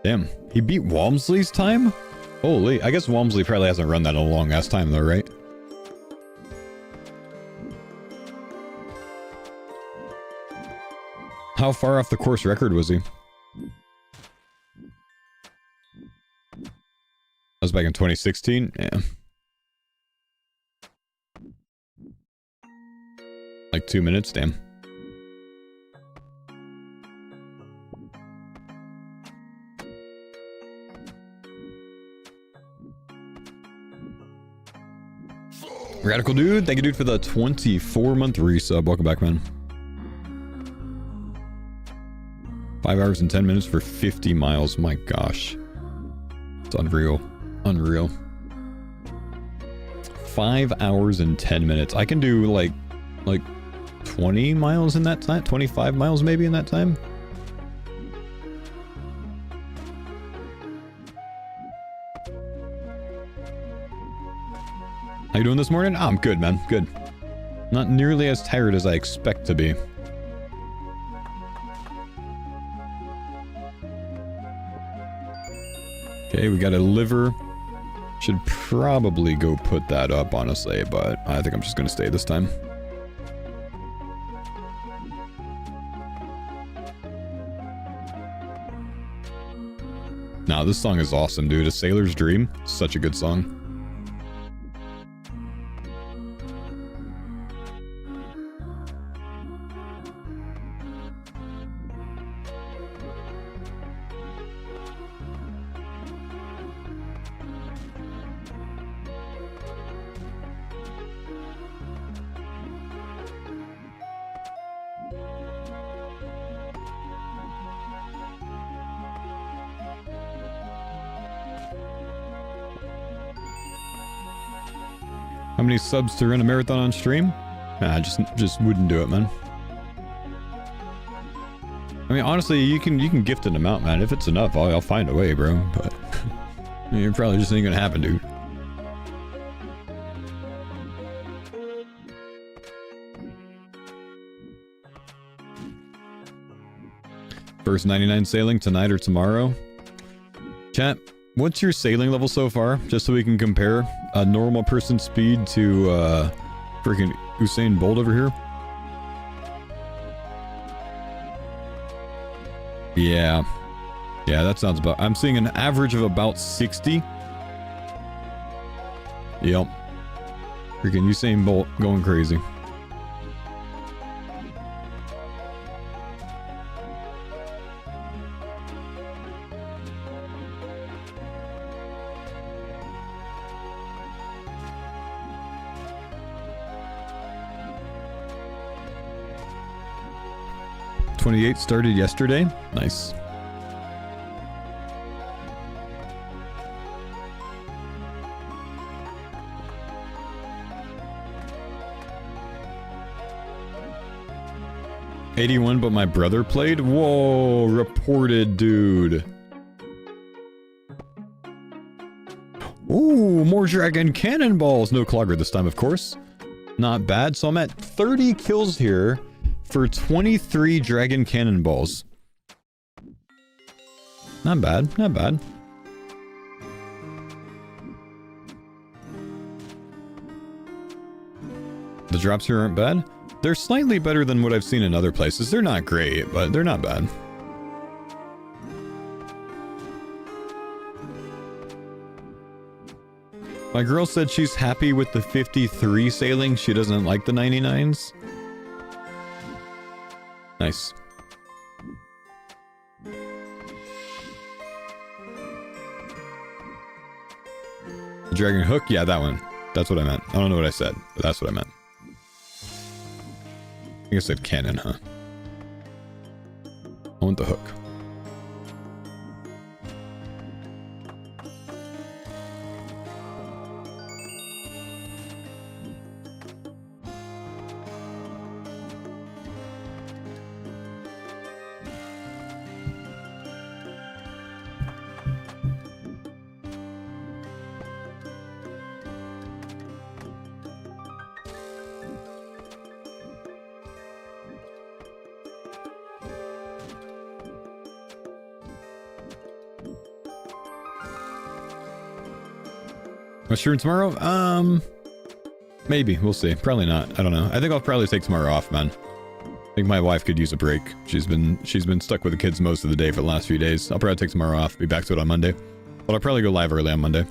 Damn. He beat Walmsley's time? Holy. I guess Walmsley probably hasn't run that in a long ass time though, right? How far off the course record was he? That was back in 2016? Yeah. Like 2 minutes? Damn. Radical Dude, thank you, dude, for the 24-month resub. Welcome back, man. 5 hours and 10 minutes for 50 miles. My gosh. It's unreal. Unreal. 5 hours and 10 minutes. I can do like 20 miles in that time? 25 miles maybe in that time? How you doing this morning? Oh, I'm good, man. Good. Not nearly as tired as I expect to be. Okay, we got a liver. Should probably go put that up, honestly, but I think I'm just gonna stay this time. Nah, this song is awesome, dude. A Sailor's Dream. Such a good song. How many subs to run a marathon on stream? Nah, just wouldn't do it, man. I mean, honestly, you can gift an amount, man. If it's enough, I'll find a way, bro. But it probably just ain't gonna happen, dude. First 99 sailing tonight or tomorrow. Chat, what's your sailing level so far? Just so we can compare a normal person speed to freaking Usain Bolt over here. Yeah, that sounds about. I'm seeing an average of about 60. Yep. Freaking Usain Bolt going crazy. '28 started yesterday. Nice. '81, but my brother played? Whoa, reported, dude. Ooh, more dragon cannonballs. No clogger this time, of course. Not bad. So I'm at 30 kills here for 23 dragon cannonballs. Not bad, not bad. The drops here aren't bad. They're slightly better than what I've seen in other places. They're not great, but they're not bad. My girl said she's happy with the 53 sailing. She doesn't like the 99s. Nice. Dragon hook? Yeah, that one. That's what I meant. I don't know what I said, but that's what I meant. I think I said cannon, huh? want the hook. Mushroom tomorrow? Maybe. We'll see. Probably not. I don't know. I think I'll probably take tomorrow off, man. I think my wife could use a break. She's been stuck with the kids most of the day for the last few days. I'll probably take tomorrow off. Be back to it on Monday. But I'll probably go live early on Monday.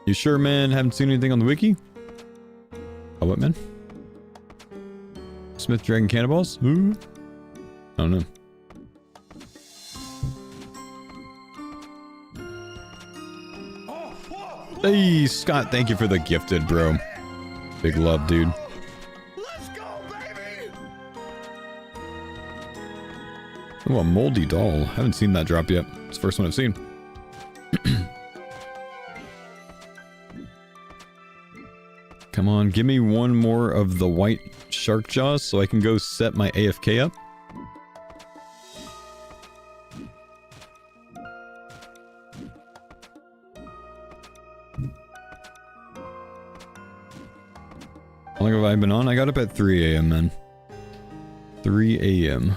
You sure, man? Haven't seen anything on the wiki? Oh, what, man? Smith Dragon Cannonballs? Ooh. I don't know. Hey, Scott, thank you for the gifted, bro. Big love, dude. Let's go, baby! Oh, a moldy doll. Haven't seen that drop yet. It's the first one I've seen. Come on, give me one more of the white shark jaws so I can go set my AFK up. How long have I been on? I got up at 3 a.m. man. 3 a.m.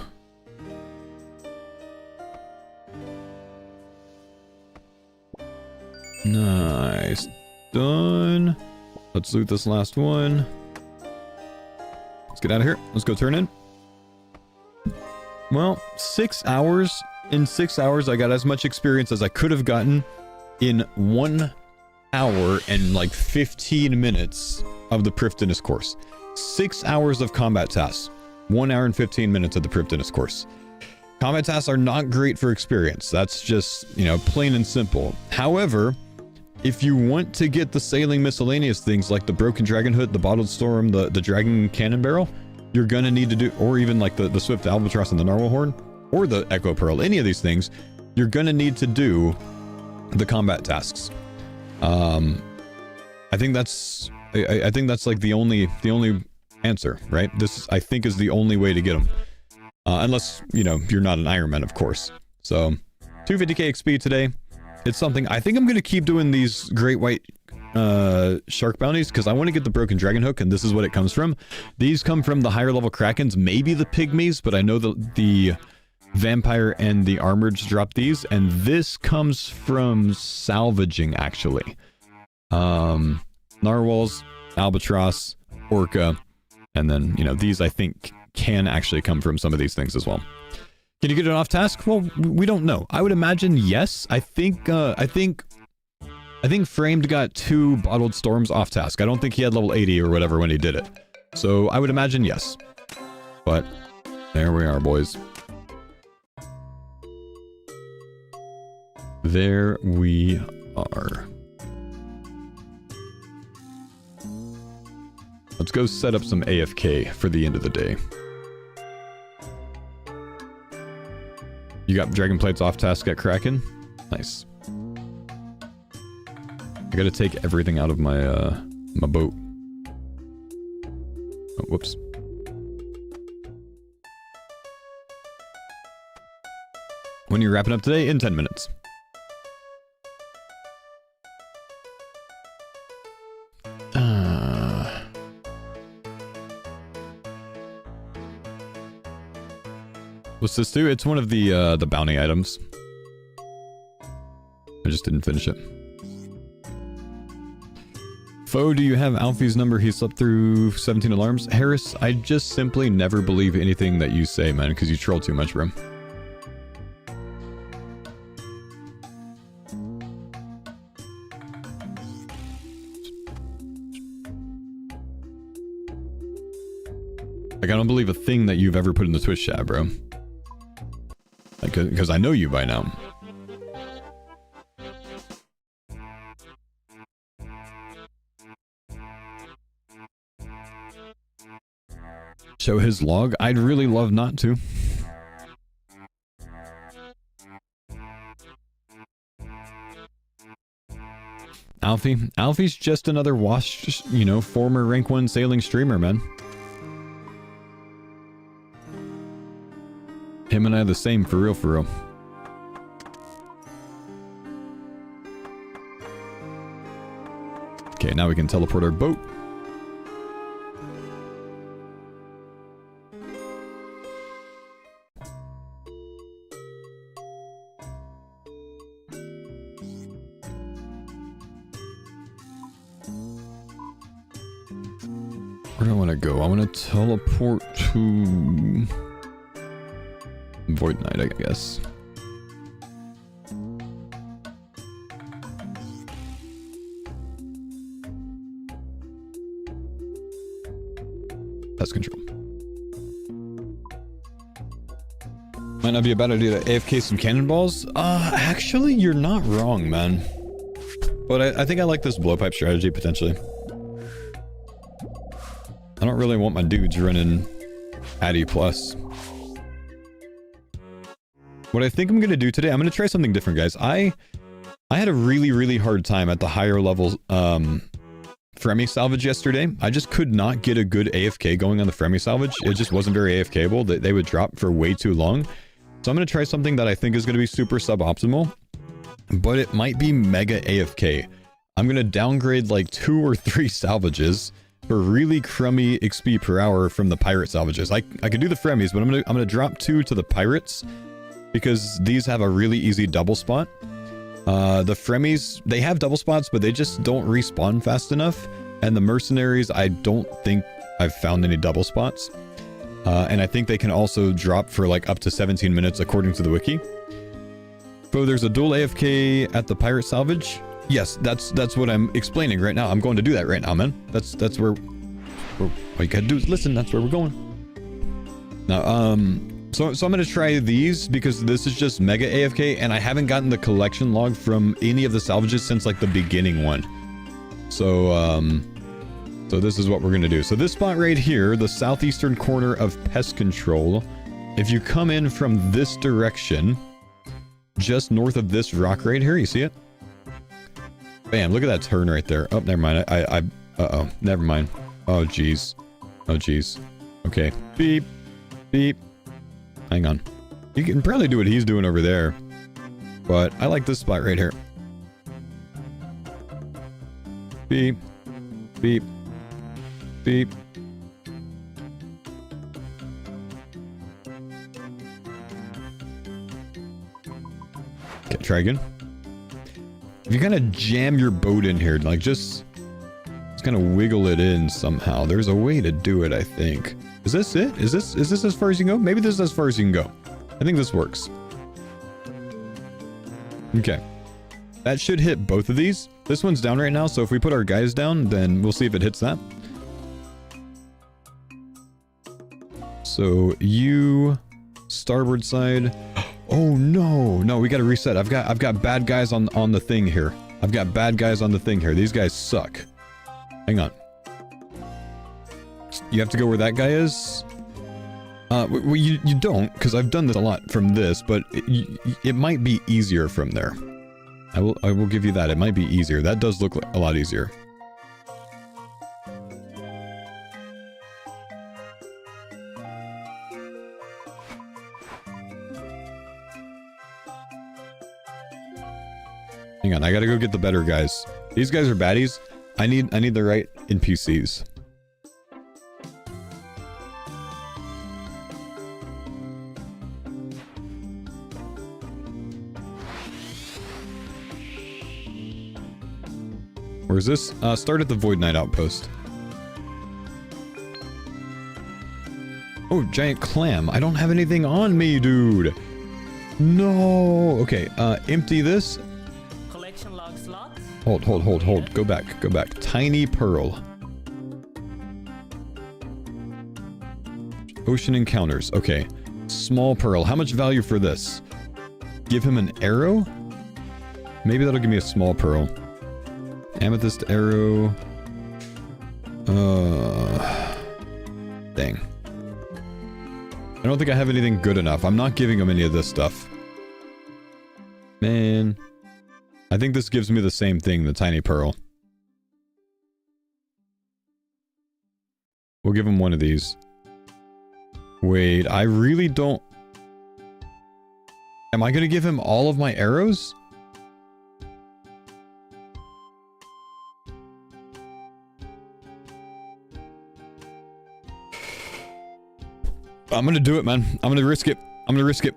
Nice. Done. Let's loot this last one. Let's get out of here. Let's go turn in. Well, 6 hours. In 6 hours, I got as much experience as I could have gotten in 1 hour and like 15 minutes of the Prifddinas course. 6 hours of combat tasks. 1 hour and 15 minutes of the Prifddinas course. Combat tasks are not great for experience. That's just, you know, plain and simple. However, if you want to get the sailing miscellaneous things like the broken dragon hood, the bottled storm, the dragon cannon barrel, you're gonna need to do, or even like the swift albatross and the narwhal horn, or the echo pearl, any of these things, you're gonna need to do the combat tasks. I think that's like the only answer, right? This, I think, is the only way to get them. Unless, you know, you're not an Ironman, of course. So 250k XP today. It's something I think I'm going to keep doing, these great white shark bounties, because I want to get the broken dragon hook, and this is what it comes from. These come from the higher level krakens, maybe the pygmies, but I know the vampire and the armored drop these, and this comes from salvaging, actually. Narwhals, albatross, orca, and then, you know, these I think can actually come from some of these things as well. Can you get it off task? Well, we don't know. I would imagine yes. I think Framed got 2 bottled storms off task. I don't think he had level 80 or whatever when he did it. So I would imagine yes. But there we are, boys. There we are. Let's go set up some AFK for the end of the day. You got dragon plates off task at Kraken? Nice. I gotta take everything out of my my boat. Oh, whoops. When are you wrapping up today? In 10 minutes. What's this do? It's one of the bounty items. I just didn't finish it. Faux, do you have Alfie's number? He slept through 17 alarms. Harris, I just simply never believe anything that you say, man, because you troll too much, bro. Like, I don't believe a thing that you've ever put in the Twitch chat, bro. Like, because I know you by now. show his log? I'd really love not to. Alfie's just another washed, you know, former rank 1 sailing streamer, man. Him and I are the same, for real, for real. Okay, now we can teleport our boat. Where do I want to go? I want to teleport to Void Knight, I guess. Pest control. Might not be a bad idea to AFK some cannonballs. Actually, you're not wrong, man. But I think I like this blowpipe strategy, potentially. I don't really want my dudes running Addy Plus. What I think I'm going to do today, I'm going to try something different, guys. I had a really hard time at the higher levels Fremi salvage yesterday. I just could not get a good AFK going on the Fremi salvage. It just wasn't very AFKable. They would drop for way too long. So I'm going to try something that I think is going to be super suboptimal, but it might be mega AFK. I'm going to downgrade like 2 or 3 salvages for really crummy XP per hour from the pirate salvages. I could do the Fremis, but I'm gonna drop 2 to the pirates because these have a really easy double spot. The Fremis, they have double spots, but they just don't respawn fast enough. And the mercenaries, I don't think I've found any double spots. And I think they can also drop for like up to 17 minutes according to the wiki. So there's a dual AFK at the pirate salvage. Yes, that's what I'm explaining right now. I'm going to do that right now, man. That's where all you gotta do is listen. That's where we're going. Now, so I'm gonna try these because this is just mega AFK, and I haven't gotten the collection log from any of the salvages since like the beginning one. So this is what we're gonna do. So this spot right here, the southeastern corner of pest control. If you come in from this direction, just north of this rock right here, you see it? Bam, look at that turn right there. Oh, never mind. Uh-oh. Never mind. Oh, jeez. Oh, jeez. Okay. Beep. Beep. Hang on. You can probably do what he's doing over there. But I like this spot right here. Beep. Beep. Beep. Okay, try again. If you kind of jam your boat in here, like just kind of wiggle it in somehow. There's a way to do it, I think. Is this it? Is this as far as you can go? Maybe this is as far as you can go. I think this works. Okay. That should hit both of these. This one's down right now, so if we put our guys down, then we'll see if it hits that. So you starboard side. Oh no, no, we gotta reset. I've got bad guys on the thing here. I've got bad guys on the thing here. These guys suck. Hang on. You have to go where that guy is. Well, you don't, because I've done this a lot from this, but it might be easier from there. I will give you that. It might be easier. That does look a lot easier. Hang on, I gotta go get the better guys. These guys are baddies. I need the right NPCs. Where's this? Start at the Void Knight outpost. Oh, giant clam. I don't have anything on me, dude. No. Okay, empty this. Collection log slot. Hold. Go back. Tiny pearl. Ocean encounters. Okay. Small pearl. How much value for this? Give him an arrow? Maybe that'll give me a small pearl. Amethyst arrow. Dang. don't think I have anything good enough. I'm not giving him any of this stuff. Man. I think this gives me the same thing, the tiny pearl. We'll give him one of these. Wait, I really don't... Am I going to give him all of my arrows? I'm going to do it, man. I'm going to risk it. I'm going to risk it.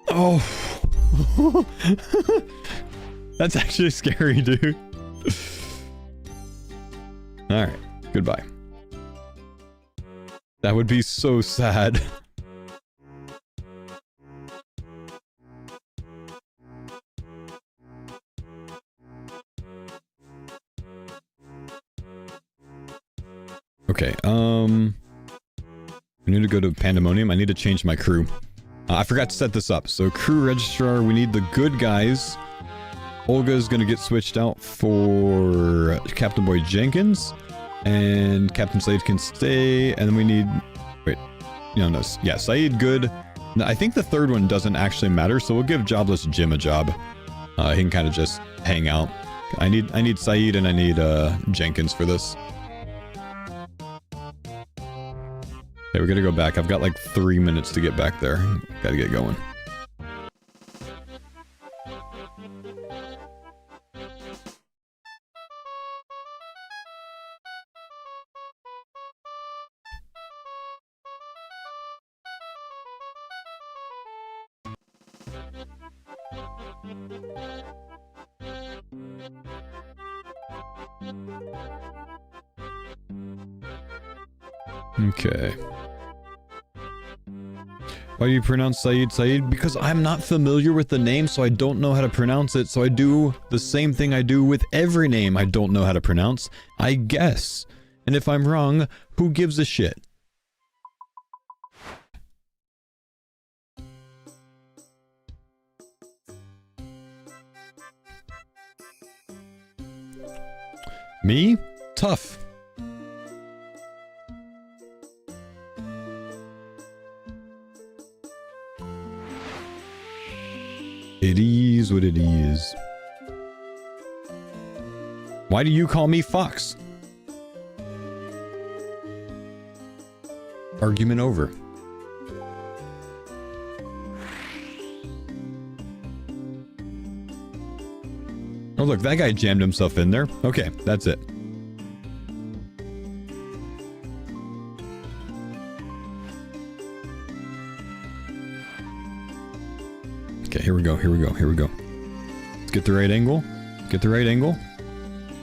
Oh. That's actually scary, dude. Alright. Goodbye. That would be so sad. Okay, I need to go to Pandemonium. I need to change my crew. I forgot to set this up. So crew registrar, we need the good guys. Olga is going to get switched out for Captain Boy Jenkins. And Captain Said can stay. And then we need... Wait. No. Yeah, Said good. I think the third one doesn't actually matter. So we'll give Jobless Jim a job. He can kind of just hang out. I need Said and I need Jenkins for this. Okay, we're gonna go back. I've got like 3 minutes to get back there. Gotta get going. Okay. Why do you pronounce Said Said? Because I'm not familiar with the name, so I don't know how to pronounce it, so I do the same thing I do with every name I don't know how to pronounce. I guess. And if I'm wrong, who gives a shit? Me? Tough. It is what it is. Why do you call me Fox? Argument over. Oh look, that guy jammed himself in there. Okay, that's it. Okay, here we go, here we go, here we go. Let's get the right angle. Get the right angle.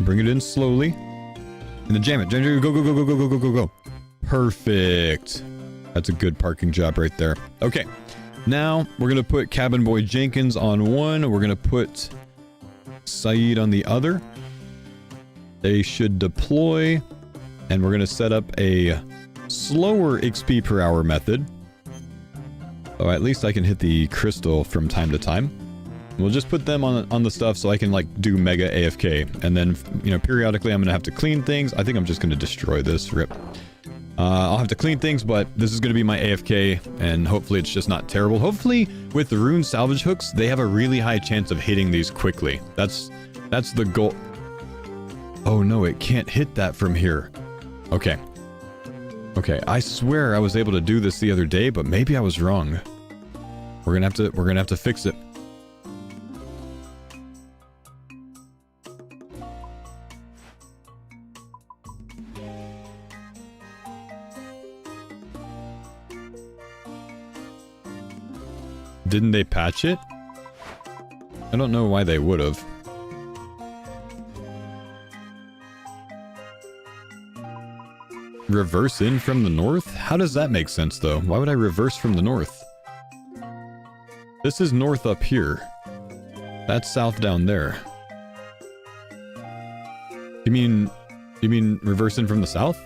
Bring it in slowly. And then jam it. Jam it. Go, go, go, go, go, go, go, go, go. Perfect. That's a good parking job right there. Okay. Now, we're going to put Cabin Boy Jenkins on one. We're going to put Said on the other. They should deploy. And we're going to set up a slower XP per hour method. Oh, at least I can hit the crystal from time to time. We'll just put them on the stuff so I can like do mega AFK. And then, you know, periodically I'm going to have to clean things. I think I'm just going to destroy this. Rip. I'll have to clean things, but this is going to be my AFK. And hopefully it's just not terrible. Hopefully with the rune salvage hooks, they have a really high chance of hitting these quickly. That's the goal. Oh no, it can't hit that from here. Okay. Okay, I swear I was able to do this the other day, but maybe I was wrong. We're gonna have to fix it. Didn't they patch it? I don't know why they would have. Reverse in from the north? How does that make sense, though? Why would I reverse from the north? This is north up here. That's south down there. You mean reverse in from the south?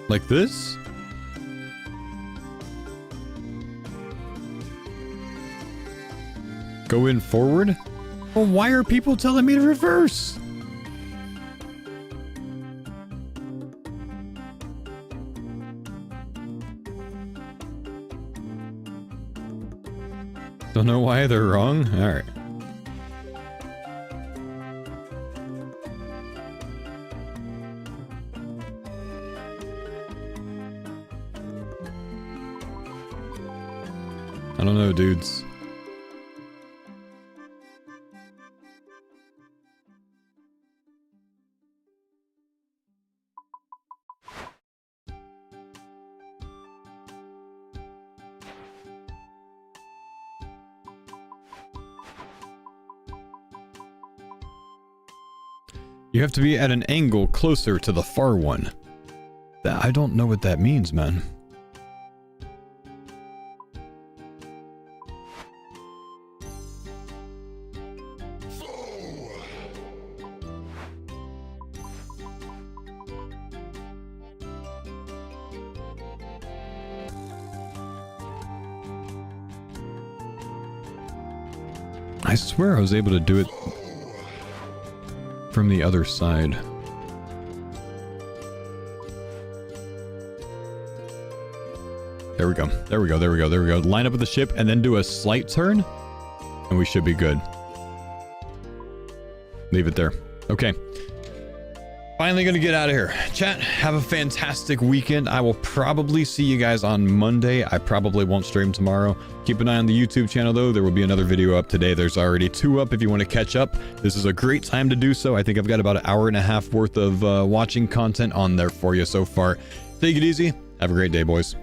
Like this? Go in forward? Well, why are people telling me to reverse? Don't know why they're wrong? Alright. I don't know, dudes. You have to be at an angle closer to the far one. I don't know what that means, man. I swear I was able to do it from the other side. There we go. There we go. There we go. There we go. Line up with the ship and then do a slight turn, and we should be good. Leave it there. Okay. Finally gonna get out of here. Chat, have a fantastic weekend. I will probably see you guys on Monday. I probably won't stream tomorrow. Keep an eye on the YouTube channel though. There will be another video up today. There's already 2 up if you want to catch up. This is a great time to do so. I think I've got about an hour and a half worth of watching content on there for you so far. Take it easy. Have a great day, boys.